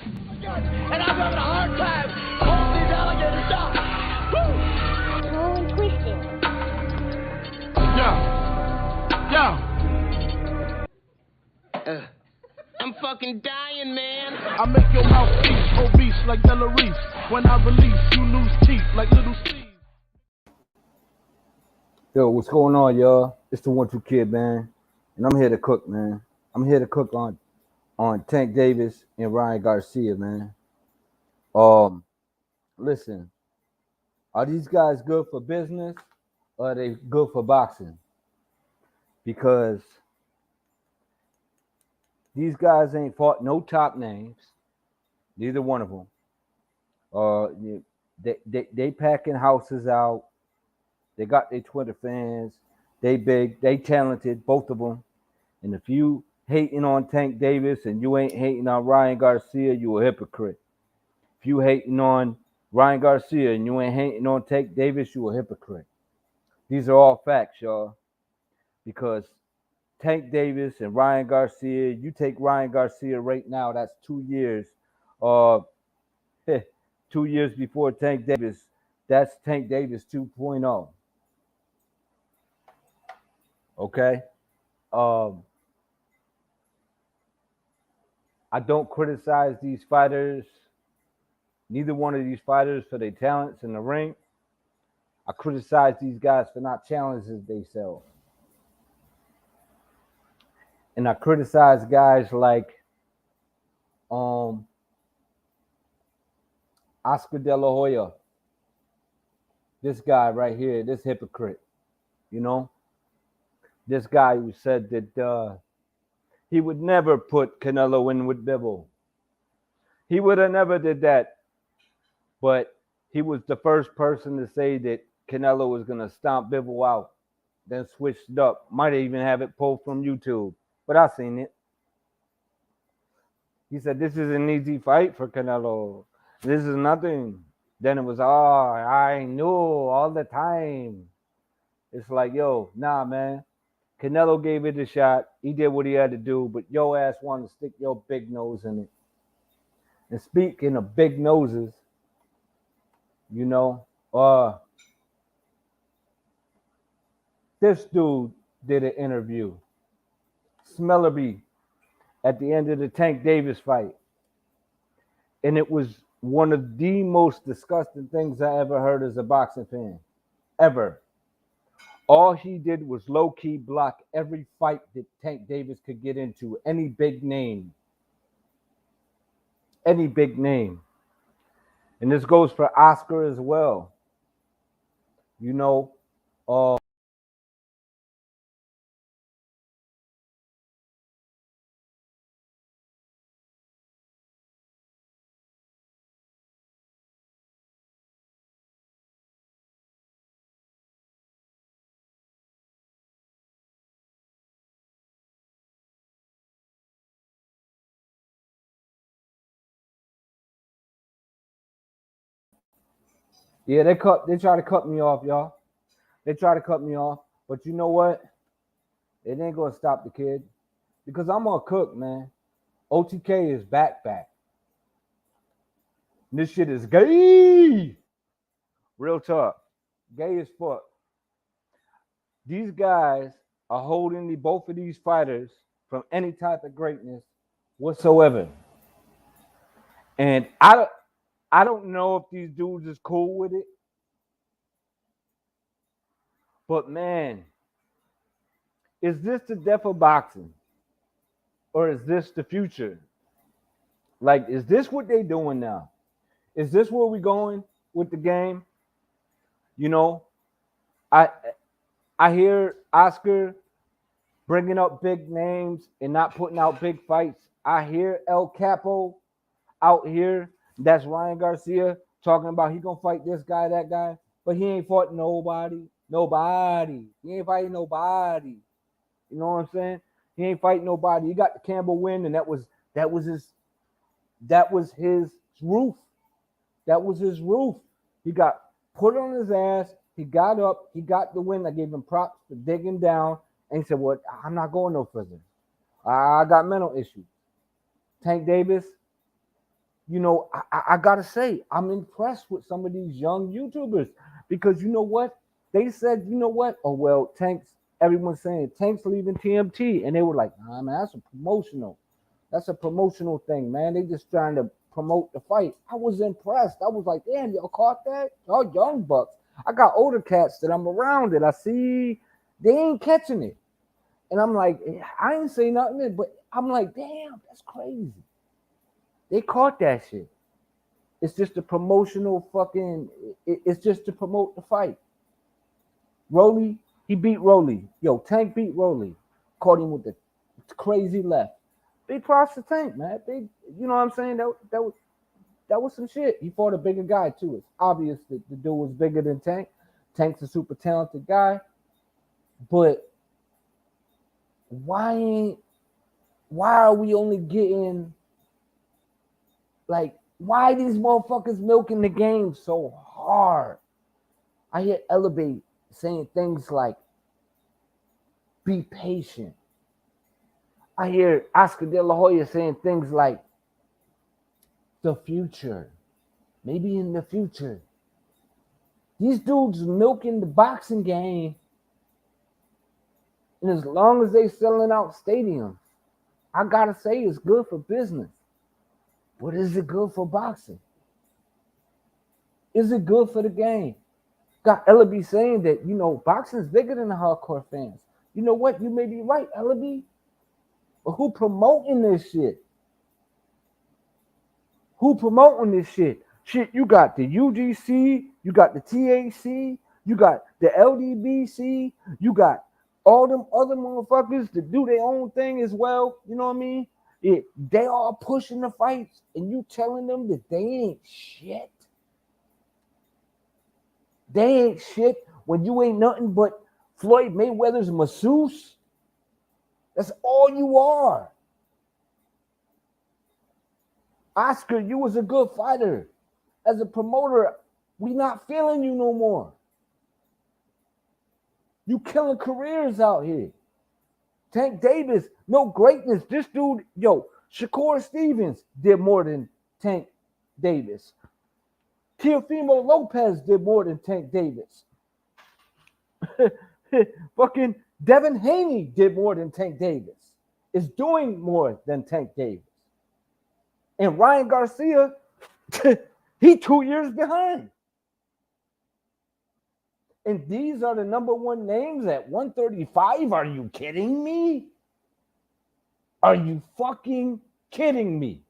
And I'm having a hard time holding these alligators down. Woo! Tall and twisted. I'm fucking dying, man. I make your mouthpiece obese like Bella Reese. When I release, you lose teeth like little Steve. Yo, what's going on, y'all? It's the 1-2 Kid, man, and I'm here to cook, man. I'm here to cook on Tank Davis and Ryan Garcia, man. Listen, are these guys good for business or are they good for boxing? Because these guys ain't fought no top names, neither one of them. They packing houses out. They got their Twitter fans. They big, they talented, both of them. And if you hating on Tank Davis and you ain't hating on Ryan Garcia, you a hypocrite. If you hating on Ryan Garcia and you ain't hating on Tank Davis, you a hypocrite. These are all facts, y'all. Because Tank Davis and Ryan Garcia, you take Ryan Garcia right now, that's 2 years. 2 years before Tank Davis, that's Tank Davis 2.0. Okay? I don't criticize these fighters, neither one of these fighters, for their talents in the ring. I criticize these guys for not challenging themselves. And I criticize guys like Oscar De La Hoya. This guy right here, this hypocrite, you know? This guy who said that he would never put Canelo in with Bivol. He would have never did that. But he was the first person to say that Canelo was going to stomp Bivol out, then switched it up. Might even have it pulled from YouTube, but I seen it. He said, this is an easy fight for Canelo. This is nothing. Then it was, I knew all the time. It's like, yo, nah, man. Canelo gave it a shot. He did what he had to do, but your ass wanted to stick your big nose in it. And speaking of big noses, you know, this dude did an interview, Smellerby, at the end of the Tank Davis fight. And it was one of the most disgusting things I ever heard as a boxing fan, ever. All he did was low-key block every fight that Tank Davis could get into, any big name. Any big name. And this goes for Oscar as well. You know, yeah, they try to cut me off, y'all. They try to cut me off. But you know what? It ain't gonna stop the kid. Because I'm gonna cook, man. OTK is back. And this shit is gay. Real talk. Gay as fuck. These guys are holding both of these fighters from any type of greatness whatsoever. And I don't know if these dudes is cool with it. But man, is this the death of boxing? Or is this the future? Like, is this what they doing now? Is this where we going with the game? You know, I hear Oscar bringing up big names and not putting out big fights. I hear El Capo out here, that's Ryan Garcia, talking about he gonna fight this guy, that guy, but he ain't fought nobody. He ain't fighting nobody. You know what I'm saying? He ain't fighting nobody. He got the Campbell win, and that was his roof. That was his roof. He got put on his ass. He got up. He got the win. I gave him props for digging down. And he said, well, I'm not going no further. I got mental issues. Tank Davis, I gotta say, I'm impressed with some of these young YouTubers because you know what? They said, you know what? Oh well, everyone's saying Tank's leaving TMT, and they were like, nah, man, that's a promotional. That's a promotional thing, man. They just trying to promote the fight. I was impressed. I was like, damn, y'all caught that? Y'all young bucks. I got older cats that I'm around that I see they ain't catching it. And I'm like, I ain't say nothing, but I'm like, damn, that's crazy. They caught that shit. It's just a promotional fucking. It's just to promote the fight. Rolly, he beat Rolly. Yo, Tank beat Rolly. Caught him with the crazy left. Big props to Tank, man. Big, you know what I'm saying? That was some shit. He fought a bigger guy too. It's obvious that the dude was bigger than Tank. Tank's a super talented guy, but why ain't why are we only getting like why these motherfuckers milking the game so hard? I hear Elevate saying things like be patient. I hear Oscar De La Hoya saying things like the future. Maybe in the future. These dudes milking the boxing game, and as long as they selling out stadiums, I gotta say it's good for business. But is it good for boxing? Is it good for the game? Got Ellaby saying that, boxing is bigger than the hardcore fans. You know what? You may be right, Ellaby. But who promoting this shit? Who promoting this shit? Shit, you got the UGC, you got the TAC, you got the LDBC, you got all them other motherfuckers that do their own thing as well. You know what I mean? They are pushing the fights, and you telling them that they ain't shit. They ain't shit when you ain't nothing but Floyd Mayweather's masseuse. That's all you are. Oscar, you was a good fighter. As a promoter, we not feeling you no more. You killing careers out here. Tank Davis, no greatness. This dude, Shakur Stevens did more than Tank Davis. Teofimo Lopez did more than Tank Davis. Fucking Devin Haney did more than Tank Davis. Is doing more than Tank Davis. And Ryan Garcia, he 2 years behind. And these are the number one names at 135. Are you kidding me? Are you fucking kidding me?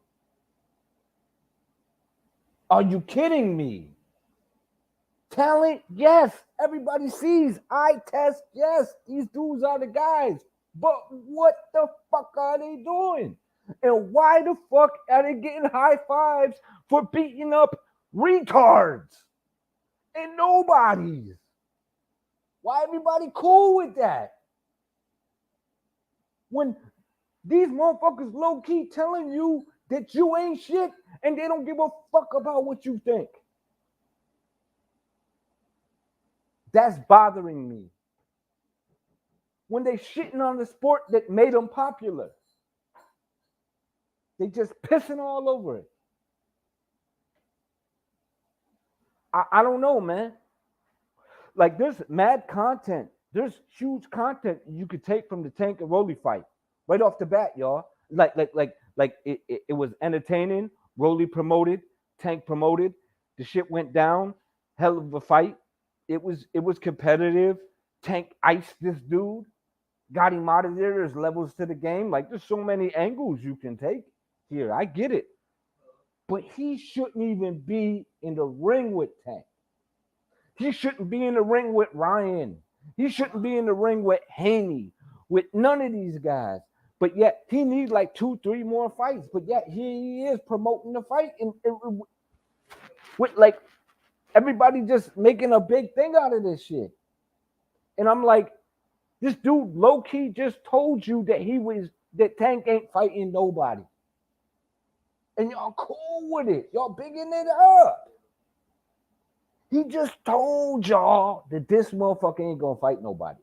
Are you kidding me? Talent, yes. Everybody sees. Eye test, yes. These dudes are the guys. But what the fuck are they doing? And why the fuck are they getting high fives for beating up retards and nobodies? Why everybody cool with that? When these motherfuckers low-key telling you that you ain't shit and they don't give a fuck about what you think. That's bothering me. When they shitting on the sport that made them popular. They just pissing all over it. I don't know, man. Like, there's mad content. There's huge content you could take from the Tank and Rolly fight right off the bat, y'all. Like it was entertaining. Rolly promoted, Tank promoted. The shit went down. Hell of a fight. It was competitive. Tank iced this dude, got him out of there. There's levels to the game. Like, there's so many angles you can take here. I get it. But he shouldn't even be in the ring with Tank. He shouldn't be in the ring with Ryan. He shouldn't be in the ring with Haney, with none of these guys. But yet he needs like 2-3 more fights. But yet here he is promoting the fight and with like everybody just making a big thing out of this shit. And I'm like, this dude low-key just told you that Tank ain't fighting nobody. And y'all cool with it. Y'all bigging it up. He just told y'all that this motherfucker ain't gonna fight nobody.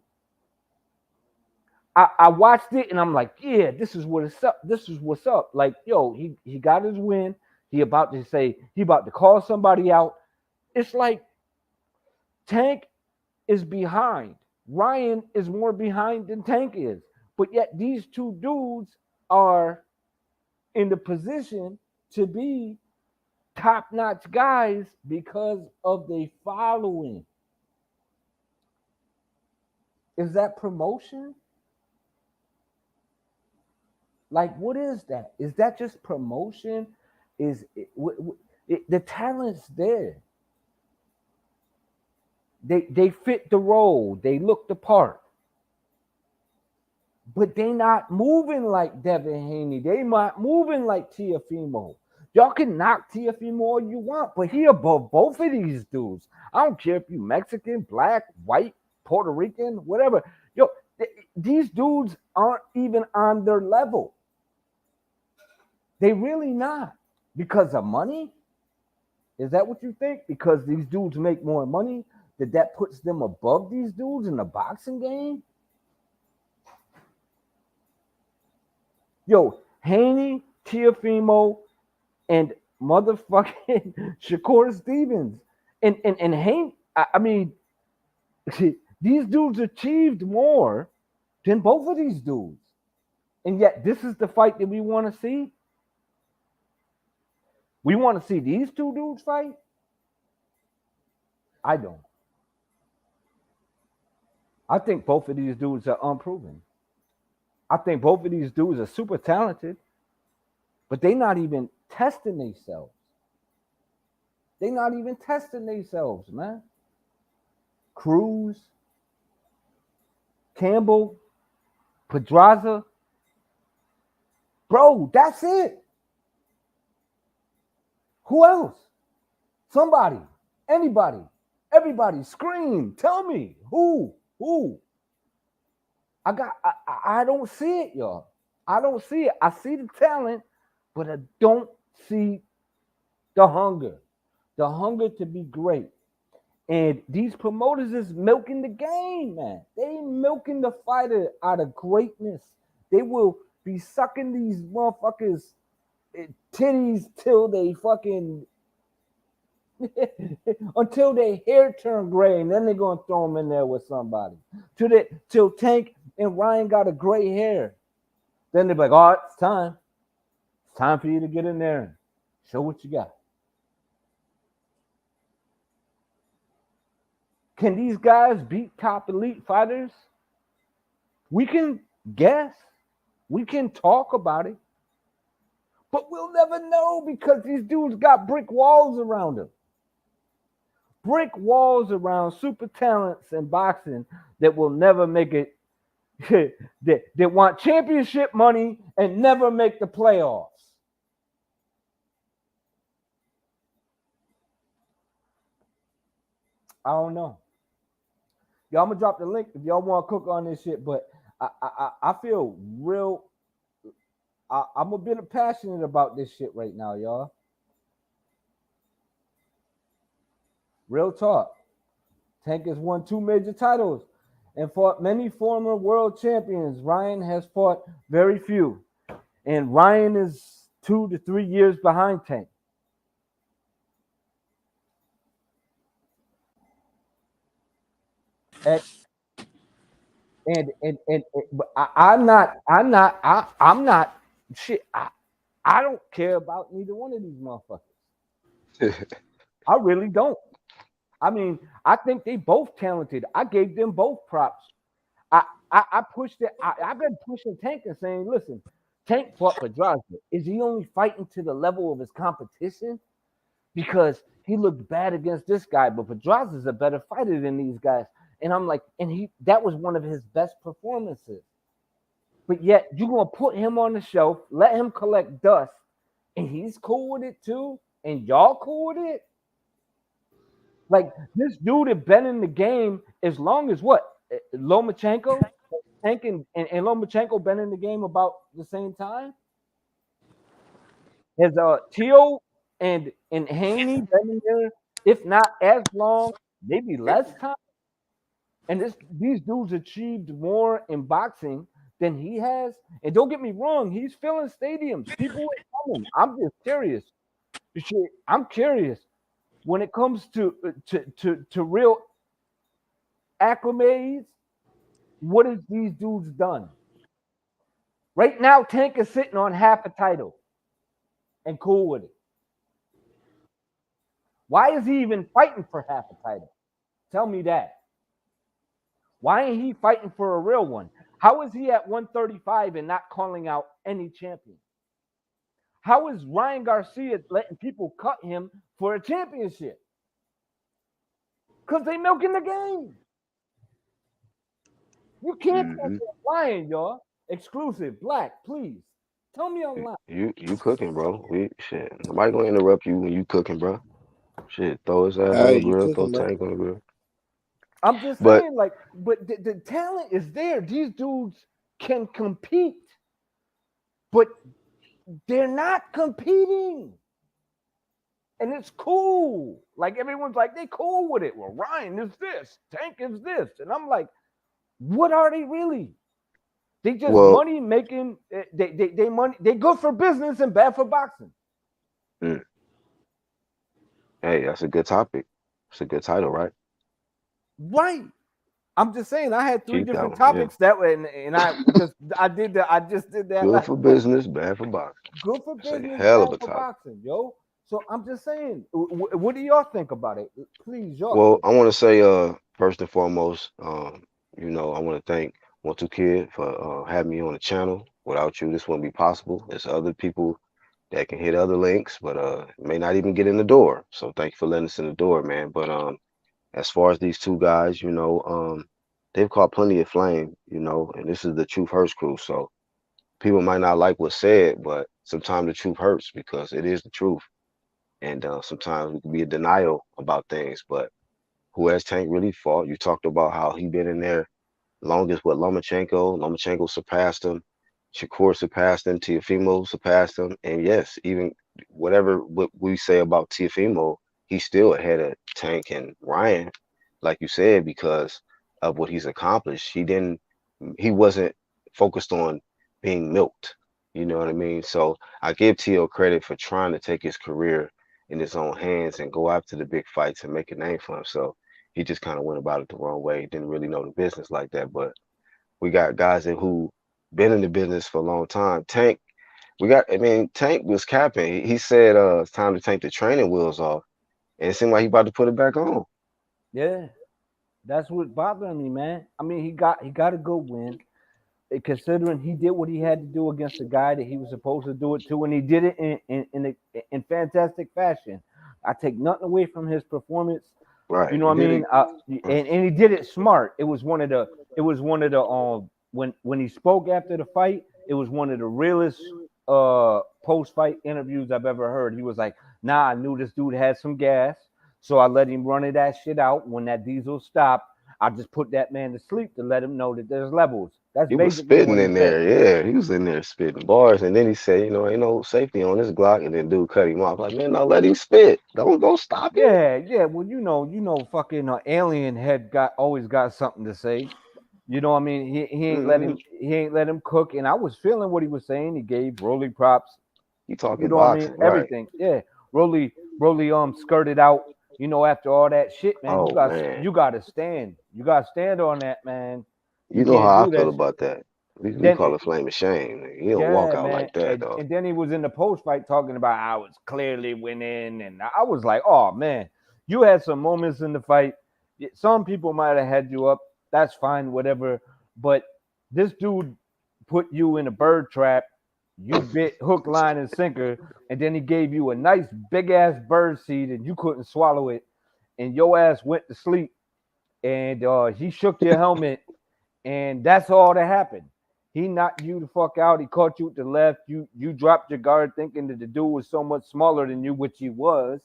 I watched it and I'm like, yeah, this is what it's up. This is what's up. Like, yo, he got his win. He about to say he about to call somebody out. It's like Tank is behind. Ryan is more behind than Tank is. But yet these two dudes are in the position to be top-notch guys because of their following. Is that promotion? Like, what is that? Is that just promotion? The talent's there. They fit the role. They look the part. But they not moving like Devin Haney. They not moving like Tiafimo. Y'all can knock Tiafimo all you want, but he above both of these dudes. I don't care if you Mexican, black, white, Puerto Rican, whatever. Yo, these dudes aren't even on their level. They really not. Because of money? Is that what you think? Because these dudes make more money, that puts them above these dudes in the boxing game? Yo, Haney, Tiafimo, and motherfucking Shakur Stevens. And Haney, I mean, these dudes achieved more than both of these dudes. And yet, this is the fight that we want to see. We want to see these two dudes fight? I don't. I think both of these dudes are unproven. I think both of these dudes are super talented, but they're not even testing themselves. They're not even testing themselves, man. Cruz, Campbell, Pedraza. Bro, that's it. Who else? Somebody, anybody, everybody, scream. Tell me who. I don't see it, y'all. I don't see it. I see the talent, but I don't see the hunger to be great. And these promoters is milking the game, man. They milking the fighter out of greatness. They will be sucking these motherfuckers titties till they fucking until their hair turn gray, and then they're gonna throw them in there with somebody. Till Tank and Ryan got a gray hair. Then they're like, all right, it's time. It's time for you to get in there and show what you got. Can these guys beat top elite fighters? We can guess. We can talk about it. But we'll never know because these dudes got brick walls around them. Brick walls around super talents in boxing that will never make it, that want championship money and never make the playoffs. I don't know. Y'all, I'm gonna drop the link if y'all want to cook on this shit, but I feel real. I'm a bit passionate about this shit right now, y'all. Real talk. Tank has won 2 major titles and fought many former world champions. Ryan has fought very few. And Ryan is 2 to 3 years behind Tank. And I'm not shit. I don't care about neither one of these motherfuckers. I really don't. I mean, I think they both talented. I gave them both props. I pushed it. I've been pushing Tank and saying, listen, Tank fought Pedraza. Is he only fighting to the level of his competition? Because he looked bad against this guy, but Pedraza is a better fighter than these guys. And I'm like, and that was one of his best performances. But yet you're gonna put him on the shelf, let him collect dust, and he's cool with it too, and y'all cool with it. Like this dude had been in the game as long as what? Lomachenko, Tank and Lomachenko been in the game about the same time. Has Tio and Haney been in there, if not as long, maybe less time? And these dudes achieved more in boxing than he has. And don't get me wrong, he's filling stadiums. People are coming. I'm just curious. Shit, I'm curious when it comes to real acclimates. What has these dudes done? Right now, Tank is sitting on half a title and cool with it. Why is he even fighting for half a title? Tell me that. Why ain't he fighting for a real one? How is he at 135 and not calling out any champion? How is Ryan Garcia letting people cut him for a championship? Because they milking the game. You can't tell Hmm. me I'm lying, y'all. Exclusive, black, please. Tell me I'm lying. You cooking, bro. We shit. Nobody gonna interrupt you when you cooking, bro. Shit, throw his ass on Hey, the you grill, throw cooking, bro? Tank on the grill. I'm just But saying, like, but the talent is there. These dudes can compete, but they're not competing. And it's cool. Like everyone's like, they cool with it. Well, Ryan is this, Tank is this. And I'm like, what are they really? They just well, money making. They money. They good for business and bad for boxing. mm, hey, that's a good topic. It's a good title, right? Right. I'm just saying. I had three Keep that different one, yeah. topics that way, and I just did that Good last for night. business, bad for boxing. Good for That's a business, hell bad of a for topic. boxing, yo. So I'm just saying. What do y'all think about it? Please, y'all. Well, I want to say, first and foremost, I want to thank One Two Kid for having me on the channel. Without you, this wouldn't be possible. There's other people that can hit other links, but may not even get in the door. So thank you for letting us in the door, man. But as far as these two guys, they've caught plenty of flame, and this is the Truth Hurts crew. So people might not like what's said, but sometimes the truth hurts because it is the truth. And sometimes we can be in denial about things, but who has Tank really fought? You talked about how he been in there longest with Lomachenko. Lomachenko surpassed him. Shakur surpassed him. Tiafimo surpassed him. And yes, even what we say about Tiafimo, he's still ahead of Tank and Ryan, like you said, because of what he's accomplished. He wasn't focused on being milked. You know what I mean? So I give Tio credit for trying to take his career in his own hands and go after the big fights and make a name for himself. He just kind of went about it the wrong way. Didn't really know the business like that. But we got guys who been in the business for a long time. Tank was capping. He said it's time to take the training wheels off. And it seemed like he about to put it back on. Yeah, that's what bothering me, man. I mean, he got a good win, considering he did what he had to do against the guy that he was supposed to do it to, and he did it in fantastic fashion. I take nothing away from his performance. You Right. know He what I did mean? it. And he did it smart. It was one of the when he spoke after the fight, it was one of the realest post fight interviews I've ever heard. He was like, "Nah, I knew this dude had some gas, so I let him run it that shit out. When that diesel stopped, I just put that man to sleep to let him know that there's levels." That's He was basically spitting what he in said. there. Yeah, he was in there spitting bars. And then he said, ain't no safety on this Glock. And then dude cut him off. Like, man, no, let him spit. Don't stop him. Yeah, yeah. Well, fucking alien head got always got something to say. You know what I mean? Hmm. He ain't let him cook, and I was feeling what he was saying. He gave Rolly props. He You talking know what I mean? boxing, right? Everything. Yeah. Rolly skirted out. After all that shit, man, Oh man. you got to stand. You got to stand on that, man. You You know can't how I do feel that shit. about that. We Then call it flame of shame. You don't walk yeah, out man. like that, And, though. and then he was in the post fight talking about how I was clearly winning. And I was like, oh, man, you had some moments in the fight. Some people might have had you up. That's fine, whatever. But this dude put you in a bird trap. You bit hook, line, and sinker. And then he gave you a nice big ass bird seed and you couldn't swallow it. And your ass went to sleep. And he shook your helmet and that's all that happened. He knocked you the fuck out. He caught you at the left. You dropped your guard thinking that the dude was so much smaller than you, which he was.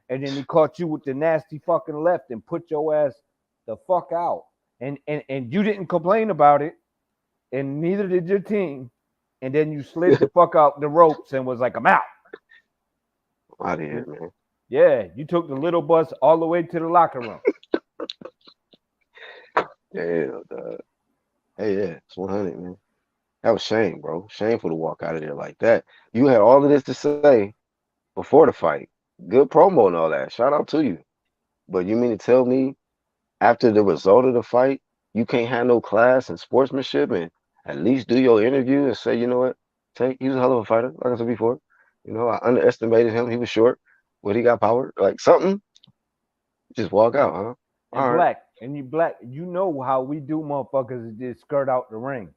And then he caught you with the nasty fucking left and put your ass the fuck out. And you didn't complain about it, and neither did your team. And then you slid the fuck out the ropes and was like, I'm out. Out of here, man. Yeah, you took the little bus all the way to the locker room. Hell, dog. Hey, yeah, it's 100, man. That was shame, bro. Shameful to walk out of there like that. You had all of this to say before the fight. good promo and all that. Shout out to you. But you mean to tell me after the result of the fight, you can't have no class and sportsmanship and at least do your interview and say, you know what, Tank, he was a hell of a fighter, like I said before. You know, I underestimated him. He was short, but he got power. Like something, just walk out, huh? And All right, black, you know how we do motherfuckers that just skirt out the ring.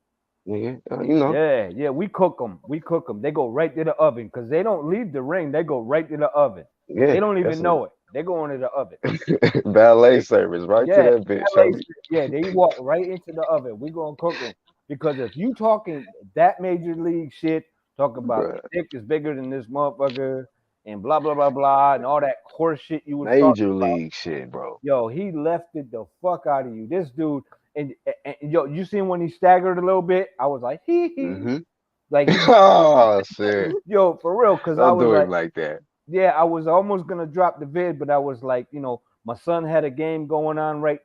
nigga. You know, Yeah, we cook them. We cook them. They go right to the oven because they don't leave the ring. They go right to the oven. They yeah, don't that's even know it. They go into the oven. a valet They, service right to yeah, that bitch, LA, homie. yeah, they walk right into the oven. We gonna cook them because if you talking that major league shit, talk about Bruh. dick is bigger than this motherfucker and blah blah blah blah and all that horse shit you was talking Major about. league shit, bro. Yo, he left it the fuck out of you. This dude, and yo, you seen when he staggered a little bit? I was like, hee hee. Mm-hmm. Like he, Oh shit. yo, for real, because I Don't was do like, him like that. yeah, I was almost gonna drop the vid, but I was like, my son had a game going on right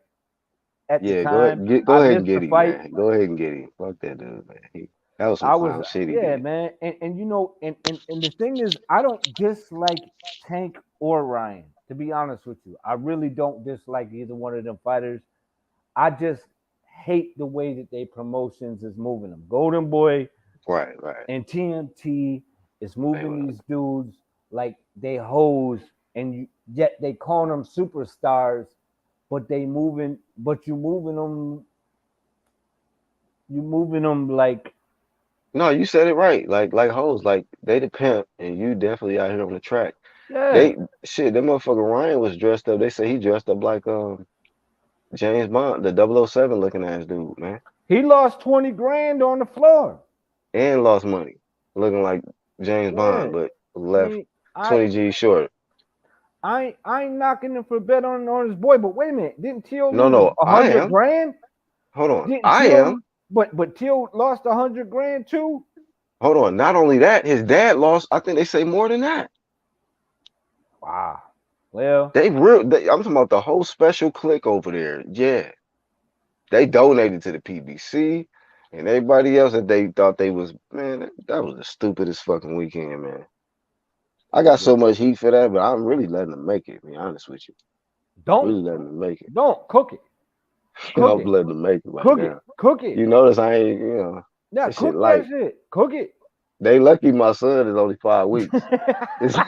at the Yeah, time. go I ahead and missed the get him, fight. man. Go ahead and get him. Fuck that dude, man. That was some I was, clown shit he yeah, did. man, and and the thing is, I don't dislike Tank or Ryan. To be honest with you, I really don't dislike either one of them fighters. I just hate the way that they promotions is moving them. Golden Boy Right, right. and TMT is Hey, moving well, these dudes like they hoes, and yet they call them superstars, but you moving them like no, you said it right. Like hoes, like they the pimp, and you definitely out here on the track. yeah. They shit. That motherfucker Ryan was dressed up. They say he dressed up like James Bond, the 007 looking ass dude, man, He lost 20 grand on the floor. and lost money, looking like James Yeah. Bond, but I left mean, I 20 G short. I ain't knocking him for bet on his boy, but wait a minute, didn't Teal No, lose no, a I hundred am. grand? Hold on, Didn't I Teal? am. But Teal lost 100 grand too. Hold on. Not only that, his dad lost. I think they say more than that. Wow. Well, I'm talking about the whole special clique over there. Yeah, they donated to the PBC and everybody else that they thought they was, man. That was the stupidest fucking weekend, man. I got so much heat for that, but I'm really letting them make it. To be honest with you, don't really letting them make it. don't cook it, cook I'm it, letting them make it right cook it, now. cook it. You notice I ain't, Yeah, that shit cook that light. shit. Cook it. They lucky my son is only 5 weeks. That's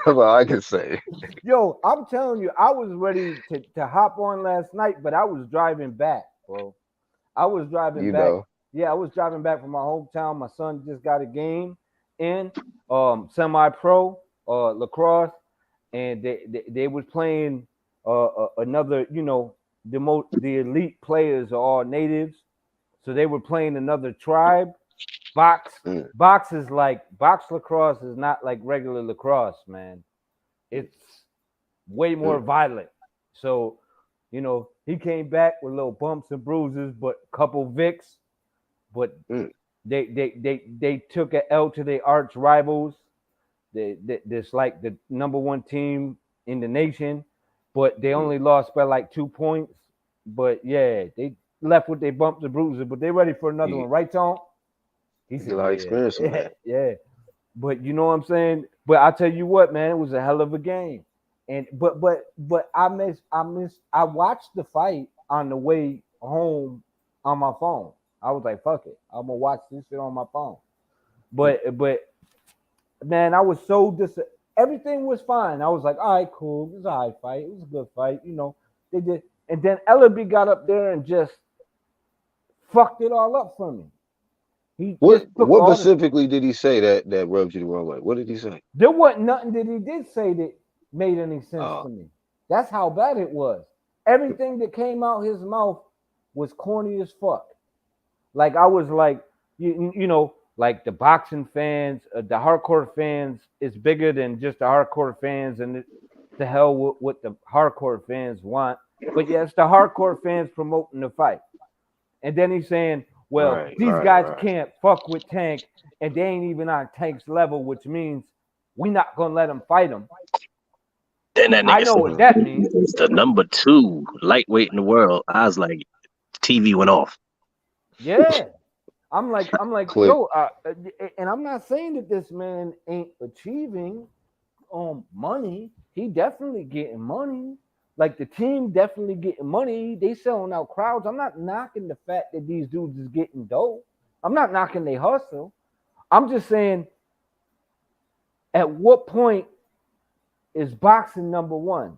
all I can say. Yo, I'm telling you, I was ready to hop on last night, but I was driving back, bro. I was driving You back. know, Yeah, I was driving back from my hometown. My son just got a game in semi-pro lacrosse, and they was playing another. The elite players are all natives, so they were playing another tribe. Box mm, box is like box lacrosse is not like regular lacrosse, man. It's way more mm, violent. So, he came back with little bumps and bruises, but couple Vicks. But mm, they took an L to their arch rivals. This like the number one team in the nation, but they mm. only lost by like 2 points. But yeah, they left with their bumps and bruises, but they ready for another You one, right, Tom? He get a said, lot of experience on yeah, that. yeah. But you know what I'm saying? But I tell you what, man, it was a hell of a game. And but I watched the fight on the way home on my phone. I was like, fuck it. I'm gonna watch this shit on my phone. Mm, But man, I was so everything was fine. I was like, all right, cool. It was a high fight. It was a good fight. They did. And then Ellaby got up there and just fucked it all up for me. He just took What all the specifically did he say that rubbed you the wrong way? What did he say? There wasn't nothing that he did say that made any sense Oh, to me. That's how bad it was. Everything that came out his mouth was corny as fuck. Like I was like, like the boxing fans, the hardcore fans is bigger than just the hardcore fans, and the hell what the hardcore fans want. But yeah, it's the hardcore fans promoting the fight. And then he's saying, well, right, these right, guys right. can't fuck with Tank, and they ain't even on Tank's level, which means we not gonna let them fight him. Then that I nigga know said, what Mhm. that means. he's the number two lightweight in the world. I was like, TV went off. Yeah. I'm like, Click. yo, and I'm not saying that this man ain't achieving, money. He definitely getting money. Like the team definitely getting money. They selling out crowds. I'm not knocking the fact that these dudes is getting dope. I'm not knocking they hustle. I'm just saying, at what point is boxing number one?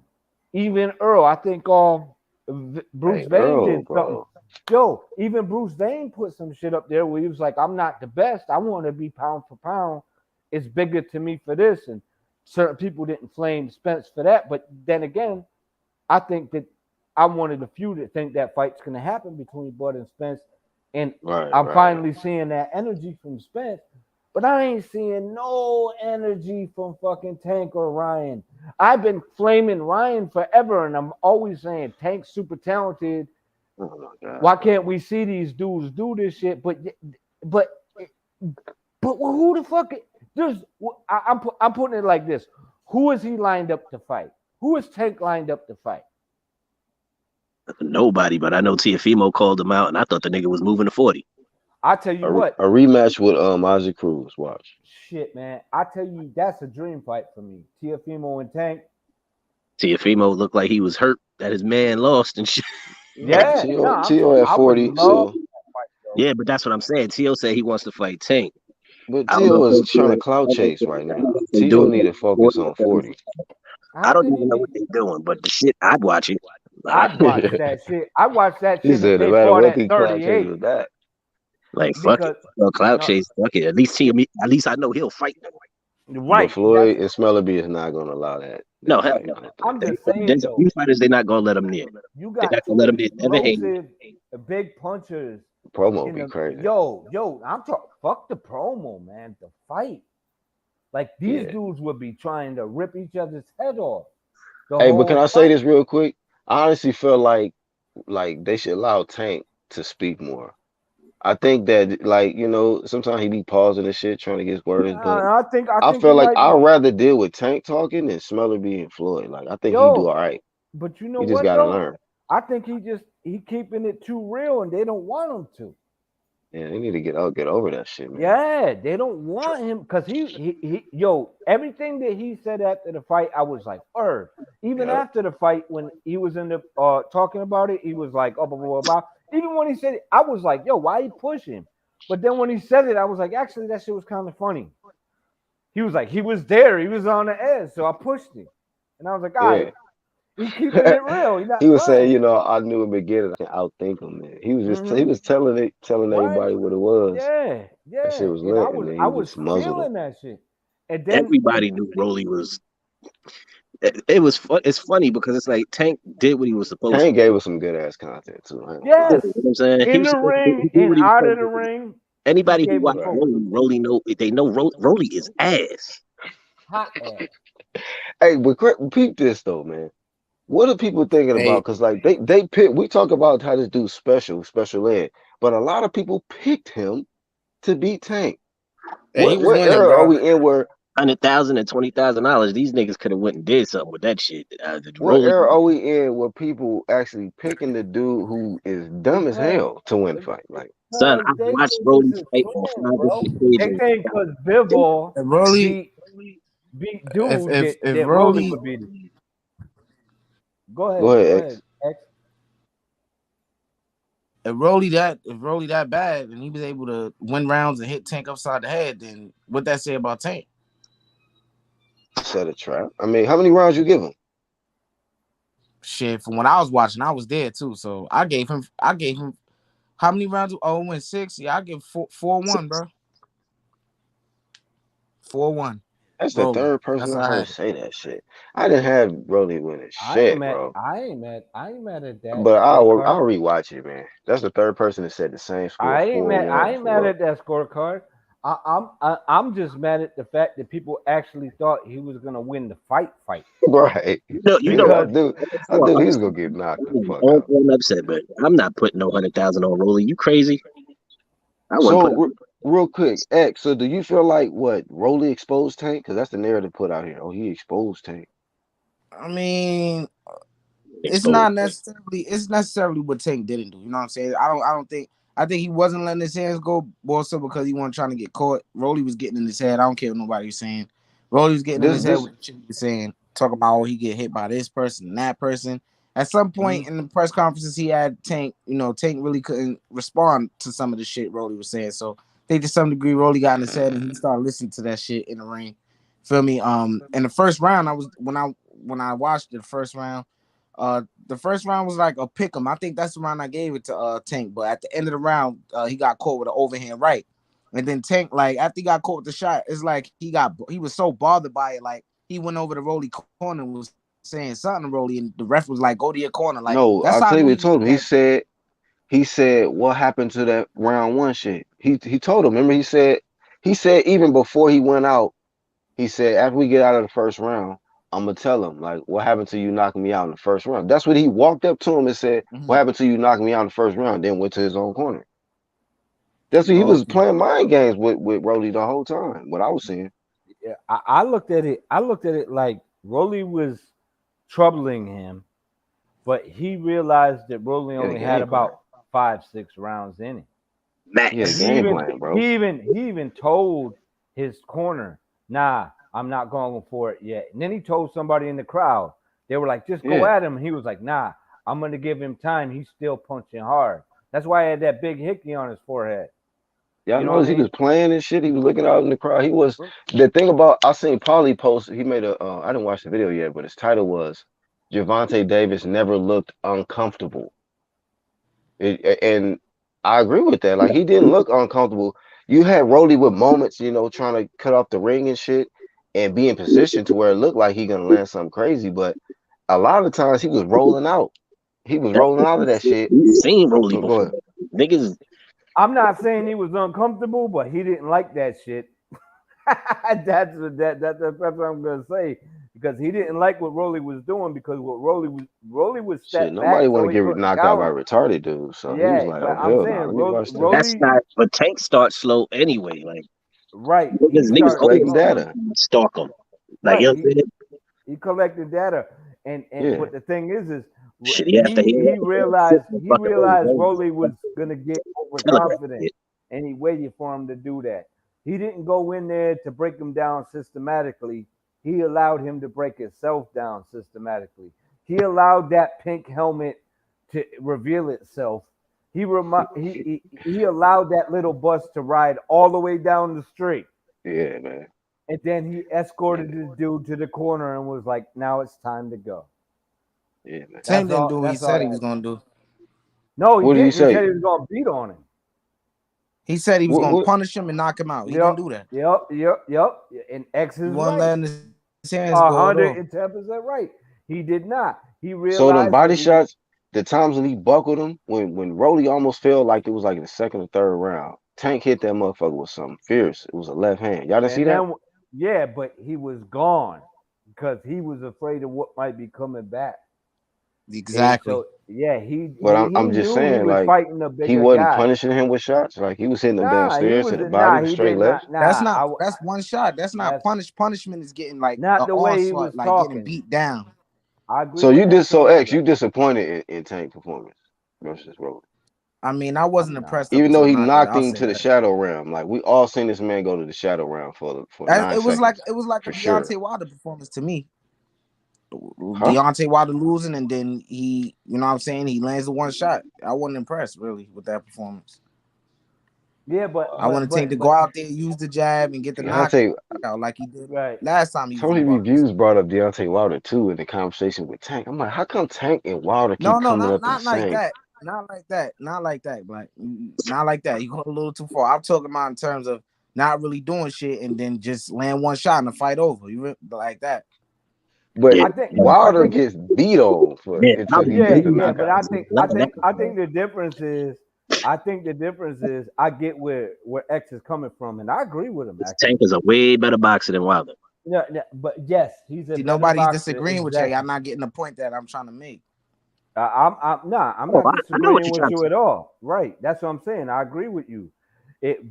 Even Earl, I think Bruce Hey, Wayne Earl, did something. bro. Yo, even Bruce Wayne put some shit up there where he was like, I'm not the best. I want to be pound for pound. It's bigger to me for this. And certain people didn't flame Spence for that. But then again, I think that I'm one of the few that think that fight's going to happen between Bud and Spence. And Right, I'm right. finally seeing that energy from Spence. But I ain't seeing no energy from fucking Tank or Ryan. I've been flaming Ryan forever, and I'm always saying Tank's super talented. Oh my God, Why bro. can't we see these dudes do this shit? But but who the fuck? There's I'm putting it like this: who is he lined up to fight? Who is Tank lined up to fight? Nobody, but I know Tiafimo called him out, and I thought the nigga was moving to 40. I tell you what, A rematch with Isaac Cruz. Watch. shit, man. I tell you, that's a dream fight for me. Tiafimo and Tank. Tiafimo looked like he was hurt that his man lost and shit. Yeah, Yeah, no, I'm Tio saying at I would 40. love So, that fight, though. Yeah, but that's what I'm saying. Tio said he wants to fight Tank. but I don't know Tio if is they trying do to it. clout chase right now. They do Tio it need to at focus 40. on 40. I How don't could he even know be? what they're doing, but the shit, I'd watch it. I'd watch that shit. I'd watch that He shit if said, no they matter fought what, at he clout chase 38. with that. Like, fuck it. Because Well, cloud no, chase, fuck it. At least I know he'll fight. But right. That's Floyd and Smellerby is not going to allow No, that hell fight. no. I don't think. I'm just saying There's a though. few fighters they're not gonna let him near. You They're not got gonna two let him near Evan Haney. explosive, big punchers Promo in be the crazy. yo. I'm talking. Fuck the promo, man. The fight. Like these Yeah. dudes would be trying to rip each other's head off the Hey, but can whole I say fight. this real quick? I honestly feel like they should allow Tank to speak more. I think that sometimes he be pausing and shit trying to get his words, but I I think feel you're like right. I'd rather deal with Tank talking than Smellerby and Floyd. Like I think he do Yo, all right. but you know He just what gotta though? learn. I think he keeping it too real, and they don't want him to. Yeah, they need to get over that shit, man. Yeah, they don't want him because yo, everything that he said after the fight, I was like, even Yep. after the fight, when he was in the talking about it, he was like, oh, blah, blah, blah, blah. Even when he said it, I was like, yo, why he push him? But then when he said it, I was like, actually, that shit was kind of funny. He was like, he was there, he was on the edge, so I pushed him, and I was like, all right, Yeah. he keeping it real, he's not He was saying, lying. I knew in the beginning I can outthink him, man. He Mm-hmm. was telling Right? everybody what it was. Yeah, That shit yeah, was and lit, and then I he was just muzzled him. feeling that shit, and then Everybody knew Rolly was. It was fun. It's funny because it's like Tank did what he was supposed to Tank do. gave us some good ass content too. I ain't gonna lie. You yes, know what I'm saying? He in was the supposed to ring do and what he was out of supposed the to do. ring, he Anybody who gave us watched Right. both Rolly know they know Rolly is ass. hot ass. Hey, but peep this though, man. What are people thinking Hey, about? Because like they pick. We talk about how this dude's special ed, but a lot of people picked him to beat Tank. he was What winning, era are bro. we in where? $100,000 and $20,000. These niggas could have went and did something with that shit. The What Rolly, era are we in where people actually picking the dude who is dumb as Because hell to win the fight? Like, son, I they watched think Rolly it's a fight on trend, 5 bro. different They occasions. think because Bivol If Rolly, beat dude if that Rolly Rolly, would beat him. go Go ahead, ahead, X. X. if Rolly that bad, and he was able to win rounds and hit Tank upside the head, then what that say about Tank? Set a trap. I mean, how many rounds you give him? Shit, from when I was watching, I was there too. So I gave him how many rounds? Oh, went 6. Yeah, I give 4-1, bro. 4-1. That's the Rolly. third person That's I how I heard had it. say that shit. I didn't have Rolly winning I ain't shit, mad. bro. I ain't mad at that But scorecard. I'll rewatch it, man. That's the third person that said the same score, 4-1 I ain't mad for at that scorecard. I'm just mad at the fact that people actually thought he was gonna win the fight. real. Right. You know, Yeah, Because I for knew he was upset, gonna get knocked the fuck all out. for an upset, but I'm not putting no 100,000 on Rolly. You crazy? I wouldn't put. So real quick, X. So do you feel like what Rolly exposed Tank? Because that's the narrative put out here. Oh, he exposed Tank. I mean, Exposed. it's necessarily what Tank didn't do. You know what I'm saying? I think he wasn't letting his hands go more so because he wasn't trying to get caught. Rolly was getting in his head. I don't care what nobody was saying. Rolly was getting in his head This with the shit he was saying, talking about he get hit by this person and that person. At some point in the press conferences he had, Tank, Tank really couldn't respond to some of the shit Rolly was saying. So I think to some degree Rolly got in his head and he started listening to that shit in the ring. Feel me? In the first round, when I watched the first round, the first round was like a pick 'em. I think that's the round I gave it to Tank. But at the end of the round, he got caught with an overhand right. And then Tank, like after he got caught with the shot, it's like he was so bothered by it, like he went over to Rolly corner and was saying something to Rolly, and the ref was like, "Go to your corner." Like no, that's I'll how I tell you knew what he he was told him. that. He said what happened to that round one shit. He told him. Remember, he said even before he went out, he said after we get out of the first round, I'm gonna tell him like what happened to you knocking me out in the first round. That's what he walked up to him and said. What happened to you knocking me out in the first round? Then went to his own corner. That's what he was Okay. playing mind games with Rolly the whole time. What I was seeing. Yeah, I looked at it. I looked at it like Rolly was troubling him, but he realized that Rolly He had a only had game plan. about 5-6 rounds in it. He had a And Max. game plan, bro. he even told his corner, "Nah, I'm not going for it yet." And then he told somebody in the crowd. They were like, "Just go Yeah. at him." And he was like, "Nah, I'm gonna give him time. He's still punching hard." That's why he had that big hickey on his forehead. Y'all You know what I notice he mean? was playing and shit. He was looking out in the crowd. He was the thing about I seen Paulie post. He made a. I didn't watch the video yet, but his title was Gervonta Davis never looked uncomfortable. And I agree with that. Like he didn't look uncomfortable. You had Rolly with moments, trying to cut off the ring and shit, and be in position to where it looked like he gonna land something crazy. But a lot of times he was rolling out. He was rolling out of that shit. We've seen Rolly Oh, go before. ahead. Niggas, I'm not saying he was uncomfortable, but he didn't like that shit. That's what I'm gonna say, because he didn't like what Rolly was doing, because what Rolly was Shit, stepped nobody back want so to he get couldn't knocked out by counter. retarded dudes. So he was Yeah, like, but "Oh I'm hell no, saying let me watch that." that's Rolly, not. But Tank starts slow anyway. Like right? He niggas He's started always collecting slow, data. stalk him. Like you right? know what I'm saying? He collected data, and Yeah, but the thing is Shit, he have to he realized fucking Rolly was gonna get telegraph overconfident, shit. and he waited for him to do that. He didn't go in there to break him down systematically. He allowed him to break himself down systematically. He allowed that pink helmet to reveal itself. He allowed that little bus to ride all the way down the street. yeah, man. And then he escorted this dude to the corner and was like, "Now it's time to go." Yeah, man. Tank That's didn't all. do what he That's all said he was that. gonna do. No, he What did he didn't. He said say? he was gonna beat on him. He said he was gonna What? punish him and knock him out. He Yep, didn't do that. yep. And X He is wasn't right. letting his hands go at all. 110% right. He did not. He So them realized that body he was shots, the times when he buckled him, when Rolly almost felt like it was like in the second or third round, Tank hit that motherfucker with something fierce. It was a left hand. Y'all didn't see and that? then yeah, but he was gone because he was afraid of what might be coming back. And Exactly. so yeah, he But he, I'm he just knew he saying, was like fighting a he bigger wasn't guy. punishing him with shots. Like he was hitting him Nah, he downstairs was to the body, nah, the he straight did left. not. Nah, That's one shot. That's not that's punishment is getting like not an the way he onslaught, was like getting talking. beat down. I agree So with that X, completely. you disappointed in Tank performance versus Rolly. I mean, I wasn't I'm not. impressed up Even though until he knockout. knocked I'll him say to the that. shadow realm, like we all seen this man go to the shadow realm for 9 seconds It was like a for sure. Deontay Wilder performance to me. Huh? Deontay Wilder losing, and then he, you know what I'm saying, he lands the one shot. I wasn't impressed really with that performance. Yeah, I want to take to go out there, use the jab, and get the knockout Deontay, like he did right. last time he was Tony in Bucks. Reviews brought up Deontay Wilder too in the conversation with Tank. I'm like, how come Tank and Wilder No, keep coming not up in the not like same? that. Not like that. Like not like that. You go a little too far. I'm talking about in terms of not really doing shit and then just land one shot and the fight over. Like that. But Yeah, I Wilder think gets beat on yeah. until Probably he gets the yeah, but knockout. I think the difference is I get where X is coming from, and I agree with him This actually. Tank is a way better boxer than Wilder. Yeah, yeah, but yes, he's a See, better nobody's boxer. disagreeing with you. Y'all Exactly. not getting the point that I'm trying to make. I'm Oh, not I know what disagreeing you're with trying to you say. at all. Right. That's what I'm saying. I agree with you.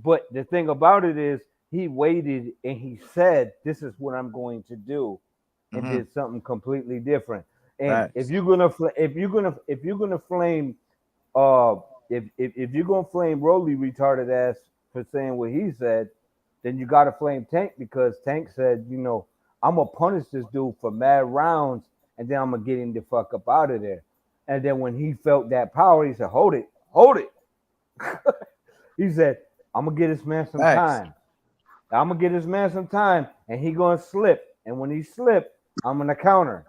But the thing about it is, he waited and he said, "This is what I'm going to do," and Mm-hmm. did something completely different. And Facts. if you're gonna flame if you're gonna flame Rolly retarded ass for saying what he said, then you got to flame Tank because Tank said, I'm gonna punish this dude for mad rounds, and then I'm gonna get him the fuck up out of there. And then when he felt that power, he said, hold it. He said, I'm gonna get this man some Facts. time. I'm gonna get this man some time, and he gonna slip. And when he slipped, I'm gonna counter.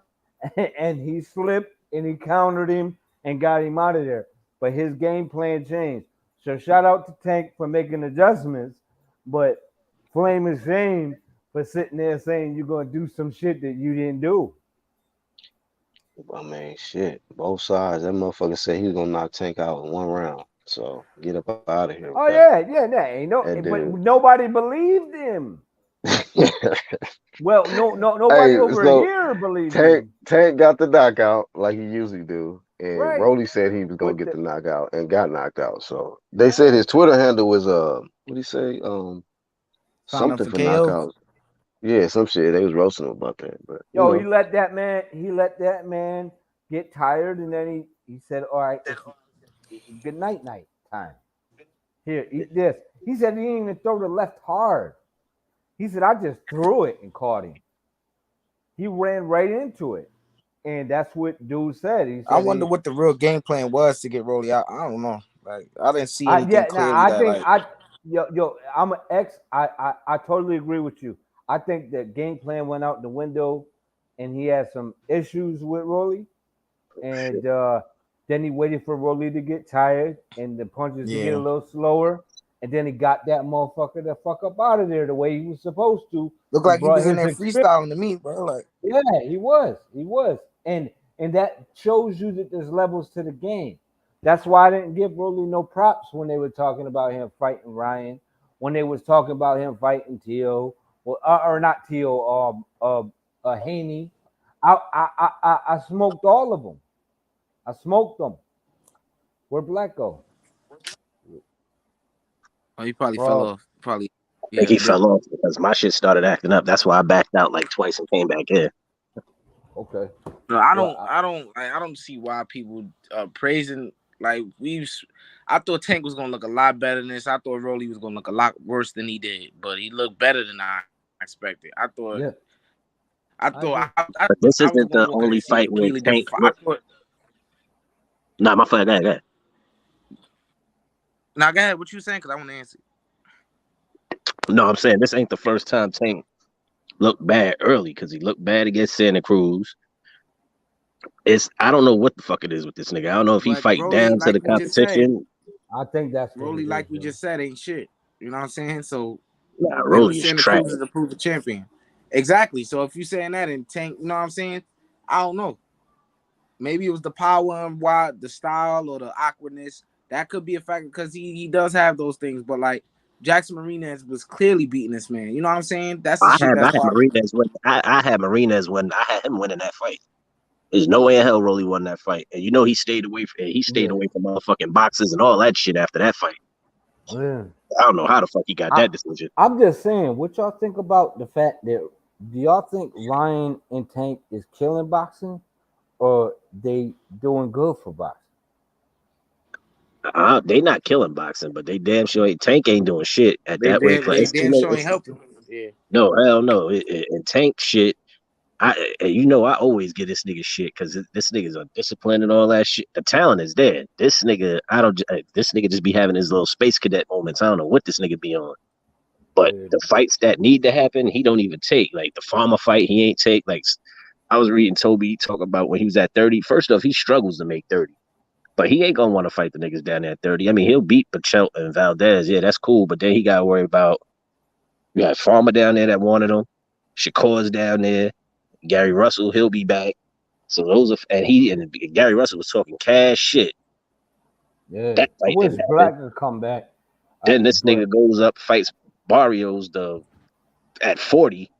And he slipped, and he countered him and got him out of there. But his game plan changed. So shout out to Tank for making adjustments, but Flame is shame for sitting there saying you're gonna do some shit that you didn't do. I mean, shit. Both sides. That motherfucker said he was gonna knock Tank out in one round. So get up out of here with Oh that. yeah, ain't no, That but dude. nobody believed him. Well, nobody Hey, over so here believed Tank him. Tank got the knockout like he usually do, and Right. Rolly said he was gonna With get the the knockout and got knocked out. So they said his Twitter handle was what do you say Sign up something for for KO. knockouts. Yeah, some shit. They was roasting him about that, but Yo, he let that man get tired, and then he said, "All right, it's good night time. Here, eat this." He said he didn't even throw the left hard. He said, "I just threw it and caught him." He ran right into it, and that's what dude said. He I said wonder he, what the real game plan was to get Rolly out. I don't know. Like I didn't see I anything yeah. Now clearly I that think like I'm an ex. I totally agree with you. I think the game plan went out the window, and he had some issues with Rolly. And then he waited for Rolly to get tired and the punches to get a yeah. little slower, and then he got that motherfucker the fuck up out of there the way he was supposed to, Looked and like he brought was in his there experience. freestyling to me, bro. Like Yeah, he was, and that shows you that there's levels to the game. That's why I didn't give Rolly no props when they were talking about him fighting Ryan, when they was talking about him fighting Tio, or not Tio, Haney. I smoked all of them. I smoked them. Where Black go? oh, he probably fell Bro, off. Probably I think yeah. he fell off because my shit started acting up. That's why I backed out like twice and came back in. okay. No, I Well, don't. I don't see why people praising like we've. I thought Tank was gonna look a lot better than this. I thought Rolly was gonna look a lot worse than he did, but he looked better than I expected. I thought. yeah, I I agree. thought. I, But this I was isn't gonna the walk in only and see a fight where completely Tank different. I looked. thought. Nah, my fault. Go ahead, go ahead. Now go ahead. What you saying? Because I want to answer. No, I'm saying this ain't the first time Tank looked bad early because he looked bad against Santa Cruz. I don't know what the fuck it is with this nigga. I don't know if he But fight Rolly, down to like the we just said, competition. I think that's what Rolly, it is, like we yo. just said, ain't shit. You know what I'm saying? So Nah, then the Rolly is Santa trash. Cruz is a proven champion. Exactly. So if you saying that and Tank, you know what I'm saying? I don't know. Maybe it was the power and why the style or the awkwardness. That could be a factor because he does have those things. But like Jackson Marinez was clearly beating this man. You know what I'm saying? That's the shit I that's had hard. Marinez win. I had Marinez when I had him winning that fight. There's no way in hell Rolly won that fight, and you know he stayed Yeah, away from motherfucking boxes and all that shit after that fight. yeah. I don't know how the fuck he got I, that decision. I'm just saying, what y'all think about the fact that do y'all think Ryan and Tank is killing boxing, or they doing good for boxing? They not killing boxing, but they damn sure ain't. Tank ain't doing shit at that weight They class. You damn know, sure ain't helping. Yeah. no hell no. And Tank shit. I always give this nigga shit because this nigga's undisciplined and all that shit. The talent is there. This nigga, I don't. This nigga just be having his little space cadet moments. I don't know what this nigga be on. But Yeah, the fights that need to happen, he don't even take. Like the farmer fight, he ain't take. Like I was reading Toby talk about when he was at 30. First off, he struggles to make 30. But he ain't gonna want to fight the niggas down there at 30. I mean, he'll beat Pachelt and Valdez. Yeah, that's cool. But then he gotta worry about you got Farmer down there that wanted him. Shakur's down there. Gary Russell, he'll be back. So those are and Gary Russell was talking cash shit. yeah. That I fight wish didn't happen. Black could come back, Then this but nigga goes up, fights Barrios at 40.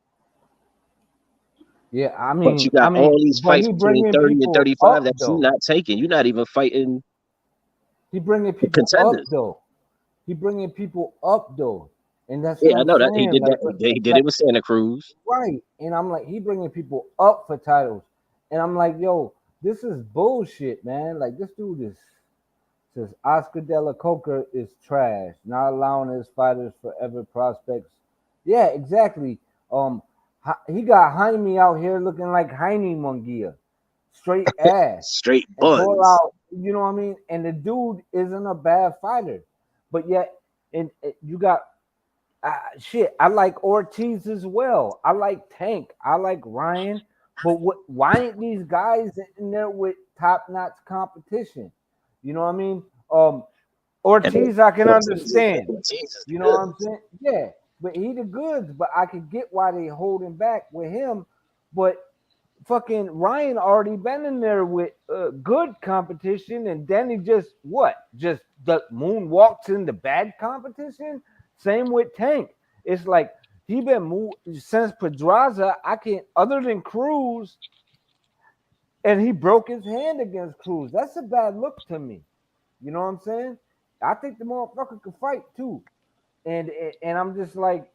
yeah, But you got all these but fights he between bringing 30 and people 35 up that you though. not taking. You're not even fighting He bringing the people up contenders. though. He bringing people up though, and that's what Yeah, I I'm know that he saying. did that. He did it with Santa Cruz. Right. And I'm like, he bringing people up for titles. And I'm like, yo, this is bullshit, man. Like, this dude is, says Oscar De La Coca is trash, not allowing his fighters forever prospects Yeah, exactly. Um, he got Jaime out here looking like Jaime Munguia, straight ass, Straight and pull buns. out. You know what I mean? And the dude isn't a bad fighter, but yet, and you got shit. I like Ortiz as well. I like Tank. I like Ryan. But why ain't these guys in there with top notch competition? You know what I mean? And then Ortiz, I can Ortiz understand. is the You know what I'm goods. saying? Yeah, but he the goods. But I could get why they holding back with him. But fucking Ryan already been in there with good competition, and then he just what? Just the moonwalks into bad competition. Same with Tank. It's like he been moved since Pedraza. I can't other than Cruz, and he broke his hand against Cruz. That's a bad look to me. You know what I'm saying? I think the motherfucker could fight too, and I'm just like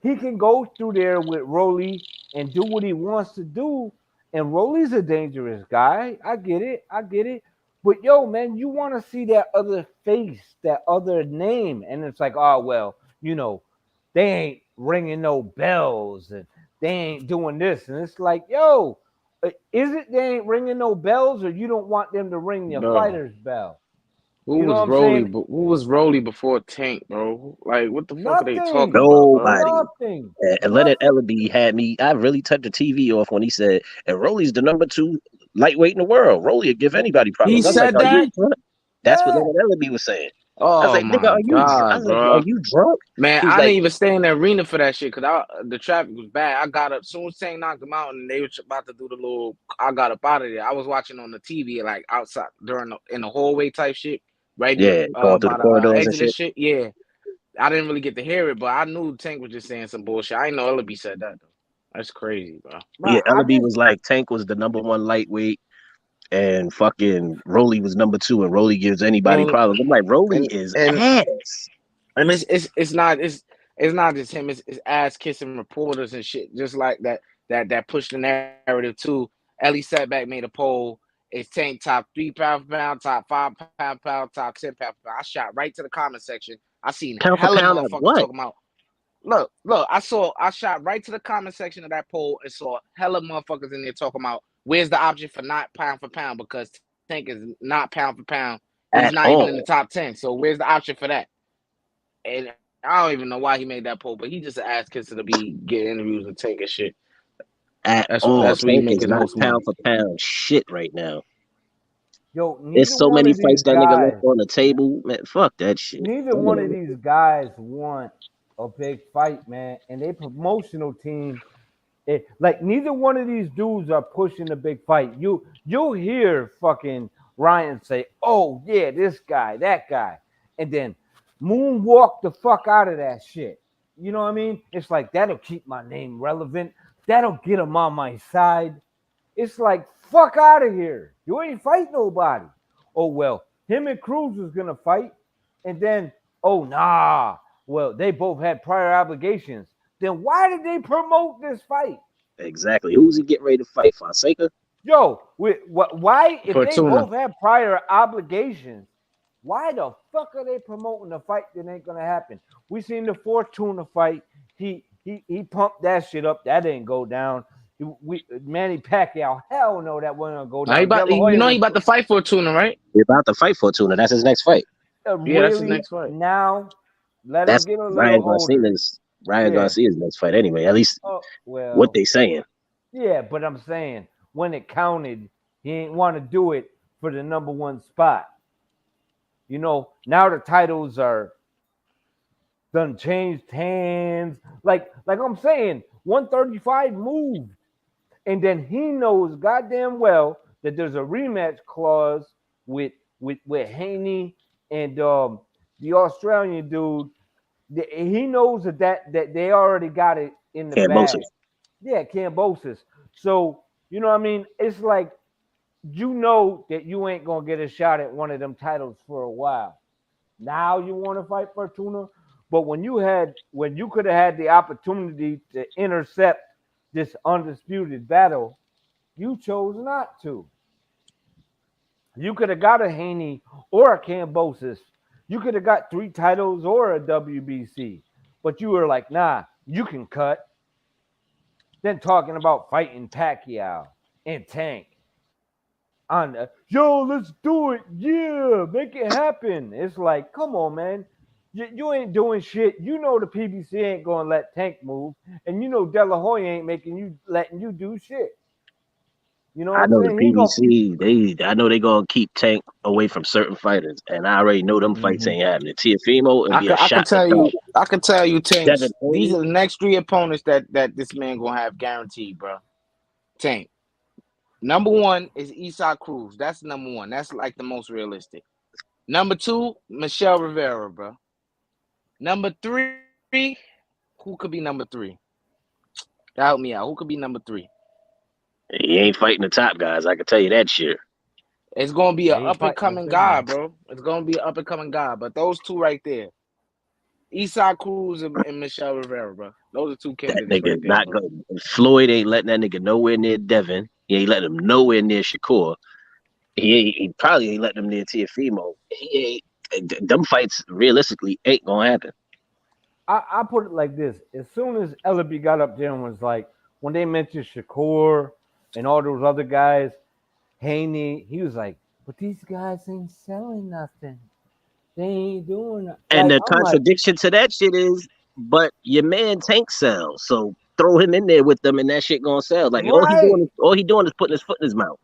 he can go through there with Rolly and do what he wants to do. And Rolly's a dangerous guy. I get it. I get it. But yo, man, you want to see that other face, that other name. And it's like, oh, well, they ain't ringing no bells and they ain't doing this. And it's like, yo, is it they ain't ringing no bells or you don't want them to ring your Bro, fighter's bell? who You know was what I'm Rolly? saying? Who was Rolly before Tank, bro? Like, what the fuck are they talking Nothing. about, bro? Nobody. Nothing. And Leonard Nothing. Ellaby had me. I really turned the TV off when he said, "And Rolly's the number 2 lightweight in the world. Rolly would give anybody He problems." I was like, said "Are that. you drunk?" That's what Yeah. Leonard Ellaby was saying. I was Oh like, "Nigga, my are you?" I god, was like, "Are bro. you drunk?" Man, He was I didn't like, even stay in the arena for that shit because the traffic was bad. I got up soon as Tank knocked him out, and they were about to do the little. I got up out of there. I was watching on the TV, like outside during in the hallway type shit, right "Yeah, going through the by the corridors edge and of the shit." shit. Yeah, I didn't really get to hear it, but I knew Tank was just saying some bullshit. I didn't know Ellaby said that though. That's crazy, bro. Yeah, But I Ellaby just was like, Tank was the number 1 lightweight, and fucking Rolly was number 2, and Rolly gives anybody And problems. I'm like, Rolly and is and ass. and it's not just him. It's ass kissing reporters and shit, just like that push the narrative too. Ellie Setback made a poll. It's Tank top 3 pound for pound, top 5 pound for pound, top 10 pound for pound. I shot right to the comment section. I seen Pound for hella pound of motherfuckers what? talking about. Look. I shot right to the comment section of that poll and saw hella motherfuckers in there talking about where's the option for not pound for pound because Tank is not pound for pound. He's not At even in the all. top 10. So where's the option for that? And I don't even know why he made that poll, but he just asked Kisser to be getting interviews and Tank and shit. At That's all. where he Tank make his is not most money. pound for pound shit right now. There's neither so one many of these fights that nigga left guys, on the table. Man, fuck that shit. neither That one of nigga- these guys want a big fight, man. And they promotional team, like neither one of these dudes are pushing a big fight. You'll hear fucking Ryan say, "Oh yeah, this guy, that guy," and then moonwalk the fuck out of that shit. You know what I mean? It's like that'll keep my name relevant. That'll get them on my side. It's like fuck out of here. You ain't fight nobody. Oh well, him and Cruz was gonna fight, and then oh nah. Well, they both had prior obligations. Then why did they promote this fight? Exactly. Who's he getting ready to fight? Fonseca? Yo, why if they Fortuna. both have prior obligations, why the fuck are they promoting a fight that ain't gonna happen? We seen the Fortuna fight. He pumped that shit up. That didn't go down. Manny Pacquiao, hell no, that wasn't gonna go Now down. De La Hoya he was about to fight Fortuna, right? He's about to fight Fortuna. That's his next fight. Yeah, that's his really next fight. now. Let him That's get a little Ryan older. Yeah. Garcia's next fight anyway. At least Oh what well. they saying. Yeah, but I'm saying when it counted, he ain't want to do it for the number one spot. Now the titles are done changed hands. Like I'm saying, 135 moved. And then he knows goddamn well that there's a rematch clause with Haney and the Australian dude. He knows that they already got it in the bag. Cambosis. Yeah, Cambosis. So, you know what I mean? It's like that you ain't gonna get a shot at one of them titles for a while. Now you want to fight Fortuna, but when you could have had the opportunity to intercept this undisputed battle, you chose not to. You could have got a Haney or a Cambosis. You could have got 3 titles or a WBC. but you were like, nah, you can cut. Then talking about fighting Pacquiao and Tank on the, yo, let's do it. Yeah, make it happen. It's like, come on, man. You ain't doing shit. You know the PBC ain't gonna let Tank move, and you know De La Hoya ain't letting you do shit. You know what I I'm know the saying? He ain't gonna keep. I know they gonna keep Tank away from certain fighters, and I already know them fights Mhm. ain't happening. Tiafimo, it'll be a I can shot in tell the dark. you, Tank. Devin These Haney, are the next three opponents that this man gonna have guaranteed, bro. Tank. Number one is Isak Cruz. That's number one. That's like the most realistic. Number two, Michelle Rivera, bro. Number three, who could be number three? Help me out. Who could be number three? he ain't fighting the top guys. I can tell you that shit. It's gonna be Yeah, an he up and fighting the coming big guy, man. bro. It's gonna be an up and coming guy. But those two right there, Isak Cruz and Michelle Rivera, bro. Those are two That candidates nigga right there, not bro. going. Floyd ain't letting that nigga nowhere near Devin. He ain't letting him nowhere near Shakur. He probably ain't letting him near Tiafimo. He ain't. Them fights realistically ain't gonna happen. I put it like this: as soon as Ellaby got up there and was like, when they mentioned Shakur and all those other guys, Haney, he was like, but these guys ain't selling nothing. They ain't doing it. And Like the I'm like, contradiction to that shit is, but your man Tank sells, so throw him in there with them, and that shit gonna sell. Like right, all he doing is putting his foot in his mouth.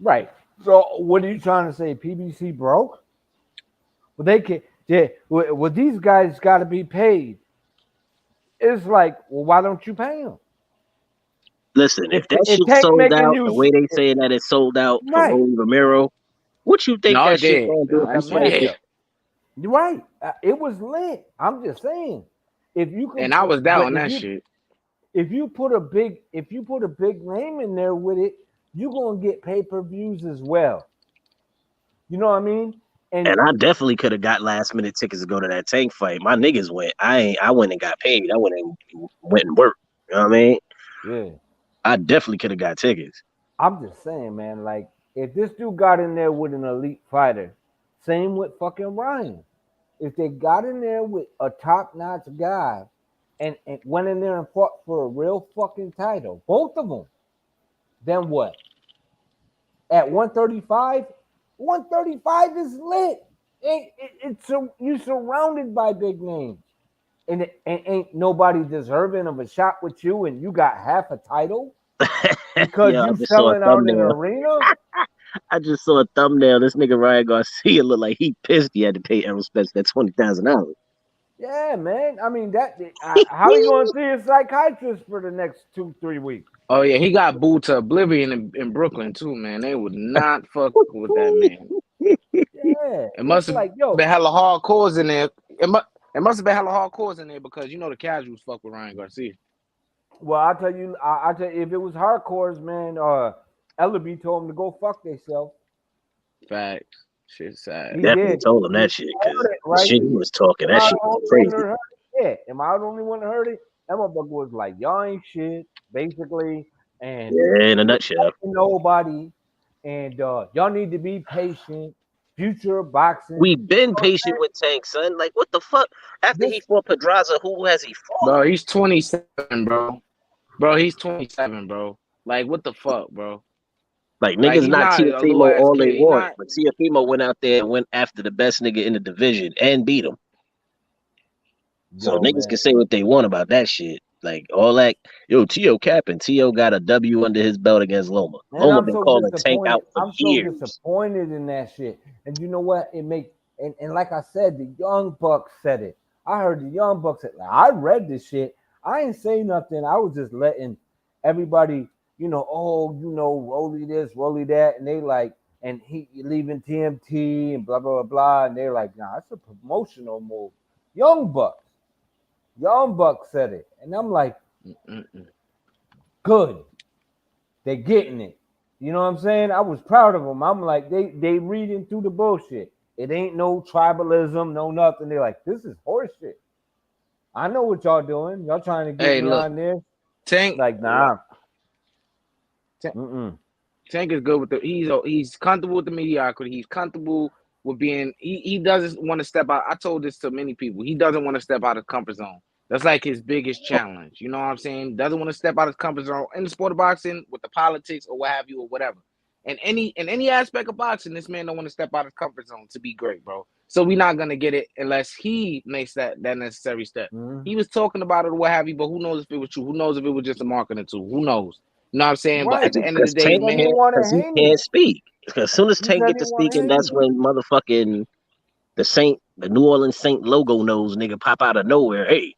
right. So what are you trying to say? PBC broke? Well, they can. Yeah. Well, these guys got to be paid. It's like, well, why don't you pay them? Listen, if that If shit Tank sold making out you the way they saying that it sold out for right, Rolly Romero, what you think No, it that shit did. gonna do if I he fight? swear. man, you're right. It was lit. I'm just saying, if you can And I put, was down but on that shit. if you put a big name in there with it, you're gonna get pay per views as well. You know what I mean? And And I definitely could have got last minute tickets to go to that Tank fight. My niggas went. I went and got paid. I went and worked. You know what I mean? yeah, I definitely could have got tickets. I'm just saying, man. Like, if this dude got in there with an elite fighter, same with fucking Ryan. If they got in there with a top notch guy and went in there and fought for a real fucking title, both of them, then what? At 135, 135 is lit. You surrounded by big names, and ain't nobody deserving of a shot with you, and you got half a title because Yeah, I you just saw a selling out an thumbnail. arena. I just saw a thumbnail. This nigga Ryan Garcia looked like he pissed. He had to pay Errol Spence that $20,000. Yeah, man. I mean that. How you gonna see a psychiatrist for the next 2-3 weeks? Oh yeah, he got booed to oblivion in Brooklyn too, man. They would not fuck with that man. Yeah, It must it's have like, yo. been hella hardcores in there. It must have been hella hardcores in there because you know the casuals fuck with Ryan Garcia. Well, I tell you, if it was hardcores, man, Ellaby told him to go fuck themselves. Facts. Shit sad. He Definitely did. told him He that shit because heard it, the right? shit he was talking, Am that I shit the was only one that crazy. heard it? Yeah. Am I the only one that heard it? That motherfucker was like, y'all ain't shit, basically, and Yeah, in a you nutshell. ain't nobody, and y'all need to be patient. Future of boxing. We've been patient with Tank, son. Like, what the fuck? After he This fought Pedraza, who has he fought? Bro, he's 27, bro. Bro, he's 27, bro. Like what the fuck, bro? Like, Like niggas he's not not a little Tiafimo ass all they kid. He want, not. but Tiafimo went out there and went after the best nigga in the division and beat him. So yo, niggas man. can say what they want about that shit. Like, all that, yo, T.O. capping. T.O. got a W under his belt against Loma. Man, Loma I'm been so calling Tank disappointed. out for I'm so years. disappointed in that shit. And you know what? It make and like I said, the young bucks said it. I heard the young bucks said, I read this shit. I ain't say nothing. I was just letting everybody, Rolly this, Rolly that, and they like, and he leaving TMT and blah blah blah blah, and they're like, nah, it's a promotional move. Young bucks, young bucks said it, and I'm like, Mm-mm. good. They getting it. You know what I'm saying? I was proud of them. I'm like, they reading through the bullshit. It ain't no tribalism, no nothing. They're like, this is horseshit. I know what y'all doing. Y'all trying to get Hey, me look, on there. Tank. Like, nah. Tank, Mm-mm. Tank is good with the. He's comfortable with the mediocrity. He's comfortable with being. He doesn't want to step out. I told this to many people. He doesn't want to step out of comfort zone. That's like his biggest challenge. You know what I'm saying? Doesn't want to step out of his comfort zone in the sport of boxing with the politics or what have you or whatever. In any aspect of boxing, this man don't want to step out of his comfort zone to be great, bro. So we're not gonna get it unless he makes that necessary step. Mhm. He was talking about it or what have you, but who knows if it was true? Who knows if it was just a marketing tool? Who knows? You know what I'm saying? But Right. at the end of the Because day, He Tank said he man, can't, wanted because he Haney. can't speak. Because as soon as He Tank said get he to wanted speaking, that's Haney. when motherfucking the New Orleans Saint logo nose nigga pop out of nowhere. Hey,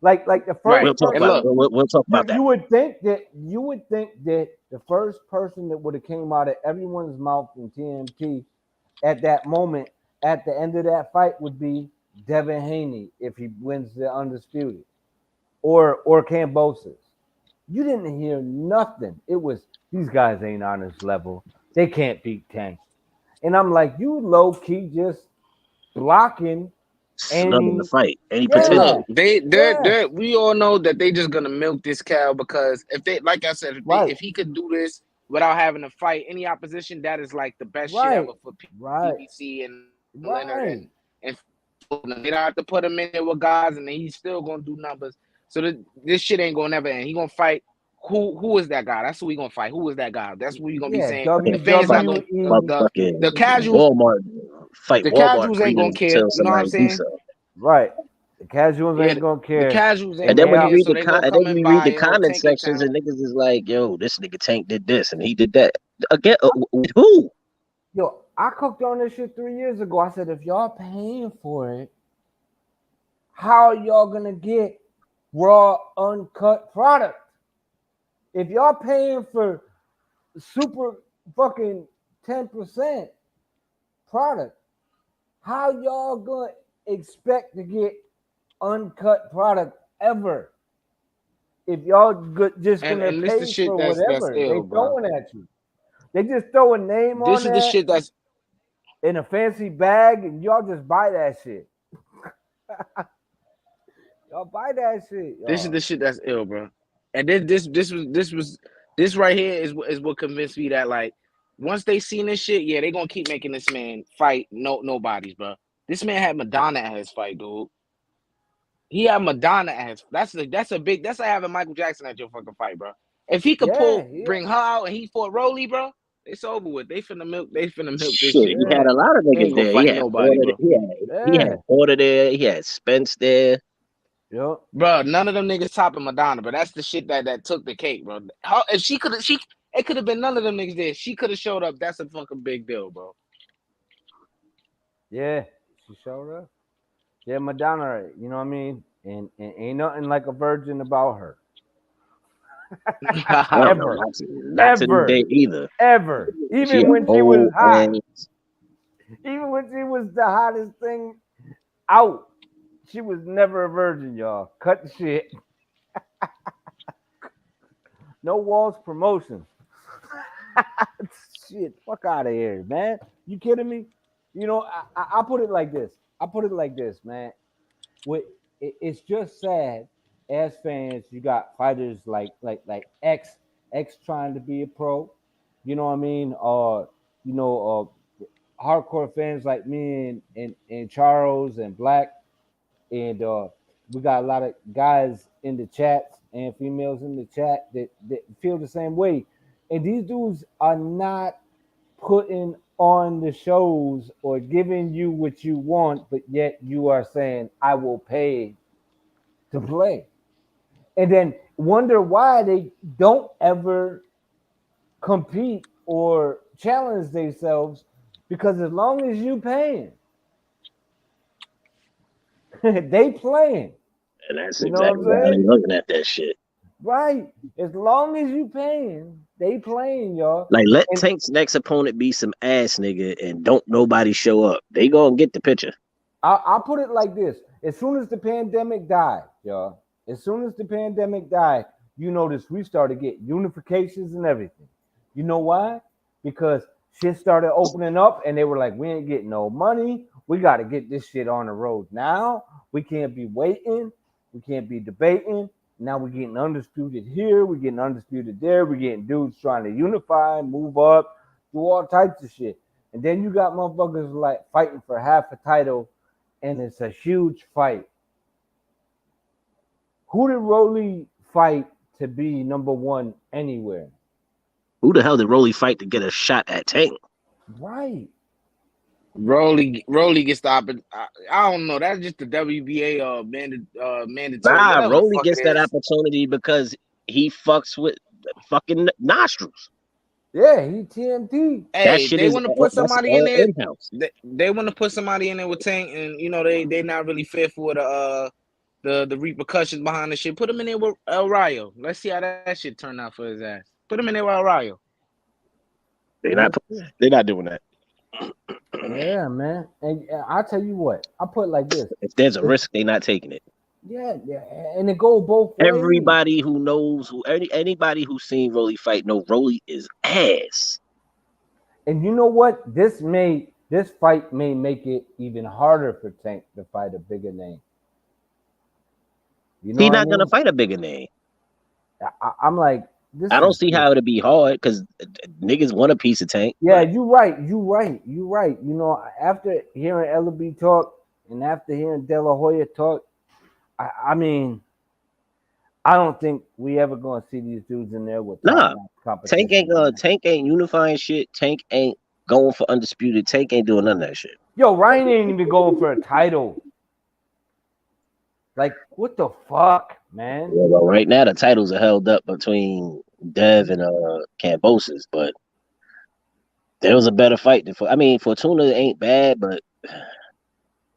Like the right? first And person, look, we'll talk about that. you would think that the first person that would have came out of everyone's mouth in TMT at that moment, at the end of that fight, would be Devin Haney if he wins the undisputed, or Cambosis. You didn't hear nothing. It was these guys ain't on his level. They can't beat Tank. And I'm like, you low key just blocking Snubbing the any. fight, any and Yeah, look, potential. yeah, we all know that they just gonna milk this cow because if they, like I said, right, if he could do this without having to fight any opposition, that is like the best shit right, ever for right, PBC and Leonard right. and they don't have to put him in there with guys, and then he's still gonna do numbers. So this shit ain't gonna never end. He gonna fight. Who is that guy? That's who he gonna fight. Who is that guy? That's what you gonna be Yeah, saying. The fans not gonna WWE. Motherfucking the casuals Walmart fight the Walmart casuals ain't gonna greetings care. until You know what I'm somebody do saying? so. Right. The casuals Yeah, ain't gonna the care. casuals ain't And then And gonna when you care, read so the they gonna come and the buy comment Tank sections, account. and niggas is like, "Yo, this nigga Tank did this and he did that." Again, with who? yo, I cooked on this shit 3 years ago. I said, if y'all paying for it, how are y'all gonna get raw, uncut product? If y'all paying for super fucking 10% product, how y'all gonna expect to get uncut product ever? If y'all just And gonna and this the pay shit for that's whatever they ill, bro. throwing at you, they just throw a name on This is the that shit that's in a fancy bag, and y'all just buy that shit. Y'all buy that shit, this is y'all. the shit that's ill, bro. And this right here is what convinced me that like once they seen this shit, yeah, they gonna keep making this man fight nobodies, bro. This man had Madonna at his fight, dude. He had Madonna at his. That's like having Michael Jackson at your fucking fight, bro. If he could Yeah, yeah, bring her out and he fought Rolly, bro, it's over with. They finna milk this Shit, shit, he bro. had yeah, a lot of He niggas ain't gonna there. He fight had nobody, Porter. bro. He yeah. had Porter there. He had Spence there. Yep. Bro, none of them niggas topping Madonna, but that's the shit that took the cake, bro. If it could have been none of them niggas there. She could have showed up. That's a fucking big deal, bro. Yeah, she showed up. Yeah, Madonna, you know what I mean? And ain't nothing like a virgin about her. I don't know, Ever. not to this day Ever. either. Ever. She Even a when she was whole hot. ass. Even when she was the hottest thing out. She was never a virgin, y'all. Cut the shit. No Walls promotion. Shit, fuck out of here, man. You kidding me? You know, I put it like this. I put it like this, man. It's just sad as fans. You got fighters like X trying to be a pro. You know what I mean? You know, hardcore fans like me and Charles and Black, and we got a lot of guys in the chats and females in the chat that feel the same way. And these dudes are not putting on the shows or giving you what you want, but yet you are saying, I will pay to play. And then wonder why they don't ever compete or challenge themselves, because as long as you paying, they playing. And that's You know what I'm exactly how they saying? looking at that shit. Right. As long as you paying, they playing, y'all. Like, let And Tank's next opponent be some ass nigga and don't nobody show up. They gonna get the picture. I'll put it like this: as soon as the pandemic died, y'all, as soon as the pandemic died, you notice we started getting unifications and everything. You know why? Because shit started opening up, and they were like, "We ain't getting no money. We got to get this shit on the road now. We can't be waiting. We can't be debating. Now we're getting undisputed here. We're getting undisputed there. We're getting dudes trying to unify, move up, do all types of shit. And then you got motherfuckers like fighting for half a title, and it's a huge fight. Who did Rolly fight to be number one anywhere? Who the hell did Rolly fight to get a shot at Tank? Right. Rolly gets the I don't know. That's just the WBA mandatory, Nah, whatever the Rolly fuck it gets that is. opportunity because he fucks with fucking nostrils. Yeah, he TMT. That Hey, shit they is want to all, put that's somebody in all there. in house. They want to put somebody in there with Tank, and you know they not really fearful of the repercussions behind the shit. Put him in there with El Rayo. Let's see how that shit turned out for his ass. Put him in there with El Rayo. They're Yeah, not. They're not doing that. yeah, man. And I'll tell you what, I put it like this. If there's a If, risk, they're not taking it. yeah, and it go both ways. Everybody who knows anybody who's seen Rolly fight know Rolly is ass. And you know what? This fight may make it even harder for Tank to fight a bigger name. You know He's what I not gonna mean? fight a bigger name. I'm like, this I don't is see just how it'll be hard because niggas want a piece of Tank. yeah, But you right. You know, after hearing LB talk and after hearing De La Hoya talk, I mean, I don't think we ever gonna see these dudes in there with top nah, notch competition. Tank ain't unifying shit. Tank ain't going for undisputed. Tank ain't doing none of that shit. Yo, Ryan ain't even going for a title. Like, what the fuck, man? Yeah, well, right now the titles are held up between Dev and Cambosis, but there was a better fight. I mean, Fortuna ain't bad, but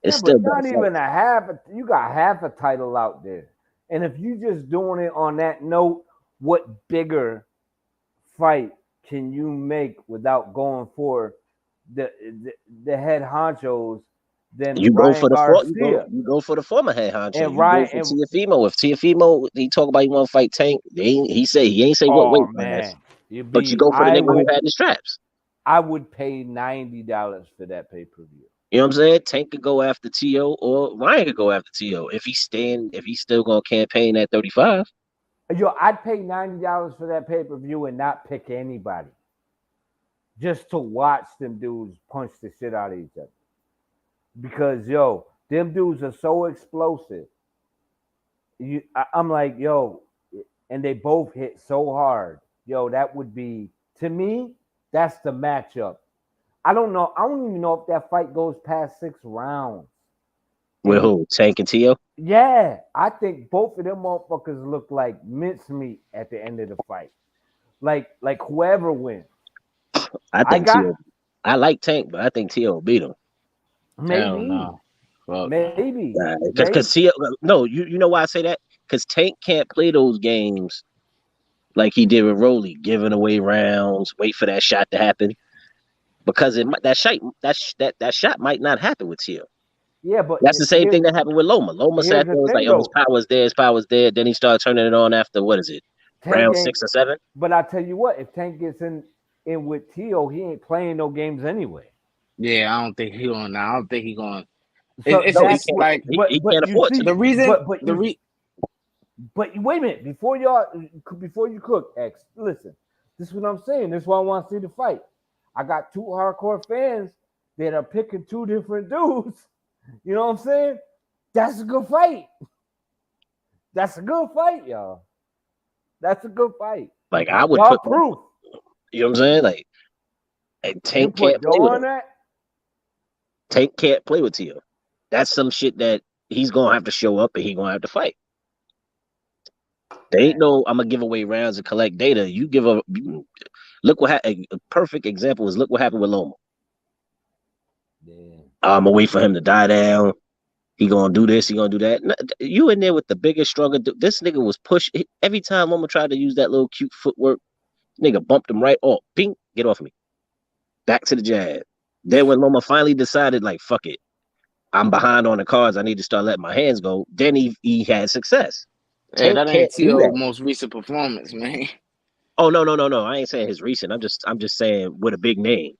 it's Yeah, still but better not fight. even a half. You got half a title out there, and if you just doing it on that note, what bigger fight can you make without going for the the head honchos than You go Ryan for the Garcia you go for the former head honcho. and You go Ryan? for And Tiafimo. If Tiafimo he talk about he want to fight Tank, he ain't say what oh weight class. man, you But you be go for the nigga who had the straps. I would pay $90 for that pay per view. You know what I'm saying? Tank could go after T.O. or Ryan could go after T.O. if he's still gonna campaign at 35. Yo, I'd pay $90 for that pay per view and not pick anybody, just to watch them dudes punch the shit out of each other. Because yo, them dudes are so explosive. I'm like, yo, and they both hit so hard. Yo, that would be to me. That's the matchup. I don't know. I don't even know if that fight goes past 6 rounds. With who? Tank and T.O.? Yeah, I think both of them motherfuckers look like mincemeat at the end of the fight. Like whoever wins. I I think got T.O. I like Tank, but I think T.O. beat him. Hell maybe, no. Fuck no. maybe, Because T.O. No, you know why I say that? Because Tank can't play those games like he did with Rolly, giving away rounds, wait for that shot to happen. Because that shot might not happen with T.O. yeah, but That's the same thing that happened with Loma. Loma here's sat the there, was like, thing "Oh, his though. power's there." Then he started turning it on after what is it, Tank round ain't. 6 or 7? But I tell you what, if Tank gets in with Tio, he ain't playing no games anyway. Yeah, I don't think he going. I don't think he going. So It's No, he that's it's can't. what. like He But can't you afford see, the to. reason. but The you re. but wait a minute before you cook X. Listen, this is what I'm saying. This is why I want to see the fight. I got two hardcore fans that are picking two different dudes. You know what I'm saying? That's a good fight. That's a good fight, y'all. That's a good fight. Like I would Y'all put, proof. you know what I'm saying? Like and You Tank put can't play dough with on him. that? Tank can't play with Tio. That's some shit that he's gonna have to show up and he gonna have to fight. They ain't no I'm gonna give away rounds and collect data. Look what happened. A perfect example is look what happened with Loma. Yeah. I'm gonna wait for him to die down. He gonna do this. He gonna do that. You in there with the biggest, stronger. This nigga was pushed every time Loma tried to use that little cute footwork. Nigga bumped him right off. Bing, get off of me. Back to the jab. Then when Loma finally decided, like, fuck it, I'm behind on the cards. I need to start letting my hands go. Then he had success. Hey, Tank that can't ain't do T.O. that. most recent performance, man. Oh no. I ain't saying his recent. I'm just saying with a big name.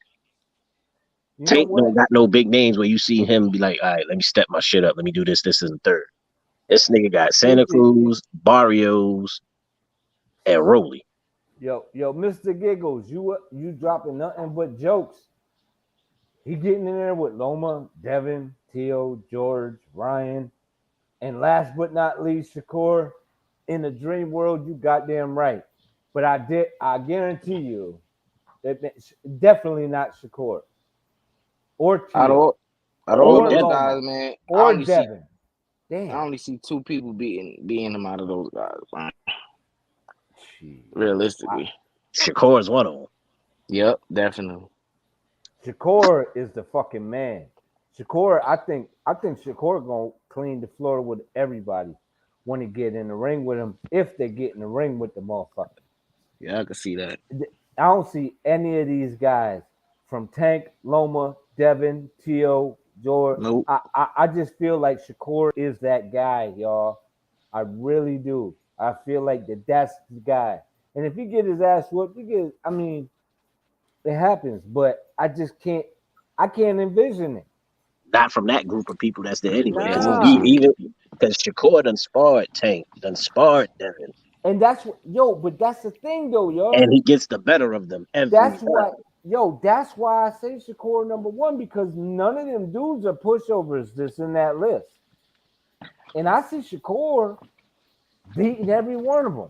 You know Tank don't what? got no big names where you see him be like, all right, let me step my shit up. Let me do this, this, and the third. This nigga got Santa Cruz, Barrios, and Rolly. Yo, Mr. Giggles, you dropping nothing but jokes. He getting in there with Loma, Devin, Tio, George, Ryan, and last but not least, Shakur. in a dream world, you goddamn right. But I guarantee you that definitely not Shakur or Out of Tio out of all Or or those Devin. guys, Lomo man, or Devin. I Damn. only see two people beating him out of those guys. Man. Shit. Realistically, Shakur is one of them. yep, definitely. Shakur is the fucking man. Shakur, I think Shakur gonna clean the floor with everybody when he get in the ring with him. If they get in the ring with the motherfucker, Yeah, I can see that. I don't see any of these guys from Tank, Loma, Devin, Tio, George. Nope. I just feel like Shakur is that guy, y'all. I really do. I feel like that's the guy. And if he get his ass whooped, I mean, it happens, but I can't envision it. Not from that group of people that's there anyway. Yeah, I Because wouldn't see Nah. it. even because Shakur done sparred Tank, done sparred Devin, And that's what but that's the thing though, and yo. he gets the better of them every That's time. what that's why I say Shakur number one, because none of them dudes are pushovers that's in that list. And I see Shakur beating every one of them.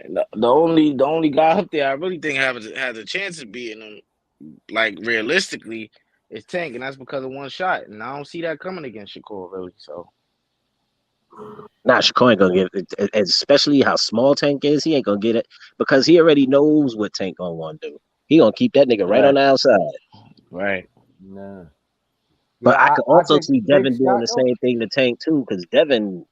And the only guy up there I really think has a chance of beating him, like realistically, is Tank, and that's because of one shot. And I don't see that coming against Shakur really. So Nah, Shakur ain't gonna get it, especially how small Tank is. He ain't gonna get it because he already knows what Tank gonna want to do. He gonna keep that nigga right on right, the outside. right. Nah. But Yeah, I could I also think the see big Devin doing shot the though. same thing to Tank too, because Devin,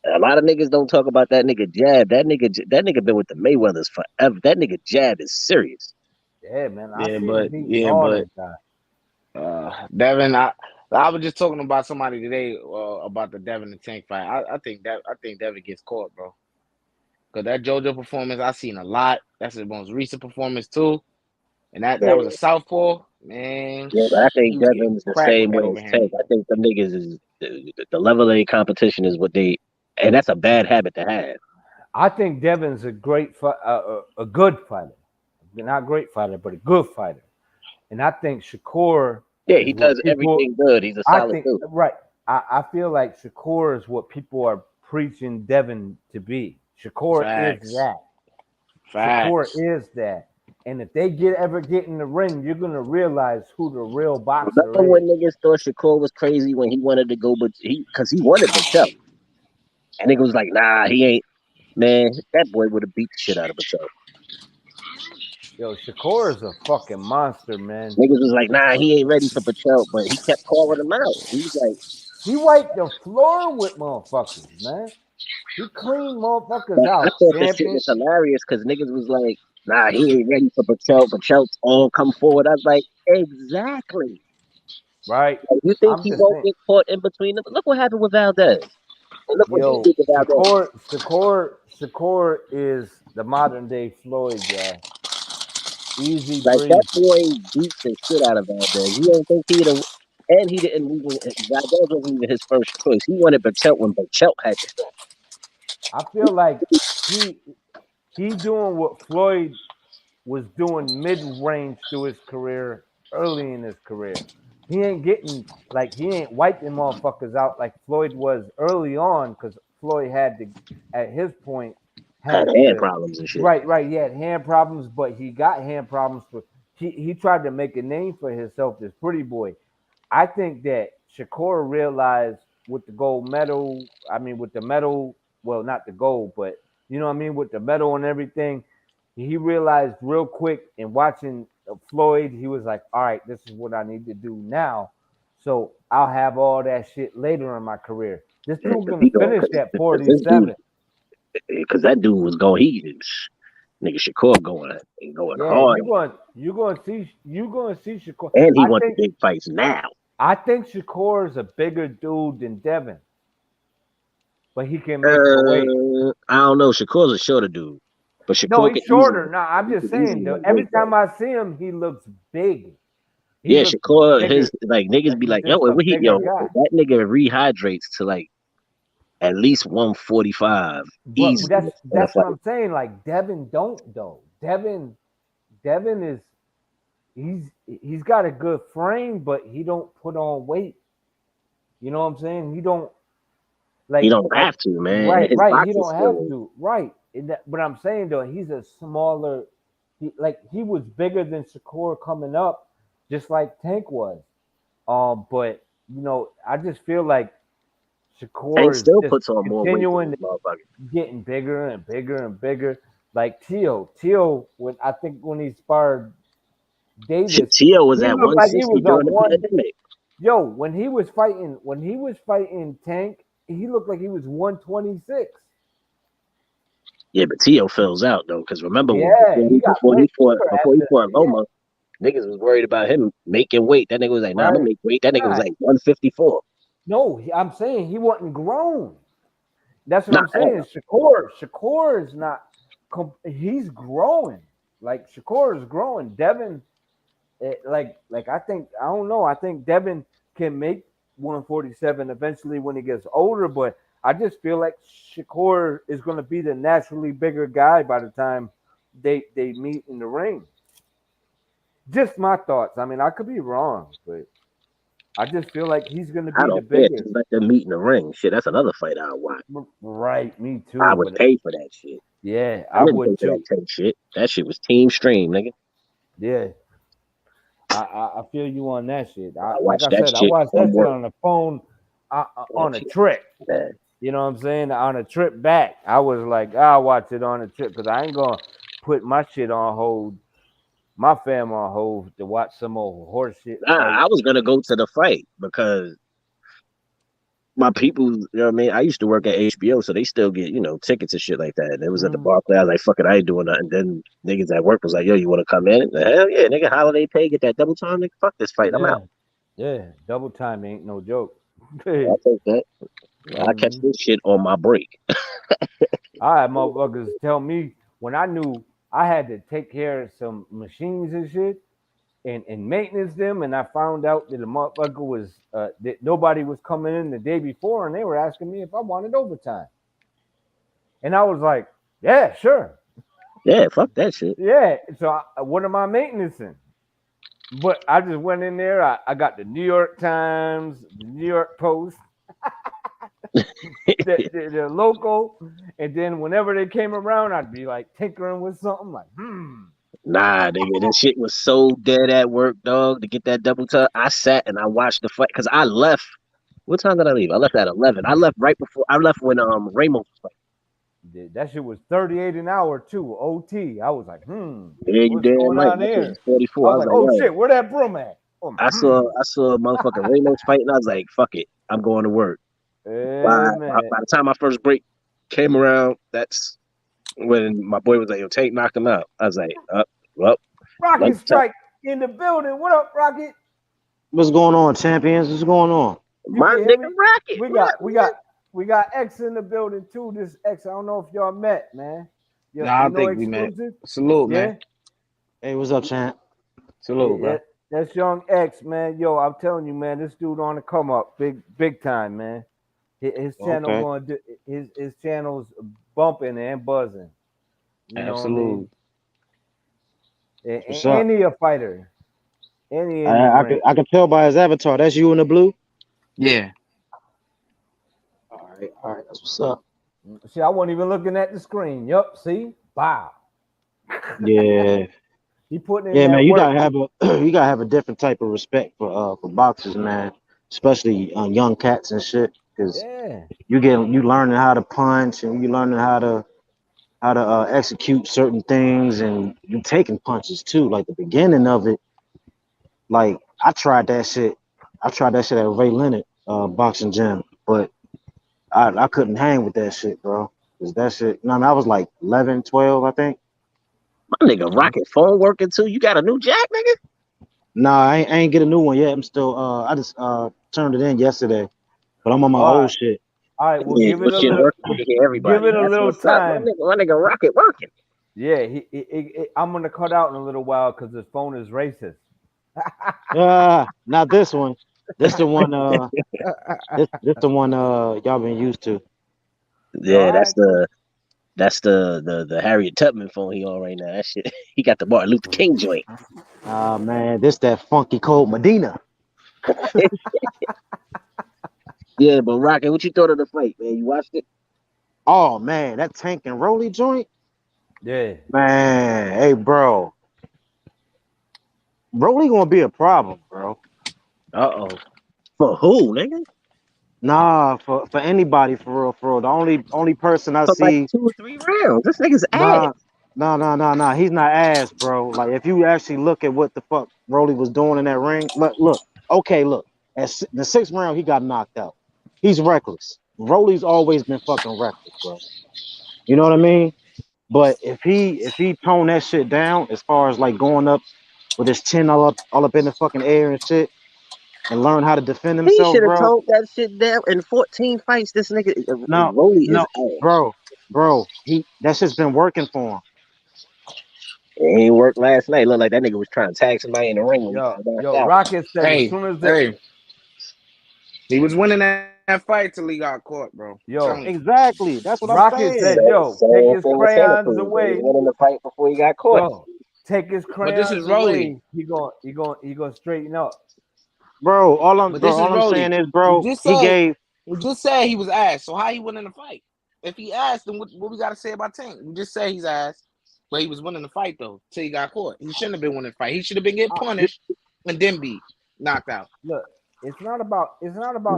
a lot of niggas don't talk about that nigga jab. That nigga been with the Mayweathers forever. That nigga jab is serious. Yeah, man. I Yeah, see him but beating yeah, all but them guys. Devin, I was just talking about somebody today about the Devin and Tank fight. I think Devin gets caught, bro. Cause that JoJo performance I seen a lot. That's his most recent performance too, and that was a southpaw. Man, Yeah, but I he think was getting Devin's the cracked with same that way as overhand. Tank. I think them niggas is the level of their competition is what they, and that's a bad habit to have. I think Devin's a a good fighter. Not great fighter, but a good fighter. And I think Shakur Yeah, is he what does people. everything good. He's a I solid think dude. right. I feel like Shakur is what people are preaching Devin to be. Shakur is Facts, that. Shakur facts. is that. And if they ever get in the ring, you're gonna realize who the real boxer Remember is. when niggas thought Shakur was crazy when he wanted to go, but he wanted Batel, and niggas was like, nah, he ain't. Man, that boy would have beat the shit out of Batel. Yo, Shakur is a fucking monster, man. Niggas was like, nah, he ain't ready for Batel, but he kept calling him out. He was like, He wiped the floor with motherfuckers, man. He cleaned motherfuckers I out. thought the shit Champion, was hilarious because niggas was like, nah, he ain't ready for Batel. Batel all come forward. I was like, exactly. right? Like, you think I'm he just won't saying. get caught in between them? Look what happened with Valdez. And look what he Yo, did to Valdez. Shakur is the modern day Floyd, y'all. Easy Like that breezy. boy beat the shit out of Valdez. You don't think he'd have, and he didn't even Valdez wasn't even his first choice. He wanted Berchelt when Berchelt had the shot. I feel like he he doing what Floyd was doing mid range through his career, early in his career. He ain't getting he ain't wiping motherfuckers out like Floyd was early on, because Floyd had to, at his point, Had had hand to. problems and shit. Right. He had hand problems, but he got hand problems for he tried to make a name for himself as Pretty Boy. I think that Shakur realized with the gold medal, I mean with the medal, well not the gold, but you know what I mean, with the medal and everything, he realized real quick in watching Floyd, he was like, all right, this is what I need to do now. So I'll have all that shit later in my career. This dude Because gonna he going, finish at because this dude, 47. because that dude was going, nigga Shakur going Yeah, hard, you gonna see Shakur. and he want the big fights now. I think Shakur is a bigger dude than Devin, but he can make the weight. I don't know. Shakur's a shorter dude, but No, Shakur he's could easily, shorter. No, I'm he just could saying easily though. make Every weight time though. I see him, he looks big. He Yeah, looks Shakur, his bigger. like niggas Like be he's like, yo, just a bigger if guy. that nigga rehydrates to like at least 145 But easily in a that's what fight. I'm saying. Like Devin don't though. Devin is he's got a good frame, but he don't put on weight. You know what I'm saying? He don't He Like, don't have to, man. right, His right. He boxing don't have skill. to. Right. But I'm saying though, he's a smaller. He was bigger than Shakur coming up, just like Tank was. But I just feel like Tank Shakur is still just puts on more weight than continuing this motherfucker. getting bigger and bigger and bigger. Like Tio, when he sparred Shit, Davis, Tio was he at looked like he 160 was a during the one. pandemic. Yo, when he was fighting Tank, he looked like he was 126. Yeah, but Tio fills out though, because remember Yeah, he got before way he fought bigger before he after. fought Yeah, Loma, niggas was worried about him making weight. That nigga was like, nah, I'm gonna right. make weight. That nigga was Nah, like 154. no, I'm saying he wasn't grown. That's what Nah, I'm saying. Shakur is not. He's growing. Like Shakur is growing. Devin, I don't know. I think Devin can make 147 eventually when he gets older, but I just feel like Shakur is going to be the naturally bigger guy by the time they meet in the ring. Just my thoughts. I mean, I could be wrong, but I just feel like he's going to I be the don't care. biggest. Just let them meet in the ring. Shit, that's another fight I'll watch. Right, me I too. would But pay for that shit. yeah, I I didn't pay would for too. that Tank shit. That shit was Team Stream, nigga. Yeah, I feel you on that shit. I Like watched I that said, I shit watched on that shit work. on the phone That on a shit, trip. man. You know what I'm saying? On a trip back, I was like, I'll watch it on a trip because I ain't gonna put my shit on hold, my fam on hold to watch some old horse shit Nah, fight. I was gonna go to the fight because my people, you know what I mean? I used to work at HBO, so they still get, tickets and shit like that. And it was at the Mhm. Barclay. I was like, fuck it, I ain't doing nothing. Then niggas at work was like, yo, you want to come in? Like, hell yeah, nigga, holiday pay, get that double time, nigga. Fuck this fight, I'm out. Yeah, yeah. Double time ain't no joke. I'll take that. I catch Mhm. this shit on my break. I had motherfuckers tell me when I knew I had to take care of some machines and shit and maintenance them, and I found out that the motherfucker was that nobody was coming in the day before, and they were asking me if I wanted overtime, and I was like, yeah, sure, Yeah, fuck that shit. yeah. So what am I maintaining? But I just went in there. I got the New York Times, the New York Post, the local, and then whenever they came around, I'd be like tinkering with something like, Nah, nigga, that shit was so dead at work, dog, to get that double time. I sat and I watched the fight because I left. What time did I leave? I left at 11. I left right before, I left when Ramos was fighting. That shit was 38 an hour too, OT. I was like, Yeah, you what's damn going right. on That shit here? was I 44. I was was like, like, oh yo, shit, where that broom at? I saw a motherfucking Ramos fight, and I was like, "Fuck it, I'm going to work." By, Hey man, by the time my first break came around, that's when my boy was like, "Yo, Tank knocked him out." I was like, well, Rocket lunchtime. Strike in the building. What up, Rocket? What's going on, champions? What's going on? You My can hear nigga me? Rocket, We what up, got we man? got we got X in the building too. This X, I don't know if y'all met, man. No, You I know think we met. exclusive? Salute, man. Yeah, Hey, what's up, champ? Salute, bro. that's young X, man. Yo, I'm telling you, man, this dude on the come up, big time, man. His channel Okay. going to his channel's bumping and buzzing. You know what I mean? Absolutely. What's up? Any a fighter, any I in the I ring. could I could tell by his avatar. That's you in the blue. Yeah. All right. That's what's up. See, I wasn't even looking at the screen. Yup, see, wow. Yeah, He putting in yeah, man. that You work. gotta have a you gotta have a different type of respect for boxers, man. Especially young cats and shit, because Yeah, you learning how to punch and you learning how to execute certain things and you taking punches too. Like the beginning of it, like I tried that shit. I tried that shit at Ray Leonard boxing gym, but I couldn't hang with that shit, bro. Cause that shit, I mean, I was like 11, 12, I think. My nigga Rocket phone working too. You got a new jack, nigga? Nah, I ain't get a new one yet. I'm still I just turned it in yesterday, but I'm on my all old right, shit. all right. Well, Yeah, your shit working. We can hear give everybody. it a That's little what's up. My time. nigga Rocket working. Yeah, I'm gonna cut out in a little while because his phone is racist. Not this one. This the one this the one y'all been used to. All Yeah, right, cool. that's the Harriet Tubman phone he on right now. That shit. He got the Martin Luther King joint. Man, this that funky cold Medina. Yeah, but Rocket, what you thought of the fight, man? You watched it? Oh man, that Tank and Rolly joint, Yeah. man. Hey, bro, Rolly gonna be a problem, bro. Uh-oh. For who, nigga? Nah, for anybody, for real. The only person I For like see, 2 or 3 rounds. This nigga's ass. nah, nah. He's not ass, bro. Like if you actually look at what the fuck Rolly was doing in that ring, look, okay, look. The sixth round, he got knocked out. He's reckless. Rolly's always been fucking reckless, bro. You know what I mean? But if he tone that shit down as far as like going up with his chin all up in the fucking air and shit and learn how to defend He himself, should have bro. toned that shit down in 14 fights. This nigga No, Rolly is no, ass. bro, that shit's been working for him. He ain't worked last night. Looked like that nigga was trying to tag somebody in the ring when he got knocked Yo, out. Rocket said as Hey, soon as the hey, he was winning that fight till he got caught, bro. Telling you. yo, Exactly. That's what I'm Rocket saying. said, Same, yo, take same his thing with Santa crayons Cruz, man. He away. went in the fight before he got caught. Yo, take his But this is crayons Rolly. away. He gonna straighten up. Bro, But this is all I'm saying Rolly. is, You bro, just he said gave you just said he was ass. So how he winning the fight? If he asked, then what we got to say about Tank? You just say he's ass, but he was winning the fight though till he got caught. He shouldn't have been winning the fight. He should have been getting I, punished and then be knocked out. look, it's not about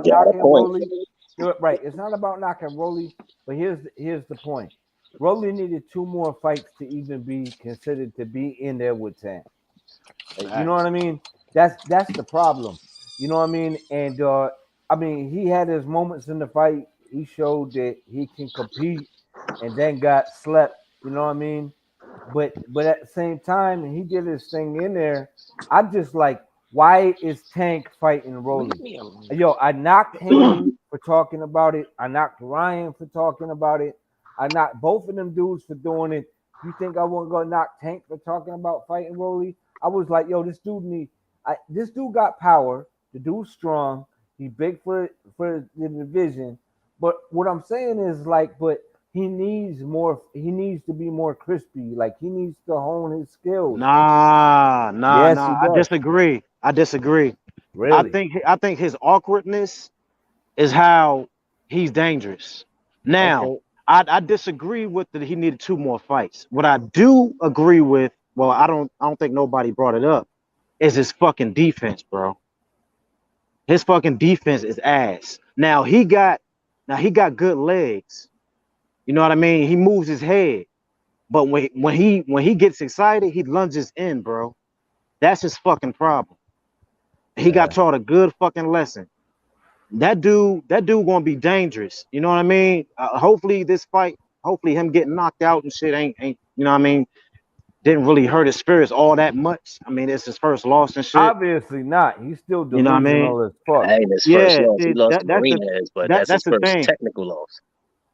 Got a knocking point. Rolly. You're right. It's not about knocking Rolly. But here's the point. Rolly needed two more fights to even be considered to be in there with Tank. You know what Facts. I mean? That's the problem. You know what I mean? And I mean, he had his moments in the fight. He showed that he can compete, and then got slept. You know what I mean? But at the same time, he did his thing in there. I'm just like, why is Tank fighting Leave Rolly? me alone. Yo, I knocked Haney for talking about it. I knocked Ryan for talking about it. I knocked both of them dudes for doing it. You think I won't go knock Tank for talking about fighting Rolly? I was like, yo, this dude got power. The dude's strong. He big for the division. But what I'm saying is like, but he needs more. He needs to be more crispy. Like he needs to hone his skills. Yes, he I does. disagree. I disagree. Really? I think his awkwardness is how he's dangerous. Now, Okay. I disagree with that he needed two more fights. What I do agree with, well, I don't think nobody brought it up, is his fucking defense, bro. His fucking defense is ass. Now he got good legs. You know what I mean? He moves his head. But when he gets excited, he lunges in, bro. That's his fucking problem. He got Yeah. taught a good fucking lesson. That dude gonna be dangerous. You know what I mean? Hopefully this fight, hopefully him getting knocked out and shit ain't you know what I mean? Didn't really hurt his spirits all that much. I mean, it's his first loss and shit. Obviously not. He's still You know what I mean? delusional as fuck. That ain't his first Yeah, loss. He see, lost to that's Martinez, but that's his that's the first thing. technical loss.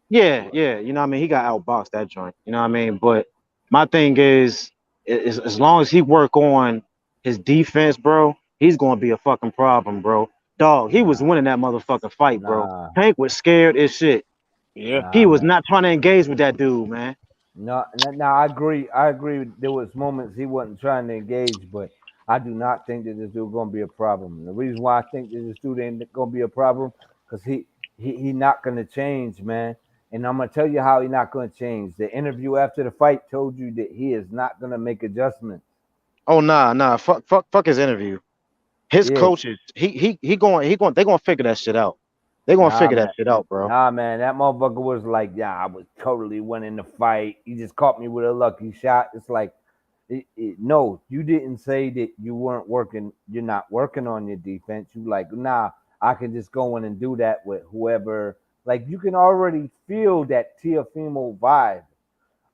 Yeah. You know what I mean? He got outboxed that joint. You know what I mean? But my thing is as long as he work on his defense, bro, he's gonna be a fucking problem, bro. Dog, he was Nah, winning that motherfucking fight, bro. nah, Tank was scared as shit. Yeah. He nah, was man. not trying to engage with that dude, man. No, no, I agree. I agree. There was moments he wasn't trying to engage, but I do not think that this dude gonna be a problem. And the reason why I think that this dude ain't gonna be a problem, because he not gonna change, man. And I'm gonna tell you how he not gonna change. The interview after the fight told you that he is not gonna make adjustments. Oh nah, fuck his interview. His Yeah, coaches, they gonna figure that shit out. They gonna nah, figure that man. shit out, bro. Nah, man, that motherfucker was like, yeah, I was totally winning the fight. He just caught me with a lucky shot. It's like, no, you didn't say that you weren't working. You're not working on your defense. You like, nah, I can just go in and do that with whoever. Like, you can already feel that Tiafimo vibe.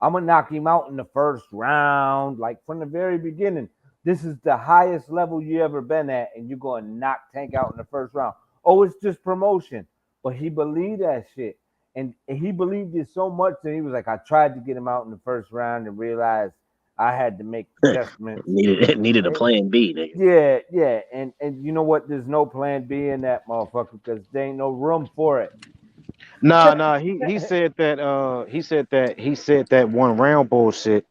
I'm gonna knock him out in the first round, like from the very beginning. This is the highest level you ever been at, and you're gonna knock Tank out in the first round. Oh, it's just promotion, but he believed that shit, and he believed it so much that he was like, I tried to get him out in the first round and realized I had to make adjustments. Needed a And plan B, nigga. yeah, and you know what? There's no plan B in that motherfucker because there ain't no room for it. Nah, he said that he said that one round bullshit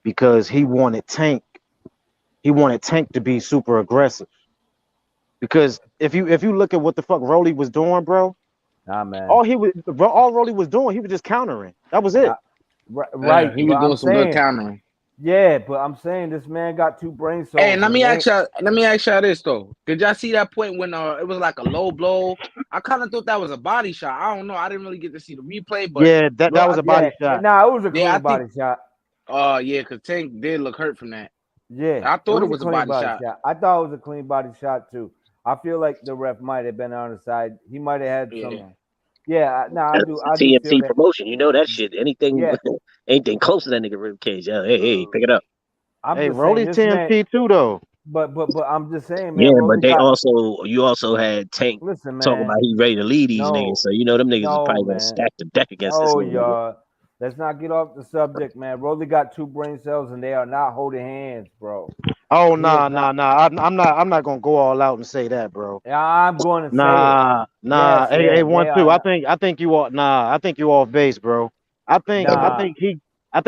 because he wanted Tank to be super aggressive. Because if you look at what the fuck Rolly was doing, bro, Nah, man. all Rolly was doing, he was just countering. That was it. Right, He but was doing I'm some good saying, countering. yeah, but I'm saying this man got 2 brain cells. Hey, let and me they- ask y'all this though. Did y'all see that point when it was like a low blow? I kind of thought that was a body shot. I don't know. I didn't really get to see the replay, but Yeah, that was a body shot. Nah, it was a clean yeah, I body think. shot. Yeah, because Tank did look hurt from that. Yeah, I thought it was a clean body shot. I thought it was a clean body shot too. I feel like the ref might have been on the side. He might have had some. Yeah. Yeah, no, I That's do. the I do feel TMT that. promotion. You know that shit. Anything, Yeah. anything close to that nigga rib cage. Hey, pick it up. I'm Hey, just saying Rolly's this man. TMT too, though. But I'm just saying, man. Yeah, Rolly but got, you also had Tank listen, talking man. about he ready to lead these No, niggas. So you know them niggas is no, probably gonna man. stack the deck against this No, nigga. y'all. Let's not get off the subject, man. Rolly got 2 brain cells, and they are not holding hands, bro. Oh He nah. is not. I'm not gonna go all out and say that, bro. I'm going to say it. Nah. Yes, Hey, yeah, 1-2. I think you are. Nah, I think you off base, bro. I think Nah.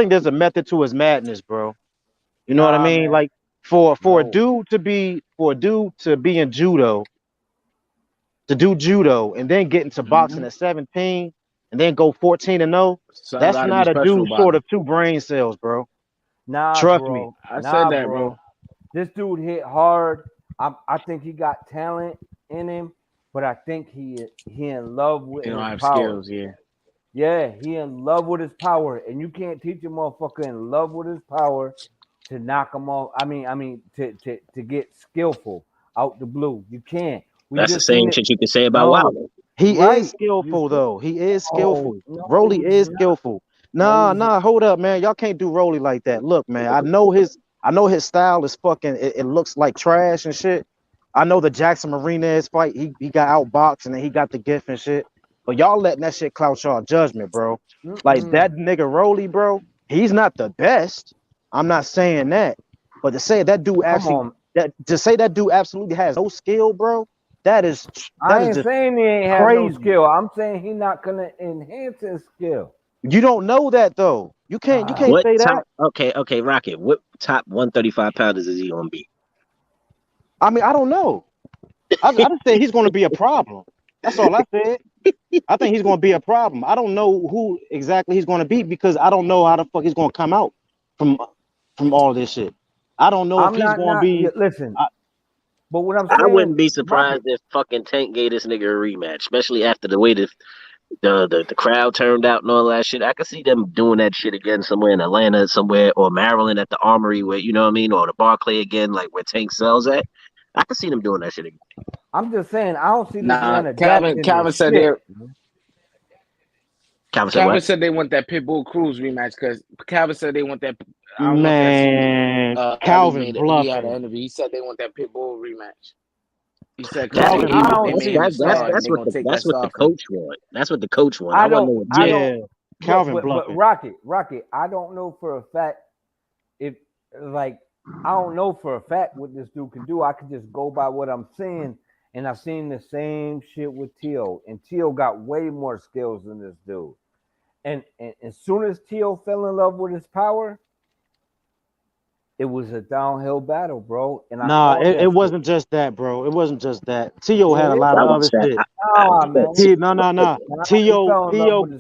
there's a method to his madness, bro. You know what I Nah, mean? man. Like for a No. dude to be in judo, to do judo and then get into boxing at 17 and then go 14-0, Something that's got to be not a special dude about short him. of 2 brain cells, bro. Nah, Trust me. bro. I said that, bro. This dude hit hard. I think he got talent in him, but I think he in love with He don't his have power. skills, yeah. Yeah, he in love with his power, and you can't teach a motherfucker in love with his power to knock him off. I mean, to get skillful out the blue. You can't. We That's the just seen same it. shit you can say about No, Wilder. He right. is skillful though. He is skillful. No, Rolly he's is not. skillful. No, he's Nah, hold up, man. Y'all can't do Rolly like that. Look, man, I know his style is fucking it looks like trash and shit. I know the Jackson Marinez fight, he got outboxed and then he got the gift and shit. But y'all letting that shit clout y'all judgment, bro. Like that nigga Rolly, bro, he's not the best. I'm not saying that. But to say that dude absolutely has no skill, bro, that is I ain't just saying he ain't have no crazy. skill. I'm saying he not gonna enhance his skill. You don't know that though. You can't What say top? that. Okay, Rocket. What top 135 pounders is he gonna be? I mean, I don't know. I just said he's going to be a problem. That's all I said. I think he's going to be a problem. I don't know who exactly he's going to be because I don't know how the fuck he's going to come out from all this shit. I don't know if he's going to be. Listen. But what I'm I saying, wouldn't be surprised if fucking Tank gave this nigga a rematch, especially after the way the crowd turned out and all that shit. I could see them doing that shit again somewhere in Atlanta, somewhere, or Maryland at the Armory, where you know what I mean, or the Barclay again, like where Tank sells at. I could see them doing that shit again. I'm just saying, I don't see this Nah, man adapting. Calvin said shit. Calvin said they want that Pitbull Cruz rematch because Calvin said they want that. I don't know if y'all Man, seen Calvin he had an bluffing. interview. He said they want that Pitbull rematch. He said That's because what they made him a star and they're gonna take that star the from him. coach want. That's what the coach want. I want to know. Yeah, Calvin bluffing. But Rocket, I don't know for a fact if like I don't know for a fact what this dude can do. I can just go by what I'm seeing, and I've seen the same shit with Tio, and Tio got way more skills than this dude. And as soon as Tio fell in love with his power, it was a downhill battle, bro. And it wasn't just that, bro. It wasn't just that. Tio had a lot of other shit. Man. Tio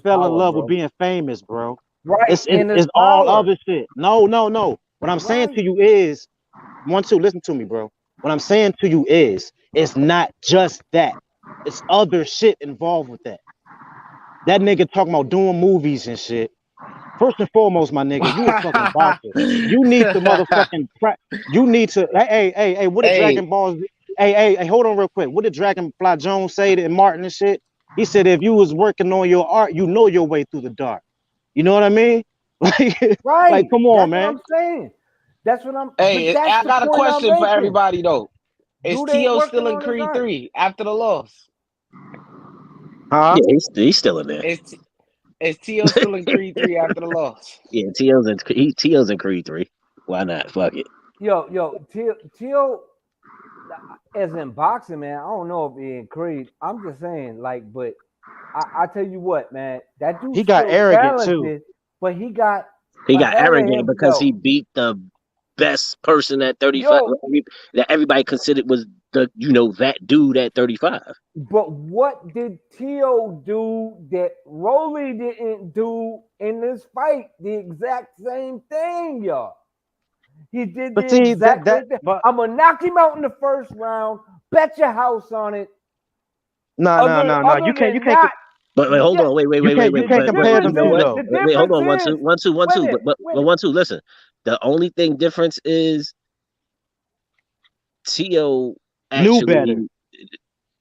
fell in love with being famous, bro. Right, it's all other shit. No. What I'm saying to you is, 1-2, listen to me, bro. What I'm saying to you is, it's not just that. It's other shit involved with that. That nigga talking about doing movies and shit. First and foremost, my nigga, you a fucking boxer. You need to motherfucking you need to hey, what did Dragon Balls hey, hold on real quick. What did Dragonfly Jones say to Martin and shit? He said if you was working on your art, you know your way through the dark. You know what I mean? Like come on, man. That's what I'm saying. That's what I'm Hey, I got a question for everybody though. Is Tio still in Creed 3 after the loss? Huh? Yeah, he's still in there. Is Tio still in Creed 3 after the loss? Yeah, Tio's in Creed 3. Why not? Fuck it. Yo, Tio, as in boxing, man, I don't know if he in Creed. I'm just saying, like, but I tell you what, man, that dude he got arrogant talented, too. but he got arrogant because he beat the best person at 35 that everybody considered was that dude at 35. But what did Tio do that Rolly didn't do in this fight? The exact same thing, y'all. He did But the see exact same thing. but I'm gonna knock him out in the first round. Bet your house on it. no. Other You can't than that, But wait, hold yeah, on, wait. you can't But compare you them know two what? though. the Wait, hold on. difference is, One, two. wait a minute, But 1, 2. Listen, the only thing difference is Tio Knew better. actually,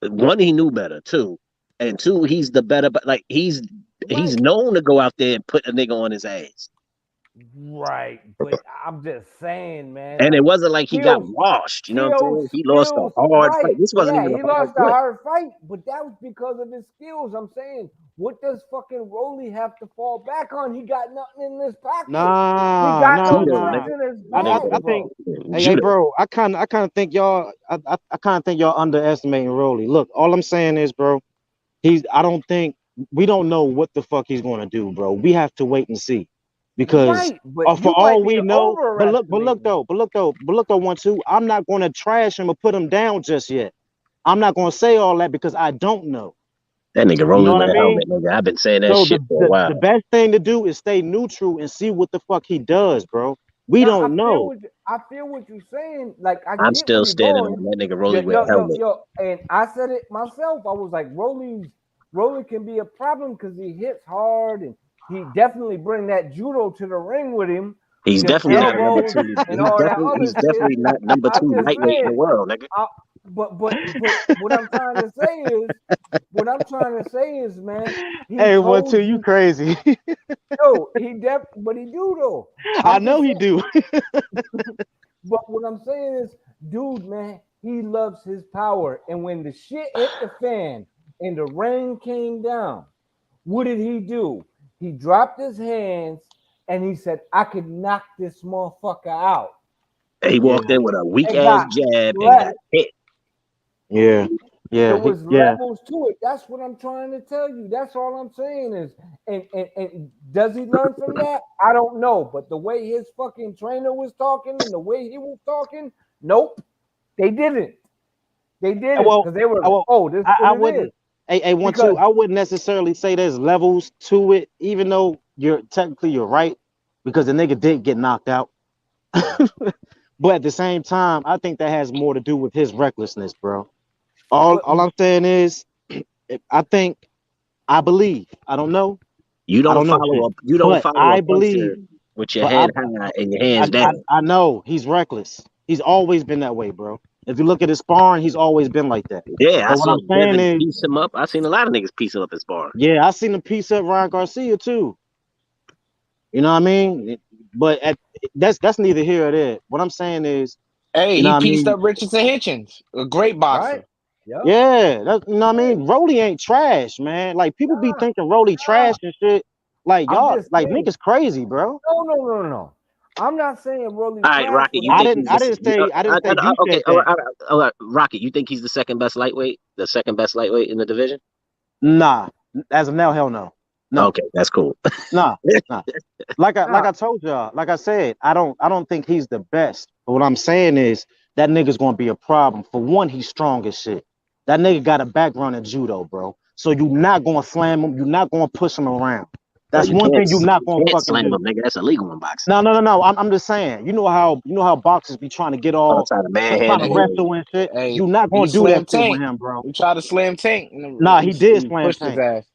one, he knew better. Two, and two, he's the better. But like he's right, known to go out there and put a nigga on his ass. right. But I'm just saying, man, And it like wasn't like he got Tio's washed. You know what I'm Tio's saying? He lost a skills, hard fight. right? This wasn't Yeah, even a he hard lost a fight. hard fight, but that was because of his skills. I'm saying, what does fucking Rolly have to fall back on? He got nothing in his pocket. He got no Judo, tricks nigga. in his I bag, think, bro. hey, Judo. bro, I kind of think y'all, I kind of think y'all underestimating Rolly. Look, all I'm saying is, bro, I don't think we don't know what the fuck he's gonna do, bro. We have to wait and see, because Right, but for you might all be we know, but look overestimating. though, 1, 2. I'm not gonna trash him or put him down just yet. I'm not gonna say all that because I don't know. That nigga You know rolling what I the mean? helmet, nigga. I've been saying that So shit for a the while. best thing to do is stay neutral and see what the fuck he does, bro. We Now don't know. I feel what you're saying. Like I I'm get where still you're standing going. on that nigga rolling with a helmet. And I said it myself. I was like, Rolly can be a problem because he hits hard and he definitely bring that judo to the ring with him. He's Them definitely not a number elbows two. and all that other He's shit. definitely not number I'm 2 just lightweight in the saying. world, nigga. But what I'm trying to say is, man, he Hey, 1, 2, told you you, crazy. no, but he do though. I I'm know just he saying. do. But what I'm saying is, dude, man, he loves his power. And when the shit hit the fan and the rain came down, what did he do? He dropped his hands and he said, I could knock this motherfucker out. And he walked Yeah, in with a weak And ass got jab and got slept. hit. yeah, There yeah, was yeah. levels to it. That's what I'm trying to tell you. That's all I'm saying is, and does he learn from that? I don't know. But the way his fucking trainer was talking and the way he was talking, nope, they didn't. They didn't Well, because they were I, like, well, oh, this is I what it is. wouldn't. Hey, 1, 2. Because I wouldn't necessarily say there's levels to it, even though you're right, because the nigga did get knocked out. But at the same time, I think that has more to do with his recklessness, bro. All but all I'm saying is, I believe. I don't know. You I don't don't know follow shit. up. You don't But follow a I believe. puncher with your But head high and your hands down. I know he's reckless. He's always been that way, bro. If you look at his sparring, he's always been like that. Yeah, I But what saw I'm saying Devin is, piece him up. I seen a lot of niggas piece him up in sparring. yeah, I seen him piece up Ryan Garcia too. You know what I mean? But that's neither here or there. What I'm saying is, Hey, you know he what I pieced mean? up Richardson Hitchens, a great right, boxer. yeah, Yeah, you know what I right. mean? Rolly ain't trash, man. Like people be Nah, thinking Rolly nah. trash and shit. Like I'm y'all, just like saying. niggas crazy, bro. No. I'm not saying Rolly All right, trash. Rocket. What You I'm I think didn't he's I the didn't say I didn't say you okay? said that. All right, Rocket. You think he's the second best lightweight? The second best lightweight in the division? Nah, as of now, hell no. No, Okay, that's cool. nah, nah. Like nah, I told y'all, like I said, I don't think he's the best. But what I'm saying is that nigga's gonna be a problem. For one, he's strong as shit. That nigga got a background in judo, bro. So you're not gonna slam him, you're not gonna push him around. Well, That's one thing you're not gonna fucking slam do. him, nigga. That's illegal in boxing. No. I'm just saying. You know how boxers be trying to get all Outside of trying to manhandle Hey, niggas. wrestle and shit. hey, You're not he gonna do that slammed shit with Tank. him, bro. He tried to slam Tank, and Nah, he did he slam pushed his Tank. ass.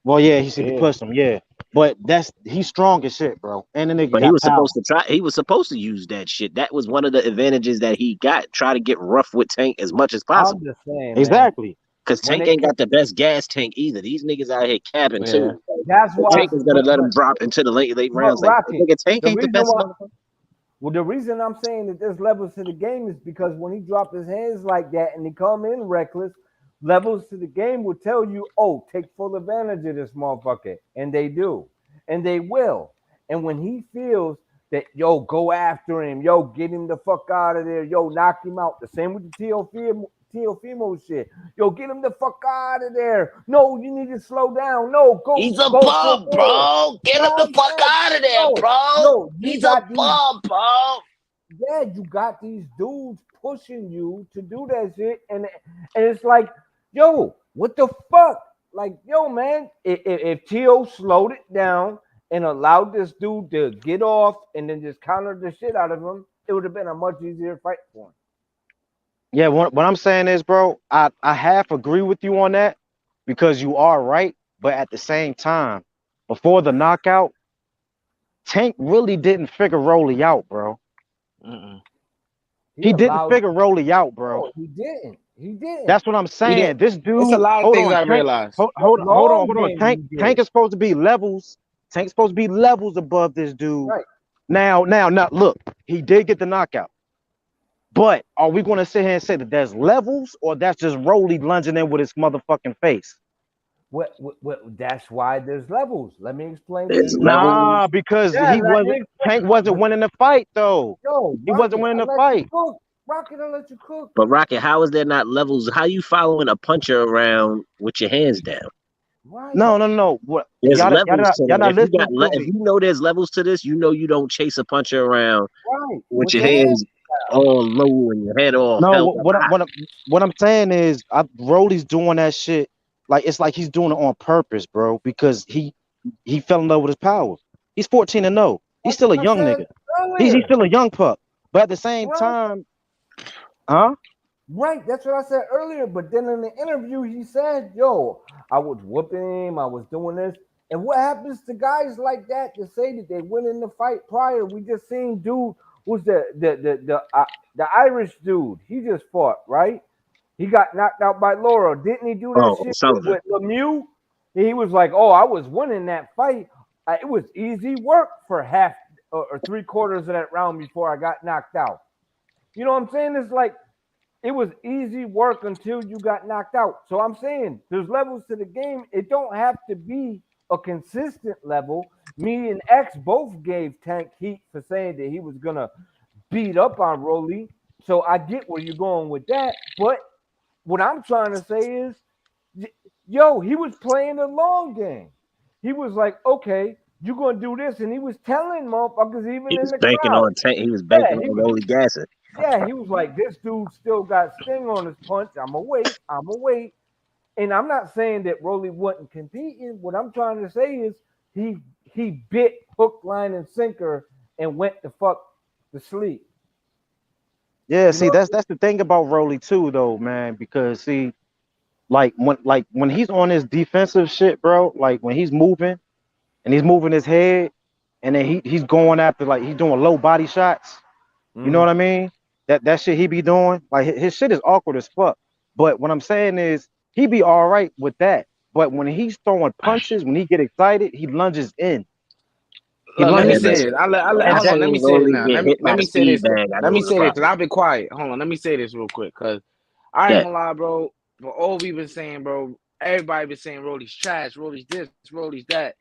Well, yeah, he said he Yeah. pushed him, yeah. But he's strong as shit, bro. And the nigga But he got was power. supposed to try. He was supposed to use that shit. That was one of the advantages that he got. Try to get rough with Tank as much as I'm possible. just saying, man. Exactly. Cause When Tank it ain't came, got the best gas tank either. These niggas out here capping Yeah. too. that's So why. Tank is gonna let him drop into the late But rounds. Like Rocky, nigga, Tank the ain't the reason best why. motherfucker. Well, the reason I'm saying that there's levels to the game is because when he dropped his hands like that and he come in reckless, levels to the game will tell you, oh, take full advantage of this motherfucker. And they do. And they will. And when he feels that, yo, go after him, yo, get him the fuck out of there, yo, knock him out. The same with the Teofimo shit. Yo, get him the fuck out of there. No, you need to slow down. No, He's a go for bum, more. bro. Get him No, the fuck man. out of there, No, bro. no, you He's a got these. bum, bro. yeah, you got these dudes pushing you to do that shit, and it's like, yo, what the fuck? Like, yo, man, if Tio slowed it down and allowed this dude to get off and then just counter the shit out of him, it would have been a much easier fight for him. Yeah, what I'm saying is, bro, I half agree with you on that because you are right, but at the same time, before the knockout, Tank really didn't figure Rolly out, bro. Mm-mm. He He didn't allowed. figure Rolly out, bro. No, he didn't. He didn't. That's what I'm He did. saying. This It's a dude, lot of hold things on, I Tank, realized. hold, The hold on, hold on, long hold on. game, Tank, he Tank did. is supposed to be levels. Tank's supposed to be levels above this dude. Right. Now, look, he did get the knockout. But are we going to sit here and say that there's levels, or that's just Rolly lunging in with his motherfucking face? That's why there's levels. Let me explain to There's you why. levels. Nah, because Yeah, he let me wasn't. explain. Tank wasn't winning the fight though. Yo, He wasn't Rocket, winning I the let you fight. cook. Rocket, I let you cook. But Rocket, how is there not levels? How you following a puncher around with your hands down? Right. No. What There's levels to y'all that. not listening to If me? you know there's levels to this, you know you don't chase a puncher around Right. with With your your hands. hands all low and your head all No, held up high. what I'm saying is, Rolly's doing that shit. Like it's like he's doing it on purpose, bro. Because he fell in love with his power. He's 14-0. He's That's still a what I young said nigga. He's earlier. still a young pup. But at the same Right. time, huh? Right. That's what I said earlier. But then in the interview, he said, yo, I was whooping him. I was doing this. And what happens to guys like that to say that they win in the fight prior? We just seen dude was the Irish dude. He just fought, right? He got knocked out by Laura. Didn't he do that Oh, shit Sullivan. with Lemieux? He was like, "Oh, I was winning that fight. It was easy work for half or three quarters of that round before I got knocked out." You know what I'm saying? It's like it was easy work until you got knocked out. So I'm saying there's levels to the game. It don't have to be a consistent level. Me and X both gave Tank heat for saying that he was gonna beat up on Rolly. So I get where you're going with that, but what I'm trying to say is, yo, he was playing the long game. He was like, okay, you're gonna do this, and he was telling motherfuckers even He in was the banking crowd. on Tank. He was Yeah, banking he on was. Rolly gassing. Yeah, he was like, this dude still got sting on his punch. I'ma wait. I'ma wait. And I'm not saying that Rolly wasn't competing. What I'm trying to say is he bit hook, line, and sinker and went the fuck to sleep. Yeah, You see, know? that's the thing about Rolly too, though, man. Because see, like when he's on his defensive shit, bro, like when he's moving and he's moving his head, and then he's going after, like, he's doing low body shots. You know Mm-hmm. what I mean? That shit he be doing, like his shit is awkward as fuck. But what I'm saying is he be all right with that. But when he's throwing punches, when he get excited, he lunges in. He Look, let me lunges Man, say in, this. listen. When I and Hold that on. Let me seen say this Rolly now. get hit by Let the me say speed this. bag, I Let knew me it was a say this because problem. I've been quiet. Hold on. Let me say this real quick because I ain't Yeah. gonna lie, bro. For all we've been saying, bro, everybody been saying Rolly's trash, Rolly's this, Rolly's that.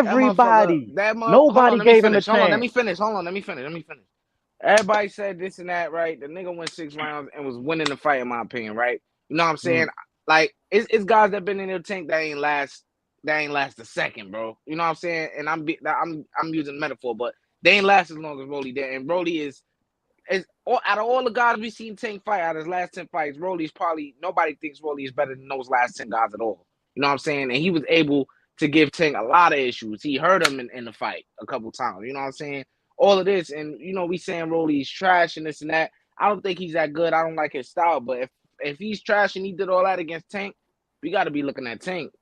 That motherfucker, everybody, hold on, nobody let me gave him a finish. Hold on, let chance. me finish. Hold on, let me finish. Let me finish. Everybody said this and that, right? The nigga went 6 rounds and was winning the fight, in my opinion, right? You know what I'm saying? Like, it's guys that been in their tank that ain't last a second, bro. You know what I'm saying? And I'm using metaphor, but they ain't last as long as Rolly did. And Rolly is out of all the guys we seen Tank fight out of his last 10 fights, Rolly's probably nobody thinks Rolly is better than those last 10 guys at all. You know what I'm saying? And he was able to give Tank a lot of issues. He hurt him in the fight a couple times. You know what I'm saying? All of this, and we saying Rolly's trash and this and that. I don't think he's that good. I don't like his style. But if he's trash and he did all that against Tank, we got to be looking at Tank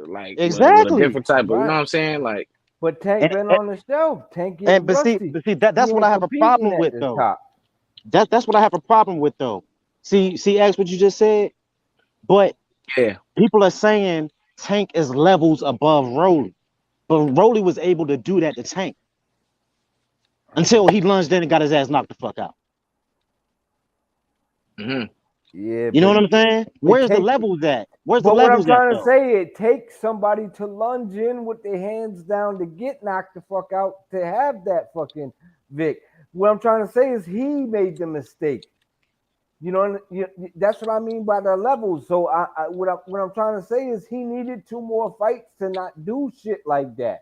like with a Exactly. different type of. You know Right. what I'm saying? Like, But Tank And, been and, on the shelf. Tank getting rusty. but see that He that's what ain't I have a competing problem at with the though. top. That's what I have a problem with though. See, X, what you just said. But yeah. people are saying Tank is levels above Rolly, but Rolly was able to do that to Tank until he lunged in and got his ass knocked the fuck out. Mm-hmm. Yeah, You know but what I'm saying? it Where's the takes. levels at? Where's the But what I'm levels at trying to though? say, it takes somebody to lunge in with their hands down to get knocked the fuck out to have that fucking Vic. What I'm trying to say is he made the mistake. You know, that's what I mean by the levels. So what I'm trying to say is he needed two more fights to not do shit like that.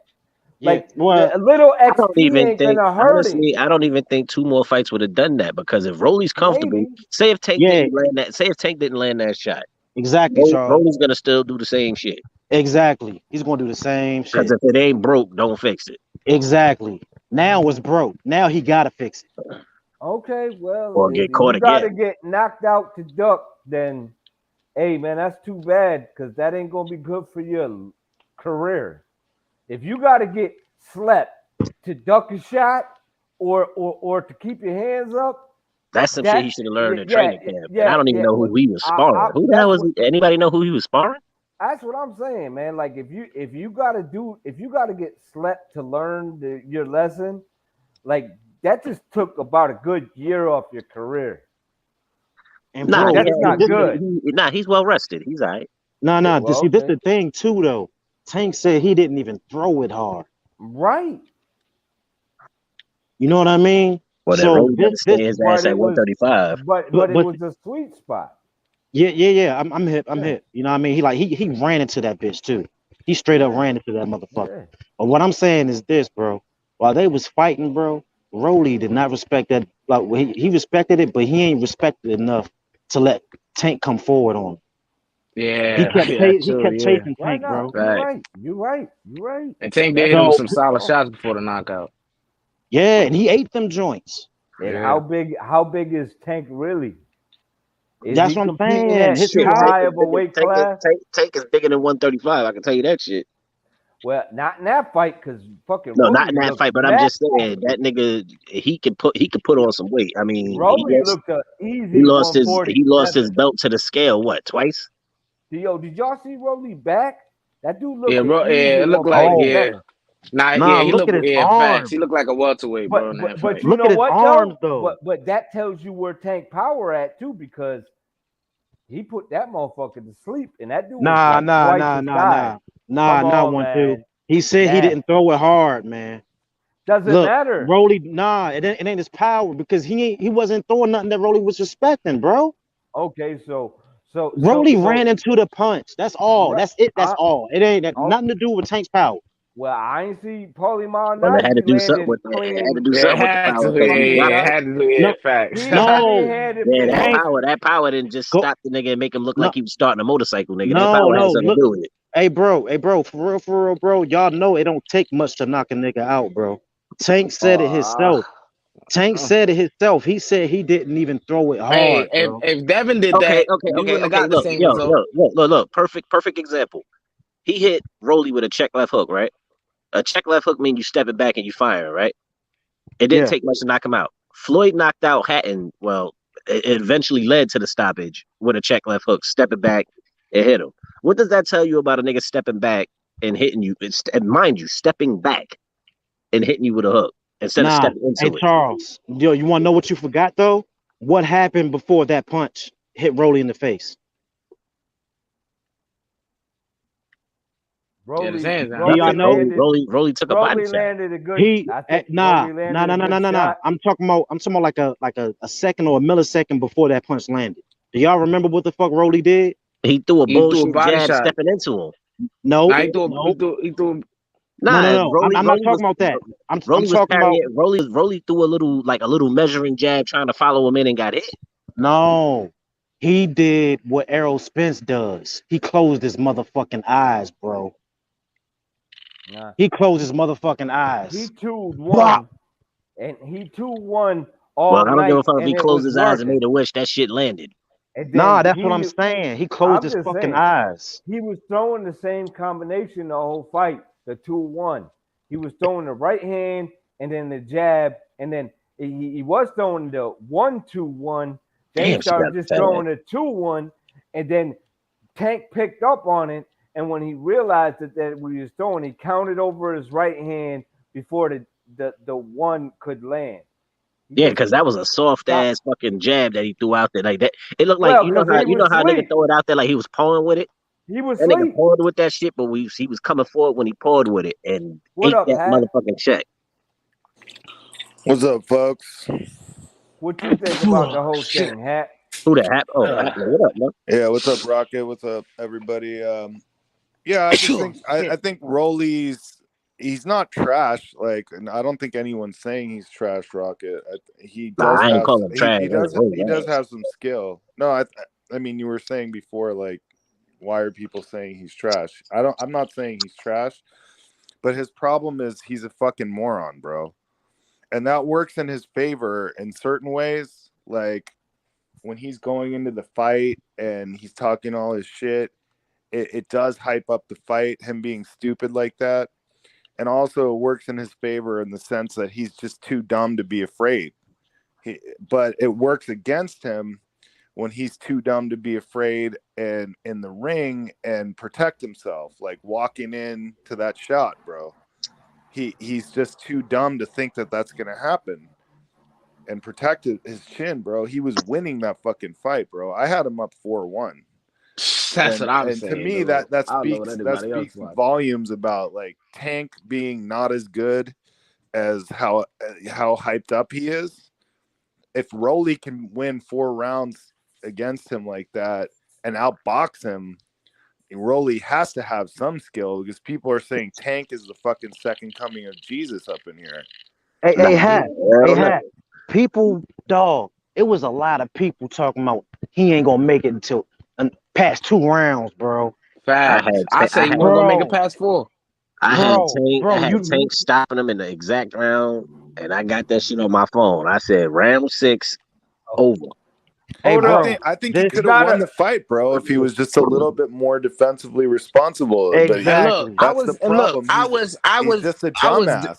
Like well, a little I don't XP even ain't think, gonna hurt him. honestly, I don't even think 2 more fights would have done that because if Rolly's comfortable, Maybe. say if Tank yeah, didn't land that, say if Tank didn't land that shot, exactly, Charles. Rolly's gonna still do the same shit. Exactly. He's gonna do the same Because shit. if it ain't broke, don't fix it. Exactly. Now it's broke. Now he gotta fix it. Okay, well, Or if get caught you got to again. get knocked out to duck, then hey, man, that's too bad because that ain't gonna be good for your career. If you got to get slept to duck a shot or to keep your hands up, That's some shit he that should have learned in yeah training camp. And I yeah don't even yeah. know Well, who he was sparring. Who the hell was he? Anybody know who he was sparring? That's what I'm saying, man. Like if you got to get slept to learn your lesson, like that just took about a good year off your career. And Nah, bro, That's not good. he's well rested. He's all right. nah. Well, See, this okay, the thing too, though. Tank said he didn't even throw it hard. right. You know what I mean? Well, then So Rolly got this, to stay his But ass it at was 135. but it but was a sweet spot. yeah. I'm hip. I'm Yeah, hip. You know what I mean? He ran into that bitch too. He straight up yeah, ran into that motherfucker. yeah. But what I'm saying is this, bro. While they was fighting, bro, Rolly did not respect that. Like he respected it, but he ain't respected it enough to let Tank come forward on him. Yeah, yeah, He true, kept yeah. chasing Why Tank, not? bro. You're Right. right. You're right. You're right. And Tank did That's hit him with So some a good solid call. shots before the knockout. yeah, and he ate them joints. And Yeah. how big is Tank really? Is That's he what I'm competing saying. at His too Shit, power. high of a weight class? Tank is bigger than 135. I can tell you that shit. Well, not in that fight because fucking No, not in Rolly that looked fight, but I'm mad. just saying that nigga he could put on some weight. I mean, Rolly looked a he easy lost his 147. belt to the scale what twice? Yo, did y'all see Rolly back? That dude Yeah, looked an bro. easy Yeah, it looked like Oh, 147. nah. nah, Yeah, he look looked. at his Yeah, facts. arms. He looked like a welterweight, bro, in that But fight. you Look know at his what arms, though? though. But that tells you where Tank power at too because he put that motherfucker to sleep and that dude was Nah, like nah, twice nah, his nah, size. nah. Nah, Come not on, 1-2. man. He said he Nasty. didn't throw it hard, man. Doesn't Look, matter. Rolly, nah, it ain't his power because he wasn't throwing nothing that Rolly was respecting, bro. Okay, Rolly ran into the punch. That's all. right, That's it. That's all. It ain't that, oh, nothing to do with Tank's power. well, I ain't see Paulie Well, they had to Malignaggi do something landed with it. Had to clean, do Yeah, it something with the had power to. because when he clean Yeah, dropped it shots. it, had to. Yeah, No, facts. He no, had it yeah, for Tank. that power didn't just Go, stop the nigga and make him look no, like he was starting a motorcycle, nigga. That no, power had no. something to Look, do with it. hey, bro, for real, bro. Y'all know it don't take much to knock a nigga out, bro. Tank said it uh, himself. Tank said it himself. He said he didn't even throw it Hey, hard, if bro. if Devin did Okay, that, okay, we okay, wouldn't have okay. got the Look, same yo, result. look. Perfect example. He hit Rolly with a check left hook, right? A check left hook means you step it back and you fire, right? It didn't Yeah. take much to knock him out. Floyd knocked out Hatton. Well, it eventually led to the stoppage with a check left hook. Step it back and hit him. What does that tell you about a nigga stepping back and hitting you? And mind you, stepping back and hitting you with a hook instead of Nah. stepping Hey, into it. Charles. Yo, you want to know what you forgot though? What happened before that punch hit Rolly in the face? Yeah, his hands down. Do y'all Rolly know? landed Rolly took a body Rolly shot. landed a good. I think Nah, Rolly nah, landed nah, a nah, nah, good nah, nah. shot. I'm talking about like a second or a millisecond before that punch landed. Do y'all remember what the fuck Rolly did? He threw a He threw a bullshit body jab shot. stepping into him. Nope, Nah, he nope. threw he threw. Nah, No. I'm not talking about that. I'm Rolly was talking about parrying. Rolly threw a little measuring jab trying to follow him in and got hit. no. He did what Errol Spence does. He closed his motherfucking eyes, bro. Nah, He closed his motherfucking he eyes. 2-1, Blah. and he 2-1 Well, all I don't give a night, fuck if and he it closed was his eyes and working. made a wish. That shit landed. And Nah, then that's what I'm saying. He closed I'm his just fucking saying, eyes. he was throwing the same combination the whole fight, the 2-1. He was throwing the right hand and then the jab, and then he was throwing the 1-2-1. Then he Damn, she got started just fat. throwing the 2-1, and then Tank picked up on it. And when he realized that what he was throwing, he counted over his right hand before the one could land. He Yeah, just because that was a soft stopped. ass fucking jab that he threw out there like that. It looked like Well, because he you was know how a nigga asleep. throw it out there like he was pawing with it. He was That nigga asleep. pawed with that shit, but he was coming forward when he pawed with it and What ate up, that Hat? motherfucking check. What's up, folks? What you think about the whole thing, Hat? Who that hap? Oh, what up, man? Yeah, what's up, Rocket? What's up, everybody? Yeah, I just think I think Rolly's he's not trash. Like, and I don't think anyone's saying he's trash. Rocket. He Nah, does I ain't have. calling him trash. He That's does. really He does ass. have some skill. No, I mean, you were saying before, like, why are people saying he's trash? I'm not saying he's trash, but his problem is he's a fucking moron, bro. And that works in his favor in certain ways. Like when he's going into the fight and he's talking all his shit, it does hype up the fight, him being stupid like that. And also it works in his favor in the sense that he's just too dumb to be afraid. But it works against him when he's too dumb to be afraid and in the ring and protect himself, like walking in to that shot, bro. He's just too dumb to think that that's going to happen and protect his chin, bro. He was winning that fucking fight, bro. I had him up 4-1. That's what I'm And to saying, me dude. that I don't know what speaks anybody else was. volumes about like Tank being not as good as how hyped up he is. If Rolly can win 4 rounds against him like that and outbox him, Rolly has to have some skill because people are saying Tank is the fucking second coming of Jesus up in here. Hey, Nah, hey, Hat. I Hey, don't know. Hat. People, dog. It was a lot of people talking about he ain't gonna make it until past 2 rounds, bro. I Facts. had I say he wasn't gonna make it Bro, past 4. I bro, had Tank stopping him in the exact round, and I got that shit on my phone. I said round 6 over. hey, Hold bro. up. I think he This You could have won gotta. the fight, bro, if he was just a little bit more defensively responsible. But And look, exactly. that's the problem. He's just a I was dumbass.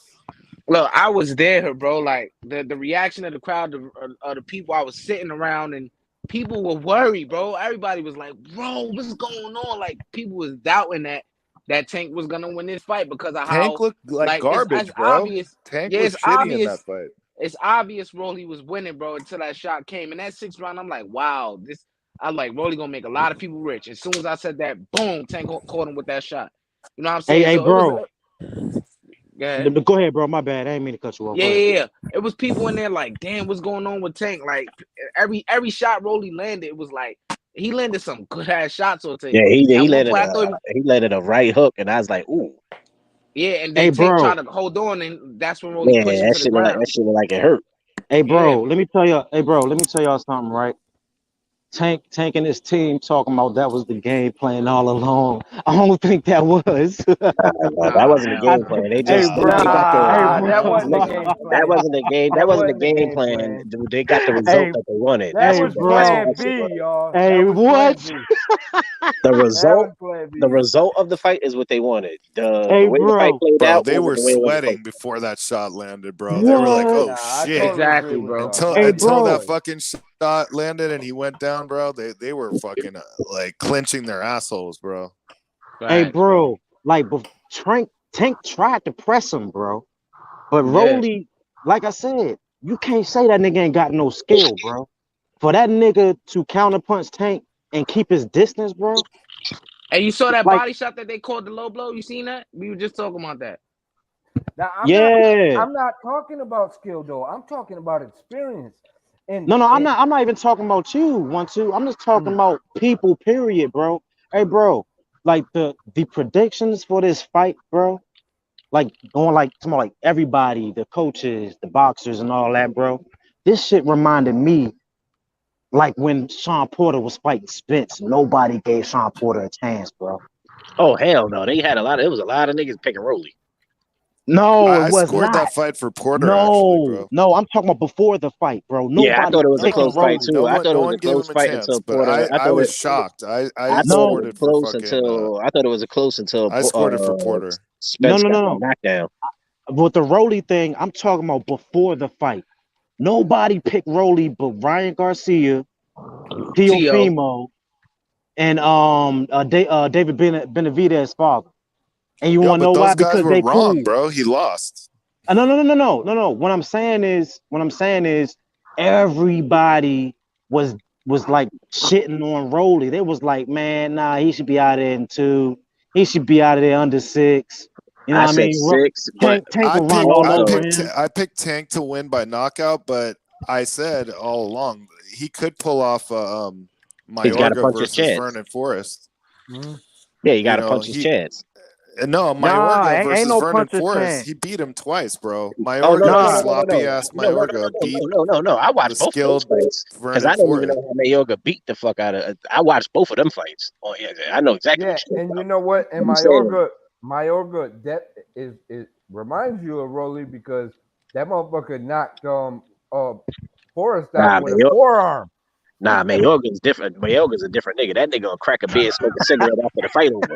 look, I was there, bro. Like the reaction of the crowd, of the people, I was sitting around, and people were worried, bro. Everybody was like, "Bro, what's going on?" Like people was doubting that Tank was gonna win this fight because of Tank how looked like like it's garbage, bro. obvious. Tank Yeah, was it's shitty in that obvious. fight. It's obvious Rolly was winning, bro, until that shot came. And that 6th round, I'm like, wow, this. I'm like, Rolly gonna make a lot of people rich. As soon as I said that, boom, Tank caught him with that shot. You know what I'm Hey, saying? hey, So it was. bro. Go ahead. Go ahead, bro. My bad. I didn't mean to cut you off. Yeah, Go ahead. yeah, yeah. It was people in there like, damn, what's going on with Tank? Like every shot Rolly landed, it was like he landed some good ass shots on Tank. Yeah, he At one landed point, I thought, he landed a right hook, and I was like, ooh, yeah, and Hey, then Tank bro. tried to hold on, and that's when Rolly yeah, pushed him to the ground. that shit look like it hurt. Hey, Yeah, bro. Let me tell you. Hey, bro. Let me tell y'all something, right? Tank and his team talking about that was the game plan all along. I don't think that was. That nah, wasn't the hell game no. plan. They Hey, just bro. they got the Hey, Nah, bro. that wasn't the look. game That plan. wasn't the game. That That wasn't the wasn't the game game plan. plan. Dude, they got the result Hey, that they wanted. That That's hey, was that's bro. Plan that shit B, was. y'all. Hey, That was Plan what? B. The That was result Plan the B. result of the fight is what they wanted. The Hey, way the fight bro. played Bro, out they wasn't were the way it was supposed sweating to. before that shot landed, bro. They were like, What? "Oh Nah, I shit!" totally agree Exactly, with bro. y'all. Until Hey, That was until bro. that destroyed. fucking shot landed and he went down, bro. They were fucking like clenching their assholes, bro. Hey, Facts, bro. bro. Like, Tank tried to press him, bro. But Yeah. Rolly, like I said, you can't say that nigga ain't got no skill, bro. For that nigga to counterpunch Tank and keep his distance, bro. And you saw that Like, body shot that they called the low blow? You seen that? We were just talking about that. Now yeah. I'm not talking about skill though. I'm talking about experience. And No, and I'm not even talking about you, 1-2. I'm just talking about people, period, bro. Hey, bro, like the predictions for this fight, bro. Like going like everybody, the coaches, the boxers, and all that, bro. This shit reminded me like when Sean Porter was fighting Spence. Nobody gave Sean Porter a chance, bro. Oh hell no! They had a lot. It was a lot of niggas picking Rolly. No, it I was scored not. that fight for Porter, actually, bro. No, I'm talking about before the fight, bro. Yeah, I Nobody thought it was a picking close fight Rolly. too. I thought No it was one a gave close him a fight chance, until but Porter. I was shocked. I I thought it scored was it for close fucking. until I thought it was a close until I scored it for Porter. No, Spence no, got no, the no. knockdown. With the Rolly thing, I'm talking about before the fight. Nobody picked Rolly but Ryan Garcia, T.O. Teofimo, and David Benavidez's father. And you Yo, want to but know why? those guys Because were they wrong, cool. bro. He lost. No. What I'm saying is, everybody was like shitting on Rolly. They was like, man, nah, he should be out of there in 2. He should be out of there under 6. You know I what I said mean? 6, but Tank will run all over him. I picked Tank to win by knockout, but I said all along he could pull off he's got to Mayorga punch his versus chance. Vernon Forrest. Yeah, you got You to know, punch his chance. No, Nah, Mayorga ain't versus no Vernon puncher's Forrest. chance. He beat him twice, bro. Oh no Mayorga, no the Nah, no no no sloppy no ass no no no Mayorga, beat no! I the watched both of those skilled fights because Vernon I didn't even Forrest. know how Mayorga beat the fuck out of. I watched both of them fights. Oh yeah, I know exactly Yeah, what you're talking and you about. know what? And I'm saying, Mayorga, that is reminds you of Rolly because that motherfucker knocked Forrest out nah, with a forearm. Mayorga's different. Mayorga's a different nigga. That nigga will crack a beer, smoke a cigarette after the fight over.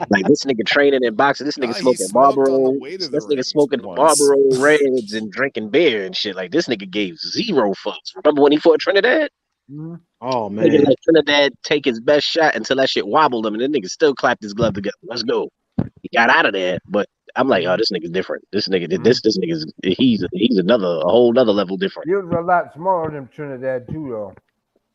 Like this nigga training in boxing, this nigga Nah, he smoking smoked on the Marlboro, way to the this nigga ring smoking once. Marlboro Reds and drinking beer and shit. Like this nigga gave zero fucks. Remember when he fought Trinidad? Mhm. oh Nigga man. let Trinidad take his best shot until that shit wobbled him, and then nigga still clapped his glove together. Let's go. He got out of there, but I'm like, oh, this nigga's different. This nigga, this nigga's he's a whole nother level different. He was a lot smaller than Trinidad too, though.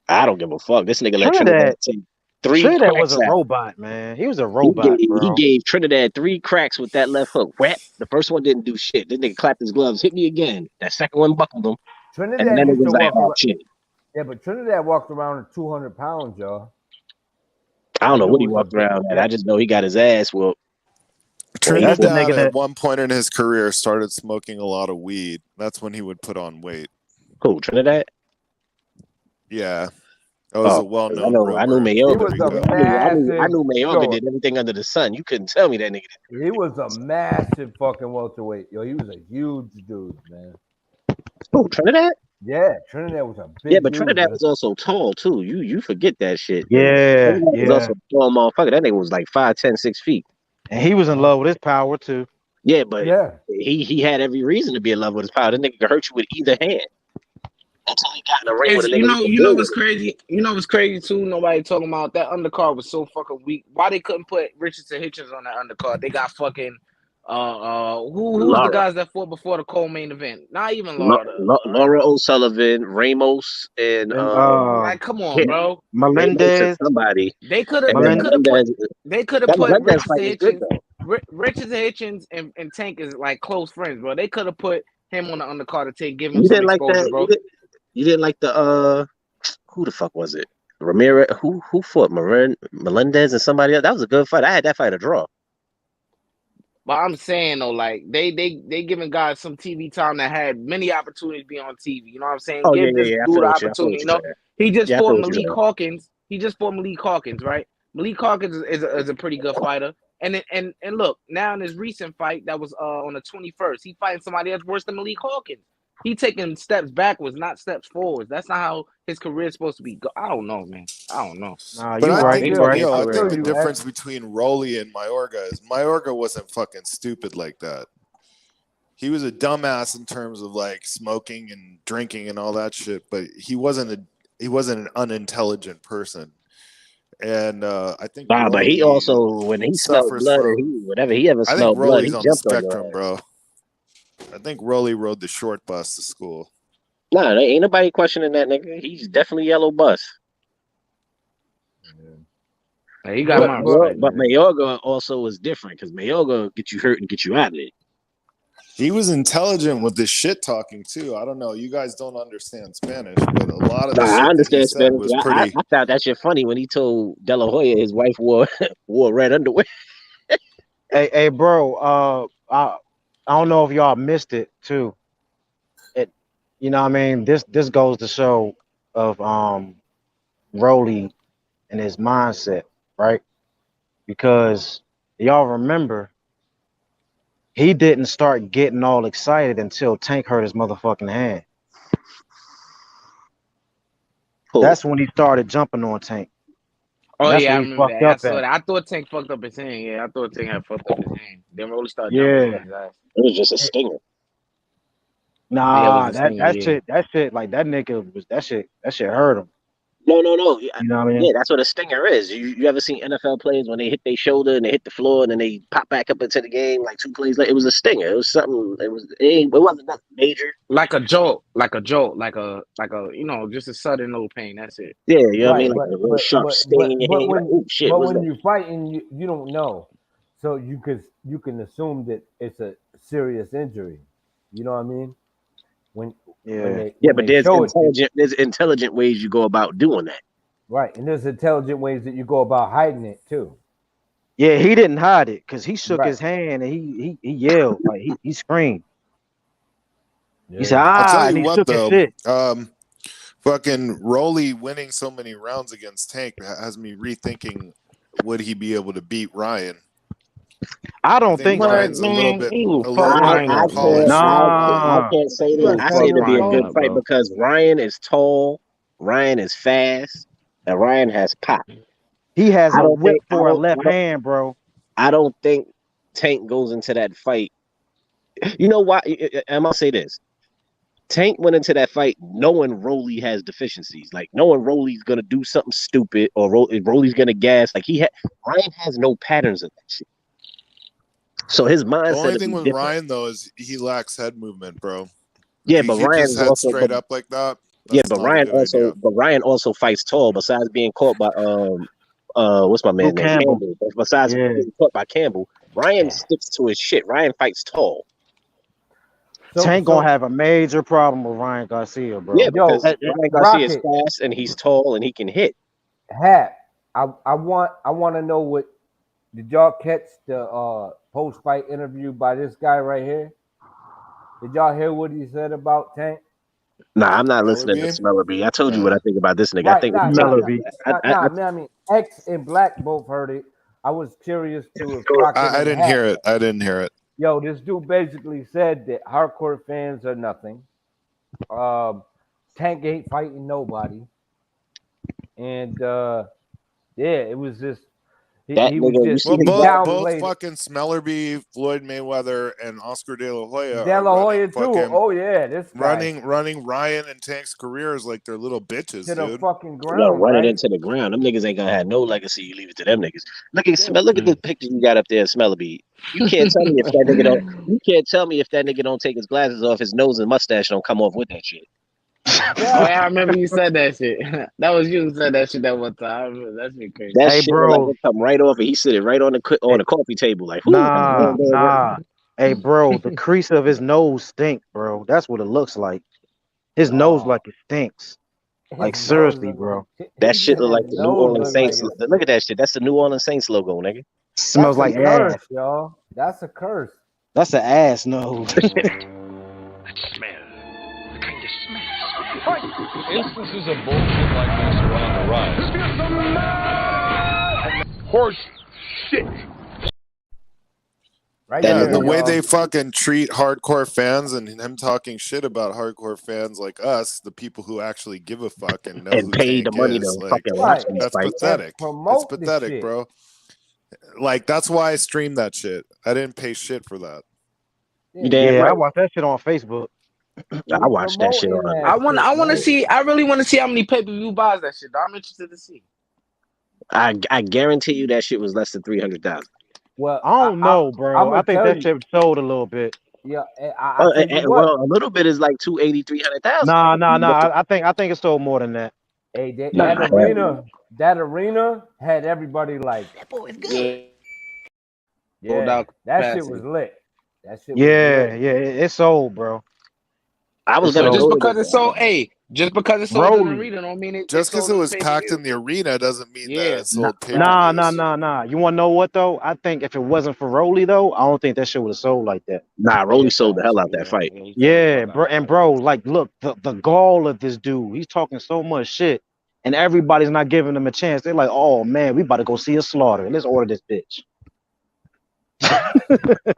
I don't give a fuck. This nigga let Trinidad Trinidad, take three Trinidad was cracks a out. robot, man. He was a robot, He bro. gave Trinidad three cracks with that left hook. Whap. The first one didn't do shit. This nigga clapped his gloves, hit me again. That second one buckled him, and Trinidad then it used to was like, walk oh around. shit. Yeah, but Trinidad walked around at 200 pounds, y'all. I don't That know dude what he was a walked big. around at. I just know he got his ass whooped. Well, That's the Trinidad nigga at that one point in his career started smoking a lot of weed. That's when he would put on weight. Cool, Trinidad. Yeah. That was a Oh, 'cause well-known I knew rumor in He Puerto Mayorga. was a Rico. I massive. knew Mayorga Yo, did everything under the sun. You couldn't tell me that nigga didn't. he was a massive fucking welterweight. Yo, he was a huge dude, man. Who, Trinidad? Yeah, Trinidad was a Yeah, big but dude, Trinidad man. was also tall too. You forget that shit. yeah, Trinidad was yeah. also a tall motherfucker. That nigga was like 5'10", 6 feet. And he was in love with his power too. Yeah, but Yeah, he had every reason to be in love with his power. That nigga could hurt you with either hand until he got in the ring with It's, a nigga who could you know deal what's with it. crazy? You know what's crazy too? Nobody talking about that undercard was so fucking weak. Why they couldn't put Richardson Hitchens on that undercard? They got fucking who's the Laura, guys that fought before the co-main event? Not even Laura. Laura O'Sullivan, Ramos, and And Like, come on, yeah, bro. Ramos and Melendez, somebody, They could have and then they Melendez. could have put Melendez. That Melendez fight Richardson was good Hitchens. though. Richardson Hitchens and Tank is like close friends, bro. They could have put him on the undercard to take give him You some didn't like exposure, that. bro. You didn't like the who the fuck was it? Ramirez. Who fought Melendez and somebody else? That was a good fight. I had that fight a draw. But I'm saying though, like they giving guys some TV time that had many opportunities to be on TV. You know what I'm saying? Oh yeah, Give yeah, this yeah. I dude feel an what you. I feel opportunity. what You you're know, saying. he just Yeah, I fought feel what you're Malik saying. Hawkins. He just fought Malik Hawkins, right? Malik Hawkins is a pretty good fighter. And look, now in his recent fight that was on the 21st, he fighting somebody that's worse than Malik Hawkins. He taking steps backwards, not steps forwards. That's not how his career is supposed to be. I don't know, man. I don't know. Nah, But you I no, I right. think, You feel right. you. Neil, I I think feel the you. difference between Rolly and Mayorga is Mayorga wasn't fucking stupid like that. He was a dumbass in terms of like smoking and drinking and all that shit, but he wasn't an unintelligent person. And I think Nah, but he Rolly also when he smelled suffers blood or from. whenever he ever I think smelled blood, Rolly's he on the jumped on your spectrum, ass. bro. I think Rolly rode the short bus to school. Nah, there ain't nobody questioning that nigga. He's definitely yellow bus. Hey, he got my But respect, But man. Mayorga also was different because Mayorga get you hurt and get you out of it. He was intelligent with his shit talking too. I don't know. You guys don't understand Spanish, but a lot of the Nah, I shit that he understand said Spanish. was I pretty. found that shit funny when he told De La Hoya his wife wore red underwear. Hey, bro. I don't know if y'all missed it too. It, you know, what I mean, this goes to show of Rolly and his mindset, right? Because y'all remember he didn't start getting all excited until Tank hurt his motherfucking hand. Cool. That's when he started jumping on Tank. Oh That's yeah, I where he remember fucked that. I up saw at. that. I thought Tank fucked up his hand. Yeah, I thought Tank had fucked up his hand. Then Rolly started jumping on Yeah. his ass. It was just a stinger. Yeah, it was Nah, this thing. Yeah. that shit, like that nigga was that shit hurt him. No. You know what I Yeah, mean? that's what a stinger is. You ever seen NFL players when they hit their shoulder and they hit the floor and then they pop back up into the game like 2 plays later? It was a stinger. It was something. It wasn't nothing major. Like a jolt, like a jolt, like a just a sudden little pain. That's it. Yeah, you know what I right, mean? Like a little but sharp but sting but in your but hand. You're like, when oh shit, but what's when that? you fighting, you don't know, so you can assume that it's a serious injury. You know what I mean? When Yeah. Yeah, when but they show it to you, there's intelligent ways you go about doing that. right? And there's intelligent ways that you go about hiding it too. Yeah, he didn't hide it because he shook Right. his hand and he yelled like he screamed. He said, Yeah. I'll tell and you he what shook his though, shit. fucking Rolly winning so many rounds against Tank has me rethinking would he be able to beat Ryan? I I don't think think But so. Ryan's man, he will a fuck little I, bit Ryan more I up, can't man. polished. I Nah, can't say He this. will Just I fuck say send it'll him be a Ryan good up, close. fight bro. because Ryan is tall, Ryan is fast, and Ryan has pop. he has I a don't whip think for a left hand, bro. I don't think Tank goes into that fight. You know why? I'm gonna say this. Tank went into that fight knowing Rolly has deficiencies, like knowing Rolly's gonna do something stupid or Rolly's gonna gas. Like Ryan has no patterns of that shit, so his The mindset only would thing be with different. Ryan though is he lacks head movement, bro. If Yeah, he but keeps Ryan his is head also, straight up like that, yeah, that's but not a good idea. Ryan also fights tall. Besides being caught by what's my Luke man name, Campbell. Campbell. Besides Yeah. being caught by Campbell, Ryan sticks to his shit. Ryan fights tall. Tank gonna So have a major problem with Ryan Garcia, Yeah, bro. yo, because Ryan Garcia is Rocket, fast and he's tall and he can hit. Hat. I want to know what did y'all catch the post fight interview by this guy right here? Did y'all hear what he said about Tank? Nah, I'm not Smeller listening to B? Smeller B. I told you what I think about this nigga. I Right, think what nah, he said. nah, Smeller nah, B. nah, man. I mean, X and Black both heard it. I was curious to if Rocket I and didn't Hat. hear it. I didn't hear it. Yo, this dude basically said that hardcore fans are nothing. Tank ain't fighting nobody, and yeah, it was just That he was nigga, you just see Well, his he both downplayed it. fucking Smellerby, Floyd Mayweather, and Oscar De La Hoya De are La running Hoya too. fucking Oh yeah, this guy running Ryan and Tank's careers like they're little bitches, to the dude. fucking yo ground, running right? into the ground. Them niggas ain't gonna have no legacy. You leave it to them niggas. Look at Mm. the pictures you got up there, Smeller B. You can't tell me if that nigga don't. You can't tell me if that nigga don't take his glasses off, his nose and mustache don't come off with that shit. Oh Yeah, yeah, I remember you said that shit. That was you who said that shit that one time. I remember that shit crazy. That Hey, shit look like bro. it come right off, and he sitting right on Hey, the coffee table, like, whoo, how the hell nah, that work? nah. Hey, bro, the crease of his nose stink, bro. That's what it looks like. His nose oh, like it stinks. his Like nose seriously, look bro. like That he shit said look his like the New nose Orleans look like Saints. it's Look at that shit. That's the New Orleans Saints logo, nigga. Smells that's a like curse, ass. y'all. That's a curse. That's an ass nose. Instances of bullshit like this are on the rise. Horse shit. Right That Yeah, there, the nigga, way y'all. they fucking treat hardcore fans and him talking shit about hardcore fans like us, the people who actually give a fuck and know and who paid the Tank money is, to like fucking watch Right. these that's fights. And pathetic. It's promote the pathetic, shit. bro. Like that's why I streamed that shit. I didn't pay shit for that. You Yeah, damn Yeah, I right. watched that shit on Facebook. I we watched that shit promoting on. that shit, I man. really want to see how many pay per view buys that shit. I'm interested to see. I guarantee you that shit was less than 300,000. Well, I don't know, I'm bro. I gonna think tell that you. shit sold a little bit. Yeah, I tell you what. Well, a little bit is like 280, 300,000. Nah, nah, nah. I think it sold more than that. Hey, Nah, hell no. that arena had everybody like, That boy is good. yeah, Sold out that shit was capacity. lit. That shit was Yeah, lit. yeah, it sold, bro. I It was But gonna sold. just go to because the. it's sold, hey, just because it sold in the Rolly. arena don't mean it Just because sold it in the was pay per packed view. in the arena doesn't mean that Yeah. it sold Nah, nah, pay-per-views. nah, nah. You wanna know what though? I think if it wasn't for Rolly though, I don't think that shit would have sold like that. Nah, Yeah, Rolly sold the facts. hell out that Yeah, fight. yeah, he sold the Yeah, fuck out bro. that And fight. bro, like, look, the gall of this dude. He's talking so much shit, and everybody's not giving him a chance. They're like, oh man, we about to go see a slaughter. Let's order this bitch.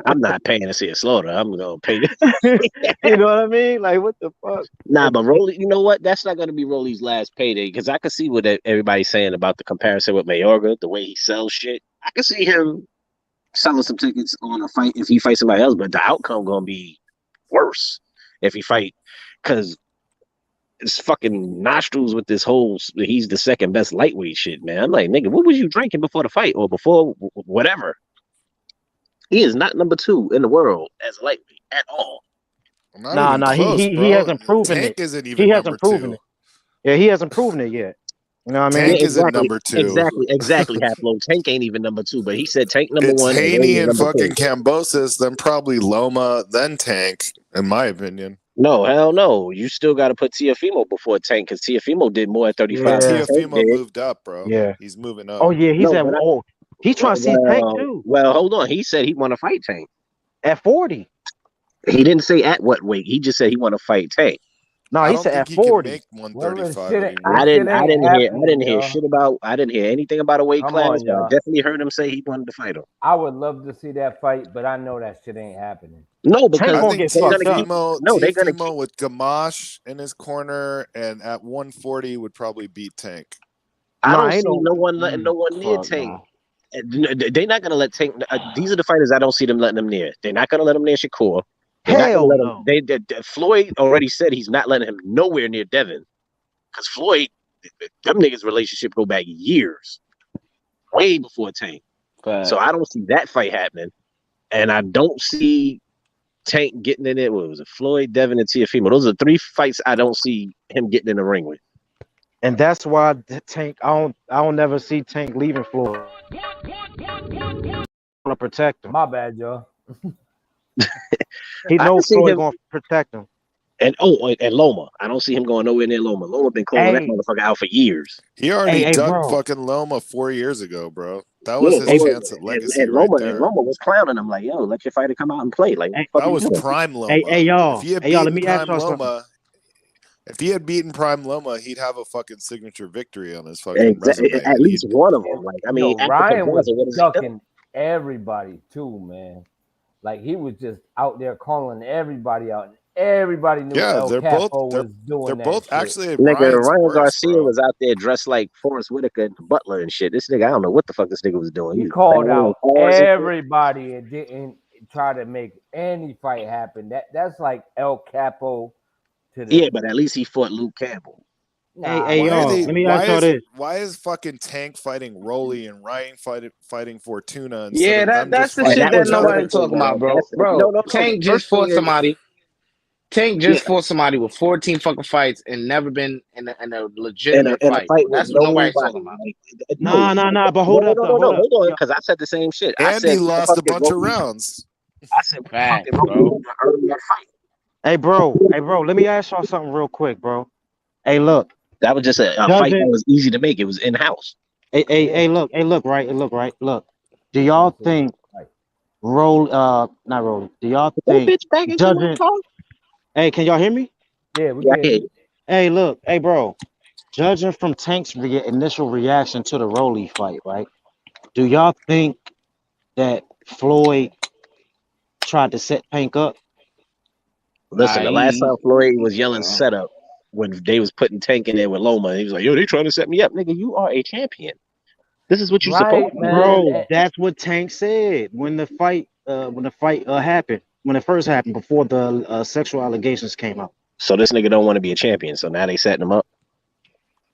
I'm not paying to see a slaughter. I'm gonna pay. You know what I mean? Like, what the fuck? Nah, but Rolly, you know what? That's not gonna be Rolly's last payday because I can see what everybody's saying about the comparison with Mayorga, the way he sells shit. I can see him selling some tickets on a fight if he fights somebody else, but the outcome gonna be worse if he fight because it's fucking nostrils with this whole he's the second best lightweight shit, man. I'm like, nigga, what was you drinking before the fight or before whatever? He is not number 2 in the world as a lightweight at all. Not Nah, even nah. He close, he he bro. hasn't proven Tank it. isn't He even number hasn't proven two. it. Yeah, he hasn't proven it yet. You know what I mean? Yeah, Tank isn't number two. exactly. Halflow Tank ain't even number 2, but he said Tank number It's 1 and Haney Rolly and number fucking 2. Cambosis, then probably Loma, then Tank, in my opinion. No, hell no. You still got to put Tiafimo before Tank because Tiafimo did more at 35 But than Yeah, Tank Tiafimo did. moved up, bro. yeah. He's moving up. Oh yeah, he's No, at but He trying to see Tank too Well, hold on. He said he want to fight Tank. at 40. He didn't say at what weight. He just said he want to fight Tank. No, I he don't said think at he can 40. make Well, 135 anymore. I didn't hear y'all. shit about. I didn't hear anything about a weight Come class, on, but I y'all. definitely heard him say he wanted to fight him. I would love to see that fight, but I know that shit ain't happening. No, Tank because I gonna think get they're fucked gonna up. keep. No, they're gonna keep. Teofimo with Gamache in his corner and at 140 would probably beat Tank. I Nah, don't ain't see no. no one letting no one near Fuck Tank. no. They're not gonna let Tank. These are the fighters I don't see them letting him near. They're not gonna let him near Shakur. They're not gonna Hell let him. no. Floyd already said he's not letting him nowhere near Devin because Floyd, them niggas' relationship go back years, way before Tank. So I don't see that fight happening, and I don't see Tank getting in it. What was it? Floyd, Devin, and Teofimo. Those are three fights I don't see him getting in the ring with. And that's why Tank. I don't never see Tank leaving Floyd. To protect him. My bad, y'all. He I can knows see Floyd him. gonna protect him. And Loma. I don't see him going nowhere near Loma. Loma been calling that Hey, motherfucker out for years. He already dug bro. fucking Loma 4 years ago, bro. That Yeah, was his Loma, chance at legacy and right Loma there. and Loma was clowning him like, "Yo, let your fighter come out and play." Like, what the fuck That are you was doing? prime Loma. Hey, y'all. If he had Hey, y'all. Let beaten me ask prime y'all something. Loma, if he had beaten prime Loma, he'd have a fucking signature victory on his fucking resume. At And least one of them. Like, I mean, Yo, after Ryan was Pedraza, what is he ducking doing? everybody too, man. Like he was just out there calling everybody out. Everybody knew yeah, El they're both Capo was they're doing that both shit. actually in Nigga, Ryan's Ryan course, Garcia bro. was out there dressed like Forrest Whitaker and Butler and shit. This nigga, I don't know what the fuck this nigga was doing. He He was called banging on out cars and shit. everybody and didn't try to make any fight happen. That's like El Capo to the Yeah, but at least he fought Luke Campbell. Hey, Why are y'all. they? Let me ask y'all this. Why is fucking Tank fighting Rolly and Ryan fighting Fortuna instead Yeah, of them that's just the And shit fighting that that was each the other nobody other? thing, talking about, y'all. bro. That's Bro, no. The Tank just first thing fought is, somebody. Tank yeah, just fought somebody with 14 fucking fights and never been in a and legitimate a fight, fight bro. with That's what nobody's nobody. talking about. Like, no, Nah. But hold up, though. Hold up. hold on, Yo, because I said the same shit. I And he said, what the lost fuck a did bunch of Roly? rounds. I said, what the fuck did Facts, Roly bro. do to earn that fight? Hey, bro. Let me ask y'all something real quick, bro. Hey, look. That was just a fight that Doesn't. was easy to make. It was in house. Hey, look. Hey, look. Right. Look. Do This y'all nigga said, think like, not Roll? Do y'all That think bitch back into my doesn't? car. Hey, can y'all hear me? yeah, we Yeah, I get hear it. you. Hey, look. Hey, bro. Judging from Tank's initial reaction to the Rolly fight, right? Do y'all think that Floyd tried to set Tank up? Nah, Listen, the last time Floyd was yelling "setup" when they was putting Tank in there with Loma, he was like, "Yo, they trying to set me up, nigga. You are a champion. This is what you're Right, supposed to do." man. Bro, that's what Tank said when the fight happened, when it first happened before the sexual allegations came out. So this nigga don't want to be a champion. So now they setting him up.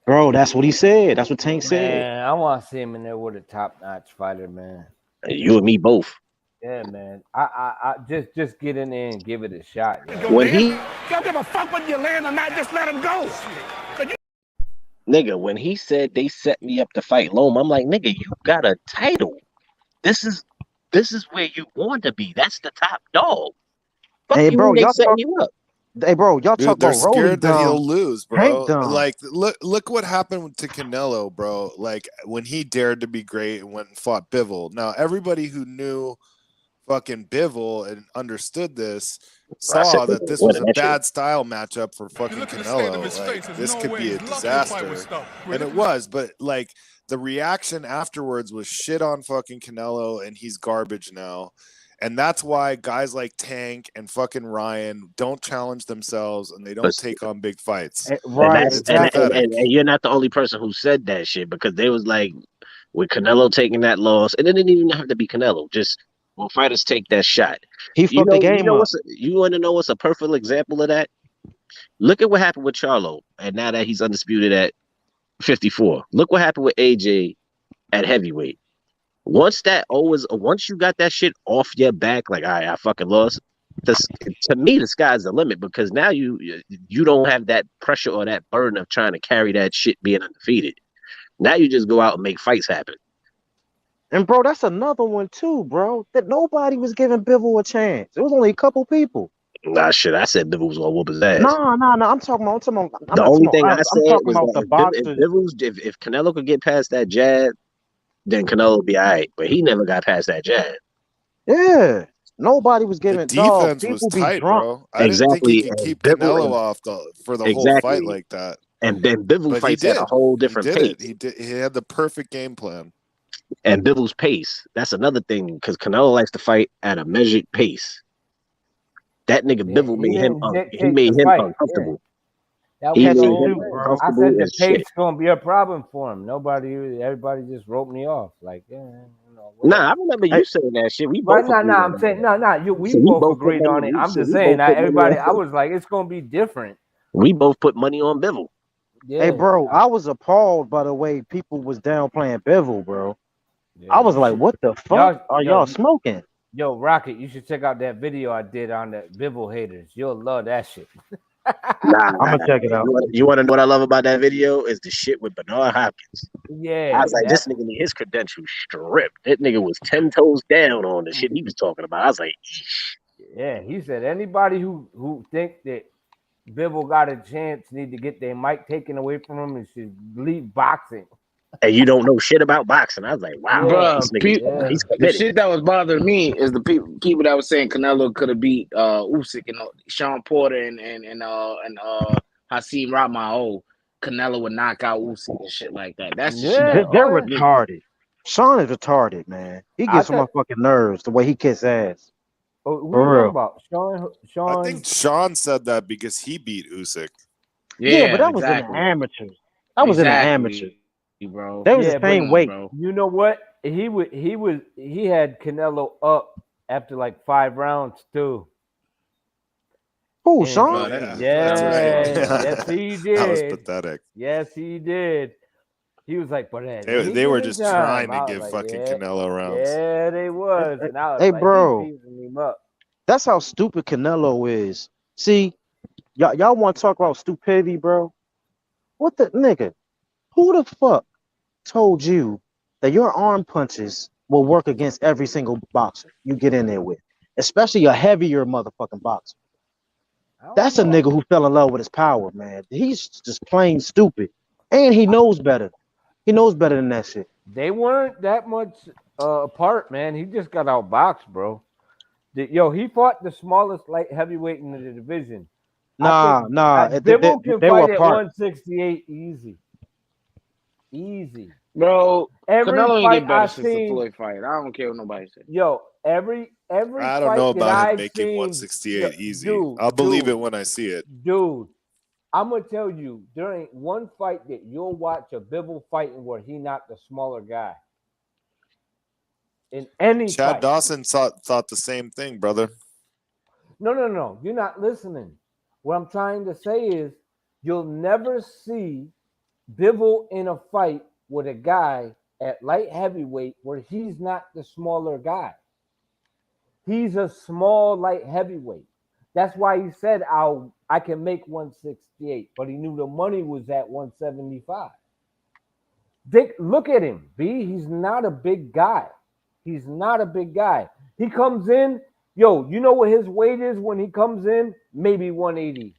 Bro, that's what he said. That's what Tank said. Man, I want to see him in there with a top-notch fighter, man. You and me both. Yeah, man. I just get in there and give it a shot. Yo. When he Don't give a fuck whether you land or not, just let him go. nigga, when he said they set me up to fight Loma, I'm like, nigga, you got a title. This is where you want to be. That's the top dog. Fuck Hey, you mean bro, they y'all setting talk. you up? Hey, bro, y'all talk Dude, they're about Rolly scared that dumb, he'll lose, Tank bro. dumb. Like, look what happened to Canelo, bro. Like when he dared to be great and went and fought Bivol. Now, everybody who knew fucking Bivol and understood this I said saw they that were this was winning a that shit. bad style matchup for fucking Canelo. Like this could be a disaster, and it was. But like the reaction afterwards was shit on fucking Canelo, and he's garbage now. And that's why guys like Tank and fucking Ryan don't challenge themselves and they don't But take on big fights. and Right, that's It's exactly. pathetic. and you're not the only person who said that shit because they was like with Canelo taking that loss, and it didn't even have to be Canelo. Just when fighters take that shot, He fucked the game up. you want to know what's a perfect example of that? Look at what happened with Charlo, and now that he's undisputed at 54. Look what happened with AJ at heavyweight. Once you got that shit off your back, like I fucking lost. This, to me, the sky's the limit because now you don't have that pressure or that burden of trying to carry that shit being undefeated. Now you just go out and make fights happen. And bro, that's another one too, bro. That nobody was giving Bivol a chance. It was only a couple people. Nah, shit. I said Bivol was gonna whoop his ass. No. I'm talking about. I'm The not only talking thing about. I I'm said talking was about that the boxers. if Canelo could get past that jab, then Canelo would be all right. But he never got past that jab. Yeah. Nobody was The giving dog. defense was People be tight, drunk. bro. I didn't think he Exactly. could And keep Bivol Canelo and off for the whole fight exactly. like that. And then Bivol But he fights at a did. whole He different did pace. it. He did. He had the perfect game plan. And Bivol's pace. That's another thing because Canelo likes to fight at a measured pace. That nigga Yeah, Bivol he made him didn't he dictate the made him fight. Yeah. uncomfortable. That He was Catch the made and whole him shoot, thing. bro. I uncomfortable said the as pace shit. gonna be a problem for him. Everybody just wrote me off. Like, yeah, you know, Nah, whatever. I remember you Hey, saying that shit. We Right? both No, agreed on I'm saying no. We that. We both both put agreed money. on it. I'm just We saying both that put money everybody. I on. was like, it's gonna be different. We both put money on Bivol. hey, Yeah. bro, I was appalled by the way people was downplaying Bivol, bro. Yeah. I was You like, should. what the fuck are y'all Yo, smoking? yo, Rocket. You should check out that video I did on the Bivol haters. You'll love that shit. Nah, I'm gonna check it out. you want to know what I love about that video is the shit with Bernard Hopkins. I Yeah. was like, this nigga need his credentials stripped. That nigga was 10 toes down on the shit he was talking about. I was like, Yeah. He said anybody who think that Bivol got a chance need to get their mic taken away from him and should leave boxing. and you don't know shit about boxing. I was like, wow, Yeah. this Bruh, nigga, he's the committed. shit that was bothering me is the people that was saying Canelo could have beat Usyk and Sean Porter and Hakeem Rahman. Canelo would knock out Usyk and shit like that. That's the shit Yeah. that They're Oh yeah. bothered me. retarded. Sean is retarded, man. He I gets on my thought. fucking nerves the way he kiss ass. Oh, what are you For talking real. about? Sean. I Sean. think Sean said that because he beat Usyk. Yeah, but Yeah, that was in the exactly. amateurs. That was in the amateurs. Exactly, bro. They was the Yeah, but same weight. bro. you know what? He had Canelo up after like 5 rounds too. Who, And Sean? Bro, that Yeah, is that's what yeah, Sean. yes he That was did. pathetic. Yes he did. He was like, but at They, any they were given just time, trying to I was give like, fucking yeah, Canelo rounds. yeah, they was, and I was Hey, like, bro, he beating him up. that's how stupid Canelo is. See, y'all want to talk about stupidity, bro? What the nigga? Who the fuck told you that your arm punches will work against every single boxer you get in there with, especially a heavier motherfucking boxer? I don't That's a know. nigga who fell in love with his power, man. He's just plain stupid, and he knows better. He knows better than that shit. They weren't that much apart, man. He just got outboxed, bro. Yo, he fought the smallest light heavyweight in the division. I think Bivol can They were fight at apart. 168 easy. Easy. Bro, Every Canelo ain't fight get better I've since the seen, Floyd fight. I don't care what nobody says. yo, every I don't fight know that about him I've making seen, 168 easy. dude, I'll believe it when I see it. dude. I'm gonna tell you, there ain't one fight that you'll watch a Bivol fighting where he not the smaller guy. In any Chad fight. Dawson thought the same thing, brother. No. You're not listening. What I'm trying to say is you'll never see Bivol in a fight with a guy at light heavyweight where he's not the smaller guy. He's a small light heavyweight. That's why he said I can make 168, but he knew the money was at 175. Look at him, B. He's not a big guy. He's not a big guy. He comes in, yo, you know what his weight is when he comes in? Maybe 180.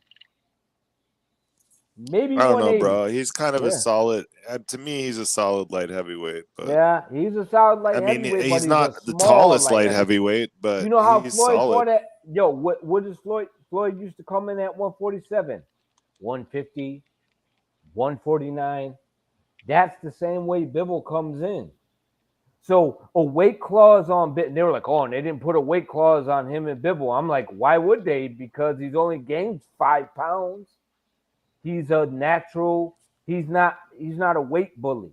Maybe I don't know, 180. bro. He's kind of a Yeah. solid. To me, he's a solid light heavyweight. But Yeah, he's a solid light I mean, heavyweight, but he's he's not a the small tallest light heavyweight. heavyweight, but You know how he's Floyd solid. fought at? Yo, what is Floyd? Floyd used to come in at 147, 150, 149. That's the same way Bivol comes in. So a weight clause on Bivol, they were like, oh, and they didn't put a weight clause on him and Bivol. I'm like, why would they? Because he's only gained 5 pounds. He's a natural. He's not a weight bully.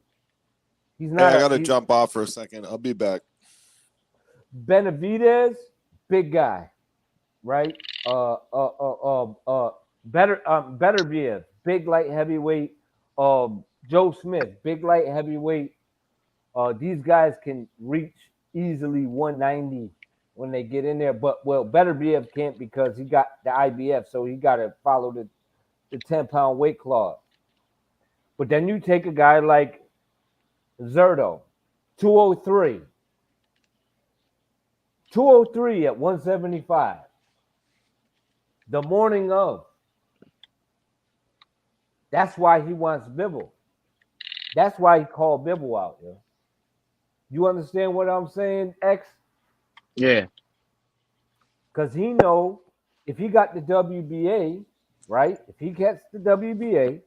He's Hey, not I gotta jump off for a second. I'll be back. Benavidez, big guy, right? Beterbiev, big light heavyweight. Joe Smith, big light heavyweight. These guys can reach easily 190 when they get in there. But Beterbiev can't because he got the IBF, so he got to follow the 10-pound weight clause. But then you take a guy like Zerto, 203. 203 at 175. The morning of. That's why he wants Bivol. That's why he called Bivol out, yo. You understand what I'm saying, X? Yeah. Because he know if he got the WBA, right? If he gets the WBA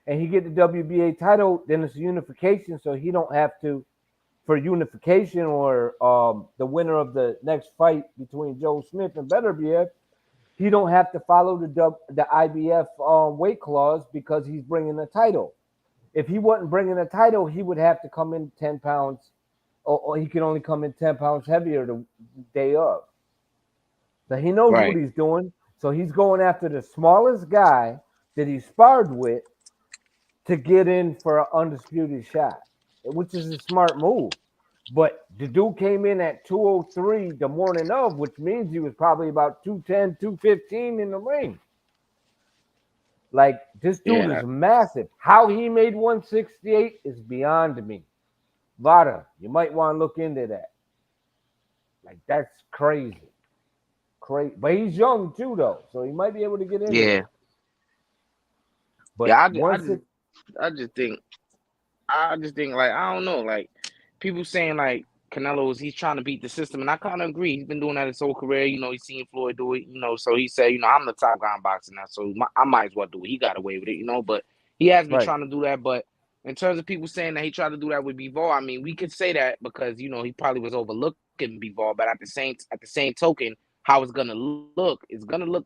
and he get the WBA title, then it's unification. So he don't have to for unification or the winner of the next fight between Joe Smith and Beterbiev. He don't have to follow the IBF weight clause because he's bringing the title. If he wasn't bringing a title, he would have to come in 10 pounds, or he can only come in 10 pounds heavier the day of. So he knows what Right. he's doing. So he's going after the smallest guy that he sparred with to get in for an undisputed shot, which is a smart move. But the dude came in at 203 the morning of, which means he was probably about 210, 215 in the ring. Like, this dude Yeah. is massive. How he made 168 is beyond me. Vada, you might want to look into that. Like, that's crazy. Crazy. But he's young, too, though. So he might be able to get in Yeah. there. But Yeah. I just think like I don't know, like people saying like Canelo's he's trying to beat the system, and I kind of agree. He's been doing that his whole career. You know, he's seen Floyd do it. You know, so he said, you know, I'm the top guy in boxing now, so I might as well do it. He got away with it, you know, but he has been right. trying to do that. But in terms of people saying that he tried to do that with Bivol, I mean, we could say that because you know he probably was overlooking Bivol, but at the same token, how it's gonna look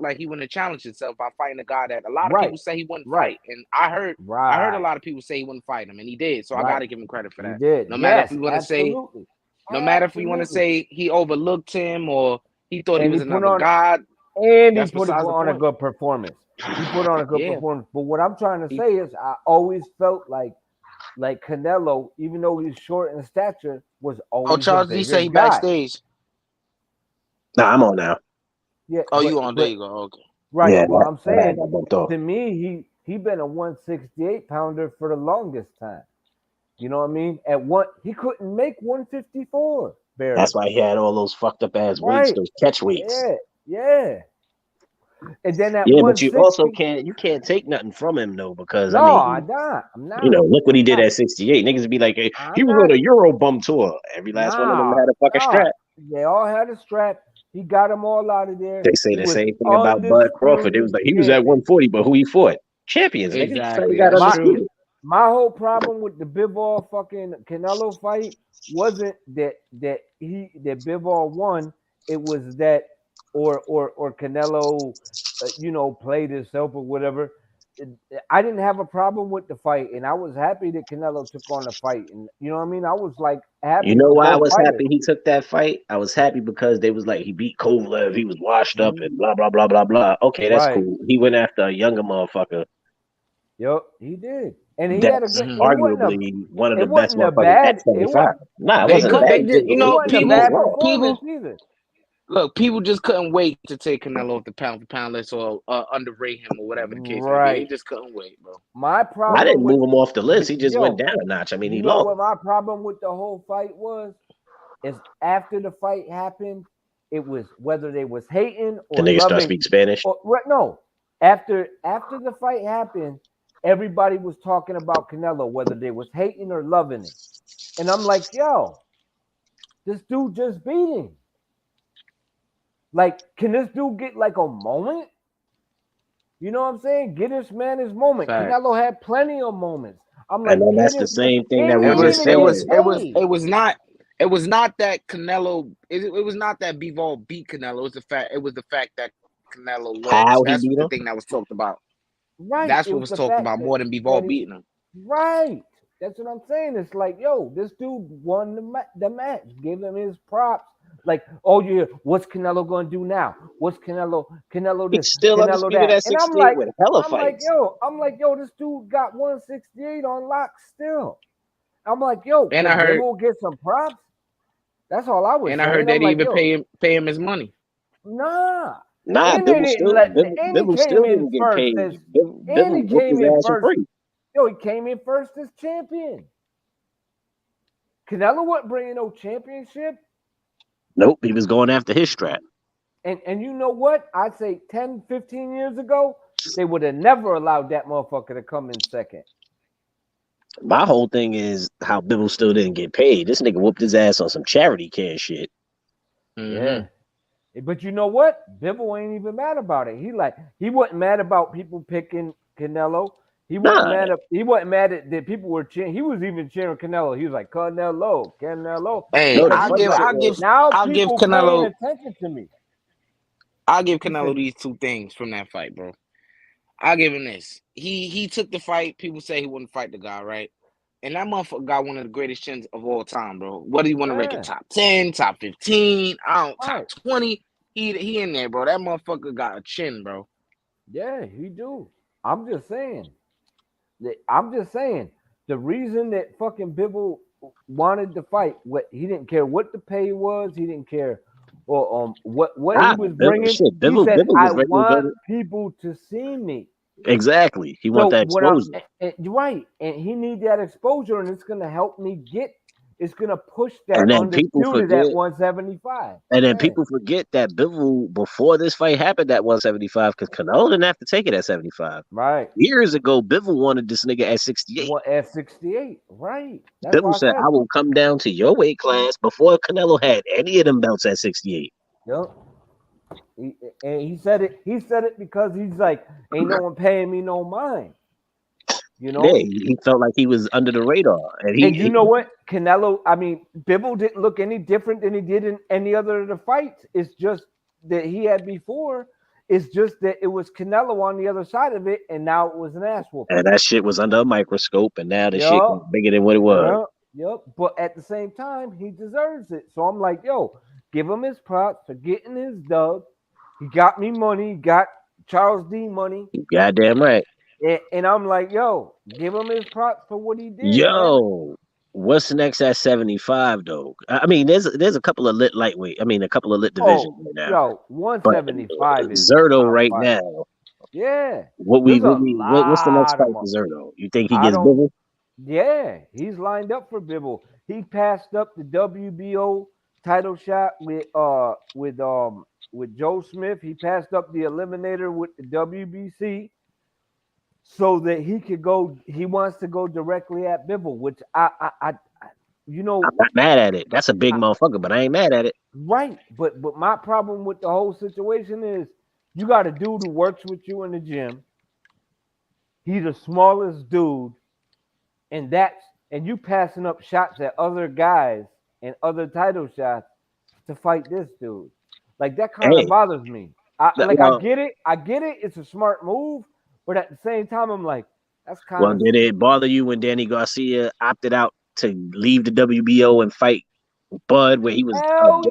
like he wouldn't have challenged himself by fighting a guy that a lot of Right. people say he wouldn't Right. fight, and I heard a Right. lot of people say he wouldn't fight him, and he did. So I got Right. to give him credit for He that. did. No matter if Yes, we want to say, absolutely. no matter if we want to Absolutely. say he overlooked him or he thought he And he was put another on god, and he that's put besides the on a point. good performance. He put on a good Yeah, performance. But what I'm trying to he, say is I always felt like Canelo, even though he's short in stature, was oh, always a Charles, he bigger say he guy. backstage. Nah, I'm on now. Yeah, Oh, you on? There but you go. Okay. right. Yeah, Well, I'm I saying got bumped off. to me, he been a 168 pounder for the longest time. You know what I mean? At one, he couldn't make 154 That's barely. why he had all those fucked up ass weights, Right. those catch weights. Yeah. Yeah. And then at Yeah, but you also 160, can't take nothing from him though, because I no, mean, I'm not. I'm you know, not. look what he I'm did not. at 68. Niggas be like, hey, he I'm was not. on a Euro bum tour. Every last one of them Nah, had a fucking nah. strap. They all had a strap. He got them all out of there. They say He the was same thing about Bud Crawford. It was undisputed like he was at champion. 140, but who he fought? Champions, nigga. He finally Exactly. got That's My true. undisputed. my whole problem with the Bivol fucking Canelo fight wasn't that Bivol won. It was that or Canelo, played himself or whatever. I didn't have a problem with the fight, and I was happy that Canelo took on the fight. And you know what I mean? I was like You happy know for why I both was fighters. happy he took that fight? I was happy because they was like he beat Kovalev, he was washed up and Mm, blah blah blah blah blah. Okay, that's right. cool. He went after a younger motherfucker Yep, he did, and he had a that's good. Hmm. arguably one of the It best wasn't a motherfuckers at bad. It 75. was. Nah, it It wasn't a bad. They wasn't. He just did. You It didn't know, wasn't a he didn't bad roll. performance either. people just couldn't wait to take Canelo off the pound for pound list or underrate him or whatever the case may be. They Right. just couldn't wait, bro. My I problem didn't with move him off the list. He just went yo, down a notch. I mean, he you know lost. what my problem with the whole fight was? Is after the fight happened, it was whether they was hating The or nigga start loving. speaking Spanish. Or no, after the fight happened, everybody was talking about Canelo, whether they was hating or loving it. And I'm like, yo, this dude just beat him. Like, can this dude get like a moment? You know what I'm saying? Get this man his moment. Fact. Canelo had plenty of moments. I'm And like, then get that's the his man. same thing He that we It didn't just was even it said. get was it was paid. it was not that Canelo it was not that Bivol beat Canelo. It was the fact that Canelo lost. How he That's beat the him? thing that was talked about. Right. That's It what was was the talked fact about that more than Bivol beating him. right. That's what I'm saying. It's like, yo, this dude won the match. Give him his props. Like, oh yeah, what's Canelo gonna do now? What's Canelo this, He's still Canelo undisputed that? at And 68 with hella fights. I'm like, yo, this dude got 168 on lock still. I'm like, yo, And can I heard Bivol get some props? That's all I was and I heard saying. that I'm he like, even yo, pay him his money. nah. Nah, And they Bibble didn't still let and he Bibble came still in didn't get first paid. as and Bibble he whooped came his in ass for first. free. Yo, he came in first as champion. Canelo wasn't bringing no championship. Nope, he was going after his strap. And you know what? I'd say 10, 15 years ago, they would have never allowed that motherfucker to come in second. My whole thing is how Bibble still didn't get paid. This nigga whooped his ass on some charity cash shit. Yeah. But you know what? Bibble ain't even mad about it. He wasn't mad about people picking Canelo. Nah, He wasn't mad at that people were cheering. He was even cheering Canelo. He was like Canelo. Hey, no, the Because I'll he's funny give like, shit I'll was give now I'll give people paying Canelo attention to me. I'll give He Canelo said, these two things from that fight, bro. I'll give him this. He took the fight. People say he wouldn't fight the guy, right? And that motherfucker got one of the greatest chins of all time, bro. What do you want to rank it? yeah, Top 10, top 15, top right. 20. He in there, bro. That motherfucker got a chin, bro. Yeah, he do. I'm just saying. I'm just saying. The reason that fucking Bibble wanted to fight, what he didn't care what the pay was, he didn't care or what he nah, was Bibble, bringing. shit. He Bibble, said, Bibble "I was ready to go. want people to see me." Exactly. He want So that what I'm exposure. you're right, and he need that exposure, and it's gonna help me get. It's gonna push that And then people undisputed at forget. 175. And then Yeah, people forget that Bivol, before this fight happened at 175, because Canelo didn't have to take it at 75. right. Years ago, Bivol wanted this nigga at 68. What at 68? Right. That's Bivol why I said, said. I will come down to your weight class before Canelo had any of them belts at 68. Yep. And he said it. He said it because he's like, ain't no one paying me no mind. You Yeah, know. he felt like he was under the radar. And And you he know what? Canelo. I mean, Bibble didn't look any different than he did in any other of the fights. It's just that he had before. It's just that it was Canelo on the other side of it, and now it was an ass whooping. and that shit was under a microscope, and now the shit Yup. got bigger than what it was. Yep. But at the same time, he deserves it. So I'm like, yo, give him his props for getting his dub. He got me money. He got Charles D money. Goddamn right. And I'm like, yo, give him his props for what he did, man. Yo, what's next at 75 though? I mean, there's a couple of lit lightweight. I mean, a couple of lit divisions Oh, right now. yo, But 175 is Zerto on right fire. now. Yeah. What we There's a what we what's the next lot of fight them. for Zerto? You think he I gets don't. bigger? Yeah, he's lined up for Bibble. He passed up the WBO title shot with Joe Smith. He passed up the eliminator with the WBC so that he could go. He wants to go directly at Bibble, which you know, I'm not mad at it. That's a big motherfucker, but I ain't mad at it. right. But my problem with the whole situation is you got a dude who works with you in the gym. He's the smallest dude, and you passing up shots at other guys and other title shots to fight this dude. Like that kind of Hey, bothers me. I well, get it. I get it. It's a smart move, but at the same time, I'm like, that's kind well, of did it bother you when Danny Garcia opted out to leave the WBO and fight Bud, hell where he was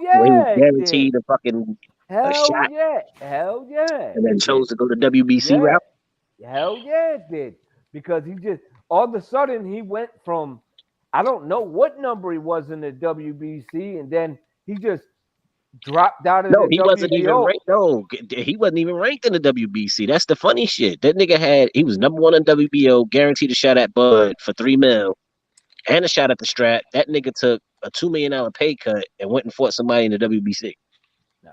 yeah, it did. guaranteed a Hell shot, yeah, hell yeah, and then it did. chose to go the WBC Yeah, route? hell yeah, it did. Because he just all of a sudden he went from I don't know what number he was in the WBC, and then he just dropped out of No, the he wasn't even WBO. ranked. No, he wasn't even ranked in the WBC. That's the funny shit. That nigga he was number one in WBO, guaranteed a shot at Bud for $3 million and a shot at the strap. That nigga took a $2 million pay cut and went and fought somebody in the WBC.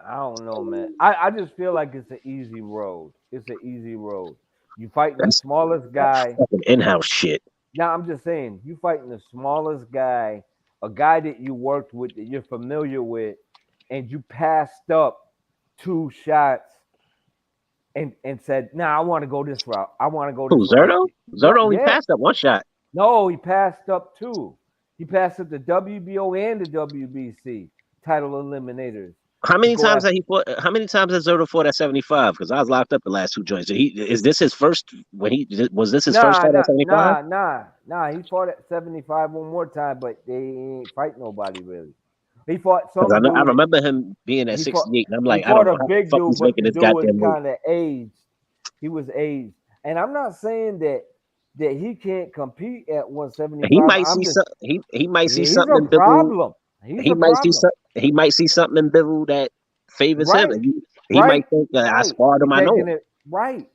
I don't know, man. I just feel like it's an easy road. It's an easy road. You fighting the That's smallest guy. fucking in-house shit. Now I'm just saying, you fighting the smallest guy, a guy that you worked with, that you're familiar with, and you passed up two shots and said, "Nah, I want to go this route. I want to go Who, this route." Zerto? No, Zerto only yeah, passed up one shot. no, he passed up two. He passed up the WBO and the WBC title eliminators How to many go times after. that he fought? How many times has Zerto fought at 75? Because I was locked up the last two joints. Is this his first? Was this his first Nah, fight at nah, 75? nah, nah, nah. He fought at 75 one more time, but they ain't fight nobody really. He fought Because some I dude. remember him being at He fought 68, and I'm he like, I don't fought know a how the big fuck dude, he's but making the this dude was goddamn move. kind of aged. He was aged, and I'm not saying that he can't compete at He 175. might I'm see just some. He might see he's something a in Bivol. problem. He's He a might see problem. some. He might see something in Bivol that favors him, Right, and he might right, think that I right. sparred He him. I know taking him. it right,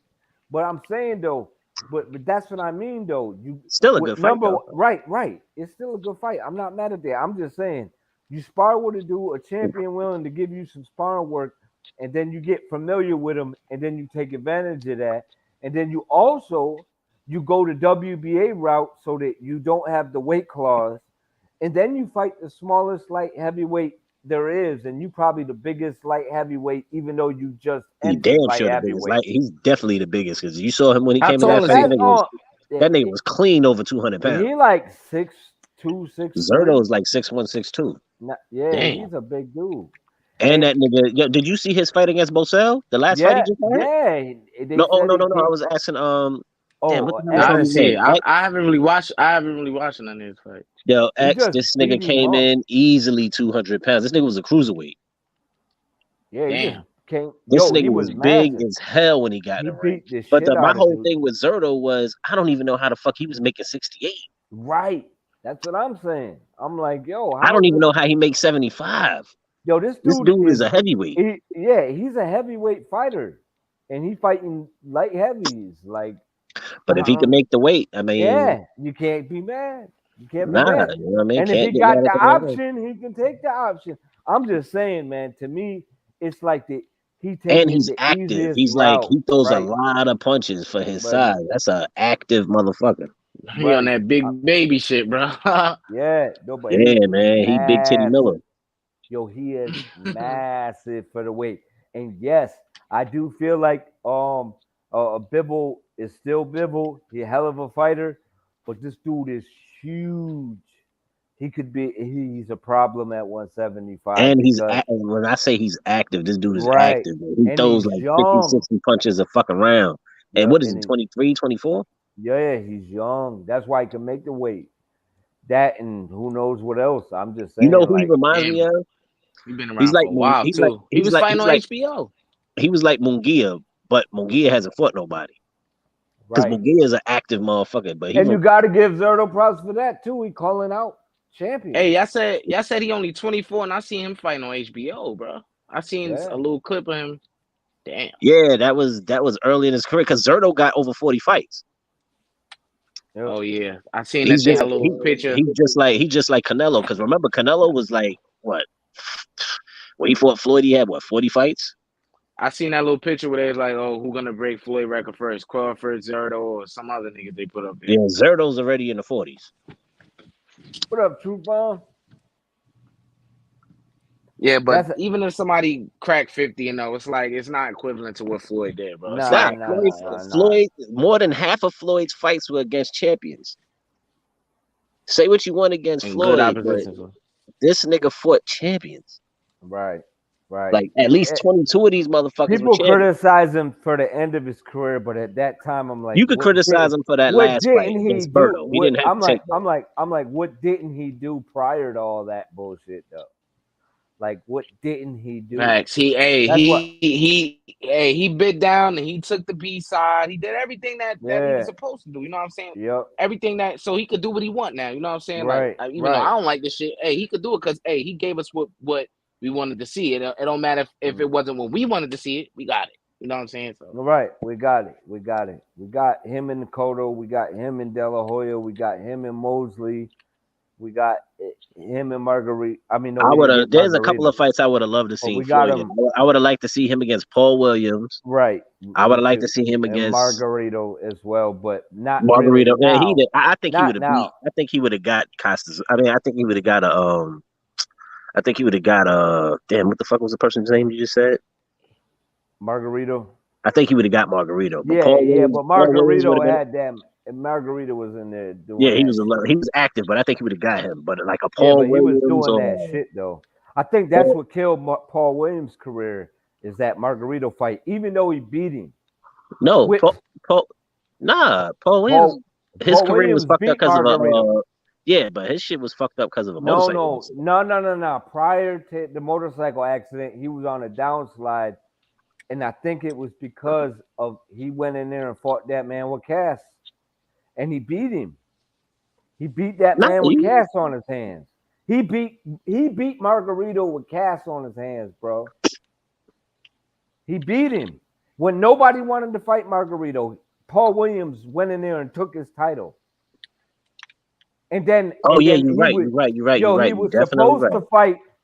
but I'm saying though, but that's what I mean though. You Still a with good fight number though. right. It's still a good fight. I'm not mad at that. I'm just saying you spar with a dude, a champion willing to give you some sparring work, and then you get familiar with him, and then you take advantage of that, and then you also you go the WBA route so that you don't have the weight clause, and then you fight the smallest light heavyweight there is, and you probably the biggest light heavyweight, even though you just He entered damn light sure the biggest. Like heavyweight. he's definitely the biggest because you saw him when he How came in that tall is fight. That's he? all. That nigga was clean over 200 pounds. He like 6'2", 6'3". Zerto's like 6'1", 6'2". Yeah, Damn. he's a big dude. And that nigga, yo, did you see his fight against Bosel? The last fight he Yeah, just had? yeah. They No, oh said no, he, no, no. I was asking damn, what the hell was I I didn't gonna see say? it. I haven't really watched. I haven't really watched none of his fight. Yo, he X, just this beat nigga him came up. in easily 200 pounds. This nigga was a cruiserweight. Yeah, he just Damn. came. This Yo, he nigga was was big massive. as hell when he got in He the ring. beat the But shit my out of whole dude. thing with Zerto was I don't even know how the fuck he was making 68. Right. That's what I'm saying. I'm like, yo, I how don't is even this? know how he makes 75. Yo, this This dude dude is is. a heavyweight. Yeah, he's a heavyweight fighter, and he fighting light heavies. Like, But if he can make the weight, I mean, yeah, you can't be mad. You can't be nah, mad. you know what I mean? And if Can't he get got mad the at the man. option, he can take the option. I'm just saying, man. To me, it's like he And taking he's the active. easiest He's like route, he throws a right? lot of punches for his But size. That's an active motherfucker. He on right, that big baby shit, bro. yeah, no, but Yeah, he's man. He big titty Miller. massive. Yo, he is massive for the weight. And yes, I do feel like Bibble is still Bibble. He's a hell of a fighter, but this dude is huge. He's a problem at 175 And because when I say he's active, this dude is right. active. Man. He And throws he's like 50, young. 60 punches a fucking round. And Yeah, what is and he, 23, 24? yeah, he's young. That's why he can make the weight. That and who knows what else. I'm just You know saying, who he like, reminds Damn, me of? he been He's around like for a while too. He was fighting on HBO. he was like Munguia, but Munguia hasn't fought nobody. Because right. Munguia is an active motherfucker, but he And you won't. got to give Zerto props for that too. He calling out champions. Hey, y'all said he only 24, and I seen him fighting on HBO, bro. I seen Yeah. a little clip of him. Damn. Yeah, that was early in his career because Zerto got over 40 fights. Yep. Oh yeah, I seen He's that just little picture. he's just like Canelo. Because remember, Canelo was like what when he fought Floyd, he had what 40 fights. I seen that little picture where they was like, "Oh, who gonna break Floyd record first? Crawford, Zerto, or some other niggas they put up there?" Yeah, Zerto's already in the 40s. What up, True Bomb? Yeah, but That's even if somebody cracked 50, it's like it's not equivalent to what Floyd did, bro. It's nah, like Floyd, more than half of Floyd's fights were against champions. Say what you want against in good Floyd, but opposition. this nigga fought champions. right. Like at least 22 of these motherfuckers were People champions. criticize him for the end of his career, but at that time, I'm like, You could criticize him for that what last fight didn't he against do? Berto. He didn't have to take that. I'm like, what didn't he do prior to all that bullshit though? Like, what didn't he do? Facts. He bit down and he took the B side. He did everything that he was supposed to do. You know what I'm saying? Yep. Everything that so he could do what he want now. You know what I'm saying? Right. Like even though I don't like this shit, he could do it because he gave us what we wanted to see. It don't matter if it wasn't what we wanted to see it. We got it. You know what I'm saying? So right, we got it. We got him in Cotto. We got him in De La Hoya. We got him in Mosley. We got him and Marguerite. I mean, no, I would have. There's a Margarita. couple of fights I would have loved to see Floyd in. I would have liked to see him against Paul Williams. Right. I would have liked to see him against Margarito as well, but not Margarito. Really Yeah, he did. I think he Not would have now. beat. I think he would have got Costas. I mean, I think he would have got a. I think he would have got a. Damn, what the fuck was the person's name you just said? Margarito. I think he would have got Margarito. But but Margarito had them. And Margarita was in there doing he was active, but I think he would have got him. But like a Paul Paul Williams, Williams, he was doing that shit though. I think that's what killed Paul Williams' career is that Margarito fight. Even though he beat him. No, Paul Williams. His career was fucked up because of but his shit was fucked up because of a motorcycle accident. No. Prior to the motorcycle accident, he was on a downslide, and I think it was because of he went in there and fought that man with Cass. And he beat him. He beat that man with cast on his hands. He beat Margarito with cast on his hands, bro. He beat him. When nobody wanted to fight Margarito, Paul Williams went in there and took his title. And then you're right.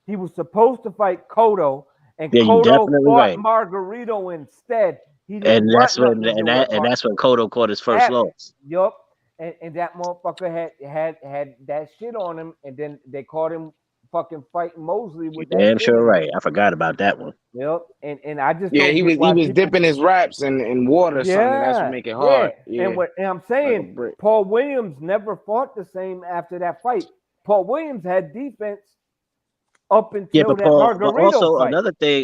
He was supposed to fight Cotto, and Cotto fought right. Margarito instead. He And didn't that's want when nothing to do with that's when Cotto caught his first loss. Yup. And that motherfucker had that shit on him, and then they caught him fucking fighting Mosley You with that damn shit sure in him. right. I forgot about that one. Yep. And I just Yeah, don't he get was why people. dipping his raps in water or something, and that's what Yeah, make it yeah. hard. Yeah, And I'm like a saying brick. Paul Williams never fought the same after that fight. Paul Williams had defense up Yeah, until that but Margarito also fight.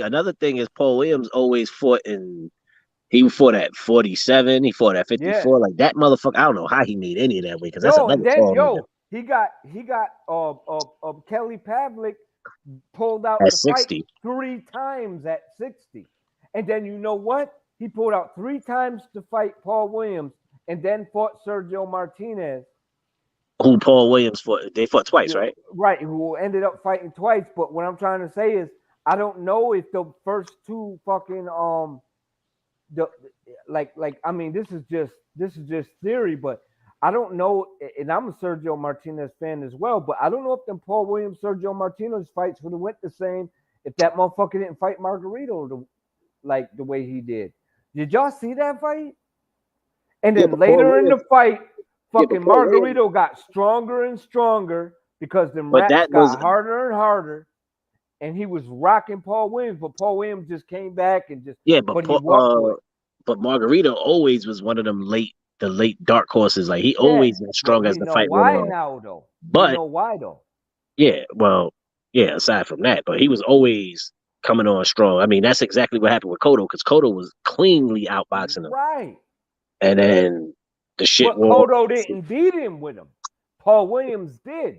another thing is Paul Williams always he fought at 47, he fought at Yeah. 54. Like that motherfucker, I don't know how he made any of that weight because that's Yo, and another then tall nigga he got Kelly Pavlik pulled out at the fight 60. 3 times at 60. And then you know what? He pulled out 3 times to fight Paul Williams and then fought Sergio Martinez. Who Paul Williams fought? They fought twice, right? Right, who ended up fighting twice. But what I'm trying to say is I don't know if the first 2 fucking the like I mean this is just theory, but I don't know, and I'm a Sergio Martinez fan as well, but I don't know if them Paul Williams Sergio Martinez fights would have went the same if that motherfucker didn't fight Margarito the way he did. Did y'all see that fight? And Yeah, then but Paul later in the Williams, fight, yeah, but fucking Paul Williams, Margarito got stronger and stronger because them but raps that was got harder and harder, and he was rocking Paul Williams, but Paul Williams just came back and just, yeah, but he walked with. but Margarito always was one of them the late dark horses. Like he Yeah, always got but strong as we the know fight went why on. now, though. We But know why, though. yeah, well, yeah, aside from that, but he was always coming on strong. I mean, that's exactly what happened with Cotto because Cotto was cleanly outboxing him. Right. And then the shit But wore. Cotto didn't beat him with him. Paul Williams did.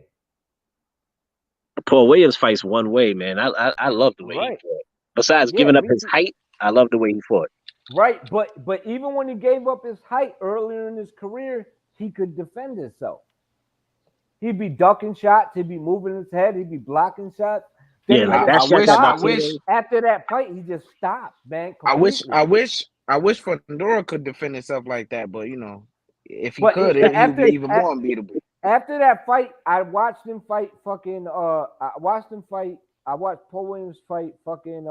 Paul Williams fights one way, man. I love the way he Right. fought. Besides Yeah, giving up me his too. height, I love the way he fought. Right, but even when he gave up his height earlier in his career, he could defend himself. He'd be ducking shots, he'd be moving his head, he'd be blocking shots. Then Yeah, he like just that shot that stopped. Martinez. After that fight, he just stopped, man. I wish Completely. Fedora could defend himself like that, but you know, if he But could, he would be even more unbeatable. After that fight, I watched him fight fucking I watched Paul Williams fight fucking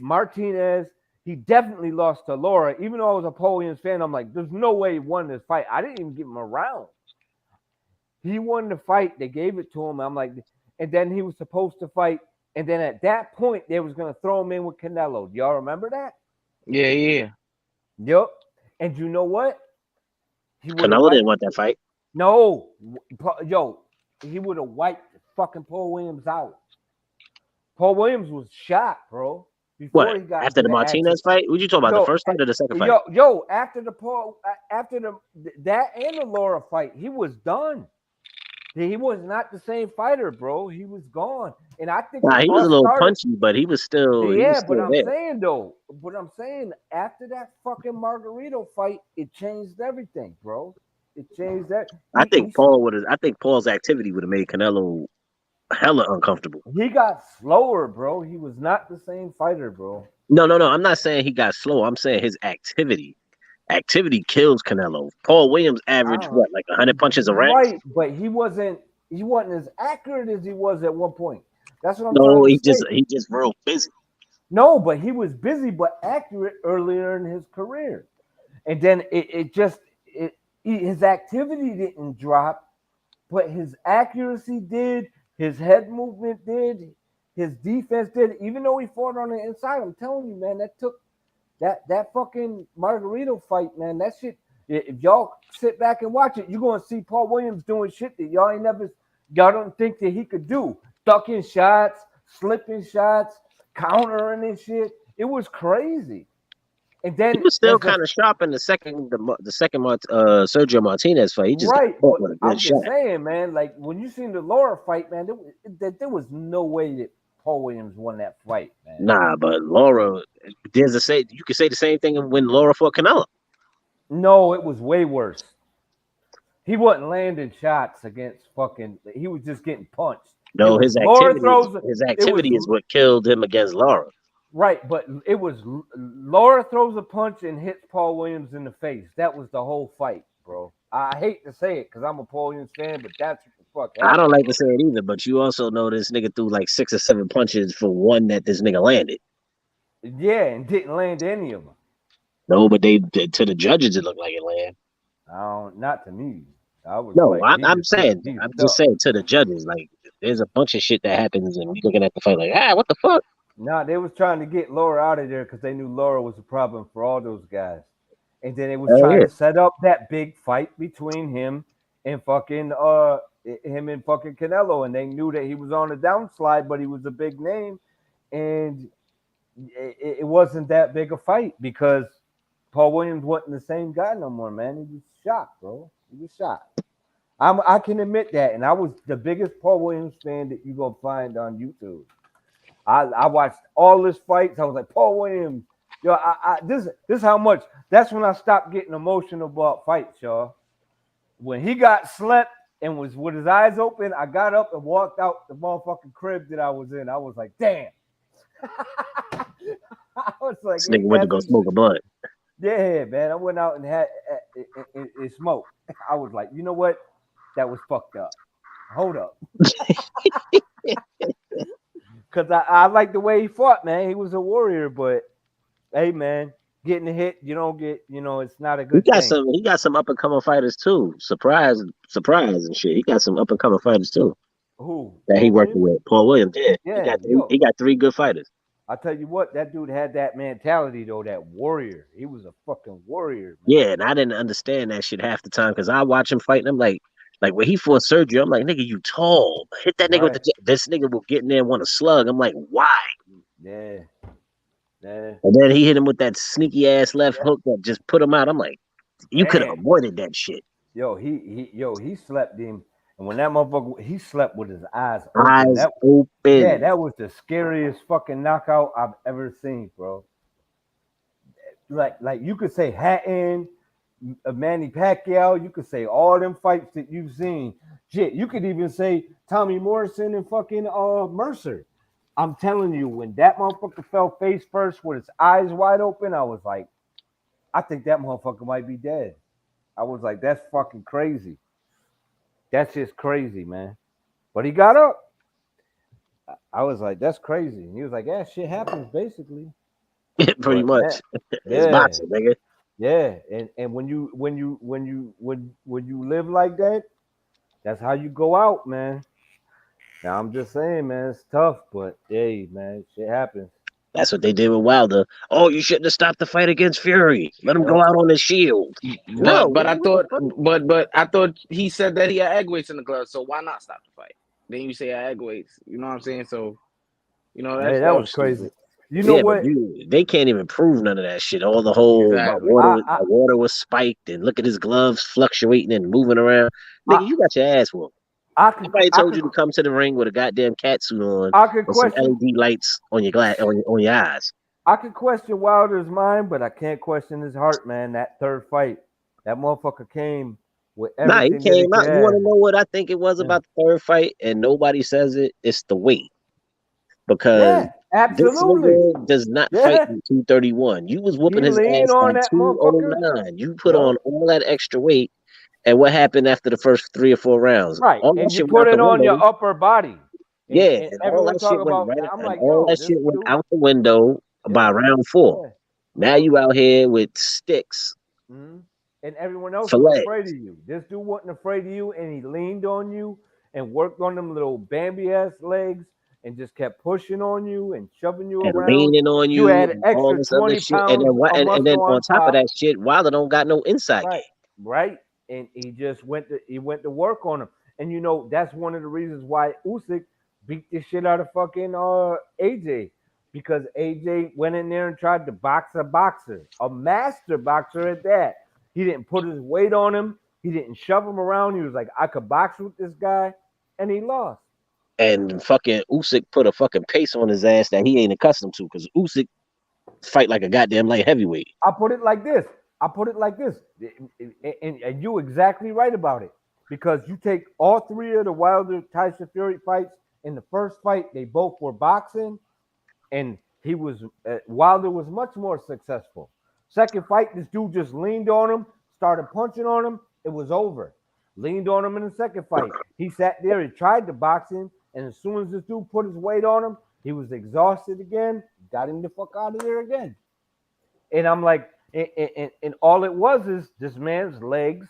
Martinez. He definitely lost to Laura. Even though I was a Paul Williams fan, I'm like, there's no way he won this fight. I didn't even give him a round. He won the fight. They gave it to him. I'm like, and then he was supposed to fight. And then at that point, they was gonna throw him in with Canelo. Do y'all remember that? Yeah. Yep. And you know what? Canelo didn't want that fight. No, yo, he would have wiped fucking Paul Williams out. Paul Williams was shot, bro. Before What? he got After the Martinez fight? What you talking about? The first fight or the second fight? After that and the Laura fight, he was done. He was not the same fighter, bro. He was gone. And I think he was a little punchy, but he was still. Yeah, but I'm saying though. But I'm saying after that fucking Margarito fight, it changed everything, bro. It changed that. I think Paul's activity would have made Canelo hella uncomfortable. He got slower, bro. He was not the same fighter, bro. No. I'm not saying he got slow. I'm saying his activity. Activity kills Canelo. Paul Williams averaged what, like 100 punches a round? Right, but he wasn't as accurate as he was at one point. That's what I'm trying to say. He just real busy. No, but he was busy but accurate earlier in his career. And then his activity didn't drop, but his accuracy did, his head movement did, his defense did. Even though he fought on the inside, I'm telling you, man, that took that fucking Margarito fight, man. That shit. If y'all sit back and watch it, you're gonna see Paul Williams doing shit that y'all don't think that he could do. Ducking shots, slipping shots, countering and shit. It was crazy. And then he was still kind of sharp in the second Sergio Martinez fight. He just right. got with a good I'm shot. just saying, man. Like when you seen the Laura fight, man, there was no way that Paul Williams won that fight, man. Nah, but Laura, you could say the same thing when Laura fought Canelo. No, it was way worse. He wasn't landing shots against fucking. He was just getting punched. No, his activity is what killed him against Laura. Right, but it was Laura throws a punch and hits Paul Williams in the face. That was the whole fight, bro. I hate to say it because I'm a Paul Williams fan, but that's what the fuck happened. I don't like to say it either, but you also know this nigga threw like 6 or 7 punches for one that this nigga landed. Yeah, and didn't land any of them. No, but to the judges it looked like it landed. Not to me. I was No, like, he I'm just looked, saying, he's I'm just tough. saying to the judges, like there's a bunch of shit that happens, and we looking at the fight like, what the fuck? Nah, they was trying to get Laura out of there because they knew Laura was a problem for all those guys. And then they was Hell trying yeah, to set up that big fight between him and fucking Canelo, and they knew that he was on the downslide, but he was a big name, and it wasn't that big a fight because Paul Williams wasn't the same guy no more, man. He was shot, bro. He was shot. I can admit that, and I was the biggest Paul Williams fan that you gonna find on YouTube. I watched all his fights. I was like, Paul Williams, yo, this is how much. That's when I stopped getting emotional about fights, y'all. When he got slept and was with his eyes open, I got up and walked out the motherfucking crib that I was in. I was like, damn. I was like, this nigga ain't went to that go some smoke a blunt. yeah, man. I went out and had it smoked. I was like, you know what? That was fucked up. Hold up. Because I like the way he fought, man. He was a warrior, but hey, man, getting hit, you don't get, it's not a good thing. He got some up and coming fighters too. Surprise and shit. He got some up and coming fighters too. Who? That he Paul working Williams? with. Paul Williams, yeah. Yeah, He got 3 good fighters. I tell you what, that dude had that mentality though, that warrior. He was a fucking warrior, man. Yeah, and I didn't understand that shit half the time because I watch him fight and I'm like when he fought Sergio, I'm like, nigga, you tall. Hit that nigga with Right. this nigga will get in there and want to slug. I'm like, why? Yeah. Yeah. And then he hit him with that sneaky ass left hook that just put him out. I'm like, you could have Damn. avoided that shit. He slept him, and when that motherfucker he slept with his eyes open. Eyes open. That was the scariest fucking knockout I've ever seen, bro. Like you could say Hatton, Manny Pacquiao, you could say all them fights that you've seen. Shit, you could even say Tommy Morrison and fucking Mercer. I'm telling you, when that motherfucker fell face first with his eyes wide open, I was like, I think that motherfucker might be dead. I was like, that's fucking crazy. That's just crazy, man. But he got up. I was like, that's crazy. And he was like, yeah, shit happens basically. Pretty But much. It's yeah, boxing, nigga. yeah. And when you live like that, that's how you go out, man. Now I'm just saying, man, it's tough, but hey, man, shit happens. That's what they did with Wilder. Oh, you shouldn't have stopped the fight against Fury. Let him go out on his shield. No, But I nigga, what the thought fuck? but I thought he said that he had egg weights in the glove, so why not stop the fight? Then you say egg weights. You know what I'm saying? So Hey, that that was was crazy. stupid. You know Yeah, but what? they can't even prove none of that shit. All the whole Exactly. I water was spiked, and look at his gloves fluctuating and moving around. I Nigga, you got your ass whooped. I could Somebody I told could you to come to the ring with a goddamn cat suit on I could and some question LED lights on your glass on your eyes. I could question Wilder's mind, but I can't question his heart, man. That third fight, that motherfucker came with Nah, he everything that he came could out. You want to have. know what I think it was Yeah, about the third fight, and nobody says it. It's the weight because yeah, this absolutely. nigga does not fight Yeah, in 231. You was whooping he his leaned ass on at that motherfucker. 209. You put on Yup. all that extra weight, and what happened after the first 3 or 4 rounds? Right, All that and you shit went put out the it on window. your upper body, Yeah, and and all everyone that talk shit went about. right, I'm and like, all yo, that this shit went dude. out the window by Yeah, round 4. yeah, Now yup. you out here with sticks Mhm. And everyone else for was afraid legs. of you. This dude wasn't afraid of you, and he leaned on you and worked on them little Bambi ass legs and just kept pushing on you and shoving you And around. leaning on You you had and all extra this other 20 shit. And pounds then what? of And then muscle on on top of top. that shit, Wilder don't got no inside game. Right, right. And he went to work on him. And that's one of the reasons why Usyk beat the shit out of fucking AJ. Because AJ went in there and tried to box a boxer, a master boxer at that. He didn't put his weight on him. He didn't shove him around. He was like, I could box with this guy, and he lost. And fucking Usyk put a fucking pace on his ass that he ain't accustomed to because Usyk fight like a goddamn light heavyweight. I put it like this. I put it like this, and you exactly right about it. Because you take all three of the Wilder Tyson Fury fights. In the first fight, they both were boxing, and Wilder was much more successful. Second fight, this dude just leaned on him, started punching on him. It was over. Leaned on him in the second fight. He sat there. He tried to box him, and as soon as this dude put his weight on him, he was exhausted again. got him the fuck out of there again. And I'm like, and all it was is this man's legs.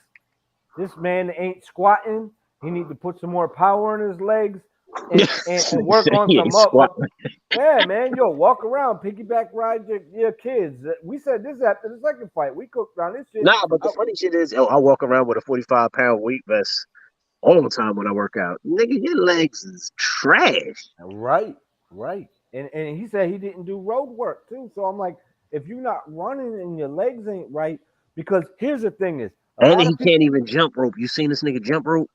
This man ain't squatting. He need to put some more power in his legs and work on He ain't some up. squat. Yeah, man, yo, walk around, piggyback ride your kids. We said this after the second fight. We cooked on this shit. Nah, but the funny shit is, I walk around with a 45-pound weight vest all the time when I work out. Nigga, your legs is trash. Right, right. And he said he didn't do road work too. So I'm like, if you're not running and your legs ain't right, because here's the thing is a And lot he of people, can't even jump rope. You seen this nigga jump rope?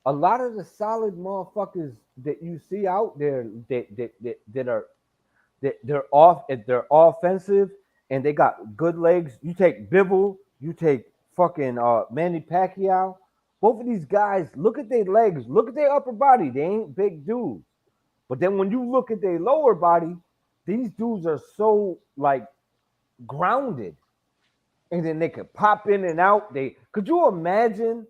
a lot of the solid motherfuckers that you see out there that are that they're offensive and they got good legs. You take Bivol, you take fucking Manny Pacquiao. Both of these guys, look at their legs, look at their upper body. They ain't big dudes. But then when you look at their lower body, these dudes are so like grounded. And then they could pop in and out. Could you imagine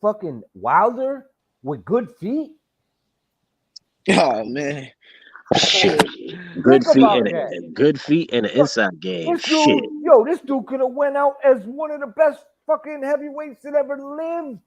fucking Wilder with good feet? Oh man. Shit. Think about that. Good feet and an Look, inside game. This Shit. dude, this dude could have went out as one of the best fucking heavyweights that ever lived.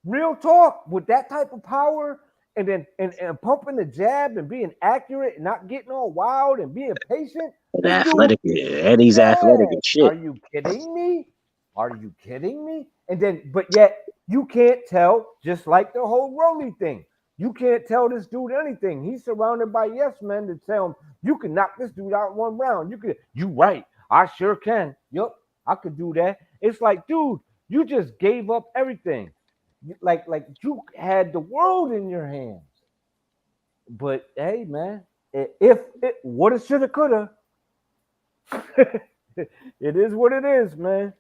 Real talk, with that type of power and then and pumping the jab and being accurate and not getting all wild and being patient. And This athletic, dude, and he's athletic and are shit. you kidding me? Are you kidding me? And then, but yet you can't tell, just like the whole Rolly thing. You can't tell this dude anything. He's surrounded by yes men to tell him you can knock this dude out in one round. You right. I sure can. Yup, I could do that. It's like, dude, you just gave up everything. Like you had the world in your hands. But hey, man, if it woulda, shoulda, coulda, it is what it is, man.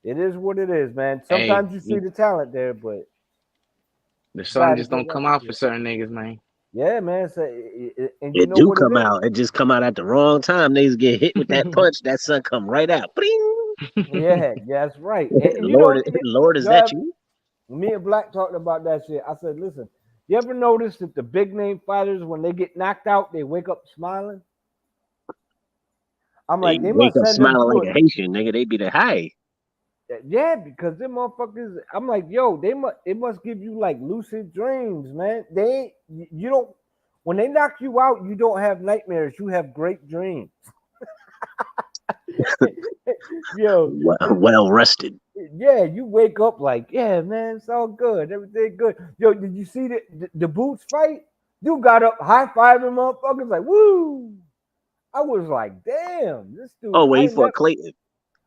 It is what it is, man. Sometimes Hey, you see the talent there, but the sun just don't come out for certain niggas, man. yeah, man. So, and you It know do what it come is? out. It just come out at the wrong time. Niggas get hit with that punch. That sun come right out. Bling! Yeah, that's right. And you Lord, know, Lord, is that you? me and Black talked about that shit. I said, listen, you ever notice that the big name fighters, when they get knocked out, they wake up smiling? I'm They like, they wake must up send them smiling to like a Haitian, nigga. They be the high. Yeah, because them motherfuckers, I'm like, yo, it must give you like lucid dreams, man. You don't, when they knock you out, you don't have nightmares. You have great dreams. Yo, Well rested. yeah, you wake up like, yeah, man, it's all good, everything good. Yo, did you see the Boots fight? You got up high fiving motherfuckers like, woo! I was like, damn, this dude. Oh, wait, he fought Clayton.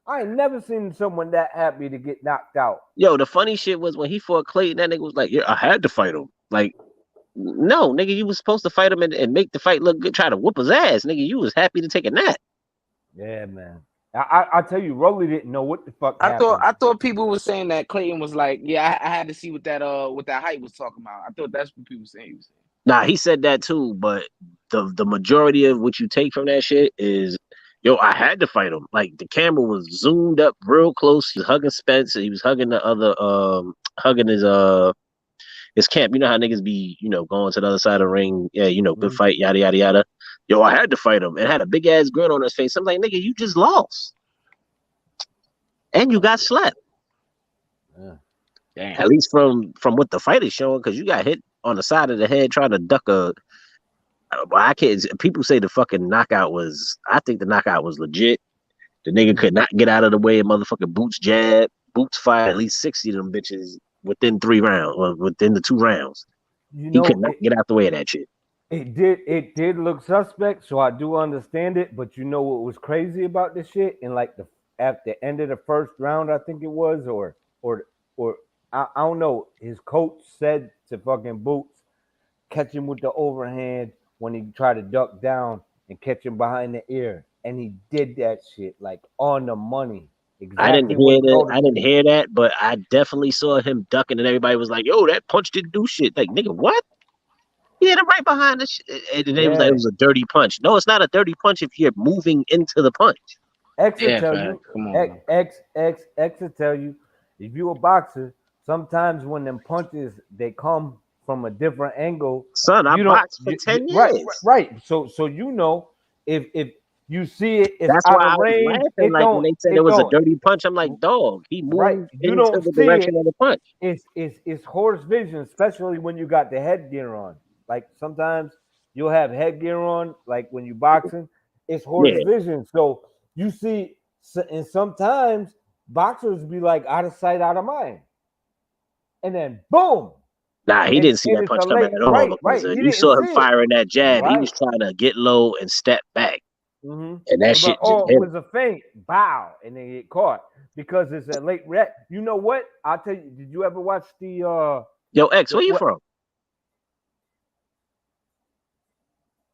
I ain't never seen someone that happy to get knocked out. Yo, the funny shit was when he fought Clayton, that nigga was like, yeah, I had to fight him. Like, no, nigga, you was supposed to fight him and make the fight look good, try to whoop his ass. Nigga, you was happy to take a nap. Yeah, man. I tell you, Rolly didn't know what the fuck happened. I thought people were saying that Clayton was like, yeah, I had to see what that hype was talking about. I thought that's what people were saying. Nah, he said that too, but the majority of what you take from that shit is, yo, I had to fight him. Like the camera was zoomed up real close. He was hugging Spence. He was hugging the other, hugging his camp. You know how niggas be, going to the other side of the ring. Yeah, good fight, yada yada yada. Yo, I had to fight him, and had a big ass grin on his face. I'm like, nigga, you just lost, and you got slapped. Yeah. Damn. At least from what the fight is showing, because you got hit on the side of the head trying to duck a. Well, I can't. People say the fucking knockout was. I think the knockout was legit. The nigga could not get out of the way of motherfucking Boots jab. Boots fired at least 60 of them bitches within 3 rounds, or within the 2 rounds. He could not get out the way of that shit. It did look suspect, so I do understand it. But you know what was crazy about this shit? And like at the end of the first round, I think it was, or I don't know. His coach said to fucking Boots, catch him with the overhand when he tried to duck down and catch him behind the ear, and he did that shit like on the money. Exactly. I didn't hear that, but I definitely saw him ducking, and everybody was like, "Yo, that punch didn't do shit." Like, nigga, what? He hit him right behind the shit, and they was like, "It was a dirty punch." No, it's not a dirty punch if you're moving into the punch. X will tell you. Come on, X will tell you. If you a boxer, sometimes when them punches they come from a different angle. Son, I You don't boxed for 10 right, years. right. So you know if you see it, it's That's out why of I was range. laughing, It like when don't. they said it It was a don't. dirty punch. I'm like, dog, he Right. moved You into don't the see direction it. of the punch. It's horse vision, especially when you got the headgear on. Like sometimes you'll have headgear on, like when you boxing. It's horse Yeah. vision. So you see, and sometimes boxers be like out of sight, out of mind, and then boom, Nah, he didn't see and that it's a punch coming late. at all Right, because right. He you didn't saw him see it. firing that jab. He was Right. trying to get low and step back, Mm-hmm. and that But shit just it hit him. was a feint, bow, and they get caught because it's a late rep. You know what? I'll tell you. Did you ever watch Yo, X, where you what from?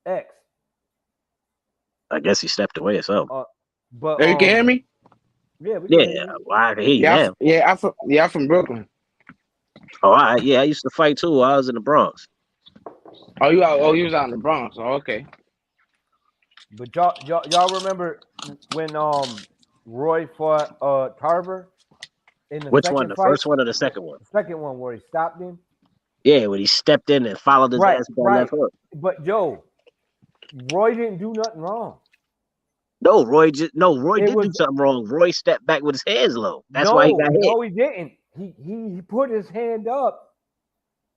X? I guess he stepped away or something. But Hey, you can hear me? yeah, we can hear Yeah, you. well, I can hear you Yeah, now. I'm from Brooklyn. Oh, yeah, I used to fight too. I was in the Bronx. Oh, you was out in the Bronx. Oh, okay. But y'all remember when Roy fought Tarver in the Which one? second The fight? first one or the second one? The second one where he stopped him. Yeah, when he stepped in and followed his Right, ass with that right. left hook. But Joe, Roy didn't do nothing wrong. No, Roy It did do was something wrong. Roy stepped back with his hands low. That's why he got hit. no, he didn't. He put his hand up.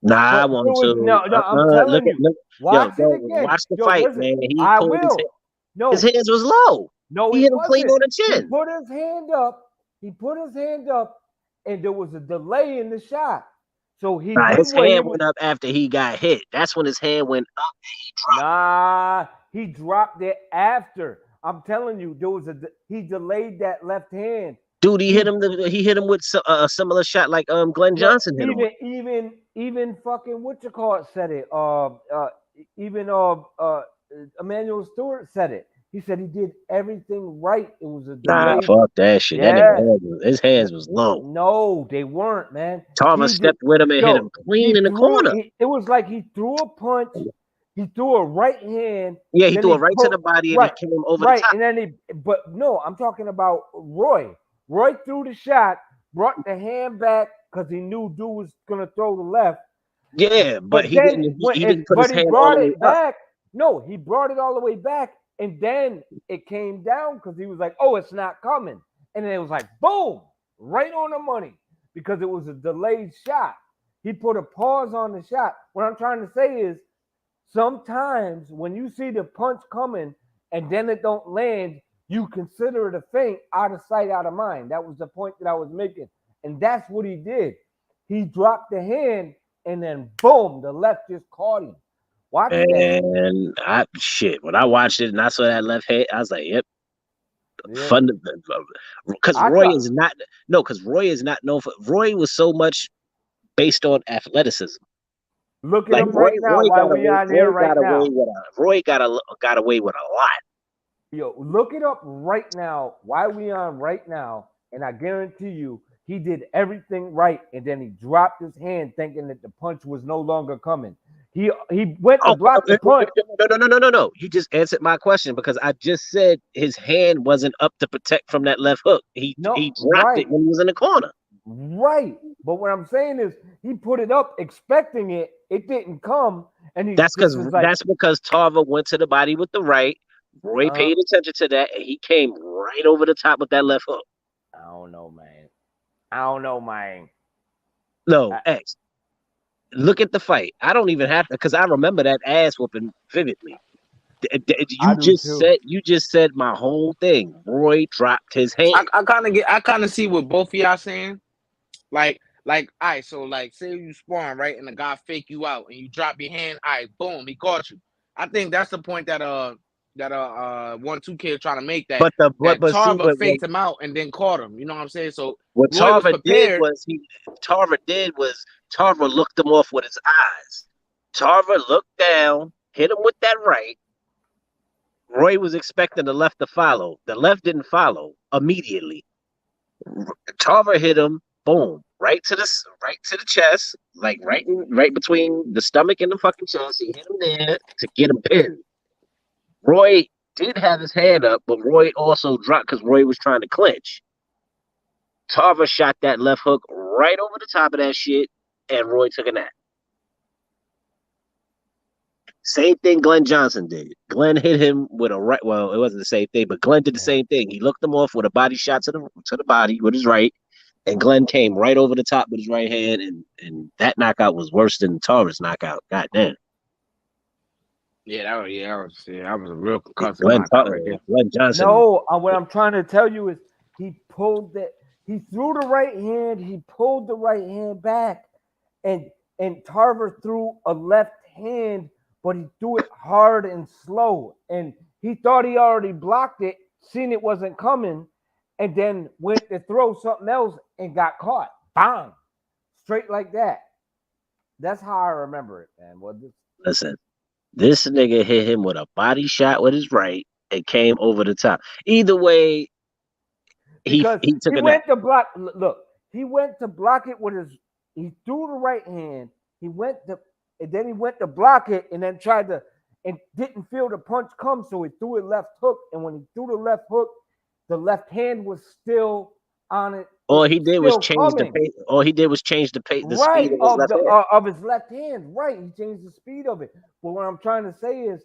Nah, I But want there was to. no. I'm telling you. Yo, Watch it again. watch the Yo, fight, listen. man. He I pulled will. his No, hands was low. no, He he hit him clean wasn't. on the He chin. put his hand up. He put his hand up, and there was a delay in the shot. So he Nah, did his what he hand was. went up after he got hit. That's when his hand went up and he dropped. Nah, he dropped it after. I'm telling you, there was he delayed that left hand. Dude, he hit him with a similar shot like Glenn Look, Johnson hit him with. even fucking what you call it said it. Even Emmanuel Stewart said it. He said he did everything right. It was a Nah, delay. fuck that shit. That Yeah. nigga his hands was low. No, they weren't, man. Tarver stepped with him and hit him clean in the corner. It was like he threw a punch. He threw a right hand. Yeah, he then threw it right to the body and right, he came over the top. and then but no, I'm talking about Roy. Roy threw the shot, brought the hand back because he knew dude was gonna throw the left. Yeah, but he then didn't. He didn't put his he hand all brought the way it up. back. No, he brought it all the way back, and then it came down because he was like, "Oh, it's not coming," and then it was like, boom, right on the money because it was a delayed shot. He put a pause on the shot. What I'm trying to say is, sometimes when you see the punch coming and then it don't land, you consider it a feint, out of sight, out of mind. That was the point that I was making, and that's what he did. He dropped the hand, and then boom, the left just caught him. Watch that. And when I watched it and I saw that left hand, I was like, "Yep." Yeah. Fun, because Roy is not known for. Roy was so much based on athleticism. Look at Like him right now while we on here right now. Roy got away with a lot. Yo, look it up right now while we on right now, and I guarantee you he did everything right, and then he dropped his hand thinking that the punch was no longer coming. He went to block the punch. No. You just answered my question because I just said his hand wasn't up to protect from that left hook. He dropped it when he was in the corner. Right. But what I'm saying is he put it up expecting it. It didn't come. And that's because Tarver went to the body with the right. Roy paid attention to that, and he came right over the top with that left hook. I don't know, man. No, X. Look at the fight. I don't even have to because I remember that ass whooping vividly. You just said my whole thing. Roy dropped his hand. I kind of see what both of y'all saying. Like, all right, so like, say you sparring, right, and the guy fake you out, and you drop your hand, all right, boom, he caught you. I think that's the point that 1-2 kid trying to make, that Tarver faked him out and then caught him. You know what I'm saying? So what Roy Tarver was prepared. did was Tarver looked him off with his eyes. Tarver looked down, hit him with that right. Roy was expecting the left to follow. The left didn't follow immediately. Tarver hit him, boom, right to the chest, like right between the stomach and the fucking chest. He hit him there to get him pinned. Roy did have his hand up, but Roy also dropped because Roy was trying to clinch. Tarver shot that left hook right over the top of that shit, and Roy took a nap. Same thing Glenn Johnson did. Glenn hit him with a right. Well, it wasn't the same thing, but Glenn did the same thing. He looked him off with a body shot to the body with his right, and Glenn came right over the top with his right hand, and that knockout was worse than Tarver's knockout. God damn. Yeah, that was a real concussive knockout right there. Glenn Johnson. No, what I'm trying to tell you is he pulled that. He threw the right hand. He pulled the right hand back, and Tarver threw a left hand, but he threw it hard and slow. And he thought he already blocked it, seen it wasn't coming, and then went to throw something else and got caught. Bang! Straight like that. That's how I remember it, man. Listen, this nigga hit him with a body shot with his right and came over the top. Either way, he took he went to block. Look, he went to block it with his. He threw the right hand. And then he went to block it, and then tried to, and didn't feel the punch come, so he threw a left hook. And when he threw the left hook, the left hand was still on it. All he did was change the pace. All he did was change the pace, the speed of his left hand. Right, he changed the speed of it. But what I'm trying to say is,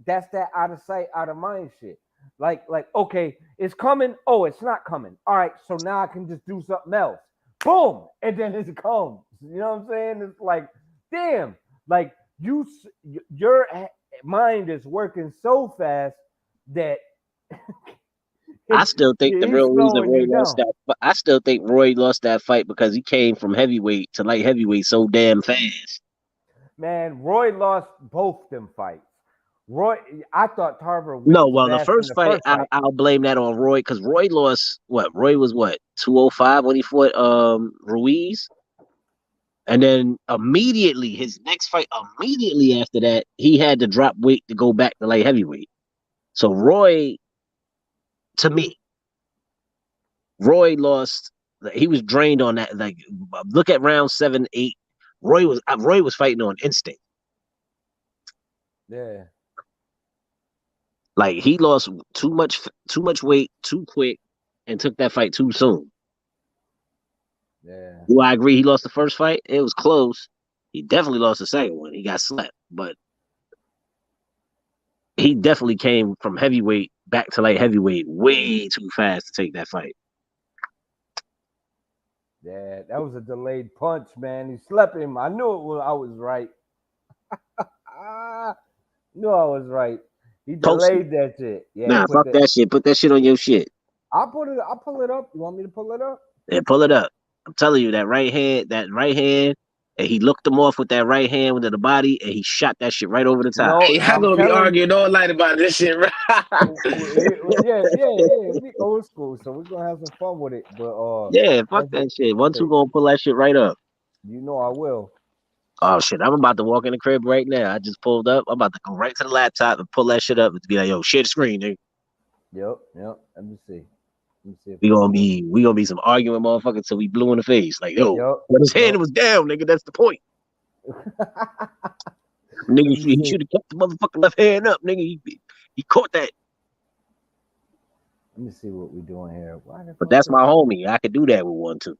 that's that out of sight, out of mind shit. Like, okay, it's coming. Oh, it's not coming. All right, so now I can just do something else. Boom, and then it comes. You know what I'm saying? It's like, damn, like your mind is working so fast that I still think the real reason Roy lost that. I still think Roy lost that fight because he came from heavyweight to light heavyweight so damn fast. Man, Roy lost both them fights. Roy, I thought Tarver. No, well, the first fight, I'll blame that on Roy because Roy lost what? Roy was what 205 when he fought Ruiz, and then immediately his next fight, immediately after that, he had to drop weight to go back to light heavyweight. So Roy, to me, Roy lost. He was drained on that. Like, look at round 7, 8. Roy was fighting on instinct. Yeah. Like, he lost too much weight too quick and took that fight too soon. Yeah. Do I agree he lost the first fight? It was close. He definitely lost the second one. He got slapped, but he definitely came from heavyweight back to light heavyweight way too fast to take that fight. Yeah, that was a delayed punch, man. He slept him. I knew it was. I was right. Knew I was right. He delayed that shit. Yeah, nah, fuck that shit. Put that shit on your shit. I'll pull it up. You want me to pull it up? Yeah, pull it up. I'm telling you, that right hand, and he looked him off with that right hand into the body, and he shot that shit right over the top. Hey, I'm gonna be arguing all night about this shit, right? yeah. We old school, so we're gonna have some fun with it. But yeah, fuck that shit. 1-2 gonna pull that shit right up. You know I will. Oh shit, I'm about to walk in the crib right now. I just pulled up. I'm about to go right to the laptop and pull that shit up and be like, yo, share the screen, nigga. Yep. Let me see. We gonna be some arguing motherfuckers till we blue in the face. Like, yo, when his hand was down, nigga, that's the point. Nigga, he should have kept the motherfucking left hand up, nigga. He caught that. Let me see what we're doing here. But that's my homie. I could do that with 1-2.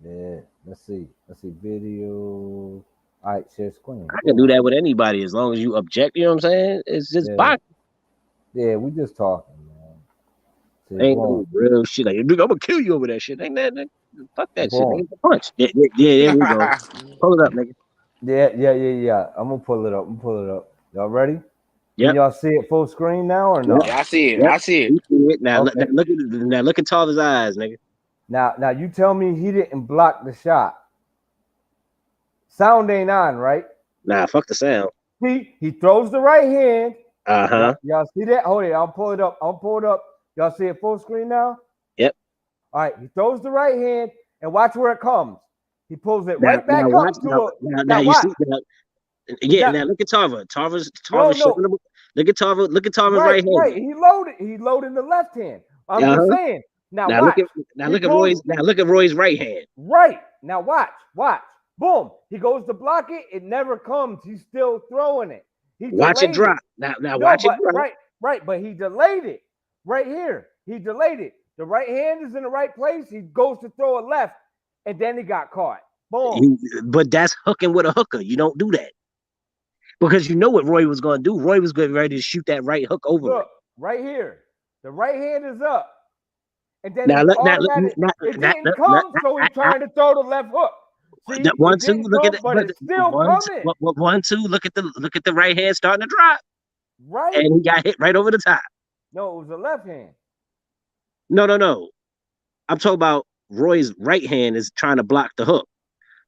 Yeah, let's see. Video. All right, share screen. I can do that with anybody as long as you object. You know what I'm saying? It's just boxing. Yeah, we just talking, man. Ain't no real shit. Like, nigga, I'm gonna kill you over that shit. Ain't that, nigga? Fuck that shit. Nigga, punch. Yeah, there we go. Pull it up, nigga. Yeah. I'm gonna pull it up. Y'all ready? Yeah. Can y'all see it full screen now or no? Yeah, I see it. Yep. I see it. Now, look at Tarver's eyes, nigga. Now you tell me he didn't block the shot. Sound ain't on, right? Nah, fuck the sound. He throws the right hand. Y'all see that? Hold it. I'll pull it up. Y'all see it full screen now? Yep. All right. He throws the right hand and watch where it comes. He pulls it right back up to now you see that. Yeah, now look at Tarver. Tarver's look at Tarver's right hand. Right. He loaded the left hand. I'm just saying. Now look at Roy's right hand. Right. Now watch. Boom. He goes to block it. It never comes. He's still throwing it. Watch it drop. Now watch it drop. Right. But he delayed it. Right here. He delayed it. The right hand is in the right place. He goes to throw it left, and then he got caught. Boom. But that's hooking with a hooker. You don't do that. Because you know what Roy was going to do. Roy was getting ready to shoot that right hook over Look, it. right here. The right hand is up. And then Now, it's look, automatic. It didn't come, so he's trying to throw the left hook. See, one, it two, didn't look at come, it. but But it's still one, coming. one, two, look at the right hand starting to drop. Right? And he got hit right over the top. No, it was the left hand. No. I'm talking about Roy's right hand is trying to block the hook.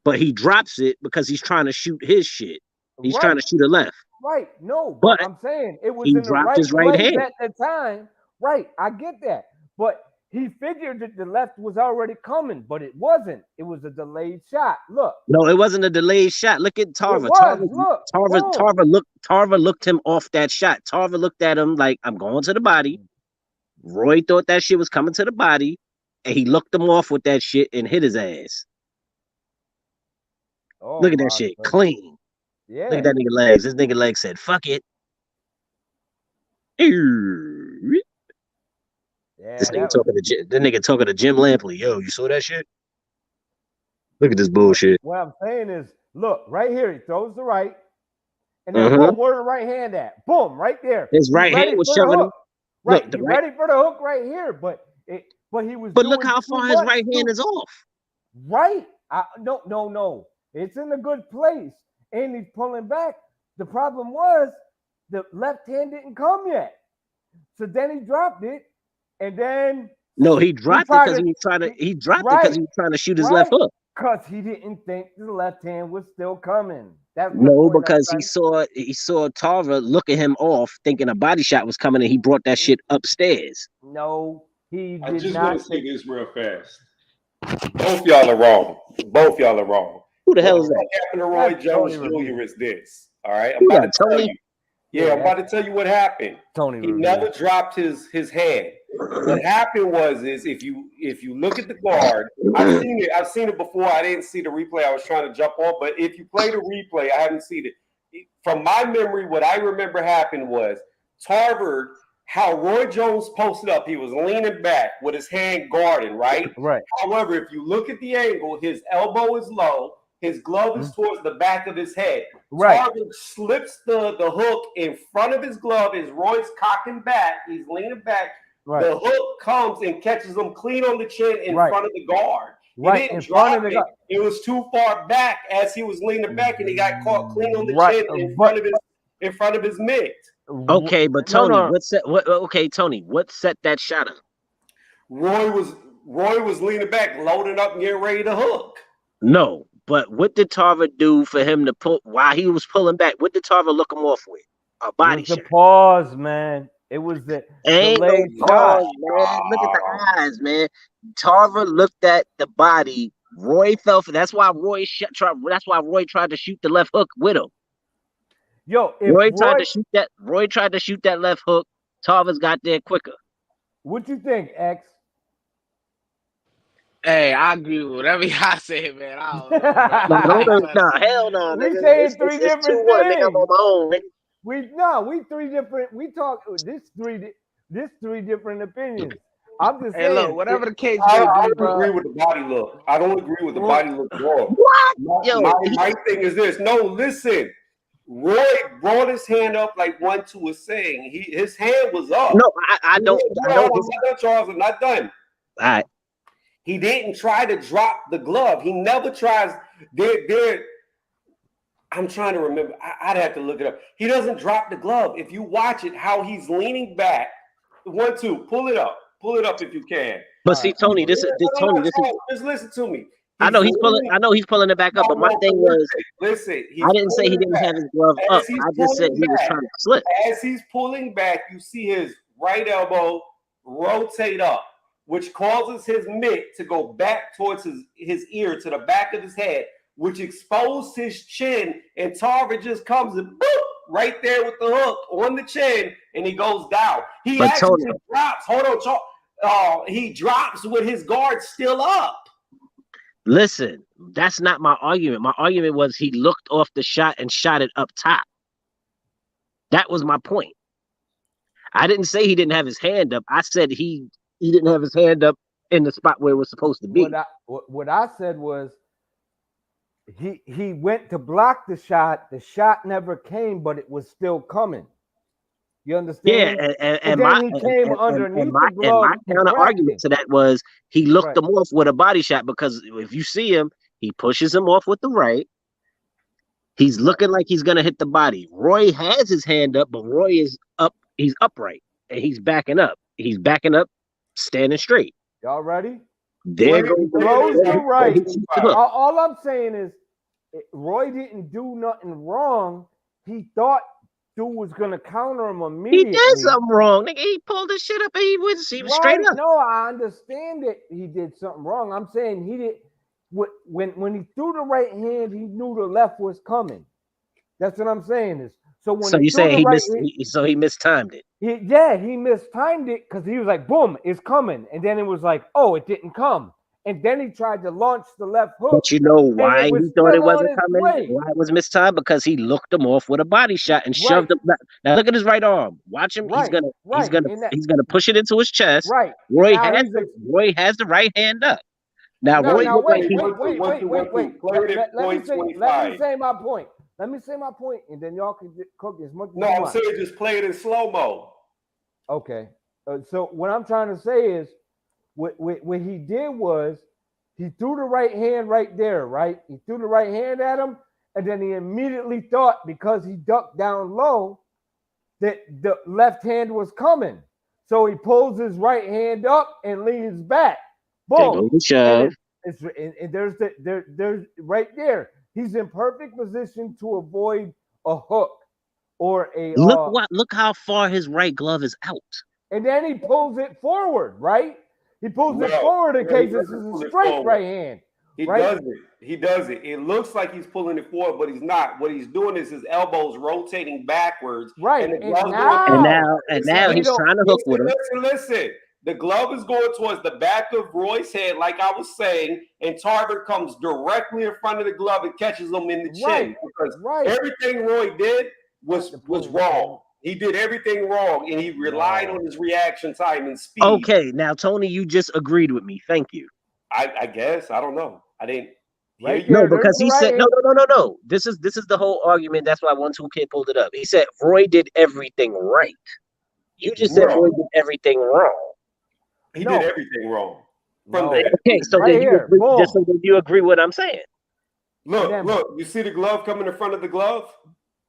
But he drops it because he's trying to shoot his shit. He's trying to shoot a left. Right. No, But I'm saying it was he in the dropped right his right place hand. at the time. Right. I get that. But he figured that the left was already coming, but it wasn't. It was a delayed shot. Look. No, it wasn't a delayed shot. Look at Tarver. It was. Look. Tarver looked him off that shot. Tarver looked at him like, I'm going to the body. Roy thought that shit was coming to the body, and he looked him off with that shit and hit his ass. Oh, look at that shit. goodness. Clean. Yeah. Look at that nigga legs. This nigga leg said, fuck it. Yeah, This nigga talking to Jim Lampley. Yo, you saw that shit? Look at this bullshit. What I'm saying is, look, right here, he throws the right, and then boom, where the right hand at? Boom, right there. His right hand was shoving him. Right, Look, he's ready for the hook right here, but he was. But look how far his right hand is off. Right. No. It's in a good place, and he's pulling back. The problem was the left hand didn't come yet, so then he dropped it, and then no, he dropped it because he was trying to. He dropped it because he was trying to shoot his left hook. Because he didn't think the left hand was still coming. Because he saw Tarver look at him off, thinking a body shot was coming, and he brought that shit upstairs. No, he did not. I just want to say this real fast. Both y'all are wrong. Who the hell is that? What happened to Roy Jones Jr. is this. All right, I'm about to tell you. Yeah, I'm about to tell you what happened. He never dropped his hand. What happened was if you look at the guard, I've seen it before. I didn't see the replay. I was trying to jump on, but if you play the replay, I haven't seen it. From my memory, what I remember happened was Tarver, how Roy Jones posted up, he was leaning back with his hand guarding, right? Right. However, if you look at the angle, his elbow is low. His glove is towards the back of his head. Right. Tarver slips the hook in front of his glove as Roy's cocking back. He's leaning back. Right. The hook comes and catches him clean on the chin in front of the guard. Right. He didn't drop it. It was too far back as he was leaning back, and he got caught clean on the chin in front of his mitt. Okay, but Tony, what set that shot up? Roy was leaning back, loading up and getting ready to hook. No, but what did Tarver do for him to pull while he was pulling back? What did Tarver look him off with? A body shot. The pause, man. It was the ain't no pause, man. Look at the eyes, man. Tarver looked at the body. Roy fell for. That's why Roy tried to shoot the left hook with him. Yo, Roy tried to shoot that left hook. Tarver's got there quicker. What you think, X? Hey, I agree with whatever y'all say, man. I don't know. No, hell no. We saying three different things. Nigga, I'm on my own, nigga. We three different. We talk this three different opinions. I'm just saying. Look, whatever the case I may be, don't agree with the body look. I don't agree with the body look at all. What? My thing is this. No, listen. Roy brought his hand up like 1-2 was saying. His hand was up. No, I don't. I'm not done, Charles. I'm not done. All right. He didn't try to drop the glove. He never tries. I'm trying to remember. I'd have to look it up. He doesn't drop the glove. If you watch it, how he's leaning back. 1-2. Pull it up. Pull it up if you can. But see, Tony, this is Tony. Just listen to me. I know he's pulling it back up. But my thing was, listen. I didn't say he didn't have his glove up. I just said he was trying to slip. As he's pulling back, you see his right elbow rotate up, which causes his mitt to go back towards his ear to the back of his head, which exposed his chin, and Tarver just comes and boop, right there with the hook on the chin, and he goes down. He actually drops. Hold on, he drops with his guard still up. Listen, that's not my argument. My argument was he looked off the shot and shot it up top. That was my point. I didn't say he didn't have his hand up. I said he didn't have his hand up in the spot where it was supposed to be. What I said was he went to block the shot never came, but it was still coming. You understand? Yeah, And then he came underneath the and glove my and counter cracked argument it. to that was he looked Right. him off with a body shot, because if you see him, he pushes him off with the right. He's looking like he's gonna hit the body. Roy has his hand up, but Roy is up. He's upright and he's backing up. He's backing up, standing straight. Y'all ready? There goes He throws the right. he shoots the hook. All I'm saying is, Roy didn't do nothing wrong. He thought dude was gonna counter him He immediately. did something wrong, nigga. He pulled his shit up and he was straight up. No, I understand that he did something wrong. I'm saying he did. When he threw the right hand, he knew the left was coming. That's what I'm saying is. So when So he you threw say the he right missed? hand, He mistimed it. he mistimed it because he was like, boom, it's coming. And then it was like, oh, it didn't come. And then he tried to launch the left hook. But you know why and it was he thought it still on wasn't its coming? way. Why it was mistimed? Because he looked him off with a body shot and shoved him. Now look at his right arm. Watch him. He's gonna push it into his chest. Right. Roy has the right hand up. Now Roy looked like he. Wait. Let me say my point. Let me say my point, and then y'all can cook as much as you want. No, I'm saying just play it in slow-mo. Okay. So what I'm trying to say is, what he did was, he threw the right hand right there, right? He threw the right hand at him, and then he immediately thought, because he ducked down low, that the left hand was coming. So he pulls his right hand up and leans back. Boom. And there's right there. He's in perfect position to avoid a hook or a look how far his right glove is out. And then he pulls it forward, right? He pulls it forward in case this is a straight right hand. He does it. It looks like he's pulling it forward, but he's not. What he's doing is his elbows rotating backwards. Right. And now he's trying to hook with him. Listen. The glove is going towards the back of Roy's head, like I was saying, and Tarver comes directly in front of the glove and catches him in the chin. Because everything Roy did was wrong. He did everything wrong, and he relied on his reaction time and speed. Okay, now Tony, you just agreed with me. Thank you. I guess. I don't know. I didn't. No, because he said no. This is the whole argument. That's why 1-2 Kid pulled it up. He said Roy did everything right. You just said Roy did everything wrong. He did everything wrong. Okay, so then you agree with what I'm saying. Look, you see the glove coming in front of the glove?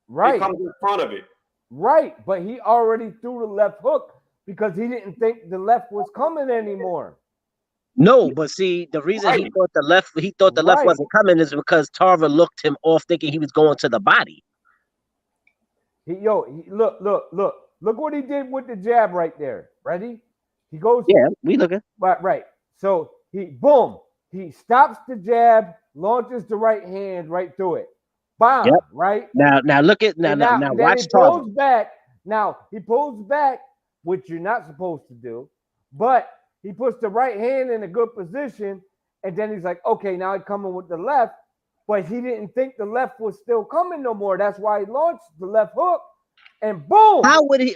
Right. It comes in front of it. Right, but he already threw the left hook because he didn't think the left was coming anymore. No, but see, the reason he thought the left wasn't coming is because Tarver looked him off thinking he was going to the body. Look what he did with the jab right there. Ready? He goes. Yeah, we looking. Right. So he stops the jab, launches the right hand right through it. Bam. Yep. Right. Now look at now watch Tarver. He pulls back, which you're not supposed to do, but he puts the right hand in a good position, and then he's like, okay, now he's coming with the left, but he didn't think the left was still coming no more. That's why he launched the left hook. And boom! How would he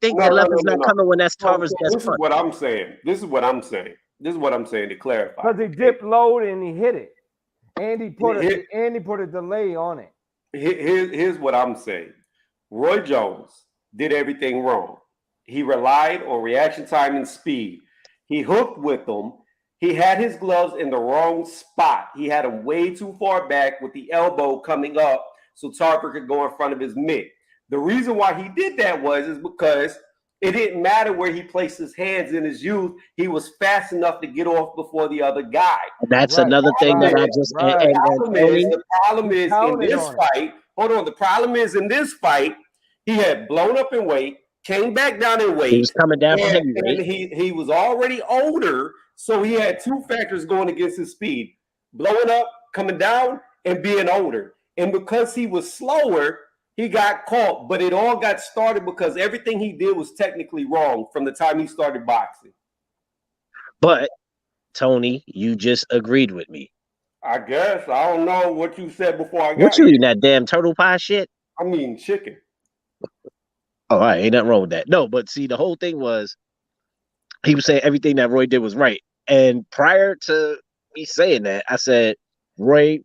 think the left is not coming when that's Tarver's best This is what I'm saying. This is what I'm saying to clarify. Because he dipped low and he hit it, and he put a delay on it. Here's what I'm saying. Roy Jones did everything wrong. He relied on reaction time and speed. He hooked with them. He had his gloves in the wrong spot. He had them way too far back with the elbow coming up so Tarver could go in front of his mitt. The reason why he did that is because it didn't matter where he placed his hands in his youth. He was fast enough to get off before the other guy. That's another thing that I just. The problem is in this fight. Hold on. The problem is in this fight, he had blown up in weight, came back down in weight. He was coming down from and heavyweight. he was already older, so he had two factors going against his speed: blowing up, coming down, and being older. And because he was slower, he got caught, but it all got started because everything he did was technically wrong from the time he started boxing. But, Tony, you just agreed with me. I guess. I don't know what you said before I got What you eating, that damn turtle pie shit? I'm eating chicken. Oh, all right. Ain't nothing wrong with that. No, but see, the whole thing was he was saying everything that Roy did was right. And prior to me saying that, I said, Roy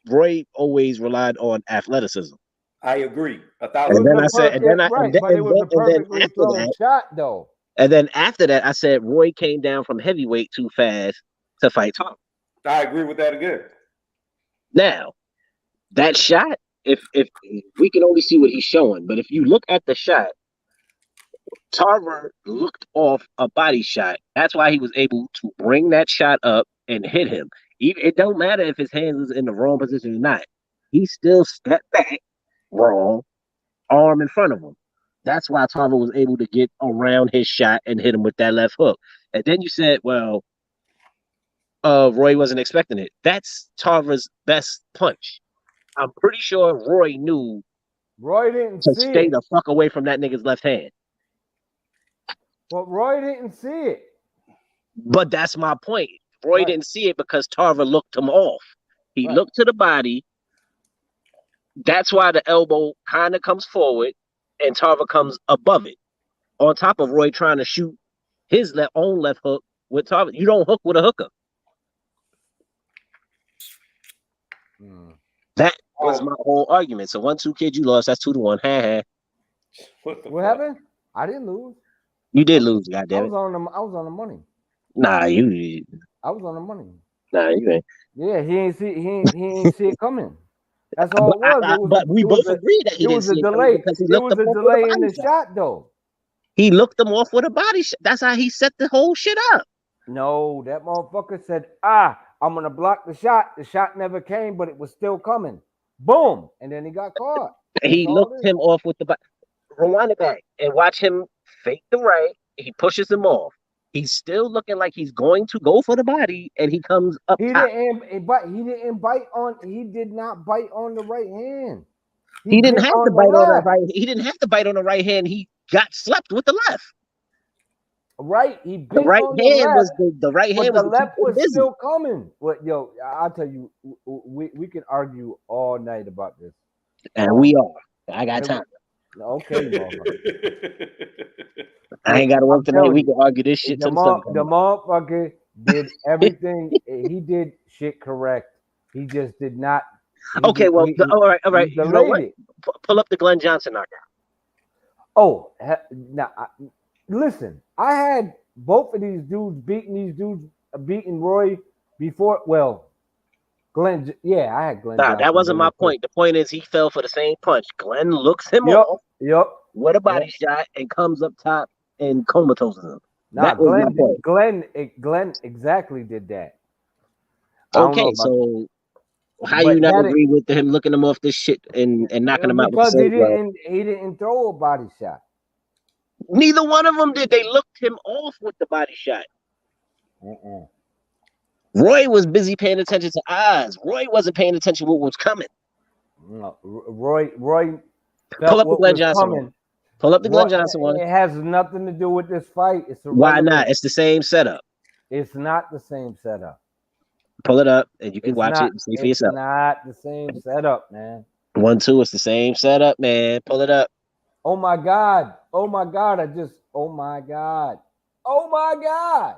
Roy always relied on athleticism. I agree. And then I said, and then but it was a perfectly after thrown that, shot, though. and then after that, I said Roy came down from heavyweight too fast to fight Tarver. I agree with that again. Now, that shot, if we can only see what he's showing, but if you look at the shot, Tarver looked off a body shot. That's why he was able to bring that shot up and hit him. It don't matter if his hands is in the wrong position or not. He still stepped back wrong, arm in front of him. That's why Tarver was able to get around his shot and hit him with that left hook. And then you said, well, Roy wasn't expecting it. That's Tarver's best punch. I'm pretty sure Roy knew Roy didn't to see stay it. the fuck away from that nigga's left hand. But Roy didn't see it. But that's my point. Roy didn't see it because Tarver looked him off. He looked to the body. That's why the elbow kind of comes forward and Tarver comes above it. On top of Roy trying to shoot his own left hook with Tarver. You don't hook with a hooker. That was my whole argument. So 1-2 kid, you lost. That's 2-1. Ha ha. What happened? I didn't lose. You did lose, goddamn it. I was on the money. Nah, you. I was on the money. Nah, you ain't. Yeah, he ain't see it coming. That's all it was. But we both agreed that he didn't see it delay. because he It looked was him a off with delay a in the body shot, though. He looked them off with a body shot. That's how he set the whole shit up. No, that motherfucker said, I'm gonna block the shot. The shot never came, but it was still coming. Boom. And then he got caught. He looked him off with the body. Rewind it back and watch him fake the right. He pushes him off. He's still looking like he's going to go for the body, and he comes up top. He did not bite on the right hand. He didn't have to bite on the right. He didn't have to bite on the right hand. He got slept with the left. Right, he bit the right on hand the left, was the right hand but was the left was busy. still coming. But yo, I'll tell you, we can argue all night about this, and we are. I got time. Okay, I ain't got to work tonight. We can argue this shit. The motherfucker did everything. He did shit correct. He just did not. All right. You know what? Pull up the Glenn Johnson knockout. Oh, now listen. I had both of these dudes beating Roy before. Well, Glenn. Yeah, I had Glenn. Nah, that wasn't my point. The point is he fell for the same punch. Glenn looks him off. Yep. With a body shot and comes up top and comatoses him. Nah, Glenn exactly did that. Okay, so how you not agree with him looking him off this shit and knocking him out? Because he didn't throw a body shot. Neither one of them did. They looked him off with the body shot. Roy was busy paying attention to eyes. Roy wasn't paying attention to what was coming. No, Roy. Pull up the Glenn Johnson one. Pull up the Glenn Johnson one. It has nothing to do with this fight. Why not? It's the same setup. It's not the same setup. Pull it up and you can watch it and see for yourself. It's not the same setup, man. 1-2, it's the same setup, man. Pull it up. Oh my God. Oh my God. Oh my God.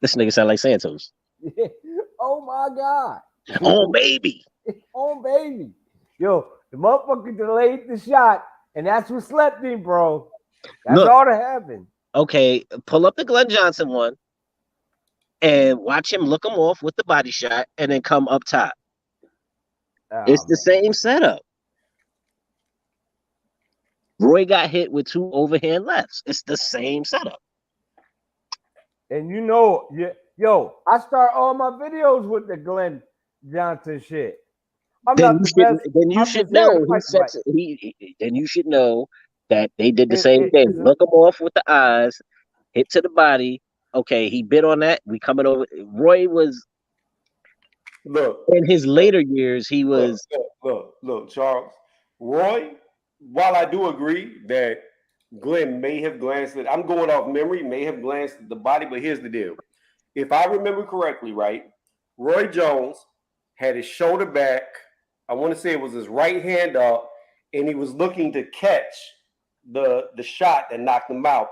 This nigga sound like Santos. Oh my God. Oh baby. Oh baby. Yo, the motherfucker delayed the shot, and that's what slept him, bro. That's all that happened. Okay, pull up the Glenn Johnson one and watch him look him off with the body shot and then come up top. It's the same setup. Roy got hit with 2 overhand lefts. It's the same setup. And I start all my videos with the Glenn Johnson shit. Then you should know that they did the same thing. Look him off with the eyes, hit to the body. Okay, he bit on that. We coming over. Roy was in his later years. He was look, Charles. Roy, while I do agree that Glenn may have glanced at, I'm going off memory, may have glanced at the body, but here's the deal. If I remember correctly, right, Roy Jones had his shoulder back. I want to say it was his right hand up, and he was looking to catch the shot that knocked him out.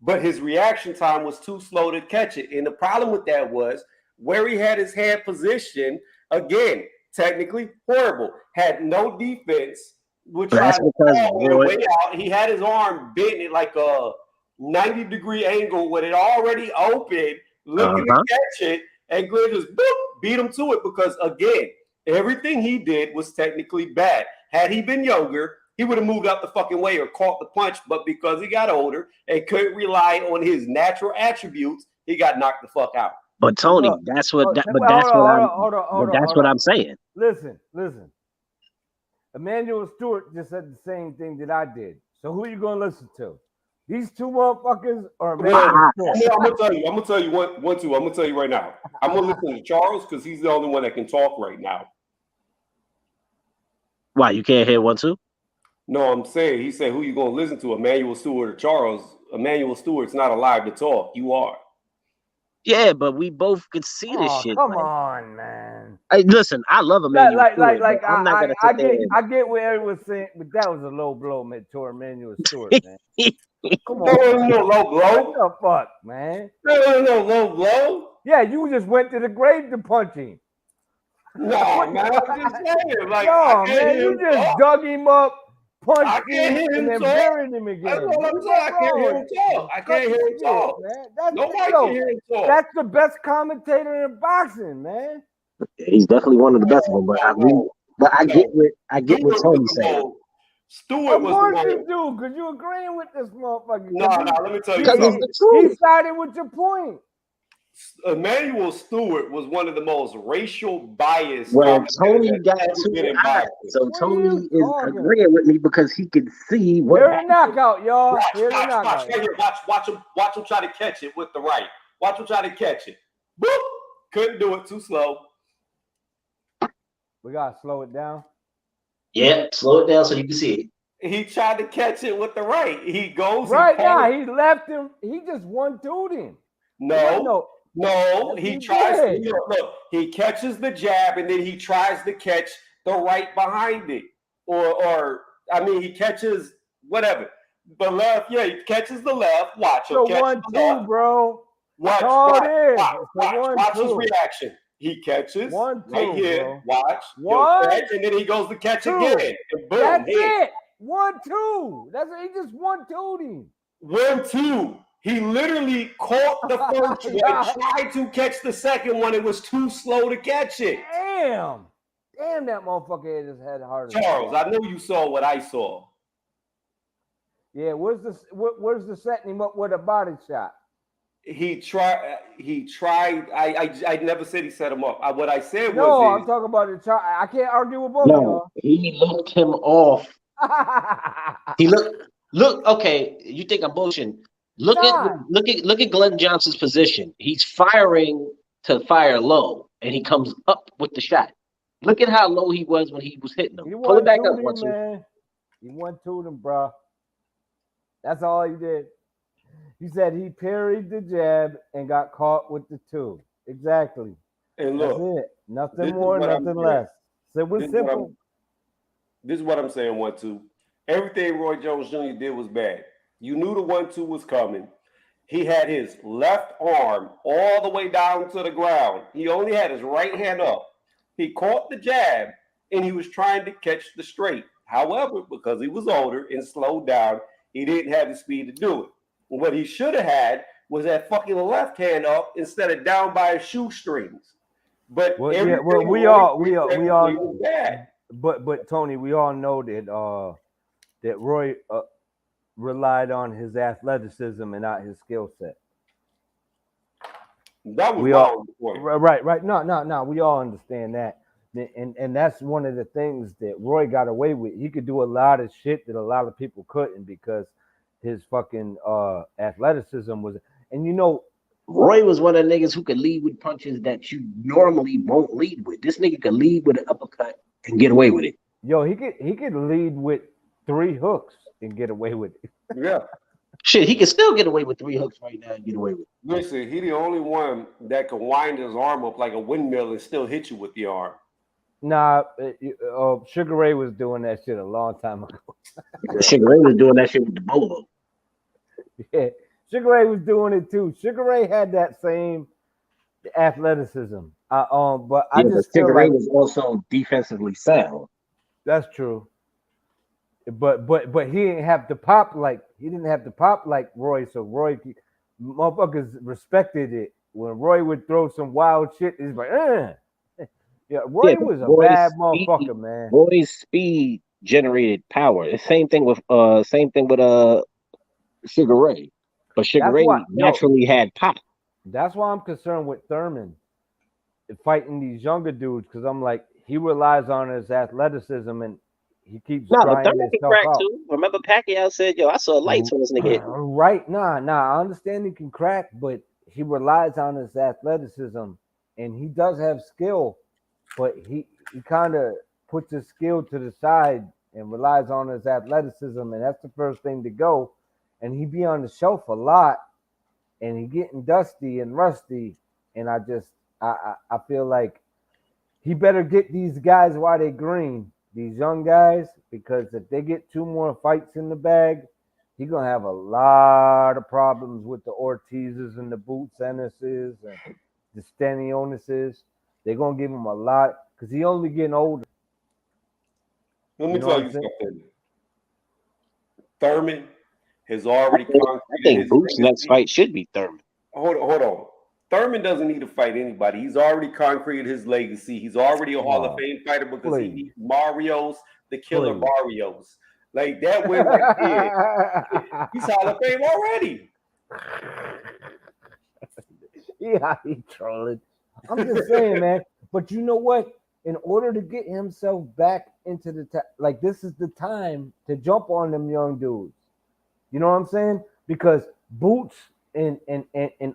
But his reaction time was too slow to catch it. And the problem with that was where he had his hand positioned, Again, technically horrible. Had no defense. Would try That's to because fall Roy, way out. He had his arm bent at like a 90-degree angle with it already open, looking to catch it, and Glenn just boop, beat him to it because, again, everything he did was technically bad. Had he been younger, he would have moved out the fucking way or caught the punch, but because he got older and couldn't rely on his natural attributes, he got knocked the fuck out. But Tony, Look, that's what. look, But hold that's on, what hold I'm. on, hold on, But hold on, that's hold what on. I'm saying. Listen. Emmanuel Stewart just said the same thing that I did. So who are you gonna listen to? These two motherfuckers or Emmanuel Stewart? I'm gonna tell you one, two. I'm gonna tell you right now. I'm gonna listen to Charles because he's the only one that can talk right now. Why you can't hear 1, 2? No, I'm saying he said who you gonna listen to, Emmanuel Stewart or Charles? Emmanuel Stewart's not alive to talk. You are. Yeah, but we both could see this shit. Come on, man. Hey, listen, I love Emmanuel Stewart, but I'm not gonna sit there. I get what everyone was saying, but that was a low blow to Emmanuel Stewart, man. Come No, on, no low blow. What the fuck, man? No low blow. Yeah, you just went to the grave to punch him. No, man, I'm just saying. Like, no, man, you just dug him up, punched him, and then talk. buried him again. That's what I'm saying. I can't hear him talk. I can't hear him talk. Man. Nobody can hear him talk. That's the best commentator in boxing, man. He's definitely one of the best of them, but I get what Tony's saying. Stewart was of course you do, because you're agreeing with this motherfucker. No, let me tell you something. It's the truth. He sided with your point. Emmanuel Stewart was one of the most racial biased. Well, Tony got too high, so Tony is agreeing with me because he can see what. Here's the knockout, y'all. Here's the knockout. Watch him try to catch it with the right. Watch him try to catch it. Boop! Couldn't do it. Too slow. We gotta slow it down. Yeah, slow it down so you can see it. He tried to catch it with the right. He goes right now. He left him. He just one-two'd him. No, he tries to look. He catches the jab and then he tries to catch the right behind it, or he catches whatever the left. Yeah, he catches the left. Watch him. So 1-2, bro. Watch his reaction. He catches 1-2 right here. Bro. Watch. Catch, and then he goes to catch again. And boom, that's it. 1-2. That's it. He just 1-2'd him. 1-2. He literally caught the first one, tried to catch the second one. It was too slow to catch it. Damn, that motherfucker hit his head harder. Charles, I know you saw what I saw. Yeah, where's the setting him up with a body shot? He tried. I never said he set him up. What I said was I'm talking about the try. I can't argue with both of y'all. He looked him off. He look. Okay, you think I'm bullshitting? Look at Glenn Johnson's position. He's firing to fire low, and he comes up with the shot. Look at how low he was when he was hitting him. Pull it back up, man. He 1-2'd him, bro. That's all he did. He said he parried the jab and got caught with the two. Exactly. And look, that's it. Nothing more, nothing less. So it was simple. This is what I'm saying. 1-2. Everything Roy Jones Jr. did was bad. You knew the 1-2 was coming. He had his left arm all the way down to the ground. He only had his right hand up. He caught the jab, and he was trying to catch the straight. However, because he was older and slowed down, he didn't have the speed to do it. What he should have had was that fucking left hand up instead of down by his shoestrings. But we all bad. But Tony, we all know that Roy relied on his athleticism and not his skill set. That was right. No. We all understand that, and that's one of the things that Roy got away with. He could do a lot of shit that a lot of people couldn't because his fucking athleticism was. And Roy was one of the niggas who could lead with punches that you normally won't lead with. This nigga could lead with an uppercut and get away with it. Yo, he could lead with 3 hooks and get away with it. Yeah. Shit, he can still get away with 3 hooks right now and get away with it. Listen, he the only one that can wind his arm up like a windmill and still hit you with the arm. Nah, Sugar Ray was doing that shit a long time ago. Sugar Ray was doing that shit with the bolo. Yeah, Sugar Ray was doing it too. Sugar Ray had that same the athleticism. But I Yeah, but just feel Sugar Ray like was also defensively sound. that's true. But he didn't have to pop like Roy. So Roy, motherfuckers respected it when Roy would throw some wild shit. He's like, yeah. Yeah, Roy but was a bad motherfucker, man. Roy's speed generated power. The same thing with Sugar Ray. But Sugar That's why, Ray naturally had pop. that's why I'm concerned with Thurman fighting these younger dudes because I'm like, he relies on his athleticism and he keeps No, but drying Thurman can himself crack out. too. Remember Pacquiao said, "Yo, I saw lights when this nigga hit me." Right? Nah. I understand he can crack, but he relies on his athleticism, and he does have skill, but he kind of puts his skill to the side and relies on his athleticism, and that's the first thing to go. And he be on the shelf a lot, and he getting dusty and rusty, and I feel like he better get these guys while they green, these young guys, because if they get two more fights in the bag, he's gonna have a lot of problems with the Ortizes and the Boots Ennises and the Stanioneses. They're gonna give him a lot because he only getting older. Let me know tell what you I'm saying? something. Thurman has already I concreted think his Boots' next legacy. fight should be Thurman. Hold on. Thurman doesn't need to fight anybody. He's already concreted his legacy. He's already a Hall of Oh, Fame fighter because he please, beat Mario's, the Killer please. Barrios. Like that win right there. He's Hall of Fame already. Yeah, he trolling. I'm just saying, man. But you know what? In order to get himself back into the like, this is the time to jump on them young dudes. You know what I'm saying? Because Boots and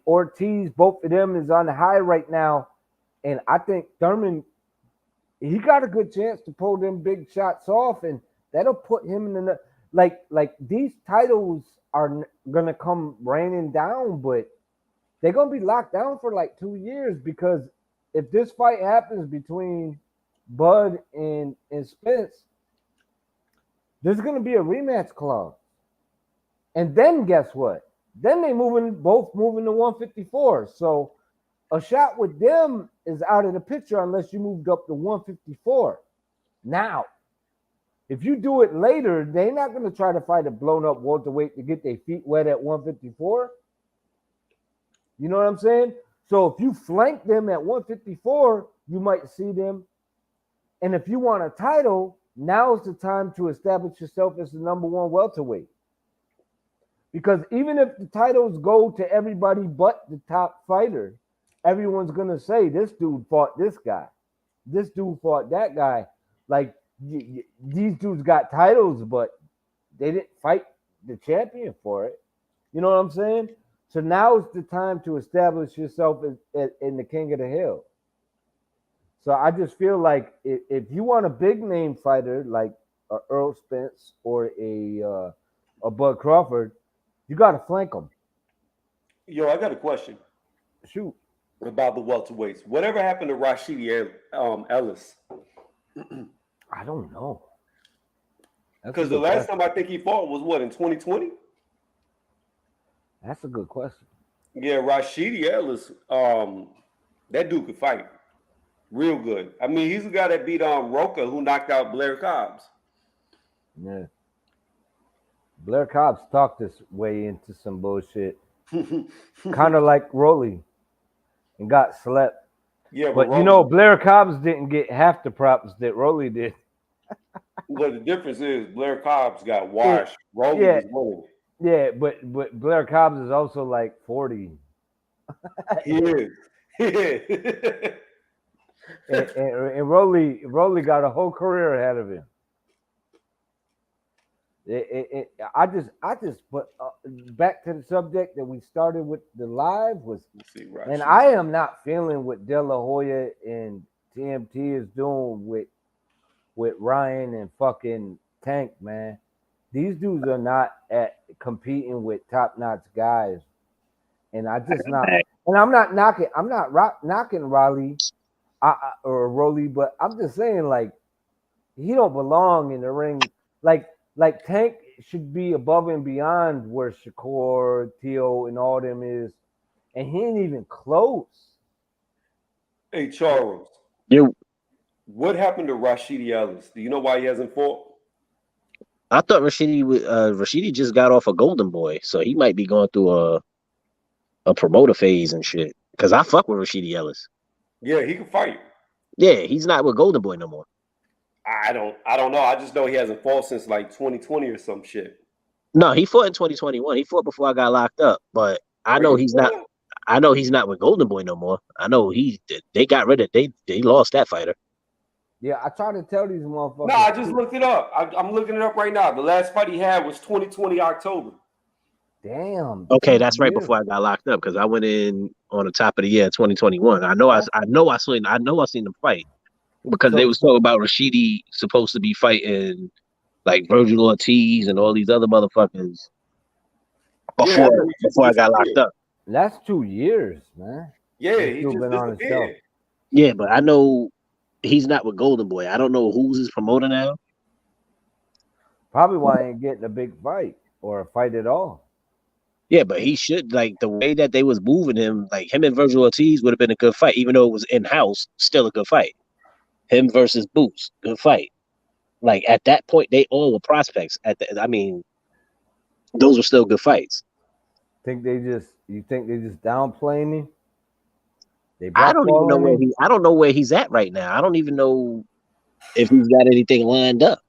Ortiz, both of them is on the high right now, and I think Thurman, he got a good chance to pull them big shots off, and that'll put him in the like these titles are gonna come raining down, but they're gonna be locked down for like 2 years because if this fight happens between Bud and Spence, there's gonna be a rematch clause. And then guess what? Then they both moving to 154. So a shot with them is out of the picture unless you moved up to 154. Now, if you do it later, they're not going to try to fight a blown up welterweight to get their feet wet at 154. You know what I'm saying? So if you flank them at 154, you might see them. And if you want a title, now's the time to establish yourself as the number one welterweight. Because even if the titles go to everybody but the top fighter, everyone's going to say, this dude fought this guy. This dude fought that guy. Like, these dudes got titles, but they didn't fight the champion for it. You know what I'm saying? So now is the time to establish yourself in the king of the hill. So I just feel like if you want a big name fighter like Earl Spence or a Bud Crawford, you got to flank them. Yo, I got a question. Shoot. About the welterweights. Whatever happened to Rashidi Ellis? I don't know. Because the last time I think he fought was what, in 2020? That's a good question. Yeah, Rashidi Ellis, that dude could fight. Real good. I mean, he's the guy that beat Roca, who knocked out Blair Cobbs. Yeah. Blair Cobbs talked his way into some bullshit. Kind of like Rolly and got slept. Yeah, but you know, Blair Cobbs didn't get half the props that Rolly did. Well, the difference is Blair Cobbs got washed. Rolly was winning. Yeah, but Blair Cobbs is also like 40. He is. and Rolly got a whole career ahead of him. I just but back to the subject that we started with the live was, and I am not feeling what De La Hoya and TMT is doing with Ryan and fucking Tank, man. These dudes are not competing with top-notch guys, and I just not. And I'm not knocking Raleigh or Rolly, but I'm just saying, like, he don't belong in the ring. Like Tank should be above and beyond where Shakur, Tio, and all them is, and he ain't even close. Hey, Charles. You. What happened to Rashidi Ellis? Do you know why he hasn't fought? I thought Rashidi just got off a Golden Boy, so he might be going through a promoter phase and shit. Because I fuck with Rashidi Ellis. Yeah, he can fight. Yeah, he's not with Golden Boy no more. I don't know. I just know he hasn't fought since like 2020 or some shit. No, he fought in 2021. He fought before I got locked up, but I know he's not. I know he's not with Golden Boy no more. I know they got rid of they lost that fighter. Yeah, I tried to tell these motherfuckers. No, I just looked it up. I'm looking it up right now. The last fight he had was 2020 October. Damn. Okay, that's right before I got locked up because I went in on the top of the year 2021. I know I seen them fight because they was talking about Rashidi supposed to be fighting like Virgil Ortiz and all these other motherfuckers before I got locked up. That's 2 years, man. Yeah, he just disappeared. Yeah, but I know he's not with Golden Boy. I don't know who's his promoter now. Probably why he ain't getting a big fight or a fight at all. Yeah, but he should, like, the way that they was moving him, like him and Virgil Ortiz would have been a good fight, even though it was in-house, still a good fight. Him versus Boots, good fight. Like, at that point, they all were prospects. Those were still good fights. You think they just downplaying him? I don't even know I don't know where he's at right now. I don't even know if he's got anything lined up.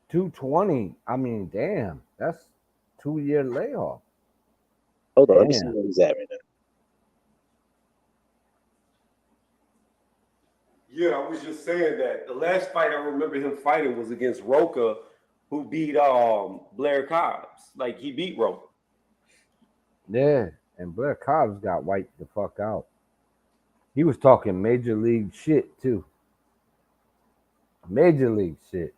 220. I mean, damn, that's 2-year layoff. Hold on, let me see where he's at right now. Yeah, I was just saying that the last fight I remember him fighting was against Roca, who beat Blair Cobbs. Like, he beat Roca. Yeah, and Blair Cobbs got wiped the fuck out. He was talking major league shit too. Major league shit.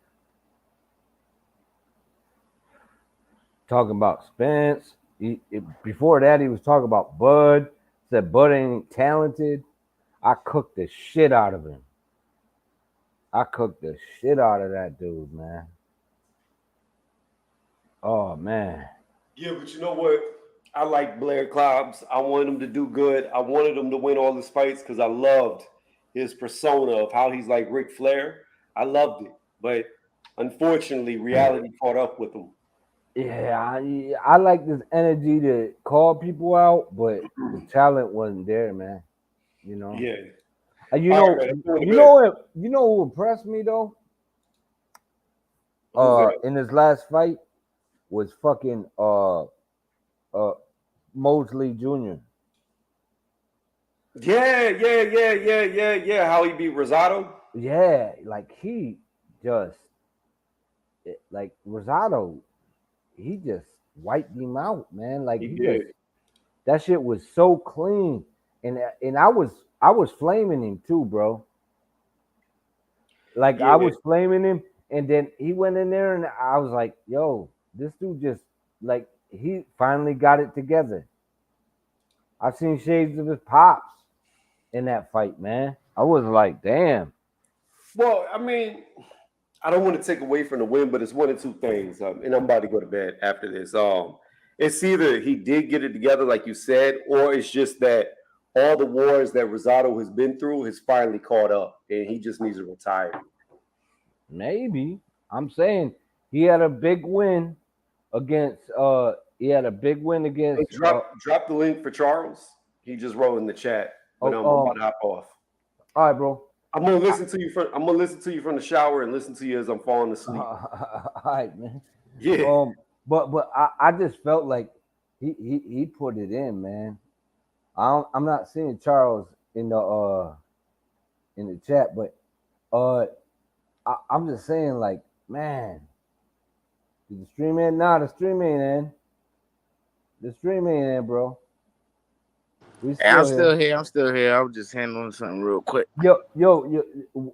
Talking about Spence. Before that, he was talking about Bud. Said Bud ain't talented. I cooked the shit out of him. I cooked the shit out of that dude, man. Oh, man. Yeah, but you know what? I like Blair Cobbs. I wanted him to do good. I wanted him to win all his fights because I loved his persona of how he's like Ric Flair. I loved it. But unfortunately, reality caught up with him. Yeah, I like this energy to call people out, but the talent wasn't there, man. You know. Yeah. You know who impressed me though? In his last fight was fucking Mosley Jr. Yeah. How he beat Rosado? Yeah, like he just like Rosado, he just wiped him out, man. Like he just, that shit was so clean, and I was flaming him too, bro. Like I was flaming him, and then he went in there, and I was like, "Yo, this dude just like he finally got it together." I've seen shades of his pops in that fight, man. I was like, "Damn." Well, I mean, I don't want to take away from the win, but it's one of two things, and I'm about to go to bed after this. It's either he did get it together, like you said, or it's just that all the wars that Rosado has been through has finally caught up, and he just needs to retire. Maybe. I'm saying he had a big win against. Drop the link for Charles. He just wrote in the chat, but I'm about to hop off. All right, bro. I'm gonna listen to you from the shower and listen to you as I'm falling asleep. All right, man. Yeah. But I just felt like he put it in, man. I'm not seeing Charles in the chat, but I'm just saying, like, man, did the stream in? Nah, the stream ain't in. The stream ain't in, bro. I'm still here. I was just handling something real quick. Yo,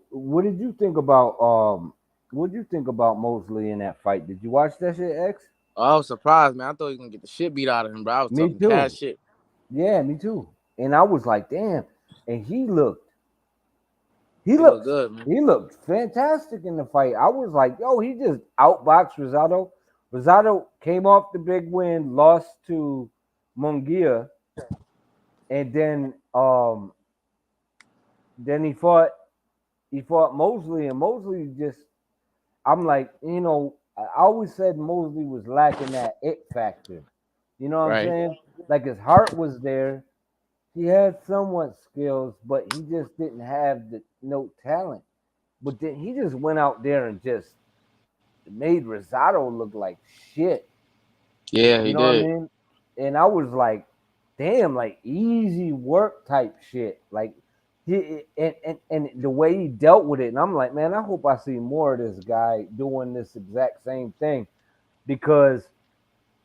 what did you think about Mosley in that fight? Did you watch that shit, X? I was surprised, man. I thought he was gonna get the shit beat out of him, bro. I was talking cash shit. Yeah, me too. And I was like, damn. And he looked good, man. He looked fantastic in the fight. I was like, yo, he just outboxed Rosado. Rosado came off the big win, lost to Munguia. And then then he fought Mosley, and Mosley just, I'm like, I always said Mosley was lacking that it factor. You know what I'm Right. saying? Like his heart was there. He had somewhat skills, but he just didn't have the no talent. But then he just went out there and just made Rosado look like shit. Yeah, You he know what I did. mean? And I was like, damn, like easy work type shit. Like and the way he dealt with it, and I'm like, man, I hope I see more of this guy doing this exact same thing because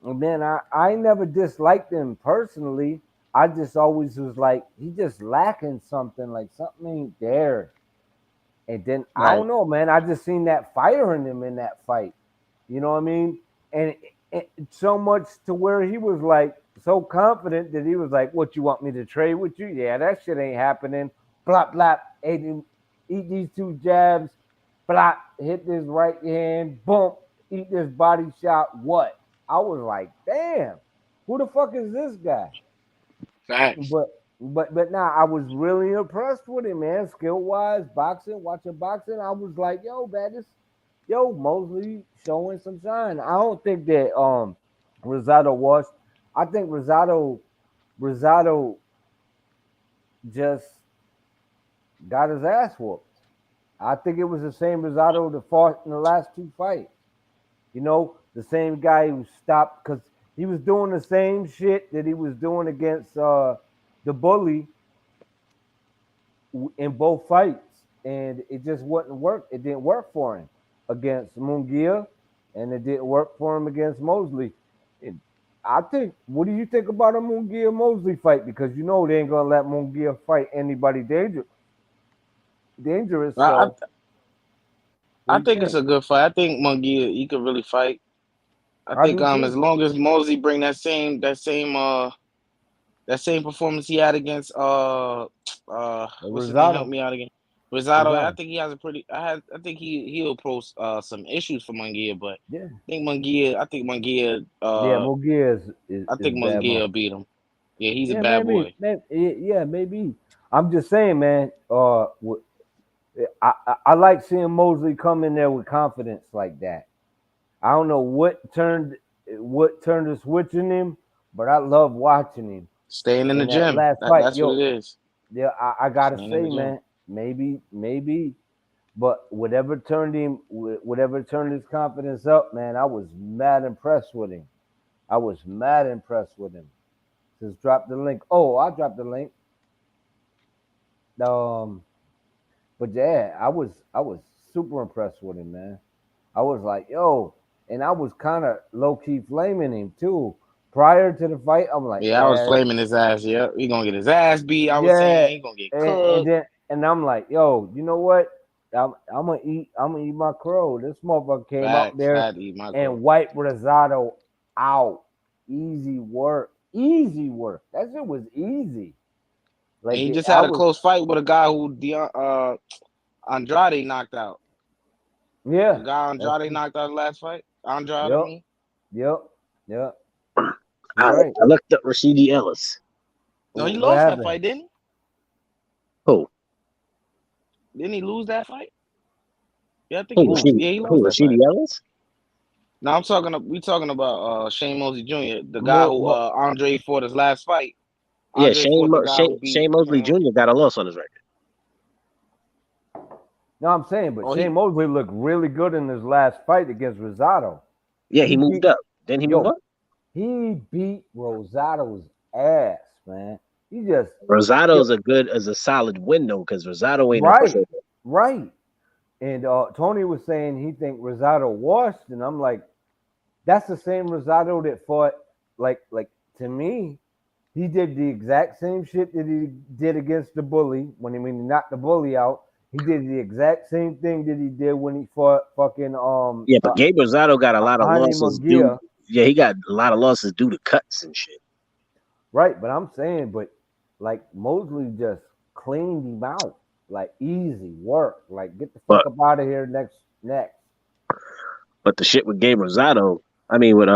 man, I never disliked him personally. I just always was like, he just lacking something, like something ain't there. And then I Right. don't know, man. I just seen that fire in him in that fight. You know what I mean? And so much to where he was like so confident that he was like, "What you want me to trade with you? Yeah, that shit ain't happening." Blop blop. Eat these two jabs. Blop. Hit this right hand. Boom. Eat this body shot. What? I was like, "Damn, who the fuck is this guy?" Facts. But now I was really impressed with him, man. Skill wise, boxing, watching boxing, I was like, yo, man, Mosley showing some shine. I don't think that Rosado washed. I think Rosado just got his ass whooped. I think it was the same Rosado that fought in the last two fights. The same guy who stopped because he was doing the same shit that he was doing against the bully in both fights, and it just wouldn't work. It didn't work for him against Munguia, and it didn't work for him against Mosley. And I think. What do you think about a Munguia Mosley fight? Because they ain't gonna let Munguia fight anybody dangerous. I, So what I do you think it's think? a good fight. I think Munguia he could really fight. I I think do as too. long as Mosey bring that same performance he had against what's his name? Help Rosado, me out again. Rosado. I Rosado. think he has a pretty. I think he'll pose some issues for Munguia, but Yeah, I think Munguia. yeah. Munguia is bad mother. Will beat him. Yeah, he's a Yeah, bad maybe, boy. maybe. Yeah, maybe. I'm just saying, man. I like seeing Mosley come in there with confidence like that. I don't know what turned the switch in him, but I love watching him Staying in the in that gym. last fight. That's what it is. Yeah, I gotta Staying in the say, gym. man, maybe, but whatever turned his confidence up, man, I was mad impressed with him. I was mad impressed with him. Just drop the link. Oh, I dropped the link. Um, but yeah, I was super impressed with him, man. I was like, yo, and I was kind of low key flaming him too. Prior to the fight, I'm like, Yeah, I was yeah, flaming his ass. Yeah, he gonna get his ass beat. I was yeah, saying he gonna get and cooked. then I'm like, yo, you know what? I'm gonna eat my crow. This motherfucker came out Facts. there Had to eat my and crow. wiped Rosado out. Easy work, easy work. That shit was easy. And Like he just I had a was, close fight with a guy who Andrade knocked out. The yeah. guy That's Andrade knocked out the last fight. Andrade, I yep, mean. yep, yep. You're I, right. I looked up Rashidi Ellis. No, he What lost that happened? fight, didn't he? Who? Didn't he lose that fight? Yeah, I think he Who? lost. Who? Rashidi? Yeah, he Who? lost that Rashidi fight. Ellis? Now we talking about Shane Mosley Jr., the guy Mo, who Mo, Andre fought his last fight. Yeah, Andre fought the guy who beat Shane Mosley Shane Mosley. Jr. got a loss on his record. no, I'm saying, but Oh, Shane he Mosley looked really good in his last fight against Rosado. Yeah, He he beat moved up. Didn't he move yo, up? he beat Rosado's ass, man. He just yo, Rosado's a solid win though, because Rosado ain't no right, pushover. right. And Tony was saying he think Rosado washed, and I'm like, that's the same Rosado that fought like to me. He did the exact same shit that he did against the bully when he knocked the bully out. He did the exact same thing that he did when he fought fucking Yeah, but Gabe Rosado got a lot of Jaime losses due. Munguia. Yeah, he got a lot of losses due to cuts and shit. Right, but I'm saying, but like Mosley just cleaned him out, like easy work. Like get the fuck But up out of here next. the shit with Gabe Rosado, I mean with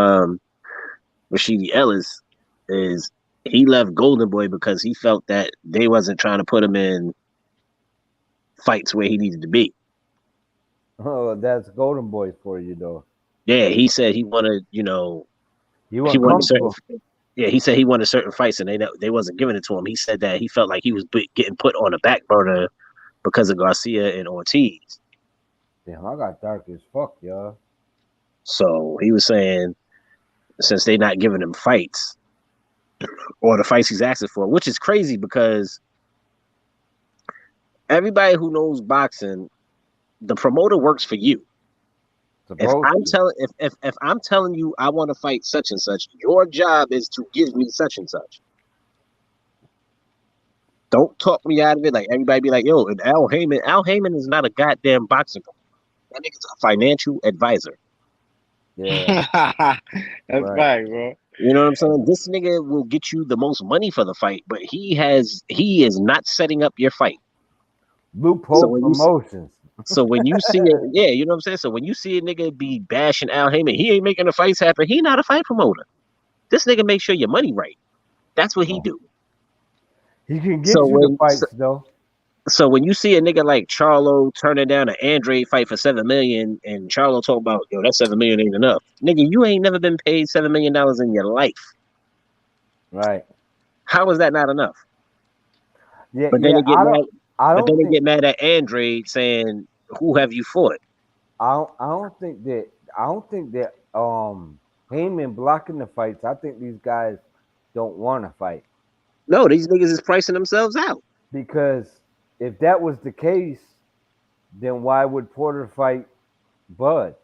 Rashidi Ellis, is he left Golden Boy because he felt that they wasn't trying to put him in fights where he needed to be. Oh, that's Golden Boy for you, though. Yeah, he said he wanted, he wanted certain. Yeah, he said he wanted certain fights, and they wasn't giving it to him. He said that he felt like he was getting put on a back burner because of Garcia and Ortiz. Damn, I got dark as fuck, y'all. So he was saying, since they not giving him fights or the fights he's asking for, which is crazy because everybody who knows boxing, the promoter works for you. If I'm telling you I want to fight such and such, your job is to give me such and such. Don't talk me out of it. Like everybody be like, yo, and Al Heyman is not a goddamn boxing promoter. That nigga's a financial advisor. Yeah. That's right, bro. You know what I'm saying? This nigga will get you the most money for the fight, but he is not setting up your fight. Loophole promotions. So when you see it, yeah, you know what I'm saying? So when you see a nigga be bashing Al Heyman, he ain't making the fights happen. He not a fight promoter. This nigga make sure your money right. That's what he do. He can get you the fights, though. So when you see a nigga like Charlo turning down an Andre fight for $7 million, and Charlo talk about, yo, that $7 million ain't enough. Nigga, you ain't never been paid $7 million in your life. Right. How is that not enough? Yeah, but then they get mad at Andre saying, "Who have you fought?" I don't think that Heyman blocking the fights. I think these guys don't want to fight. No, these niggas is pricing themselves out. Because if that was the case, then why would Porter fight Bud?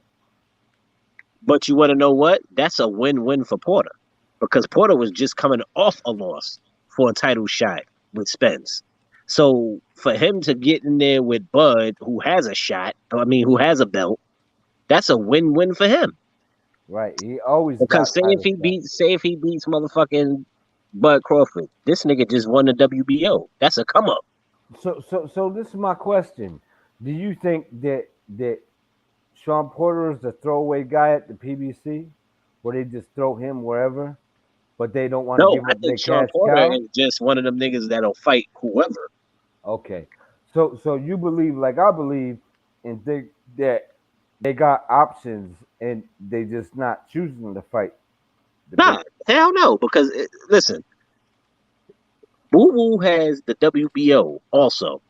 But you want to know what? That's a win-win for Porter. Because Porter was just coming off a loss for a title shot with Spence. So for him to get in there with Bud, who has a belt, that's a win-win for him. Right. He always because say if he beats motherfucking Bud Crawford, this nigga just won the WBO. That's a come up. So this is my question. Do you think that Sean Porter is the throwaway guy at the PBC, where they just throw him wherever, but they don't want to give up their cash cow? Sean Porter is just one of them niggas that'll fight whoever. Okay, so you believe, like I believe, and think that they got options and they just not choosing to fight. Nah, hell no. Because listen, Boo Boo has the WBO also.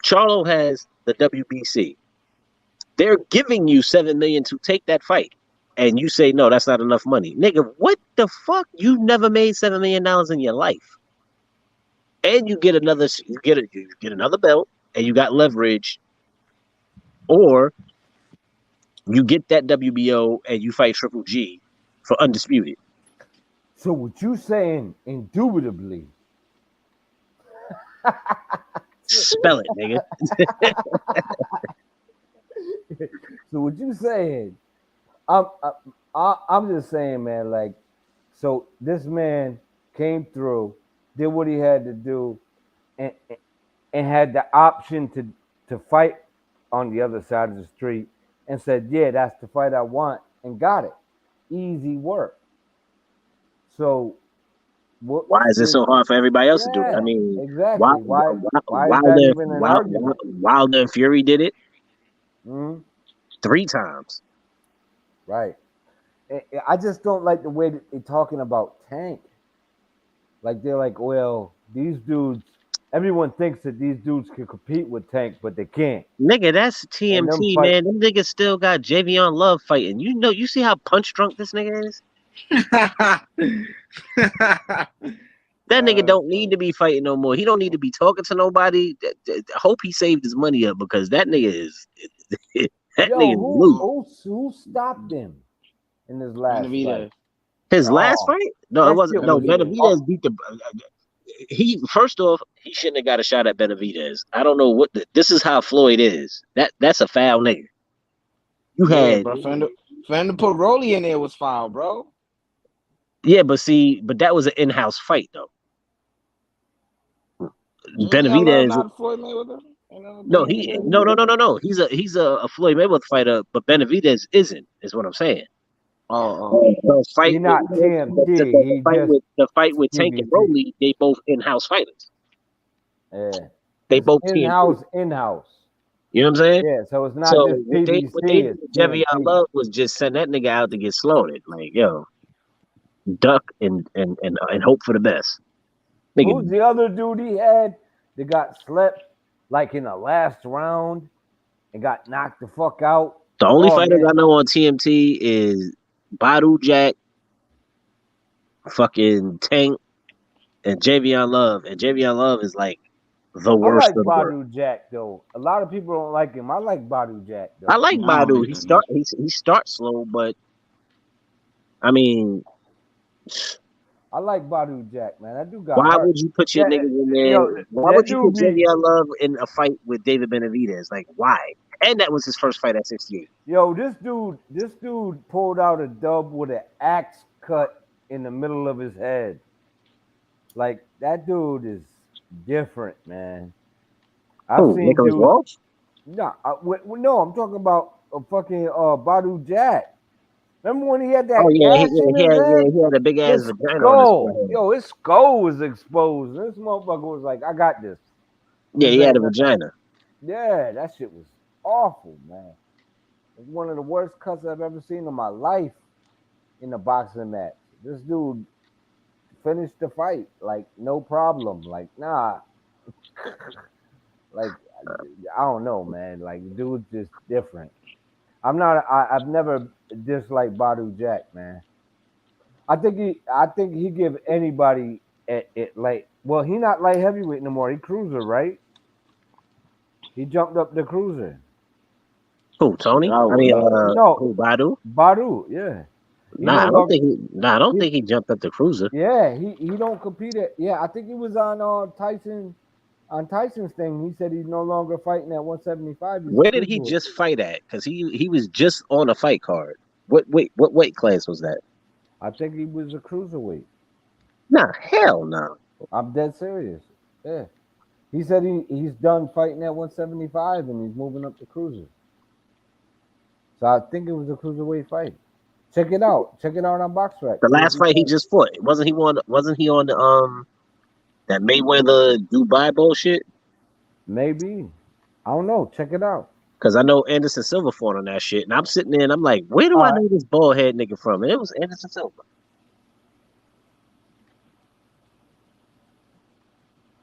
Charlo has the WBC. They're giving you $7 million to take that fight, and you say no, that's not enough money, nigga. What the fuck? You never made $7 million in your life, and you get another belt, and you got leverage, or you get that WBO and you fight Triple G for undisputed. So what you saying, indubitably? Spell it, nigga. So what you saying? I'm just saying, man. Like, so this man came through, did what he had to do, and had the option to fight on the other side of the street, and said, "Yeah, that's the fight I want," and got it. Easy work. So, why is it so hard for everybody else to do it? I mean, exactly. Why is that even an argument? Wilder and Fury did it 3 times. Right. I just don't like the way that they're talking about Tank. Like, they're like, well, these dudes, everyone thinks that these dudes can compete with Tank, but they can't. Nigga, that's TMT, man. Them niggas still got Javion Love fighting. You see how punch drunk this nigga is? That nigga don't need to be fighting no more. He don't need to be talking to nobody. Hope he saved his money up, because that nigga is who stopped him in his last fight? His last fight? No, it wasn't. No, Benavidez beat the. First off, he shouldn't have got a shot at Benavidez. I don't know what this is how Floyd is. That's a foul nigga. You had bro, for him to put Rolly in there was foul, bro. Yeah, but that was an in-house fight though. Benavidez. Not Floyd Mayweather. No, no. He's a Floyd Mayweather fighter, but Benavidez isn't. Is what I'm saying. The fight not TMT. The fight with Tank and Rolly, they both in-house fighters. Yeah. They It's both TNT. in-house. You know what I'm saying? Yeah, so it's not So just what they PBC, did it's with Jevion TNT. Love was just send that nigga out to get slaughtered. Like, yo, duck and hope for the best. Nigga, Who's the other dude he had that got slept like in the last round and got knocked the fuck out? the only Oh fighters man, I know on TMT is Badu Jack, fucking Tank, and Javion Love. And Javion Love is like the I worst like of the worst. Badu Jack though. A lot of people don't like him. I like Badu Jack I though. like I don't Badu. even know. He starts slow, but I mean, I like Badu Jack, man. That dude got why hurt. would you put your That niggas in there? yo, Why that would you dude put be Javion Love in a fight with David Benavidez? Like, why? And that was his first fight at 68. yo. This dude pulled out a dub with an axe cut in the middle of his head. Like that dude is different, man. I've Who? seen Nicholas dudes. Walsh? No, no, I'm talking about a fucking Badu Jack. Remember when he had Oh that yeah, gash in his head? he had a big ass His vagina on his skull, forehead. yo, his skull was exposed. This motherfucker was like, "I got this." Yeah, This he had a ain't nothing. vagina. Yeah, that shit was awful, man. It's one of the worst cuts I've ever seen in my life in a boxing match. This dude finished the fight like no problem. Like nah, like I don't know, man. Like dude's just different. I've never disliked Badu Jack, man. I think he give anybody at light. Well, he not light heavyweight no more. He cruiser, right? He jumped up the cruiser. Who, Tony? I No, mean, no. No, who, Badu? Badu, yeah. He no Nah, I don't longer think I don't he think he jumped up the cruiser. yeah, he don't compete at yeah, I think he was on Tyson's thing. He said he's no longer fighting at 175. He's a Where did he cruiserweight. just fight at? Because he was just on a fight card. What weight class was that? I think he was a cruiserweight. Nah, hell no. I'm dead serious. Yeah. He said he's done fighting at 175 and he's moving up to cruiser. So I think it was a cruiserweight fight. Check it out. Check it out on BoxRec. The See if last he fight he fought. just fought, wasn't he on the that Mayweather Dubai bullshit? Maybe. I don't know. Check it out. Because I know Anderson Silva fought on that shit, and I'm sitting there and I'm like, where do All I right. know this bald head nigga from? And it was Anderson Silva.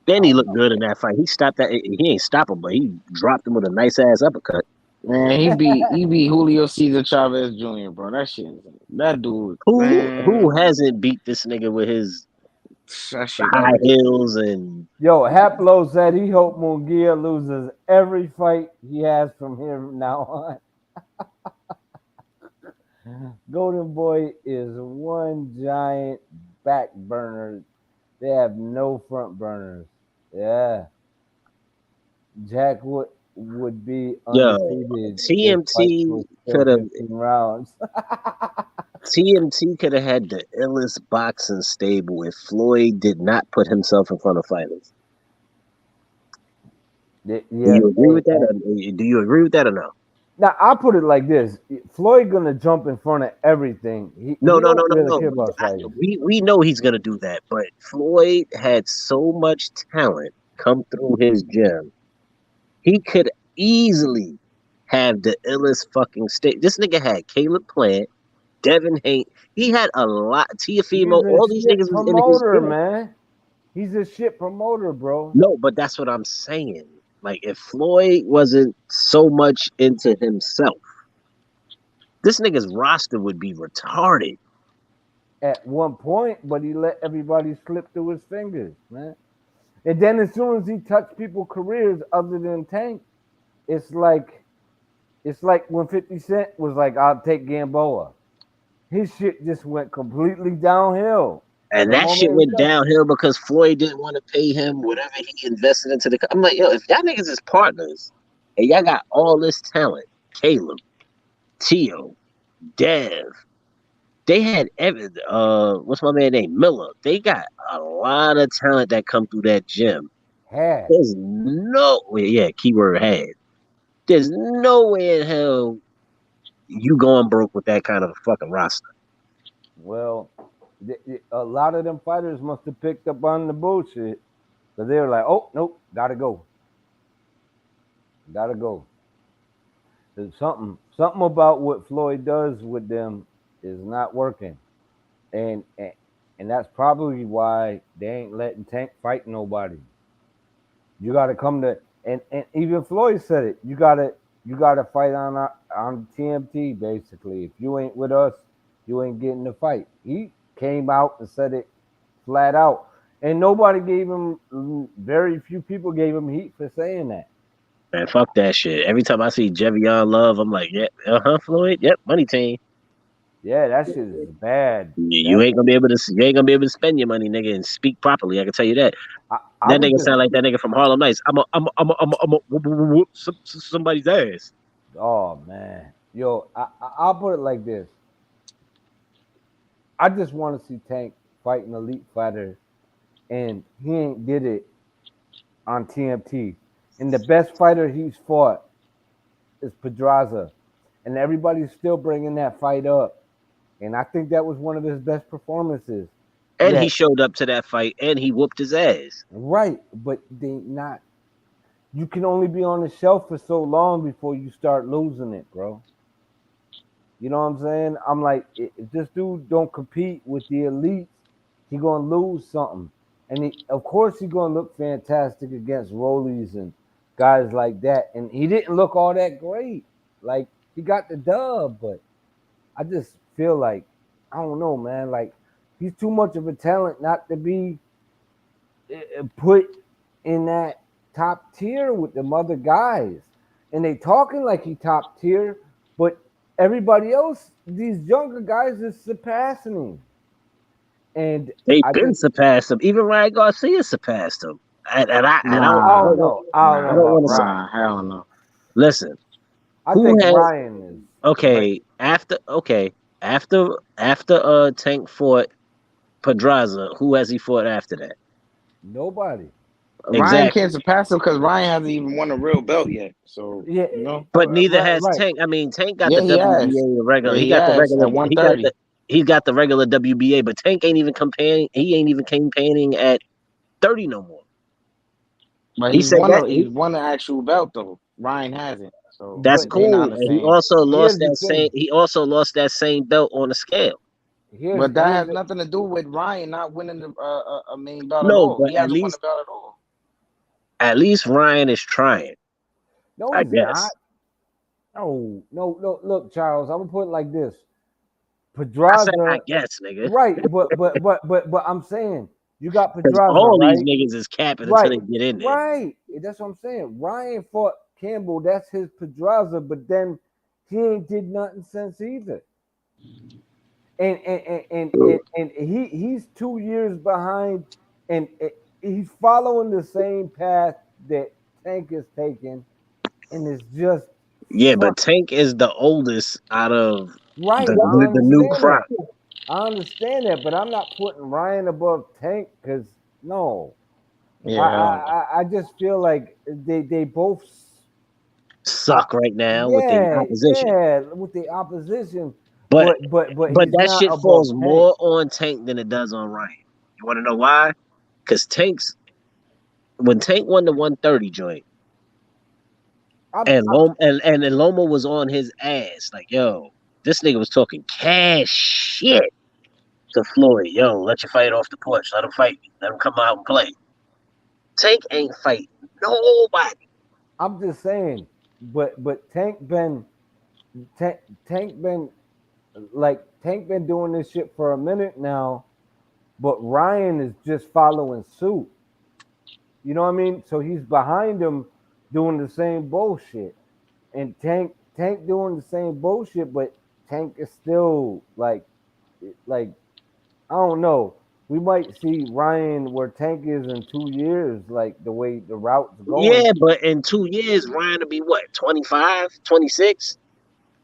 Then he looked good in that fight. He stopped that. He ain't stop him, but he dropped him with a nice ass uppercut. Man, he beat Julio Cesar Chavez Jr., bro. That dude, Who man, hasn't beat this nigga with his that shit high crazy. heels and Yo, Haplo said he hope Munguia loses every fight he has from here now on. Golden Boy is one giant back burner. They have no front burners. Yeah. Jack would be yo, undefeated if fights TMT was still could have 15 rounds. TMT could have had the illest boxing stable if Floyd did not put himself in front of fighters. Do Yeah, you agree with that? Do you agree with that or no? now I put it like this: Floyd gonna jump in front of everything. He No. don't really care about fighting. We know he's gonna do that, but Floyd had so much talent come through his gym. He could easily have the illest fucking state. This nigga had Caleb Plant, Devin Hank. He had a lot. He's Tiafimo. a All these shit niggas was in his promoter, gym. man. He's a shit promoter, bro. No, but that's what I'm saying. Like, if Floyd wasn't so much into himself, this nigga's roster would be retarded. At one point, but he let everybody slip through his fingers, man. And then as soon as he touched people's careers other than Tank, it's like when 50 Cent was like, I'll take Gamboa. His shit just went completely downhill. And The that shit moment he went touched downhill because Floyd didn't want to pay him whatever he invested into the. I'm like, yo, if y'all niggas is partners and y'all got all this talent, Caleb, Tio, Dev, they had what's my man name? Miller. They got a lot of talent that come through that gym. had. There's no way, yeah, keyword had. There's no way in hell you going broke with that kind of a fucking roster. Well, a lot of them fighters must have picked up on the bullshit. Because they were like, oh, nope, gotta go. Gotta go. There's something about what Floyd does with them is not working, and and, and that's probably why they ain't letting Tank fight nobody. You got to come to and even Floyd said it. You gotta fight on TMT basically. If you ain't with us, you ain't getting the fight. He came out and said it flat out, and nobody gave him. Very few people gave him heat for saying that. Man, fuck that shit. Every time I see Jevion Love, I'm like, yeah, Floyd, yep, money team. Yeah, that shit is bad. You ain't gonna be able to. You ain't gonna be able to spend your money, nigga, and speak properly. I can tell you that. I That was nigga just sound like that nigga from Harlem Nights. I'm a whoop somebody's ass. oh man, yo, I'll put it like this. I just want to see Tank fight an elite fighter, and he ain't did it on TMT. And the best fighter he's fought is Pedraza, and everybody's still bringing that fight up. And I think that was one of his best performances. And Yeah, he showed up to that fight, and he whooped his ass. right, but they not. You can only be on the shelf for so long before you start losing it, bro. You know what I'm saying? I'm like, if this dude don't compete with the elites, he gonna lose something. And of course, he gonna look fantastic against Rollies and guys like that. And he didn't look all that great. Like he got the dub, but I just feel like I don't know, man. Like he's too much of a talent not to be put in that top tier with the other guys. And they talking like he top tier, but everybody else, these younger guys, is surpassing him. And They've I been just, surpassed him. Even Ryan Garcia surpassed him. And I don't I Nah, don't know. I don't know I don't about want to say. Ryan. nah, hell no. Listen, I who think has Ryan is right. okay after Tank fought Pedraza, who has he fought after that? Nobody. Ryan can't Exactly. surpass him because Ryan hasn't even won a real belt yet. So Yeah, But neither right, has right. Tank. I mean, Tank got yeah, the he WBA has. regular. Yeah, He he got the has regular. at 130. He got the regular WBA. But Tank ain't even campaigning. He ain't even campaigning at 30 no more. But He said that he's won an actual belt though. Ryan hasn't. So that's But they not cool. the And he same. also lost here's the that same. thing. He also lost that same belt on the scale. Here's But that here's has the nothing to do with Ryan not winning a main belt at No, all. but He hasn't won a belt at all. at least Ryan is trying. no, I he's not. guess. No, no, no. Look, Charles, I'm gonna put it like this. I said I Pedraza, guess, nigga. right? But I'm saying you got Because Pedraza, all these right? niggas is capping until Right, they get in there. right. That's what I'm saying. Ryan fought Campbell. That's his Pedraza, but then he ain't did nothing since either. And he's 2 years behind, and he's following the same path that Tank is taking, and it's just Yeah, fuck. but Tank is the oldest out of Right, I the new understand crop. that. I understand that, but I'm not putting Ryan above Tank because no, I, Yeah, I hell no. I just feel like they both I, Suck right now with the yeah, opposition. yeah, with the opposition, But but but he's that not shit above falls Tank. more on Tank than it does on Ryan. You want to know why? Because Tank's when Tank won the 130 joint I'm, and I, and Loma was on his ass like, yo, this nigga was talking cash shit to Floyd. Yo, let you fight off the porch. Let him fight me. Let him come out and play. Tank ain't fighting nobody. I'm just saying, but Tank, Tank been Tank been doing this shit for a minute now, but Ryan is just following suit. You know what I mean? So he's behind him doing the same bullshit, and Tank doing the same bullshit, but Tank is still like I don't know. We might see Ryan where Tank is in 2 years, like the way the route's going. Yeah, but in 2 years, Ryan will be what, 25, 26?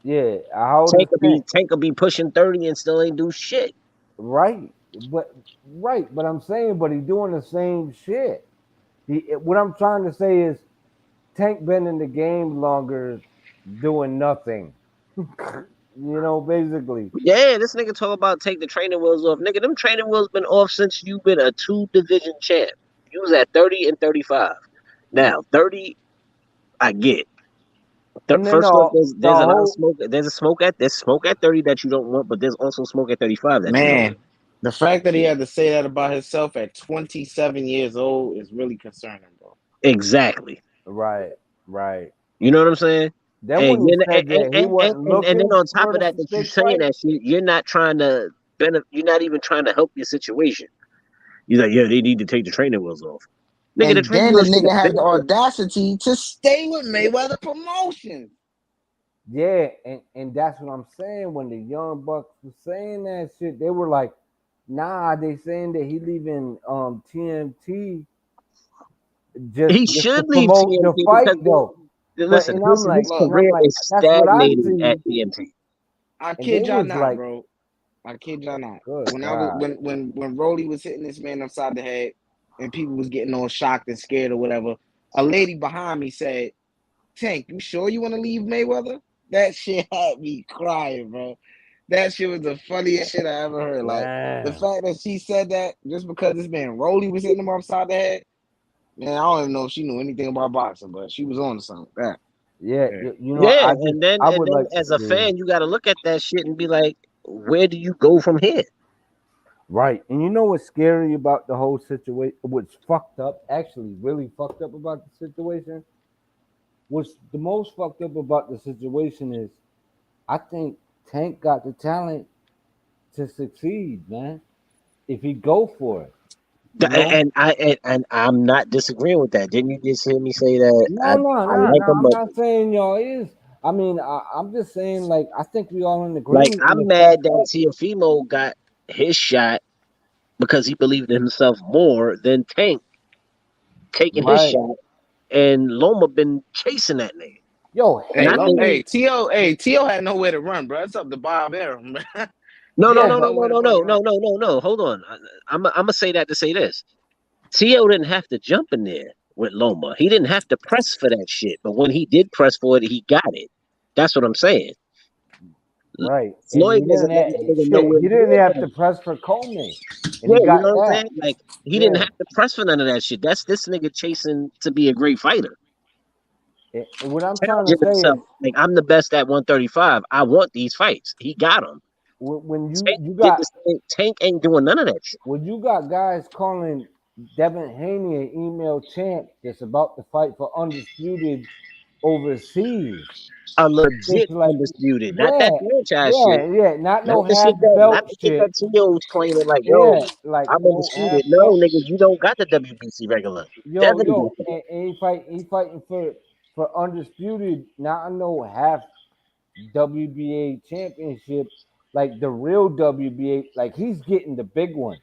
Yeah, how old is Tank? Tank will be pushing 30 and still ain't do shit. Right, but but I'm saying, but he's doing the same shit. What I'm trying to say is, Tank been in the game longer, doing nothing. Basically. Yeah, this nigga talk about take the training wheels off. Nigga, them training wheels been off since you been a 2 division champ. You was at 30 and 35. Now, 30 I get. And then First off, the there's a lot of whole smoke. There's smoke at 30 that you don't want, but there's also smoke at 35 that you don't Man, want. the fact that he had to say that about himself at 27 years old is really concerning, bro. Exactly. right. You know what I'm saying? Then And when he you're not, said that he wasn't and then looking on top for of the that, that you're big saying fight. that shit, you're not trying to you're not even trying to help your situation. You're like, yeah, they need to take the training wheels off. Nigga, the And training then the wheels should nigga have had the been off. audacity to stay with Mayweather Promotions. Yeah, and that's what I'm saying. When the Young Bucks were saying that shit, they were like, "Nah," they saying that he leaving TNT He just to should leave promote the TNT fight because though. But listen, and I'm his Look, career is that's what I stagnating at see. TNT. I And they kid y'all was not, like, bro. I kid y'all not. "Good When I was God, when Rolly was hitting this man upside the head and people was getting all shocked and scared or whatever, a lady behind me said, Tank, you sure you want to leave Mayweather? That shit had me crying, bro. That shit was the funniest shit I ever heard. Like the man." fact that she said that just because this man Rolly was hitting him upside the head, man, I don't even know if she knew anything about boxing, but she was on to something. That Yeah, yeah. Yeah, I and would then like to as a see fan, you got to look at that shit and be like, where do you go from here? right. And you know what's scary about the whole situation? What's fucked up? Actually, really fucked up about the situation. What's the most fucked up about the situation is, I think Tank got the talent to succeed, man. If he go for it, you know. And I'm not disagreeing with that. Didn't you just hear me say that No, no, I no, like no. him, I'm but not saying y'all is. I mean, I'm just saying, like, I think we all in like agreement in I'm the fact mad that that Tiafimo got his shot because he believed in himself more than Tank taking his right. shot, and Loma been chasing that nigga. Yo, And I think T.O. had nowhere to run, bro. It's up to Bob Arum. no, He no, yeah, had no, no, but no, nowhere to no, fucking no, no, run. no, no, no. Hold on. I'm gonna say that to say this. T.O. didn't have to jump in there with Loma. He didn't have to press for that shit. But when he did press for it, he got it. That's what I'm saying. right. And Floyd he wasn't didn't letting have, that nigga know shit. where He he didn't was have to at. press for Coleman, and he Yeah, you got know what I'm that. saying? Like he didn't Yeah. have to press for none of that shit. That's this nigga chasing to be a great fighter. And what I'm trying to Challenging say is, himself. Like I'm the best at 135. I want these fights. He got them. when Tank you did got this thing. Tank ain't doing none of that shit. when you got guys calling Devin Haney an email champ that's about to fight for undisputed overseas, A it's legit like, undisputed, not that yeah, franchise shit. not Not no the shit half that, not belt the shit shit. that Tio's claiming. Like, yo, Yeah, like I'm no half undisputed. No, belt. nigga, you don't got the WBC regular. Devin got that. And he fighting for undisputed, not no half WBA championship, like the real WBA. Like he's getting the big one,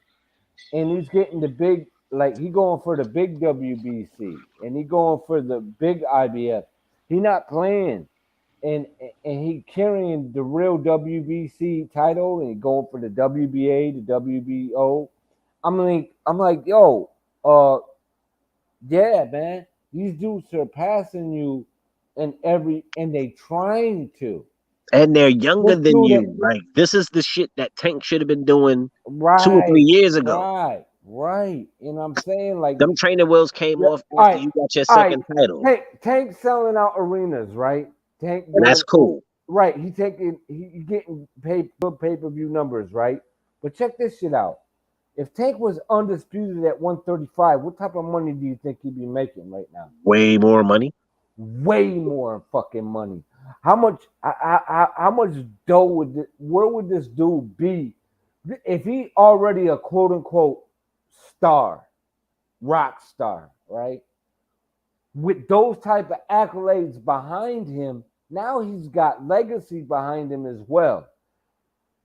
and he's getting the big. Like he going for the big WBC, and he going for the big IBF. He not playing, and he carrying the real WBC title, and he going for the WBA, the WBO. I'm like, yo, yeah, man, these dudes surpassing you and they trying to. And they're younger This than dude, you. Like, this is the shit that Tank should have been doing 2 or 3 right, years ago. right. And I'm saying, like, Them training wheels came yeah, off after you got your all right. second title, Tank selling out arenas, right? Tank and that's doing cool. right. He getting paid good pay-per-view numbers, right? But check this shit out. If Tank was undisputed at 135, what type of money do you think he'd be making right now? Way more money. Way more fucking money. How much? How much dough where would this dude be if he already a quote unquote star, rock star, right? With those type of accolades behind him, now he's got legacy behind him as well.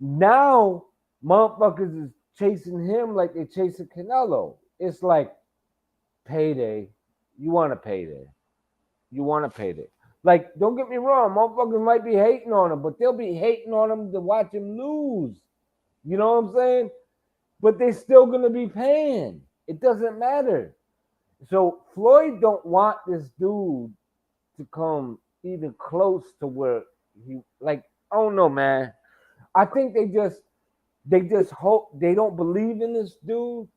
Now motherfuckers is chasing him like they chasing Canelo. It's like payday. You want a payday. You want to pay it. Like, don't get me wrong, motherfuckers might be hating on him, but they'll be hating on him to watch him lose. You know what I'm saying? But they're still gonna be paying. It doesn't matter. So Floyd don't want this dude to come even close to where he like. I don't know, man. I think they just hope they don't believe in this dude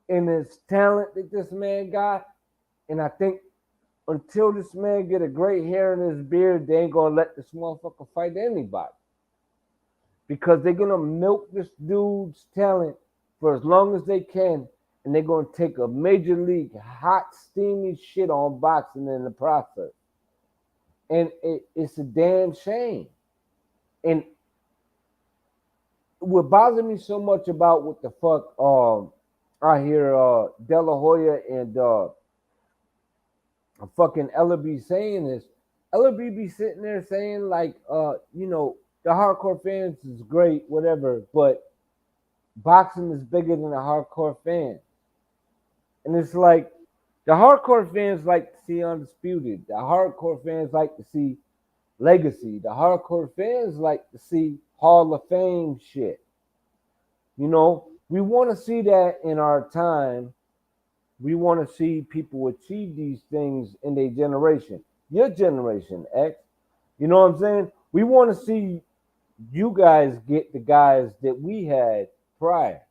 and his talent that this man got, and I think until this man get a great hair in his beard, they ain't gonna let this motherfucker fight anybody. Because they're gonna milk this dude's talent for as long as they can, and they're gonna take a major league hot, steamy shit on boxing in the process. And it's a damn shame. And what bothers me so much about what the fuck I hear De La Hoya and fucking Ellaby saying is Ellaby be sitting there saying like you know, the hardcore fans is great, whatever, but boxing is bigger than the hardcore fans. And it's like the hardcore fans like to see Undisputed. The hardcore fans like to see Legacy. The hardcore fans like to see Hall of Fame shit. You know, we want to see that in our time. We want to see people achieve these things in their generation. Your generation, X. You know what I'm saying? We want to see you guys get the guys that we had prior.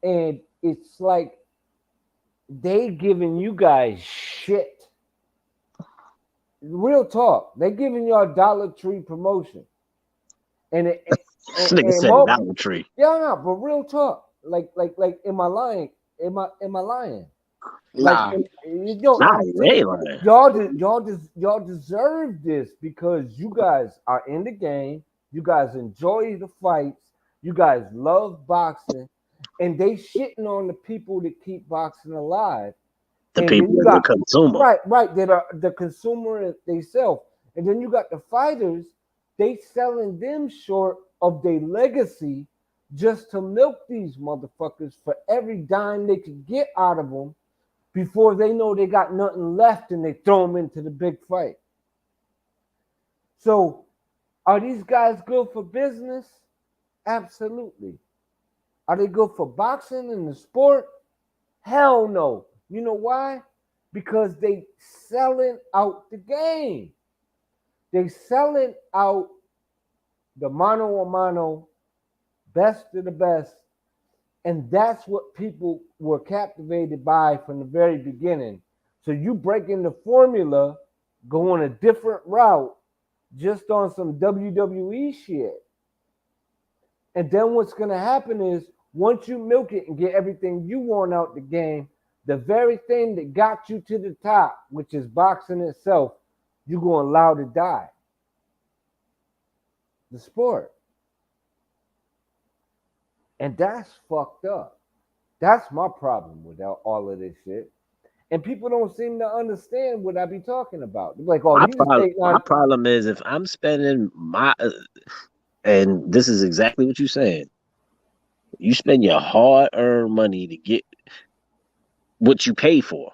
And it's like they giving you guys shit. Real talk. They giving y'all Dollar Tree promotion. And This nigga said Dollar Tree. Yeah, but real talk. Like, am I lying? Am I lying? Nah. Like, y'all deserve this because you guys are in the game. You guys enjoy the fights. You guys love boxing, and they shitting on the people that keep boxing alive. The people that the consumer. Right. That are the consumer themselves. And then you got the fighters, they selling them short of their legacy just to milk these motherfuckers for every dime they could get out of them before they know they got nothing left and they throw them into the big fight. So are these guys good for business? Absolutely. Are they good for boxing and the sport? Hell no. You know why? Because they selling out the game. They selling out the mano a mano, best of the best. And that's what people were captivated by from the very beginning. So you breaking the formula, going a different route, just on some WWE shit. And then what's going to happen is once you milk it and get everything you want out the game, the very thing that got you to the top, which is boxing itself, you're going to allow to die. The sport. And that's fucked up. That's my problem with all of this shit. And people don't seem to understand what I be talking about. They're like, oh, my problem is if I'm spending and this is exactly what you're saying. You spend your hard-earned money to get what you pay for.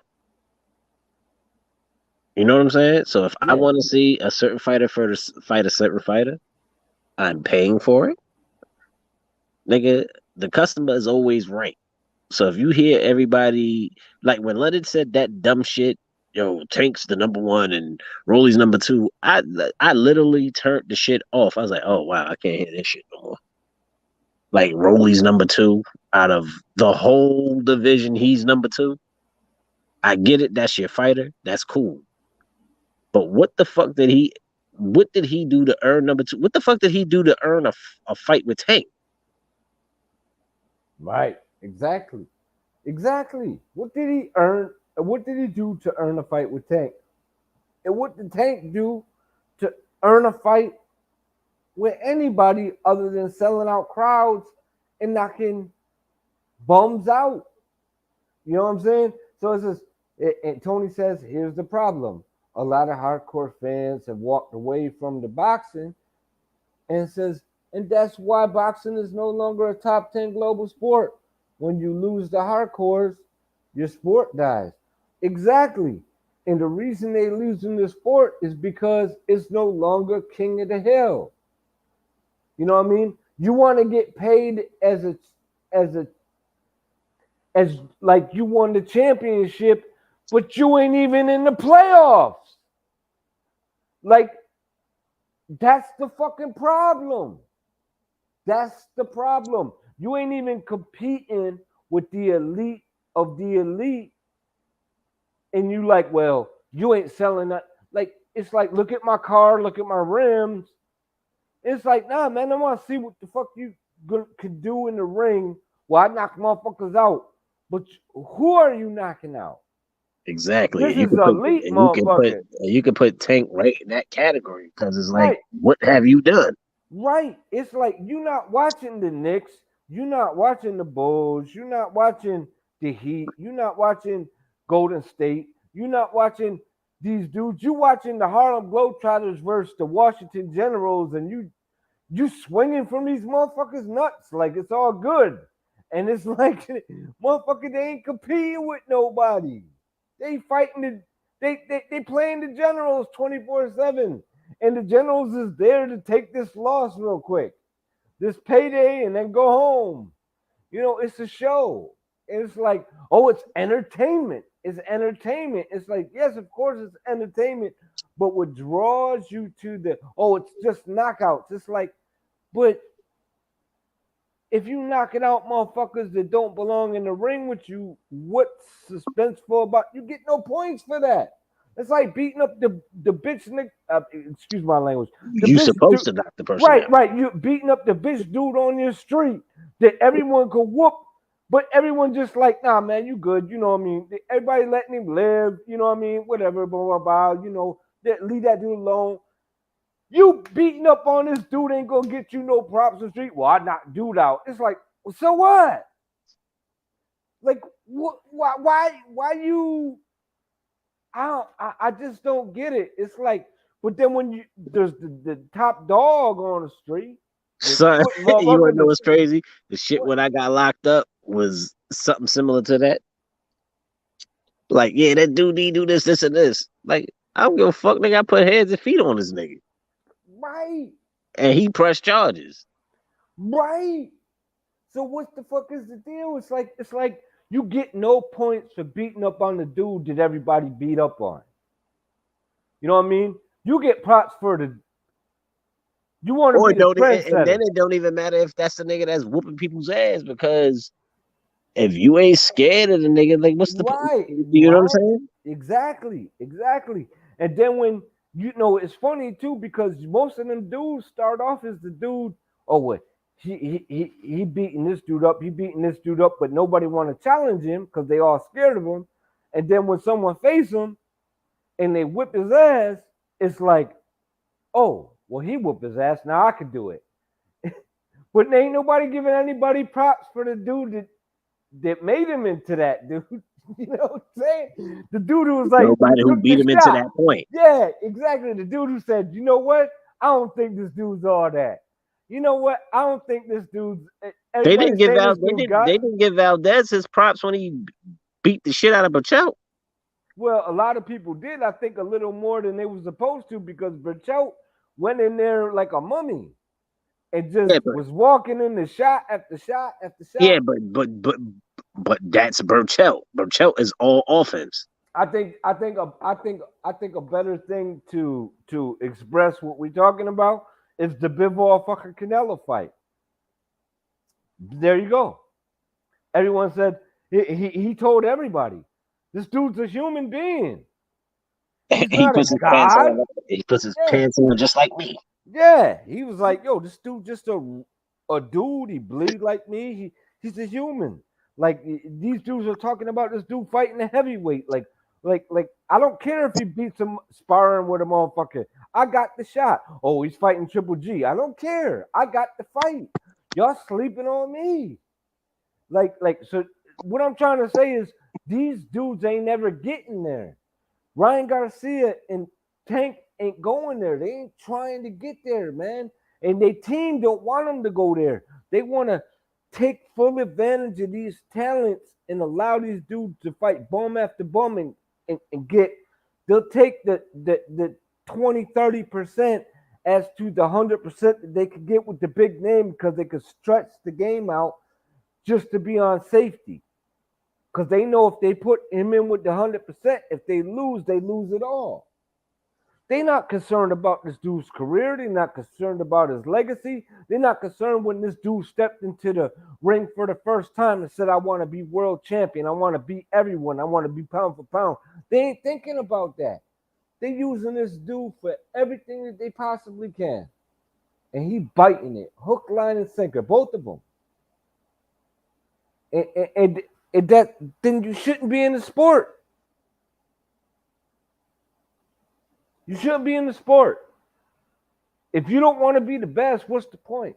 You know what I'm saying? So if I want to see a certain fighter fight a certain fighter, I'm paying for it. Nigga, the customer is always right. So if you hear everybody, like when Leonard said that dumb shit, yo, Tank's the number one and Rolly's number two, I literally turned the shit off. I was like, oh, wow, I can't hear this shit no more. Like Rolly's number two out of the whole division, he's number two. I get it. That's your fighter. That's cool. But what the fuck did he do to earn number two? What the fuck did he do to earn a fight with Tank? Right. Exactly. What did he earn? What did he do to earn a fight with Tank? And what did Tank do to earn a fight with anybody other than selling out crowds and knocking bums out? You know what I'm saying? So it's just, and Tony says, here's the problem. A lot of hardcore fans have walked away from the boxing and says, and that's why boxing is no longer a top 10 global sport. When you lose the hardcores, your sport dies. Exactly. And the reason they losing the sport is because it's no longer king of the hill. You know what I mean? You want to get paid as like you won the championship, but you ain't even in the playoffs. Like, that's the fucking problem. That's the problem. You ain't even competing with the elite of the elite. And you like, well, You ain't selling that. Like, it's like, look at my car, look at my rims. It's like, nah, man, I want to see what the fuck you could do in the ring. Well, I knock motherfuckers out. But who are you knocking out? Exactly. This is elite, motherfucker. You can put Tank right in that category because it's like, Right. what have you done? Right. It's like you're not watching the Knicks, you're not watching the Bulls, you're not watching the Heat, you're not watching Golden State, you're not watching these dudes, you watching the Harlem Globetrotters versus the Washington Generals, and you swinging from these motherfuckers nuts like it's all good. And it's like, motherfucker, they ain't competing with nobody. They fighting they playing the Generals 24/7. And the Generals is there to take this loss real quick, this payday, and then go home. You know, it's a show. And it's like, oh, it's entertainment. It's entertainment. It's like, yes, of course it's entertainment, but what draws you to it's just knockouts. It's like, but if you knocking out motherfuckers that don't belong in the ring with you, what's suspenseful about? You get no points for that. It's like beating up the bitch. Excuse my language. You're supposed to knock the person out. Right. You beating up the bitch dude on your street that everyone could whoop, but everyone just like, nah, man, you good. You know what I mean? Everybody letting him live. You know what I mean? Whatever, blah, blah, blah. You know, leave that dude alone. You beating up on this dude ain't gonna get you no props in the street. Well, I knocked dude out. It's like, well, so what? Like, why you? I just don't get it. It's like, but then when there's the top dog on the street, son, you wanna know what's crazy? The shit when I got locked up was something similar to that. Like, yeah, that dude he do this, and this. Like, I don't give a fuck, nigga. I put hands and feet on this nigga. Right. And he pressed charges. Right. So what the fuck is the deal? It's like you get no points for beating up on the dude that everybody beat up on. You know what I mean? You get props for you want to be the trendsetter. And then it don't even matter if that's the nigga that's whooping people's ass, because if you ain't scared of the nigga, like, what's the right? You know what I'm saying? Exactly. And then when it's funny too, because most of them dudes start off as the dude. Oh, what? He beating this dude up. He beating this dude up, but nobody want to challenge him because they all scared of him. And then when someone face him and they whip his ass, it's like, oh, well, he whooped his ass. Now I can do it. But ain't nobody giving anybody props for the dude that made him into that dude. You know what I'm saying? The dude who was like, nobody who beat him into that point. Yeah, exactly. The dude who said, you know what? I don't think this dude's all that. You know what? I don't think this dude's. They didn't give Valdez his props when he beat the shit out of Burchell. Well, a lot of people did. I think a little more than they were supposed to, because Burchell went in there like a mummy and just was walking in the shot after shot after shot. Yeah, but that's Burchell. Burchell is all offense. I think a better thing to express what we're talking about is the Bivol fucking Canelo fight. There you go. Everyone said he told everybody, this dude's a human being. He's not a god. He puts his pants on just like me. Yeah, he was like, yo, this dude just a dude. He bleed like me. He's a human. Like, these dudes are talking about this dude fighting a heavyweight. Like I don't care if he beats him sparring with a motherfucker. I got the shot. Oh, he's fighting Triple G. I don't care. I got the fight. Y'all sleeping on me. Like so. What I'm trying to say is these dudes ain't never getting there. Ryan Garcia and Tank ain't going there. They ain't trying to get there, man. And their team don't want them to go there. They want to take full advantage of these talents and allow these dudes to fight bum after bum and get. They'll take the 20-30% as to the 100% that they could get with the big name, because they could stretch the game out just to be on safety. Because they know if they put him in with the 100%, if they lose it all. They're not concerned about this dude's career. They're not concerned about his legacy. They're not concerned when this dude stepped into the ring for the first time and said, I want to be world champion. I want to beat everyone. I want to be pound for pound. They ain't thinking about that. They're using this dude for everything that they possibly can. And he biting it. Hook, line, and sinker. Both of them. And that, then you shouldn't be in the sport. You shouldn't be in the sport. If you don't want to be the best, what's the point?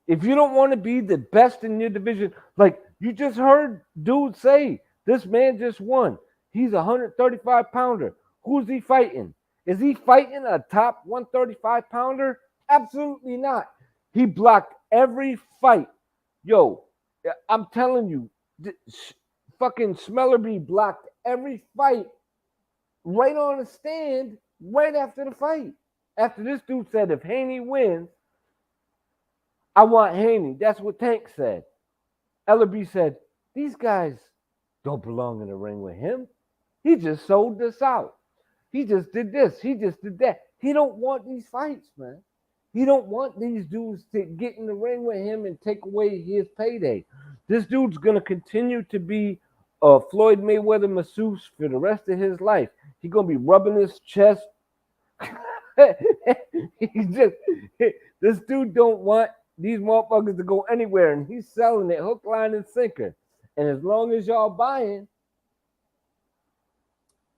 If you don't want to be the best in your division, like you just heard dude say, this man just won. He's a 135 pounder. Who's he fighting? Is he fighting a top 135 pounder? Absolutely not. He blocked every fight. Yo, I'm telling you, fucking Smellerby blocked every fight right on the stand right after the fight. After this dude said, if Haney wins, I want Haney. That's what Tank said. Ellerby said, these guys don't belong in the ring with him. He just sold this out. He just did this. He just did that. He don't want these fights, man. He don't want these dudes to get in the ring with him and take away his payday. This dude's going to continue to be Floyd Mayweather masseuse for the rest of his life. He's going to be rubbing his chest. This dude don't want these motherfuckers to go anywhere, and he's selling it hook, line, and sinker. And as long as y'all buying,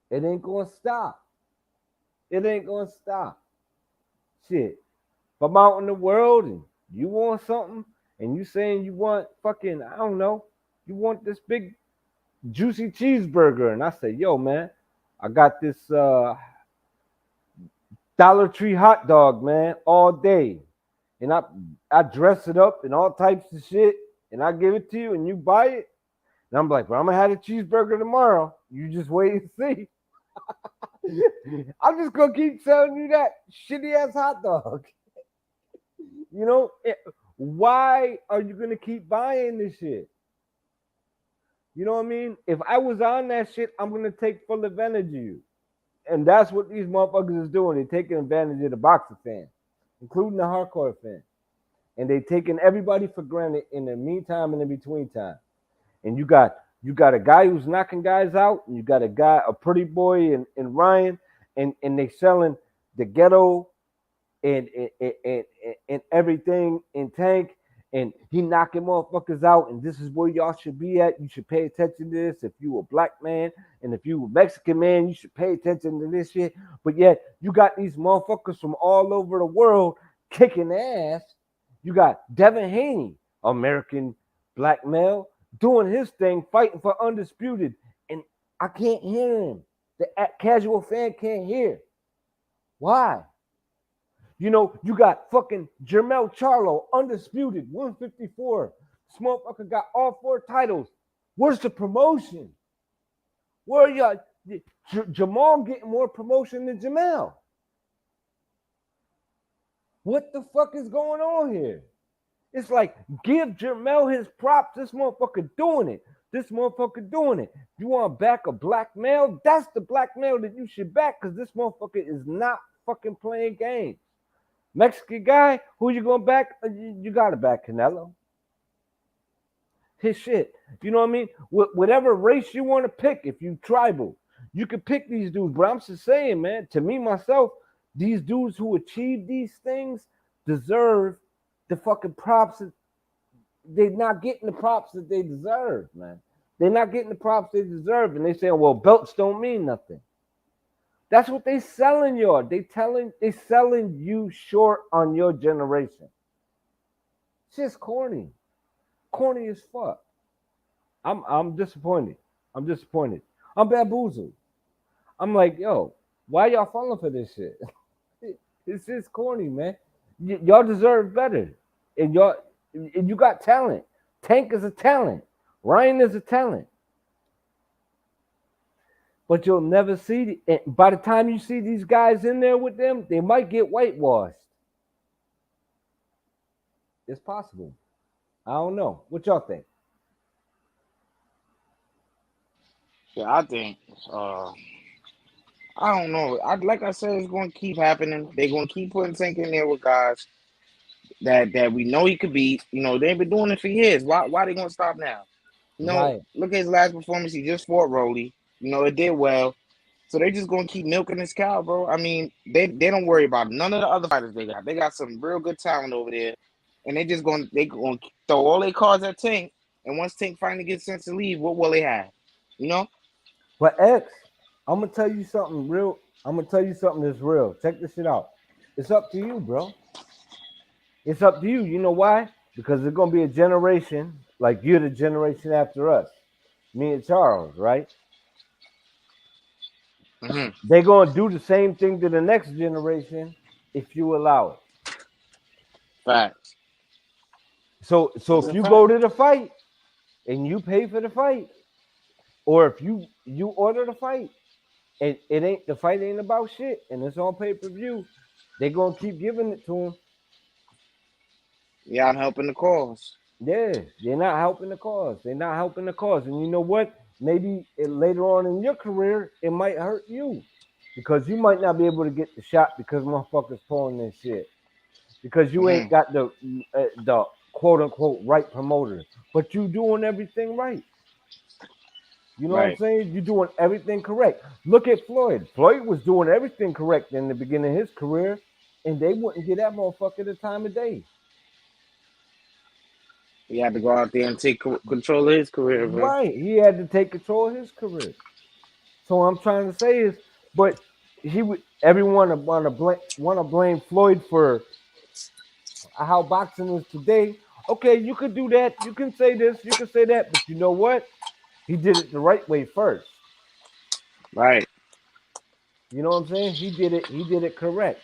it ain't going to stop. It ain't going to stop. Shit. If I'm out in the world and you want something, and you saying you want fucking, I don't know, you want this big juicy cheeseburger, and I say, yo, man, I got this Dollar Tree hot dog, man, all day. And I dress it up in all types of shit, and I give it to you, and you buy it. And I'm like, well, I'm going to have a cheeseburger tomorrow. You just wait and see. I'm just going to keep selling you that shitty-ass hot dog. You know, why are you going to keep buying this shit? You know what I mean? If I was on that shit, I'm going to take full advantage of you. And that's what these motherfuckers is doing. They're taking advantage of the boxing fan, including the hardcore fan. And they're taking everybody for granted in the meantime and in between time. And you got a guy who's knocking guys out, and you got a pretty boy in Ryan, and they selling the ghetto and everything in Tank, and he knocking motherfuckers out, and this is where y'all should be at. You should pay attention to this. If you a black man and if you a Mexican man, you should pay attention to this shit. But yet you got these motherfuckers from all over the world kicking ass. You got Devin Haney, American black male, doing his thing, fighting for undisputed, and I can't hear him. The casual fan can't hear. Why? You know, you got fucking Jermell Charlo, undisputed, 154. This motherfucker got all 4 titles. Where's the promotion? Where are y'all? Jamal getting more promotion than Jamel. What the fuck is going on here? It's like, give Jermell his props. This motherfucker doing it. This motherfucker doing it. You want to back a black male? That's the black male that you should back, because this motherfucker is not fucking playing games. Mexican guy, who you gonna back? You gotta back Canelo. His shit. You know what I mean? Whatever race you want to pick, if you tribal, you can pick these dudes. But I'm just saying, man, to me, myself, these dudes who achieve these things deserve the fucking props. They're not getting the props that they deserve, man. They're not getting the props they deserve. And they say, well, belts don't mean nothing. That's what they selling you. They selling you short on your generation. It's just corny. Corny as fuck. I'm disappointed. I'm disappointed. I'm bamboozled. I'm like, yo, why y'all falling for this shit? It's just corny, man. Y'all deserve better. And you got talent. Tank is a talent. Ryan is a talent. But you'll never see it. By the time you see these guys in there with them, they might get whitewashed. It's possible. I don't know. What y'all think? Yeah, I think I don't know. Like I said, it's going to keep happening. They're going to keep putting Tank in there with guys that we know he could beat. You know, they've been doing it for years. Why they going to stop now? You know, Right. look at his last performance. He just fought Rolly. You know, it did well. So they just going to keep milking this cow, bro. I mean, they don't worry about none of the other fighters they got. They got some real good talent over there, and they going to throw all their cards at Tank. And once Tank finally gets sense to leave, what will they have? You know? But X, I'm gonna tell you something real. I'm gonna tell you something that's real. Check this shit out. It's up to you, bro. It's up to you. You know why? Because there's gonna be a generation like you're the generation after us, me and Charles, right? Mm-hmm. They're gonna do the same thing to the next generation if you allow it. Facts. So It's if a you fact. go to the fight and you pay for the fight, or if you order the fight, and it ain't the fight ain't about shit, and it's on pay-per-view, they gonna keep giving it to them. Yeah, I'm helping the cause. Yeah, they're not helping the cause. They're not helping the cause. And you know what? Maybe later on in your career, it might hurt you because you might not be able to get the shot because motherfuckers pulling this shit because you ain't Mm-hmm. got the quote unquote right promoter, but you doing everything right. You know what I'm Right. saying? You're doing everything correct. Look at Floyd. Floyd was doing everything correct in the beginning of his career, and they wouldn't get that motherfucker the time of day. He had to go out there and take control of his career, bro. Right. He had to take control of his career. So what I'm trying to say is, but he would everyone want to blame Floyd for how boxing is today. Okay, you could do that. You can say this. You can say that. But you know what? He did it the right way first. Right. You know what I'm saying? He did it. He did it correct.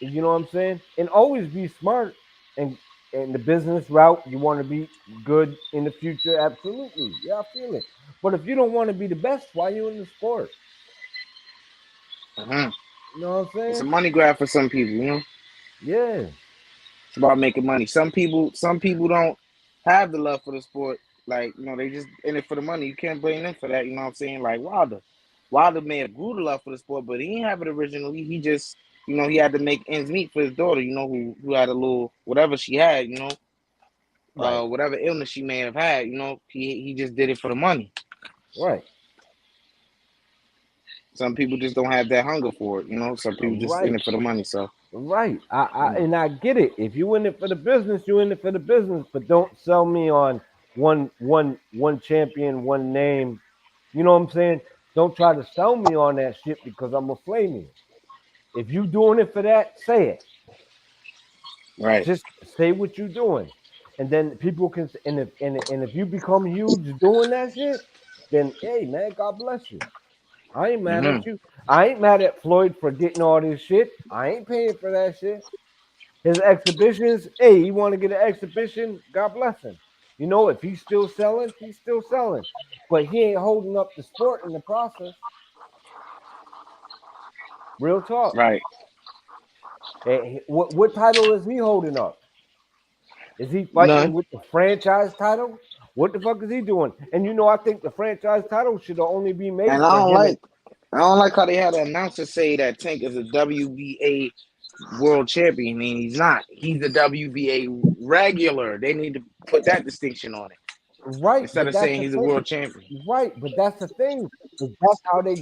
You know what I'm saying? And always be smart and the business route. You want to be good in the future. Absolutely. Yeah, I feel it. But if you don't want to be the best, why are you in the sport? Mm-hmm. You know what I'm It's a saying? money grab for some people, you know. Yeah. It's about making money. Some people don't have the love for the sport. Like, you know, they just in it for the money. You can't blame them for that, you know what I'm saying? Like Wilder. Wilder may have grew the love for the sport, but he didn't have it originally. He just, you know, he had to make ends meet for his daughter, you know, who had a little whatever she had, you know, Right. whatever illness she may have had, you know, he just did it for the money. Right. Some people just don't have that hunger for it, you know. Some people just in Right. it for the money. So, Right. I you know, and I get it. If you in it for the business, you in it for the business. But don't sell me on one champion, one name. You know what I'm saying? Don't try to sell me on that shit because I'm gonna flame you. If you doing it for that, say it. right. Just say what you're doing, and then people can. And if you become huge doing that shit, then hey man, God bless you. I ain't mad Mm-hmm. at you. I ain't mad at Floyd for getting all this shit. I ain't paying for that shit. His exhibitions, hey, he want to get an exhibition, God bless him. You know, if he's still selling, he's still selling. But he ain't holding up the sport in the process. Real talk. Right. What title is he holding up? Is he fighting None. with the franchise title? What the fuck is he doing? And you know, I think the franchise title should only be And made for him. And I don't like how they had an announcer say that Tank is a WBA world champion. I mean, he's not. He's a WBA regular. They need to put that distinction on it right, instead but of that's saying the he's a thing. world champion. Right, but that's the thing. But that's how they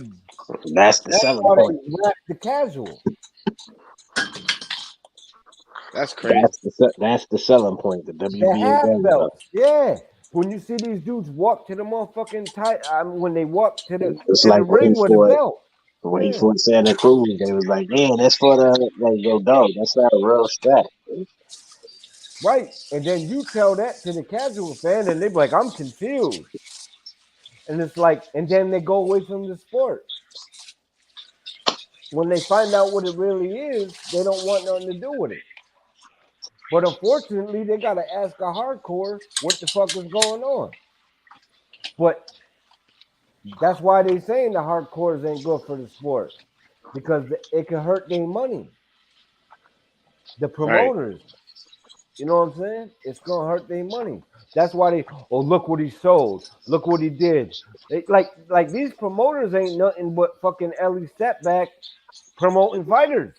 That's the that's selling how they point. wrap the casual. That's crazy. That's the selling point. The The WBA half regular. belts, yeah. When you see these dudes walk to the motherfucking when they walk to It's the like when ring he with a fought belt, when he yeah, fought Santa Cruz. They was like, "Yeah, that's for the like yo dog. That's not a real strap." right. And then you tell that to the casual fan, and they be like, "I'm confused," and it's like, and then they go away from the sport. When they find out what it really is, they don't want nothing to do with it. But unfortunately, they gotta ask a hardcore what the fuck is going on. But that's why they saying the hardcores ain't good for the sport because it can hurt their money. The Right. promoters, you know what I'm saying? It's gonna hurt their money. That's why they. Oh, look what he sold. Look what he did. Like these promoters ain't nothing but fucking Ellie Setback promoting fighters.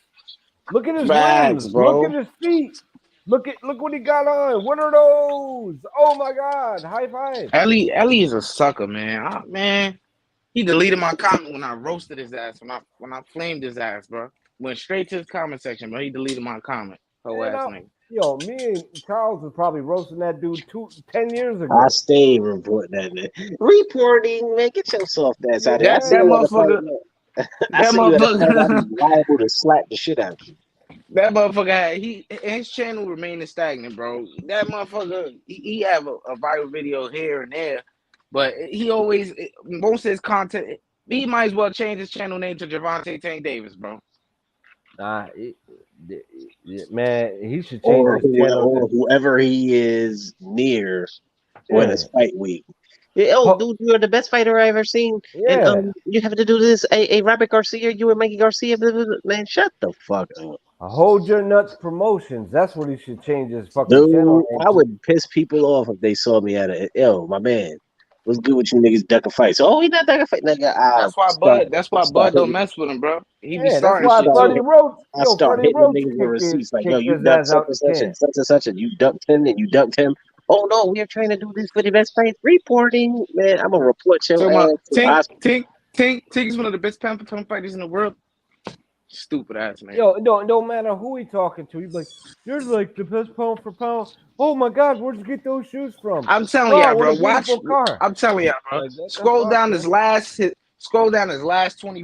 Look at his Facts, rims. Look bro. at his feet. Look what he got on. What are those? Oh my God! High five. Ellie is a sucker, man. Man, he deleted my comment when I roasted his ass. When I flamed his ass, bro. Went straight to his comment section, bro. He deleted my comment. Whole ass nigga. Yo, me and Charles was probably roasting that dude 10 years ago. I stay reporting that, man. Reporting, man. Get your soft ass out of here. That motherfucker. I see you at a fight. I'm liable to slap the shit out of you. That motherfucker his channel remaining stagnant, bro. That motherfucker he have a viral video here and there, but he always most of his content. He might as well change his channel name to Javante Tank Davis, bro. Man, he should change his channel. Or whoever he is near when it's fight week. Dude, you're the best fighter I've ever seen. Yeah. And you have to do this. A Robert Garcia, you and Mikey Garcia. Blah, blah, blah. Man, shut the fuck up. Hold Your Nuts Promotions. That's what he should change his fucking channel. I would piss people off if they saw me at it. Yo, my man, what's good with you niggas ducking fights? Oh, he not ducking fight, nigga. That's why Bud don't mess with him, bro. He be starting that's why shit Freddie too. Roach. I start hitting the niggas with receipts like, yo, you ducked such and such, and you ducked him, and you ducked him. Oh no, we are trying to do this for the best fight reporting, man. I'm gonna report your ass. Tink is one of the best pound for pound fighters in the world. Stupid ass man. Yo, don't matter who he talking to. He's like, you're like the best pound for pound. Oh my God, where'd you get those shoes from? I'm telling y'all, bro. Watch. I'm telling y'all, bro. Scroll down his last 20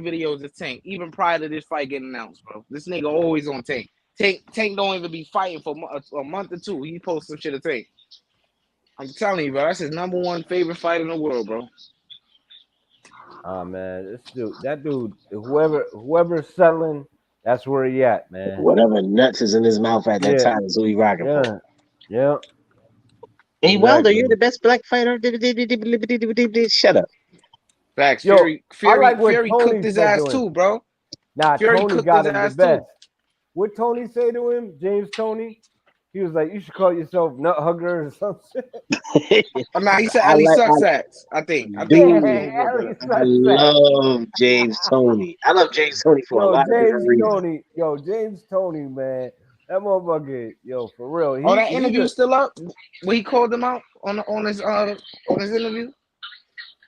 videos of Tank, even prior to this fight getting announced, bro. This nigga always on Tank. Tank don't even be fighting for a month or two. He posts some shit of Tank. I'm telling you, bro. That's his #1 favorite fight in the world, bro. Oh man, that dude, whoever's selling, that's where he at, man. Whatever nuts is in his mouth at that time is who he rocking for. Yeah. Hey, Wilder, you're the best black fighter. Shut up. Facts. Fury cooked his ass too, bro. Nah, Fury Tony got him the best. What Tony say to him? James Tony? He was like, you should call yourself Nut Hugger or something. He said Ali Success, I think. I love James Tony. I love James Tony for a lot of different reasons. James Tony, man. That motherfucker, for real. That interview still up? When he called him out on his interview?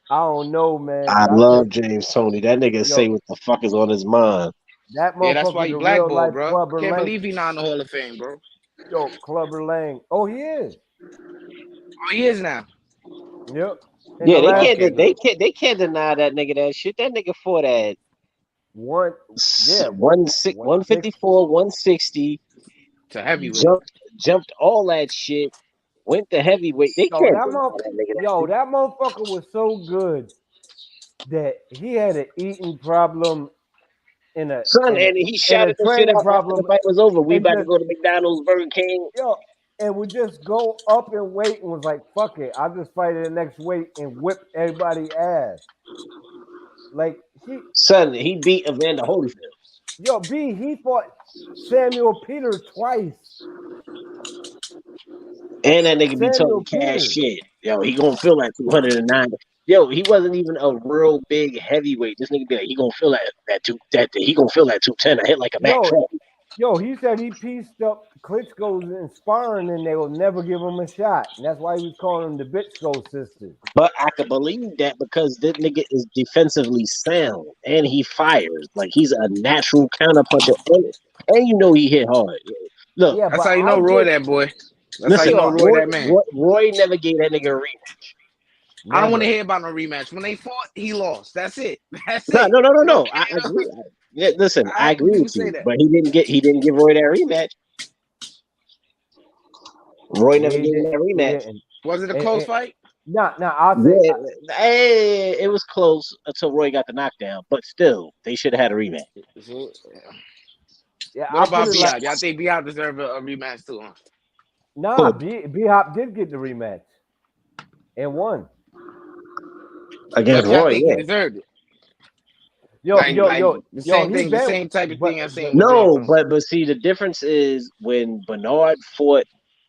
I don't know, man. I love James Tony. That nigga say what the fuck is on his mind. That motherfucker, that's why he blackballed, bro. Can't Lang. believe he not in the Hall of Fame, bro. Yo, Clubber Lang. Oh, he is. Oh, he is now. Yep. They can't deny that nigga that shit. That nigga fought at 154, 160 to heavyweight. Jumped all that shit. Went to heavyweight. That motherfucker was so good that he had an eating problem. And he shouted the shit out after the fight was over. We about to go to McDonald's, Burger King. And would just go up in weight and was like, fuck it. I'll just fight at the next weight and whip everybody's ass. Like, he beat Evander Holyfield. He fought Samuel Peter twice. And that nigga be talking cash shit. Yo, he gonna feel like 209. Yo, he wasn't even a real big heavyweight. This nigga be like, he gonna feel he gonna feel that 210. I hit like a Mac truck. He said he pieced up Klitschko's in sparring and they will never give him a shot. And that's why he was calling him the Bitchko sisters. But I could believe that because this nigga is defensively sound and he fires. Like he's a natural counterpuncher. And you know he hit hard. Look, that's how you know Roy that boy. That's how you know Roy that man. Roy never gave that nigga a rematch. I don't want to hear about no rematch. When they fought, he lost. That's it. No. I agree. Listen, I agree with you, but he didn't give Roy that rematch. Roy never gave him that rematch. Was it a close fight? No. I'll say it was close until Roy got the knockdown, but still, they should have had a rematch. Yeah. What about B-Hop? Y'all think B-Hop deserve a rematch too? Huh? Nah, B-Hop did get the rematch and won. Against Roy, he deserved it. The same type of thing I seen. No, but see, the difference is when Bernard fought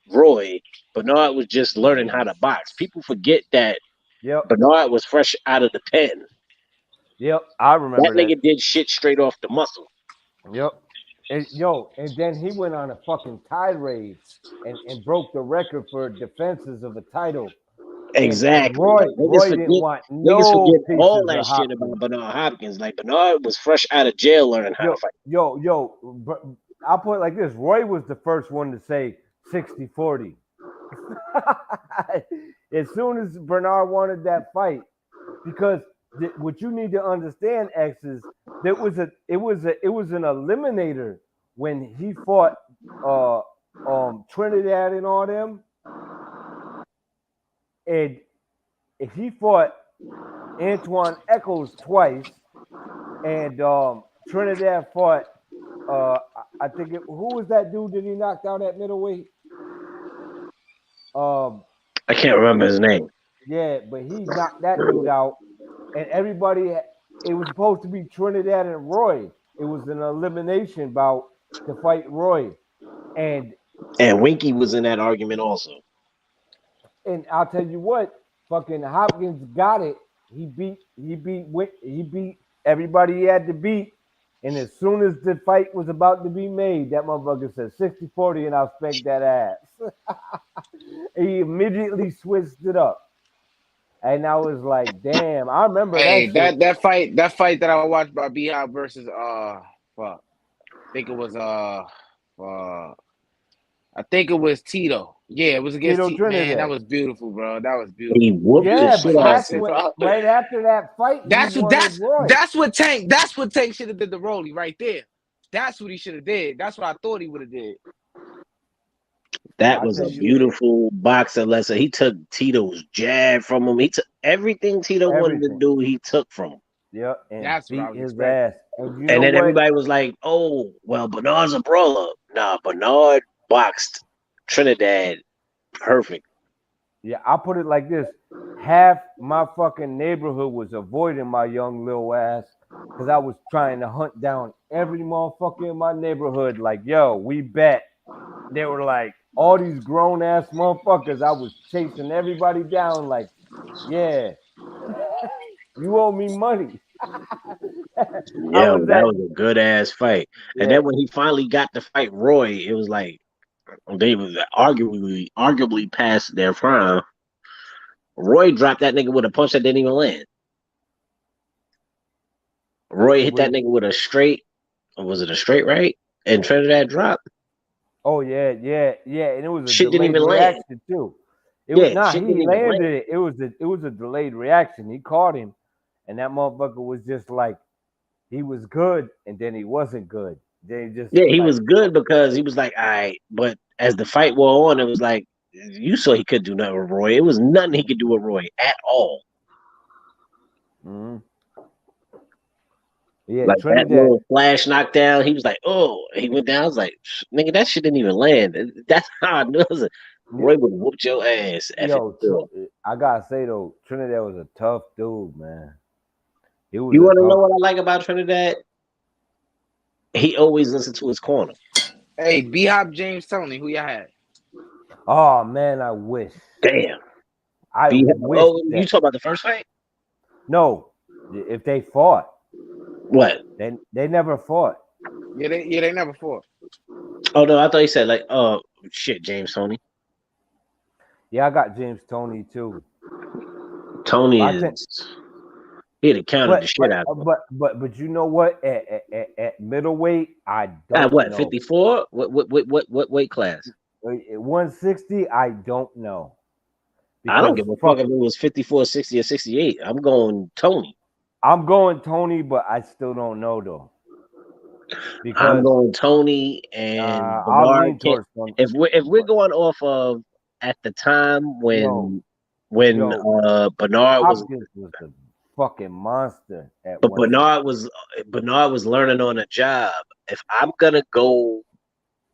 Roy, Bernard was just learning how to box. People forget that Bernard was fresh out of the pen. Yep, I remember that. Nigga did shit straight off the muscle. Yep. And then he went on a fucking tirade and broke the record for defenses of a title. Exactly. And Roy didn't want no pieces all that of shit Hopkins. about Bernard Hopkins. Like Bernard was fresh out of jail learning how to fight. I'll put it like this. Roy was the first one to say 60-40. As soon as Bernard wanted that fight, because what you need to understand, X, is it was an eliminator when he fought Trinidad and all them, and he fought Antoine Echoes twice, and Trinidad fought I think who was that dude that he knocked out at middleweight? I can't remember his name. Yeah, but he knocked that dude out. And everybody, it was supposed to be Trinidad and Roy. It was an elimination bout to fight Roy. And Winky was in that argument also. And I'll tell you what, fucking Hopkins got it. He beat everybody he had to beat. And as soon as the fight was about to be made, that motherfucker said 60-40 and I'll spank that ass. He immediately switched it up. And I was like, damn, I remember that fight that I watched by B-Hop versus I think it was Tito. Yeah, it was against Tito. Man, that was beautiful, bro. That was beautiful. He whooped the shit out of right after that fight. That's what Tank should have did to Rolly right there. That's what he should have did. That's what I thought he would have did. That was a beautiful boxing lesson. He took Tito's jab from him. He took everything Tito wanted to do. He took from him. Yeah, and that's beat what I was his expecting. ass. And then everybody was like, "Oh, well, Bernard's a brawler." Nah, Bernard boxed Trinidad perfect. Yeah, I'll put it like this: half my fucking neighborhood was avoiding my young little ass because I was trying to hunt down every motherfucker in my neighborhood. Like, yo, we bet. They were like, all these grown ass motherfuckers. I was chasing everybody down. Like, yeah, you owe me money. Yeah, that was a good ass fight. Yeah. And then when he finally got to fight Roy, it was like they was arguably past their prime. Roy dropped that nigga with a punch that didn't even land. Roy hit that nigga with a straight. Was it a straight right? And Trinidad dropped. Oh yeah, and it was a shit delayed didn't even reaction land. too. It was not. He landed it. It was a delayed reaction. He caught him, and that motherfucker was just like, he was good, and then he wasn't good. Then he was good because he was like, all right, but as the fight wore on, it was like you saw he could do nothing with Roy. It was nothing he could do with Roy at all. Mm-hmm. Yeah, like Trinidad. That little flash knockdown, he was like, oh, he went down. I was like, nigga, that shit didn't even land. That's how I knew. Roy would have whooped your ass. I gotta say though, Trinidad was a tough dude, man. You want to know what I like about Trinidad? He always listened to his corner. Hey, B-Hop James Tony, who y'all had? Oh man, I wish. Damn. I wish. Oh, you talk about the first fight? No, if they fought. What? They never fought. Yeah, they never fought. Oh no, I thought you said like, oh shit, James Tony. Yeah, I got James Tony too. Tony he'd have counted the shit out of him. But you know what? At middleweight, I don't at what, know. 54? What weight class? 160, I don't know. I don't give a fuck if it was 54, 60, or 68. I'm going Tony. I'm going Tony, but I still don't know though. Because I'm going Tony and Bernard. If we're going off of at the time when Bernard was the fucking monster. But Bernard was learning on a job. If I'm gonna go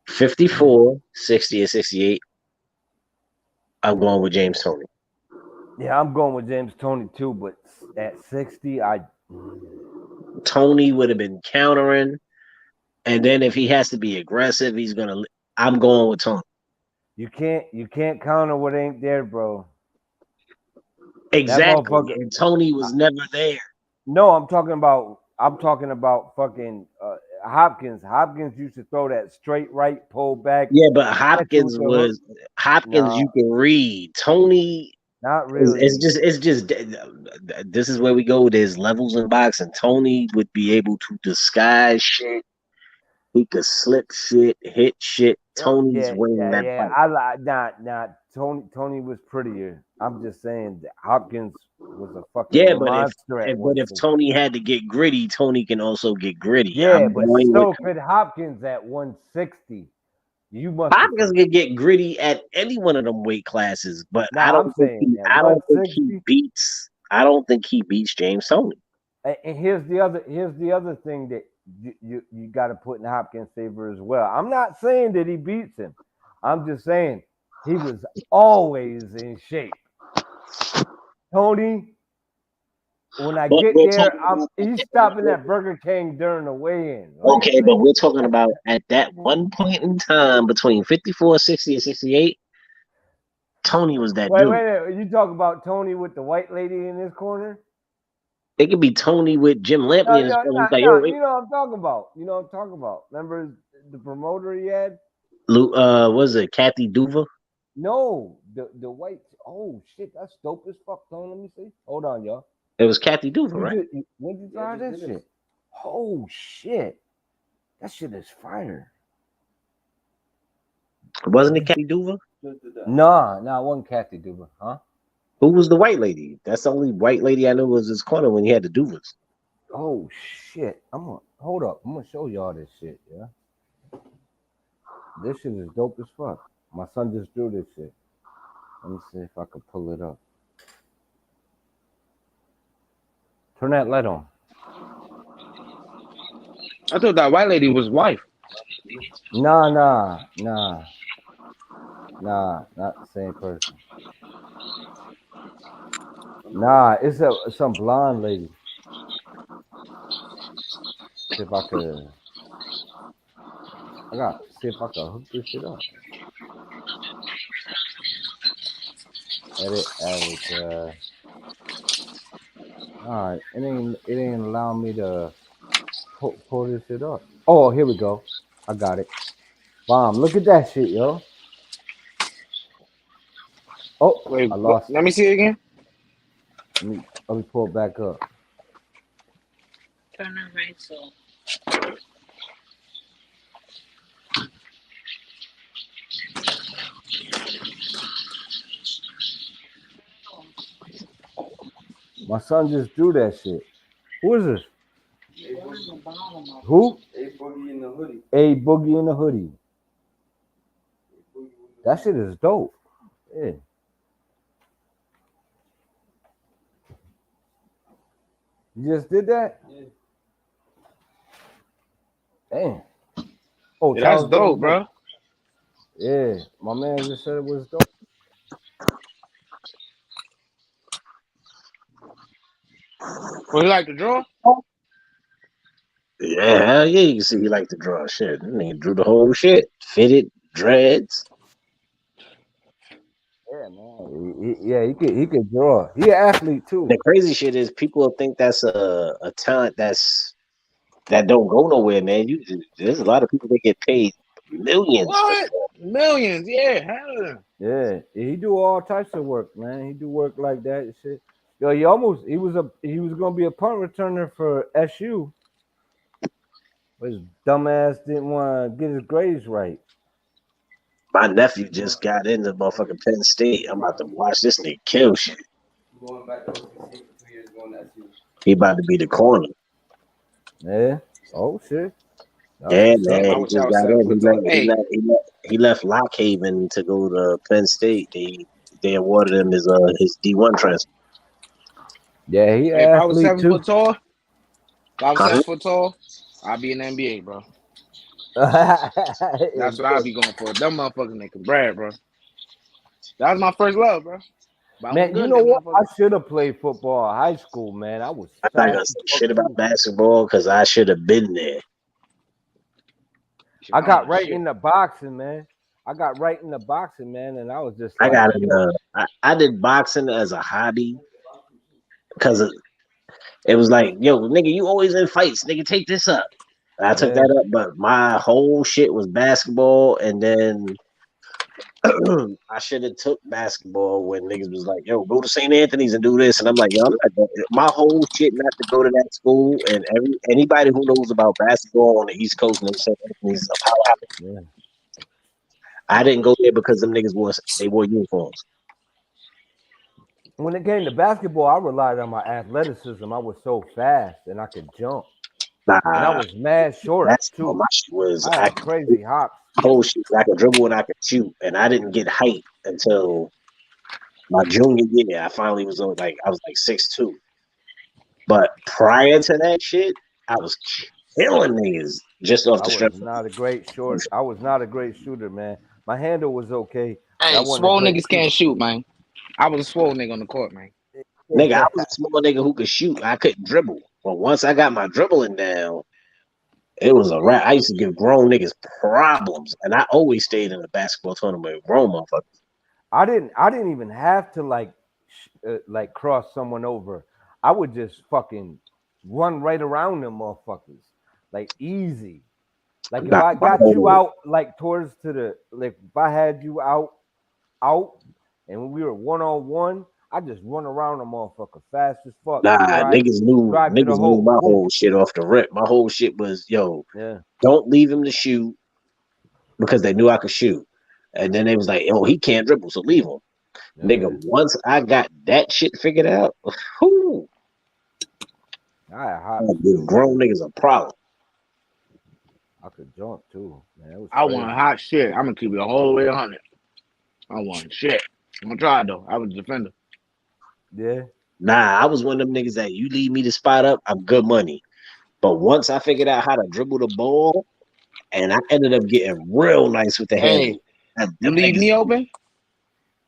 54, 60, or 68, I'm going with James Tony. Yeah, I'm going with James Tony too, but at 60, Tony would have been countering, and then if he has to be aggressive, I'm going with Tony. You can't counter what ain't there, bro. Exactly. And Tony was never there. No, I'm talking about fucking Hopkins. Hopkins used to throw that straight right pull back. Yeah, but Hopkins was Hopkins. You can read. Tony, not really. It's just. This is where we go. There's levels in boxing. Tony would be able to disguise shit. He could slip shit, hit shit. Tony's winning that fight. I like not Tony was prettier. I'm just saying that Hopkins was a fucking monster. But if Tony had to get gritty, Tony can also get gritty. Yeah, but so could Hopkins at 160. Hopkins can get gritty at any one of them weight classes, but I don't think he beats James Toney. And here's the other thing that you got to put in Hopkins' favor as well. I'm not saying that he beats him. I'm just saying he was always in shape. Tony, when I get there, he's stopping at Burger King during the weigh-in. Okay, but we're talking about at that one point in time between 54, 60, and 68, Tony was that dude. Wait. You talk about Tony with the white lady in his corner? It could be Tony with Jim Lampley in his corner. You know what I'm talking about. Remember the promoter he had? Was it Kathy Duva? No, the white. Oh shit, that's dope as fuck. Tony, let me see. Hold on, y'all. It was Kathy Duva, right? When did you try that shit? Oh shit, that shit is fire. Wasn't it Kathy Duva? No, it wasn't Kathy Duva, huh? Who was the white lady? That's the only white lady I knew was his corner when he had the Duvas. Oh shit! Hold up. I'm gonna show y'all this shit. Yeah, this shit is dope as fuck. My son just drew this shit. Let me see if I can pull it up. Turn that light on. I thought that white lady was wife. Nah, not the same person. Nah, it's some blonde lady. See if I could hook this shit up. Edit. All right, it ain't allowing me to pull this shit up. Oh, here we go. I got it. Bomb. Look at that shit, yo. Oh, wait, I lost. Let me see it again. Let me pull it back up. Turn it right so. My son just drew that shit. Who is this? Who? A Boogie in the hoodie. A Boogie in the hoodie. That shit is dope. Yeah. You just did that? Yeah. Damn. Oh, yeah, that's dope, bro. Yeah, my man just said it was dope. Well, you like to draw? Yeah, hell yeah, you can see he like to draw shit. Nigga drew the whole shit. Fitted, dreads. Yeah, man. He could draw. He an athlete too. The crazy shit is people think that's a talent that don't go nowhere, man. There's a lot of people that get paid millions. What? Millions, yeah. Hell. Yeah, he do all types of work, man. He do work like that and shit. Yo, he was gonna be a punt returner for SU. But his dumbass didn't want to get his grades right. My nephew just got into motherfucking Penn State. I'm about to watch this nigga kill shit. Going back to OCC for 2 years, going to SU. He about to be the corner. Yeah. Oh shit. Yeah, man. He just got in. He left Lockhaven to go to Penn State. They awarded him his D1 transfer. Yeah, he. Hey, if I was 7 foot tall, I'd be in the NBA, bro. That's what I'd be going for. Them motherfuckers making bread, bro. That was my first love, bro. Man, you know what? I should have played football in high school, man. I was. I thought I said shit about basketball because I should have been there. I got right into boxing, man. I got right into boxing, man, and I was just I like, got it. I did boxing as a hobby because it was like, yo, nigga, you always in fights, nigga, take this up. I took yeah, that up, but my whole shit was basketball, and then I should have took basketball when niggas was like, yo, go to St. Anthony's and do this, and I'm like, yo, I'm not my whole shit not to go to that school, and anybody who knows about basketball on the East Coast knows St. Anthony's is a powerhouse. yeah. I didn't go there because them niggas wore uniforms. When it came to basketball, I relied on my athleticism. I was so fast and I could jump, and I Nah, was mad short that's all too. my shit was. I had crazy hops. Whole shit. I could dribble and I could shoot, and I didn't get height until my junior year. I finally was like I was like 6'2". But prior to that shit, I was killing niggas just off I the was strength. not a great short. I was not a great shooter, man. My handle was okay, but I Hey, wasn't a swole great niggas can't shoot, man. I was a swole nigga on the court, man. Nigga, I shooter. was a small nigga who could shoot. I couldn't dribble. But once I got my dribbling down, it was a wrap. I used to give grown niggas problems, and I always stayed in a basketball tournament with grown motherfuckers. I didn't even have to like cross someone over. I would just fucking run right around them motherfuckers, like easy. Like if Nah, I my got you whole out, like towards to the like if I had you out, and when we were 1-on-1, I just run around a motherfucker fast as fuck. Nah, Drive to the niggas knew hole. my Boom. whole shit off the rip. My whole shit was, yo, Yeah. don't leave him to shoot because they knew I could shoot. And then they was like, oh, he can't dribble, so leave him. Yeah. Nigga, once I got that shit figured out, whew, I had hops the too, grown man. niggas a problem. I could jump too, man. It was I crazy. want hot shit. I'm gonna keep it all the way 100. I want shit. I'm gonna try it though. I was a defender. Yeah. Nah, I was one of them niggas that you leave me the spot up, I'm good money. But once I figured out how to dribble the ball, and I ended up getting real nice with the handle. Hey, you leave me open?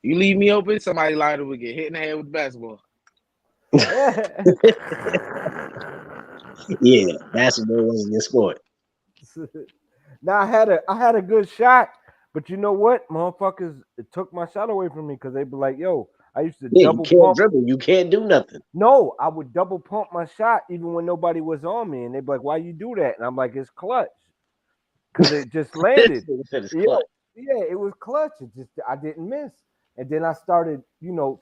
You leave me open, somebody liable to get hit in the head with the basketball. Yeah, basketball wasn't your sport. Now I had a good shot, but you know what? Motherfuckers took my shot away from me because they be like, yo, I used to Yeah, you double can't pump. dribble, you can't do nothing. No, I would double pump my shot even when nobody was on me, and they'd be like, "Why you do that?" And I'm like, "It's clutch," because it just landed. It's Yeah, clutch. yeah, it was clutch. It just I didn't miss, and then I started,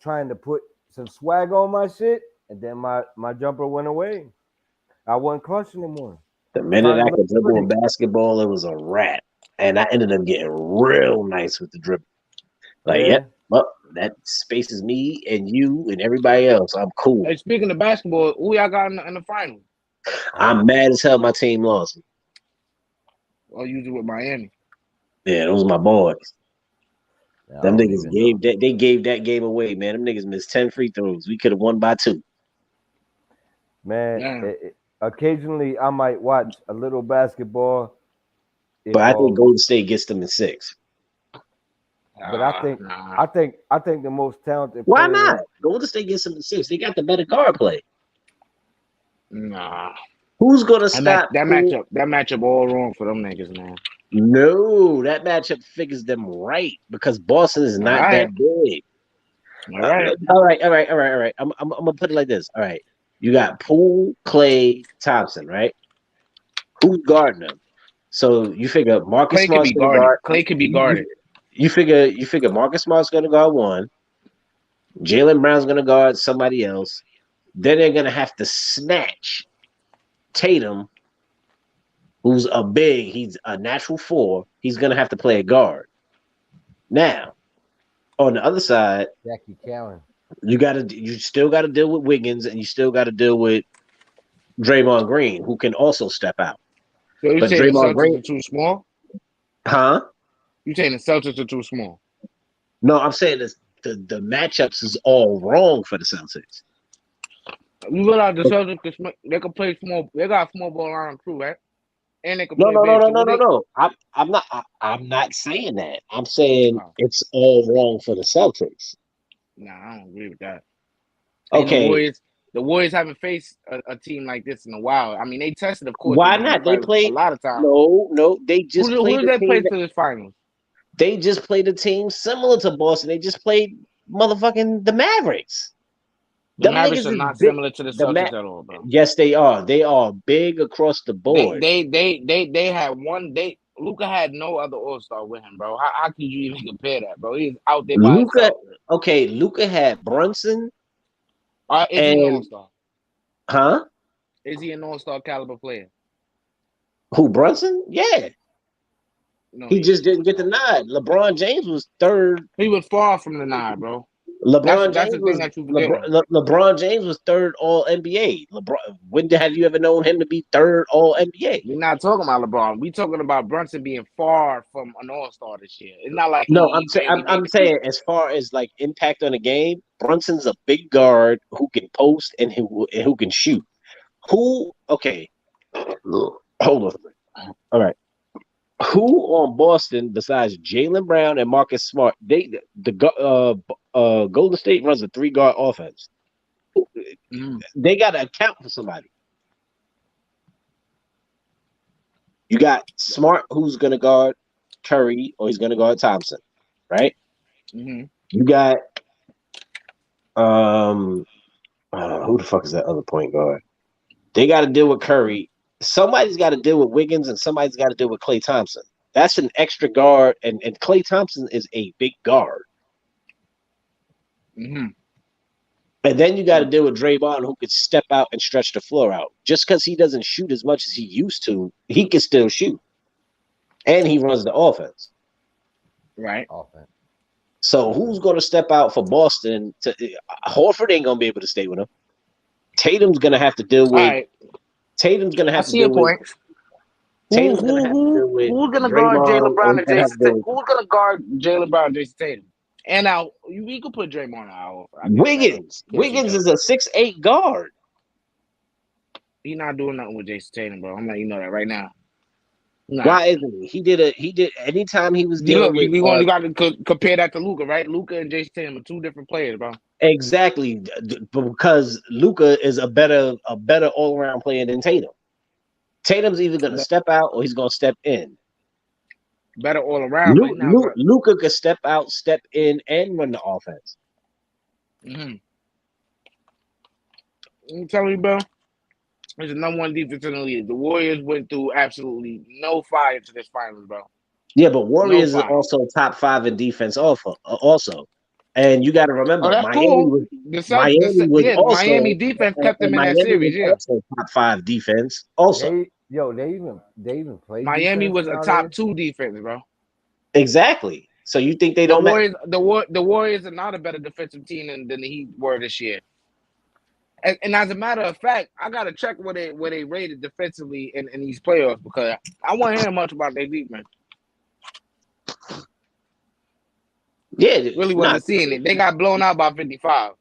trying to put some swag on my shit, and then my jumper went away. I wasn't clutching anymore. The minute I could dribble a basketball, it was a wrap. And I ended up getting real nice with the dribble. Like, Yeah. yep, well, that spaces me and you and everybody else. I'm cool. Hey, speaking of basketball, who y'all got in the final? I'm mad as hell my team lost. Well, usually with Miami. Yeah, those are my boys. Yeah, Them niggas gave that game away, man. Them niggas missed 10 free throws. We could have won by 2. Man, occasionally I might watch a little basketball. But I think Golden State gets them in 6. But I think the most talented. Why not? Golden State gets them in 6. They got the better guard play. Nah. Who's gonna stop that matchup? That matchup all wrong for them niggas, man. No, that matchup figures them right because Boston is not that big. All right. I'm gonna put it like this. All right, you got Poole, Clay, Thompson, right? Who's guarding them? So you figure Marcus Clay Smart's could be gonna guarded. guard. Clay could be guarded. You figure Marcus Smart's gonna guard one. Jaylen Brown's gonna guard somebody else. Then they're gonna have to snatch Tatum, who's a big. He's a natural 4. He's gonna have to play a guard. Now, on the other side, Jackie Callan. You still gotta deal with Wiggins, and you still gotta deal with Draymond Green, who can also step out. So you saying the Celtics are too small? Huh? You saying the Celtics are too small? No, I'm saying this, the matchups is all wrong for the Celtics. You realize the Celtics they can play small. They got a small ball around crew, right? And they can play No. I'm not saying that. I'm saying it's all wrong for the Celtics. Nah, I don't agree with that. Okay. The Warriors haven't faced a team like this in a while. I mean, they tested, of course. Why not? They played a lot of times. No, they just Who played. did they play for this finals? They just played a team similar to Boston. They just played motherfucking the Mavericks. The Them Mavericks niggas are is not big. similar to the The Celtics at all, bro. Yes, they are. They are big across the board. They had one. Luca had no other All-Star with him, bro. How can you even compare that, bro? He's out there by Luca, himself. okay, Luca had Brunson Is he an and All-Star? huh? Is he an All-Star caliber player? Who, Brunson? Yeah. No, He just didn't get the nod. LeBron James was third. He was far from the nod, bro. LeBron That's James the thing was that you forgetting. LeBron James was third All NBA. LeBron, when have you ever known him to be third All NBA? We're not talking about LeBron. We talking about Brunson being far from an All-Star this year. It's not like No, he barely made I'm the saying team. as far as like impact on the game, Brunson's a big guard who can post and who can shoot. Who? Okay, hold on. All right. Who on Boston besides Jaylen Brown and Marcus Smart? Golden State runs a 3-guard offense. They got to account for somebody. You got Smart, who's going to guard Curry, or he's going to guard Thompson, right? Mm-hmm. You got who the fuck is that other point guard? They got to deal with Curry. Somebody's got to deal with Wiggins, and somebody's got to deal with Klay Thompson. That's an extra guard, and Klay Thompson is a big guard. Mm-hmm. And then you got to deal with Draymond, who could step out and stretch the floor out. Just because he doesn't shoot as much as he used to, he can still shoot. And he runs the offense. Right. Offense. So who's going to step out for Boston? Horford ain't going to be able to stay with him. Tatum's going to have to deal with. Right. Tatum's going to have I to see deal your with. point. Tatum's going to have to deal with. Who's gonna guard Draymond, Jaylen Brown and and Jason Tatum? Who's gonna guard Jaylen Brown and Jason Tatum? And now we could put Draymond out. Wiggins. Wiggins is a 6'8" guard. He's not doing nothing with Jason Tatum, bro. I'm letting you know that right now. Nah. Why isn't he? He did anytime he was dealing with. We only got to compare that to Luka, right? Luka and Jason Tatum are two different players, bro. Exactly, because Luka is a better all around player than Tatum. Tatum's either going to step out or he's going to step in. Better all around. Luka could step out, step in, and run the offense. Mm-hmm. I'm telling you, bro. There's the number one defense in the league. The Warriors went through absolutely no fire to this finals, bro. Yeah, but Warriors is also top 5 in defense also. And you got to remember, Miami defense kept them in that series. Yeah, also top 5 defense. Also, they even played. Miami was a top 2 defense, bro. Exactly. So you think they don't? The Warriors are not a better defensive team than the Heat were this year. And as a matter of fact, I gotta check where they rated defensively in these playoffs because I want to hear much about their defense. Yeah, really wasn't seeing it. They got blown out by 55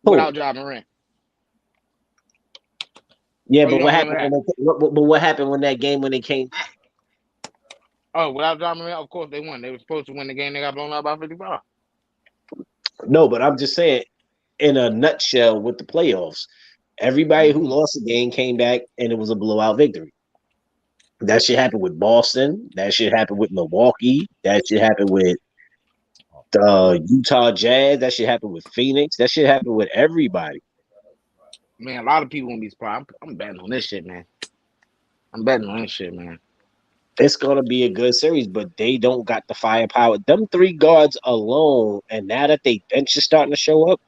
without Ja Morant. Yeah, but what happened? But what happened when that game when they came back? Oh, without Ja Morant, of course they won. They were supposed to win the game. They got blown out by 55. No, but I'm just saying, in a nutshell, with the playoffs, everybody who lost the game came back, and it was a blowout victory. That shit happened with Boston. That shit happened with Milwaukee. That shit happened with the Utah Jazz. That shit happened with Phoenix. That shit happened with everybody. Man, a lot of people won't be surprised. I'm betting on this shit, man. It's gonna be a good series, but they don't got the firepower. Them 3 guards alone, and now that they bench is starting to show up,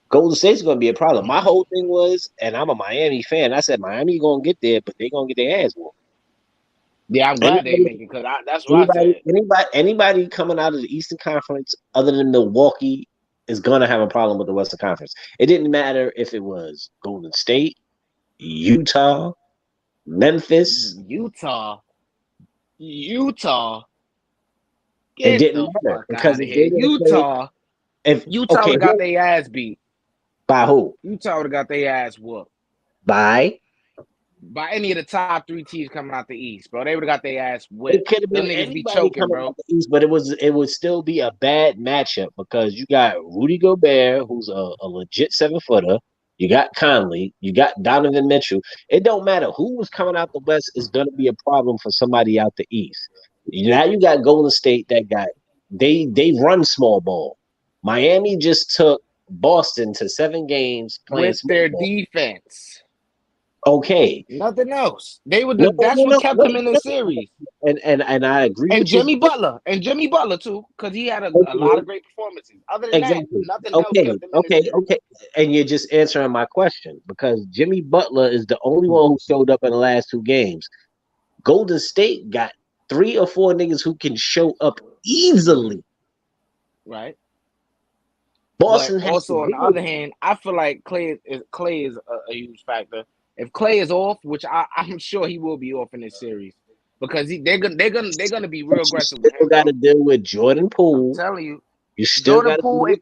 Golden State's gonna be a problem. My whole thing was, and I'm a Miami fan, I said Miami gonna get there, but they gonna get their ass whooped. Yeah, I'm glad they make it because that's what I said. Anybody coming out of the Eastern Conference other than Milwaukee is gonna have a problem with the Western Conference. It didn't matter if it was Golden State, Utah, Memphis, Utah. It didn't matter because Utah got their ass beat. By who? Utah would have got their ass whooped. By any of the top 3 teams coming out the East, bro. They would have got their ass whipped. It could have been anybody choking, coming out the East, but it would still be a bad matchup because you got Rudy Gobert, who's a legit 7-footer. You got Conley. You got Donovan Mitchell. It don't matter who was coming out the West is going to be a problem for somebody out the East. Now you got Golden State that got they run small ball. Miami just took Boston to 7 games playing with small their ball. defense. Okay. Nothing else. They were No, that's no, what no, kept them in the series. and I agree And with you. Jimmy Butler too, because he had a lot Okay, of great performances. Other than that, exactly. nothing else Okay, kept them in the series. okay. And you're just answering my question because Jimmy Butler is the only one who showed up in the last 2 games. Golden State got 3 or 4 niggas who can show up easily. Right. But Boston has to also on the deal other with it. hand, I feel like Clay is a huge factor. If Clay is off, which I'm sure he will be off in this series, because they're gonna be real But you aggressive with still him, got bro. to deal with Jordan I'm Poole. telling you, You still got to deal with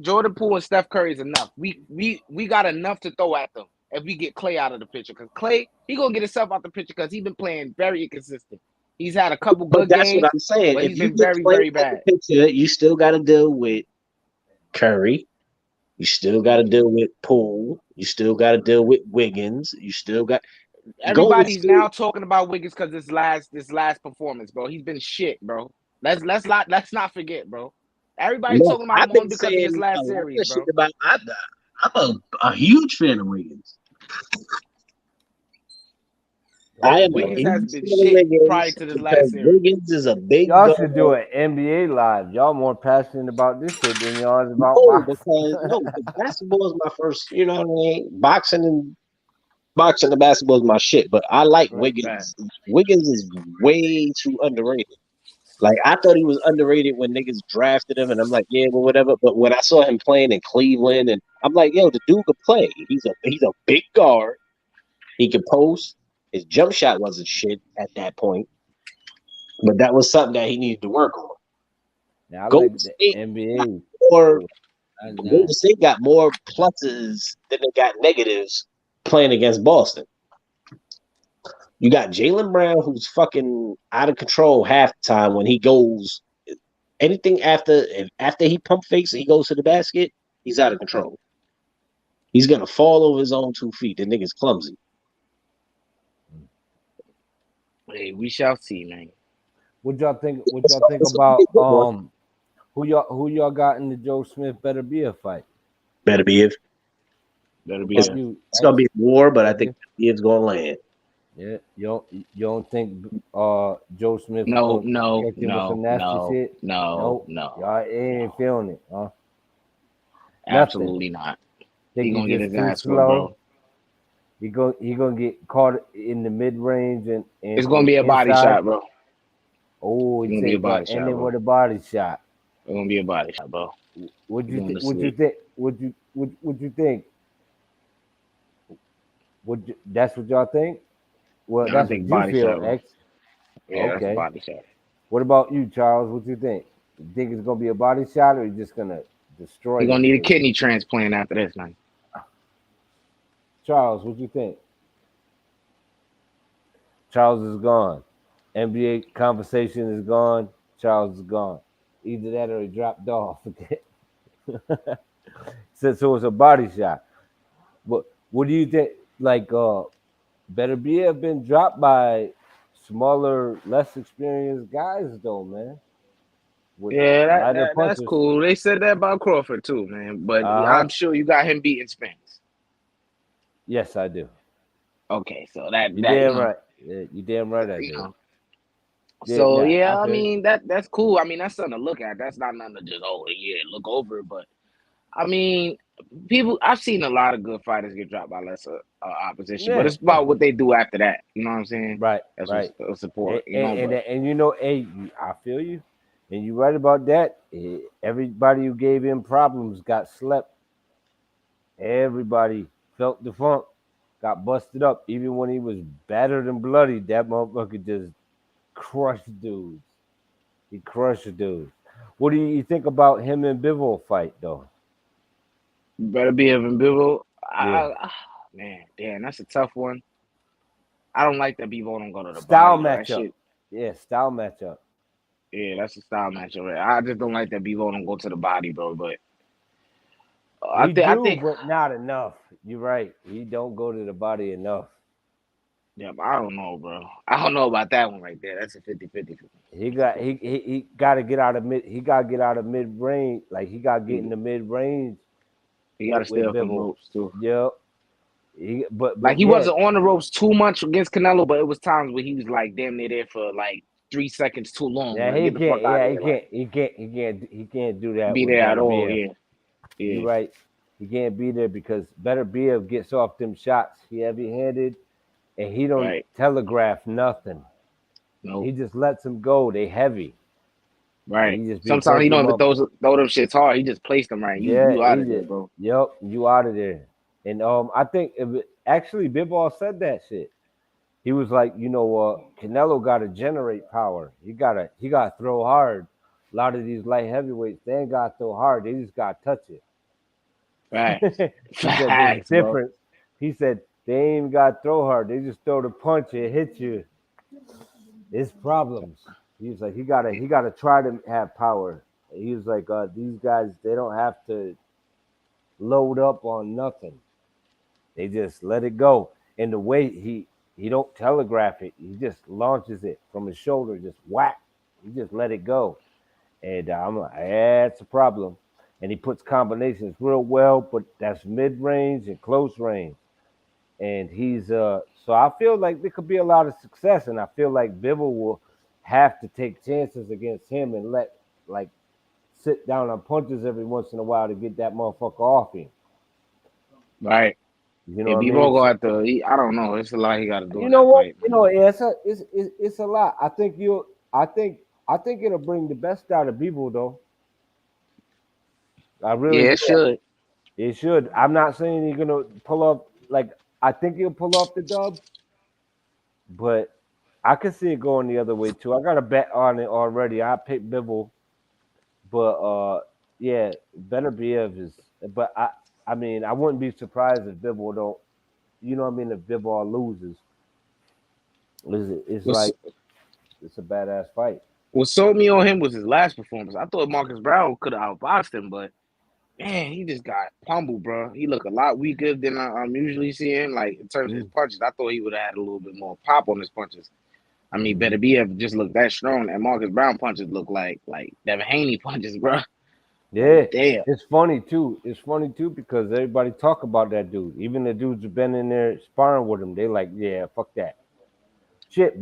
Jordan Poole and Steph Curry is enough. We got enough to throw at them if we get Clay out of the picture. Because Clay, he gonna get himself out the picture because he's been playing very inconsistent. He's had a couple But good that's what games, I'm saying. but If he's you been get very, Clay very out the bad. picture, you still got to deal with Curry. You still got to deal with Poole. You still got to deal with Wiggins. You still got Golden Everybody's State. now talking about Wiggins because this last performance, bro. He's been shit, bro. Let's not forget, bro. Everybody's Look, talking about I've him been only because of this saying a last lot series, of shit bro. about. I'm a huge fan of Wiggins. I am a Wiggins has huge been fan of shit prior Wiggins to this last because series. Wiggins is a big Y'all should do dog. an NBA live. Y'all more passionate about this shit than y'all is about No, boxing. because basketball is my first. You know what I mean? Boxing and basketball is my shit. But I like Right, bad. Wiggins. Wiggins is way too underrated. Like I thought he was underrated when niggas drafted him, and I'm like, yeah, well, whatever. But when I saw him playing in Cleveland, and I'm like, yo, the dude could play. He's a big guard. He could post. His jump shot wasn't shit at that point, but that was something that he needed to work on. Now I Golden like the State got NBA. more. Golden Nah. State got more pluses than they got negatives playing against Boston. You got Jaylen Brown, who's fucking out of control half the time when he goes. Anything after he pump fakes and he goes to the basket, he's out of control. He's gonna fall over his own 2 feet. The nigga's clumsy. Hey, we shall see, man. What y'all think? What y'all So think it's gonna be about a good one. who y'all got in the Joe Smith better be a fight? Better be if Better What be it's, about there. you? it's gonna be a war, but I Better think be? it's gonna land. Yeah, you don't think Joe Smith No, gonna no, catch him with some no, nasty no, shit? no, Nope. no, Y'all ain't no. feeling it, huh? Nothing. Absolutely not. Think He he gonna get just his too ass whooped, slow? bro. He gonna get caught in the mid range and, It's and, gonna and be a body inside. shot, bro. Oh, It's he gonna said be a it's gonna body end shot, it bro. with a body shot. It's gonna be a body shot, bro. Would He you going to would you sleep. think that's what y'all think? Well, No, I that's what think you body feel, shot, bro. X. Yeah, that's a Okay. body shot. What about you, Charles? What you think? You think it's gonna be a body shot, or you just gonna He destroy gonna this need a dude? kidney transplant after this, man. Charles, what you think? Charles is gone. NBA conversation is gone. Charles is gone. Either that or he dropped off. So it's a body shot. What do you think? Like, better be have been dropped by smaller, less experienced guys, though, man. With Yeah, lighter that's punches. cool. They said that about Crawford too, man. But Uh huh. I'm sure you got him beating Spence. Yes, I do. Okay, so that You that damn right. Yeah, you damn right, I you do. know. Yeah, So yeah, I yeah, I feel you. mean that's cool. I mean that's something to look at. That's not nothing to just look over it. But I mean, I've seen a lot of good fighters get dropped by lesser opposition, but Yeah, it's yeah. about what they do after that. You know what I'm saying? Right, That's right. what's And important. You know, and, and, but and you know, hey, I feel you, and you right about that. Everybody who gave him problems got slept. Everybody felt the funk, got busted up. Even when he was battered and bloody, that motherfucker just crushed dudes. He crushed dudes. What do you think about him and Bivol fight though? better be Evan Bivol. Yeah, Man, damn, that's a tough one. I don't like that Bivol don't go to the style body, bro. That matchup. shit. Yeah, style matchup. Yeah, that's a style matchup. Right? I just don't like that Bivol don't go to the body, bro. But He I do, think but not enough. You're right. He don't go to the body enough. Yeah, but I don't know, bro. I don't know about that one right there. That's a 50-50. He got to get out of mid. He got to get out of mid range. Like he got to get in He, the mid range he got to stay with off the Bivol. ropes too. Yep. Like But he yeah, wasn't on the ropes too much against Canelo, but it was times where he was like damn near there for like 3 seconds too long, yeah, bro. he Get the can't. fuck out Yeah, of here. Like he can't do that be with there at Better all. BF. Yeah. You Yeah. right. He can't be there because Better BF gets off them shots. He heavy handed and he don't Right. telegraph nothing. Nope. He just lets them go. They heavy. And Right. he just be Sometimes he punching don't them even up. throw them shits hard. He just placed them right. Yeah, You out he of there, just bro. yep, you out of there. And I think actually Bivol said that shit. He was like, Canelo got to generate power. He got to throw hard. A lot of these light heavyweights, they ain't got to throw hard. They just got to touch Facts. it. He said there's a Facts, bro. difference. He said they ain't even got to throw hard. They just throw the punch and hit you. It's problems. He's like he gotta try to have power. He was like these guys they don't have to load up on nothing. They just let it go. And the way he don't telegraph it, he just launches it from his shoulder, just whack. He just let it go. And I'm like, that's a problem. And he puts combinations real well, but that's mid range and close range. And he's so I feel like there could be a lot of success, and I feel like Bivol will have to take chances against him and let like sit down on punches every once in a while to get that motherfucker off him. Right. You know Yeah, what I B mean? Bo So, got the. I don't know. It's a lot he got to do you in know that what? fight, You man. know, yeah, it's a lot. I think you. I think it'll bring the best out of people, though. I really Yeah, do. it should. It should. I'm not saying he's gonna pull up. Like I think he'll pull off the dub, but I could see it going the other way too. I got a bet on it already. I picked Bivol, but yeah, better BF is. But I mean, I wouldn't be surprised if Bivol don't. You know what I mean? If Bivol loses, it's What's like it's a badass fight. what sold me on him was his last performance. I thought Marcus Brown could have outboxed him, but man, he just got pummeled, bro. He looked a lot weaker than I'm usually seeing. Like in terms of his Mm-hmm. punches, I thought he would have had a little bit more pop on his punches. I mean, Mm-hmm. better be if just look that strong. And Marcus Brown punches look like Devin Haney punches, bro. Like Yeah, damn. it's funny too. It's funny too because everybody talk about that dude. Even the dudes who've been in there sparring with him, they like, yeah, fuck that shit.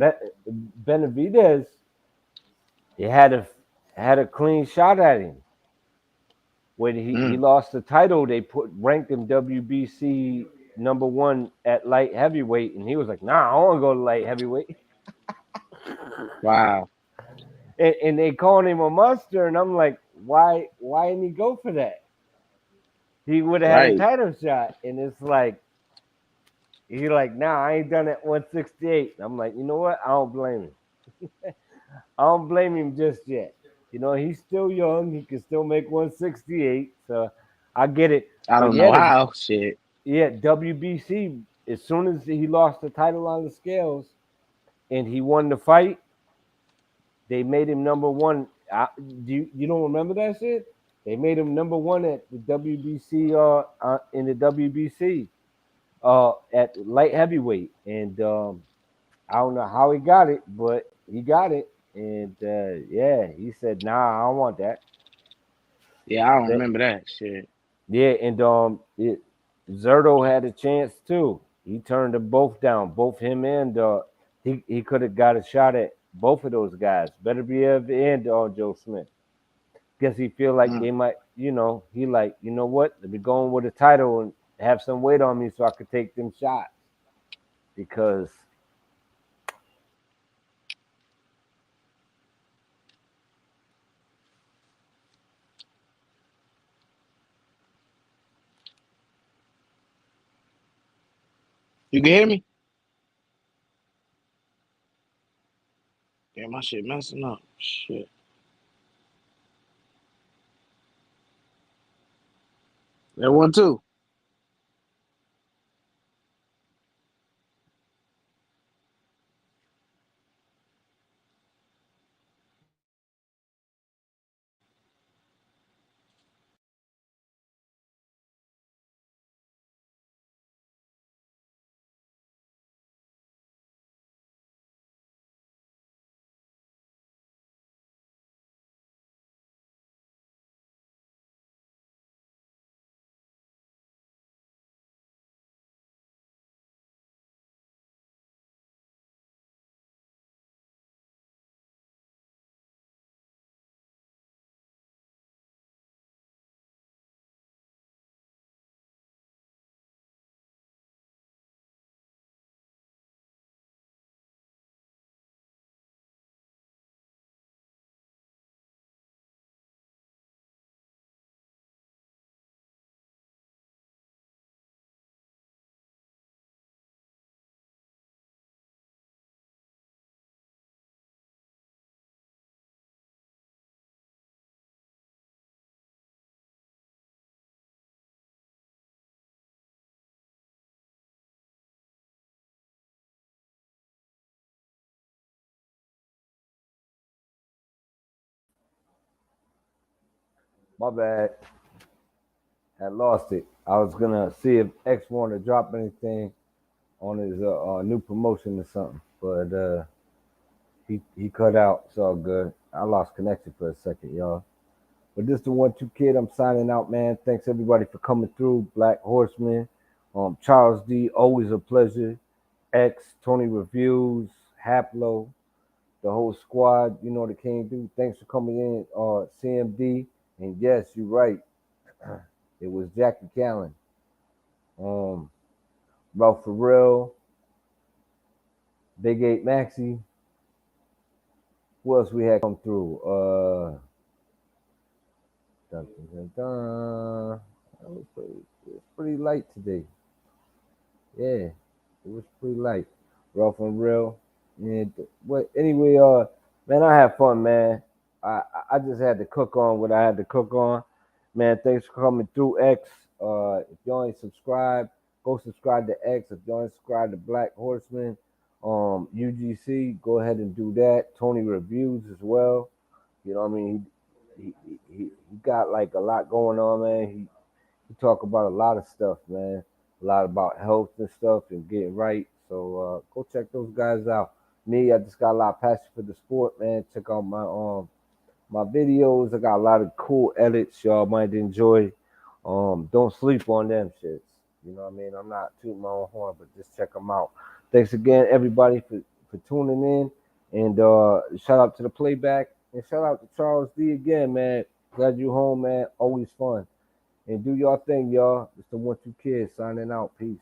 Benavidez, he had a clean shot at him when he Mm, lost the title. They ranked him WBC number one at light heavyweight, and he was like, nah, I want to go to light heavyweight. wow. And they called him a monster, and I'm like, why didn't he go for that? He would have had a Right. title shot, and it's like. He's like, nah, I ain't done it 168. I'm like, you know what? I don't blame him. I don't blame him just yet. He's still young. He can still make 168. So I get it. I But don't yeah, know how. Shit. WBC, as soon as he lost the title on the scales and he won the fight, they made him number one. You don't remember that shit? They made him number one at the WBC in the WBC at light heavyweight. And I don't know how he got it, but he got it. And yeah, he said, "Nah, I don't want that." Yeah, I don't That- remember that shit. yeah, and Zerto had a chance too. He turned them both down, both him and he could have got a shot at both of those guys, Better be and Joe Smith. Guess he feel like Mm. they might, he like, you know what? Let me go in with a title and have some weight on me so I could take them shots because You can hear me? Damn, my shit messing up. Shit. That one too. My bad. Had lost it. I was gonna see if X wanted to drop anything on his new promotion or something, but he cut out. It's all good. I lost connection for a second, y'all. But this the 1-2 kid. I'm signing out, man. Thanks everybody for coming through. Black Horseman, Charles D. Always a pleasure. X, Tony Reviews, Haplo, the whole squad. You know what it came through. Thanks for coming in, CMD. And yes, you're right. It was Jackie Callan. Ralph Pharrell, Big 8 Maxi. Who else we had come through? Dun, dun, dun, dun. It was pretty light today. Yeah, it was pretty light. Rough and real. And what anyway, man, I had fun, man. I just had to cook on what I had to cook on. Man, thanks for coming through, X. If y'all ain't subscribed, go subscribe to X. If y'all ain't subscribed to Black Horseman, UGC, go ahead and do that. Tony Reviews as well. You know what I mean? He got like a lot going on, man. He talk about a lot of stuff, man. A lot about health and stuff and getting right. So go check those guys out. Me, I just got a lot of passion for the sport, man. Check out my videos. I got a lot of cool edits y'all might enjoy. Don't sleep on them shits. You know what I mean? I'm not tooting my own horn, but just check them out. Thanks again, everybody, for tuning in. And shout out to the playback. And shout out to Charles D again, man. Glad you home, man. Always fun. And do y'all thing, y'all. It's the 1-2 Kids signing out. Peace.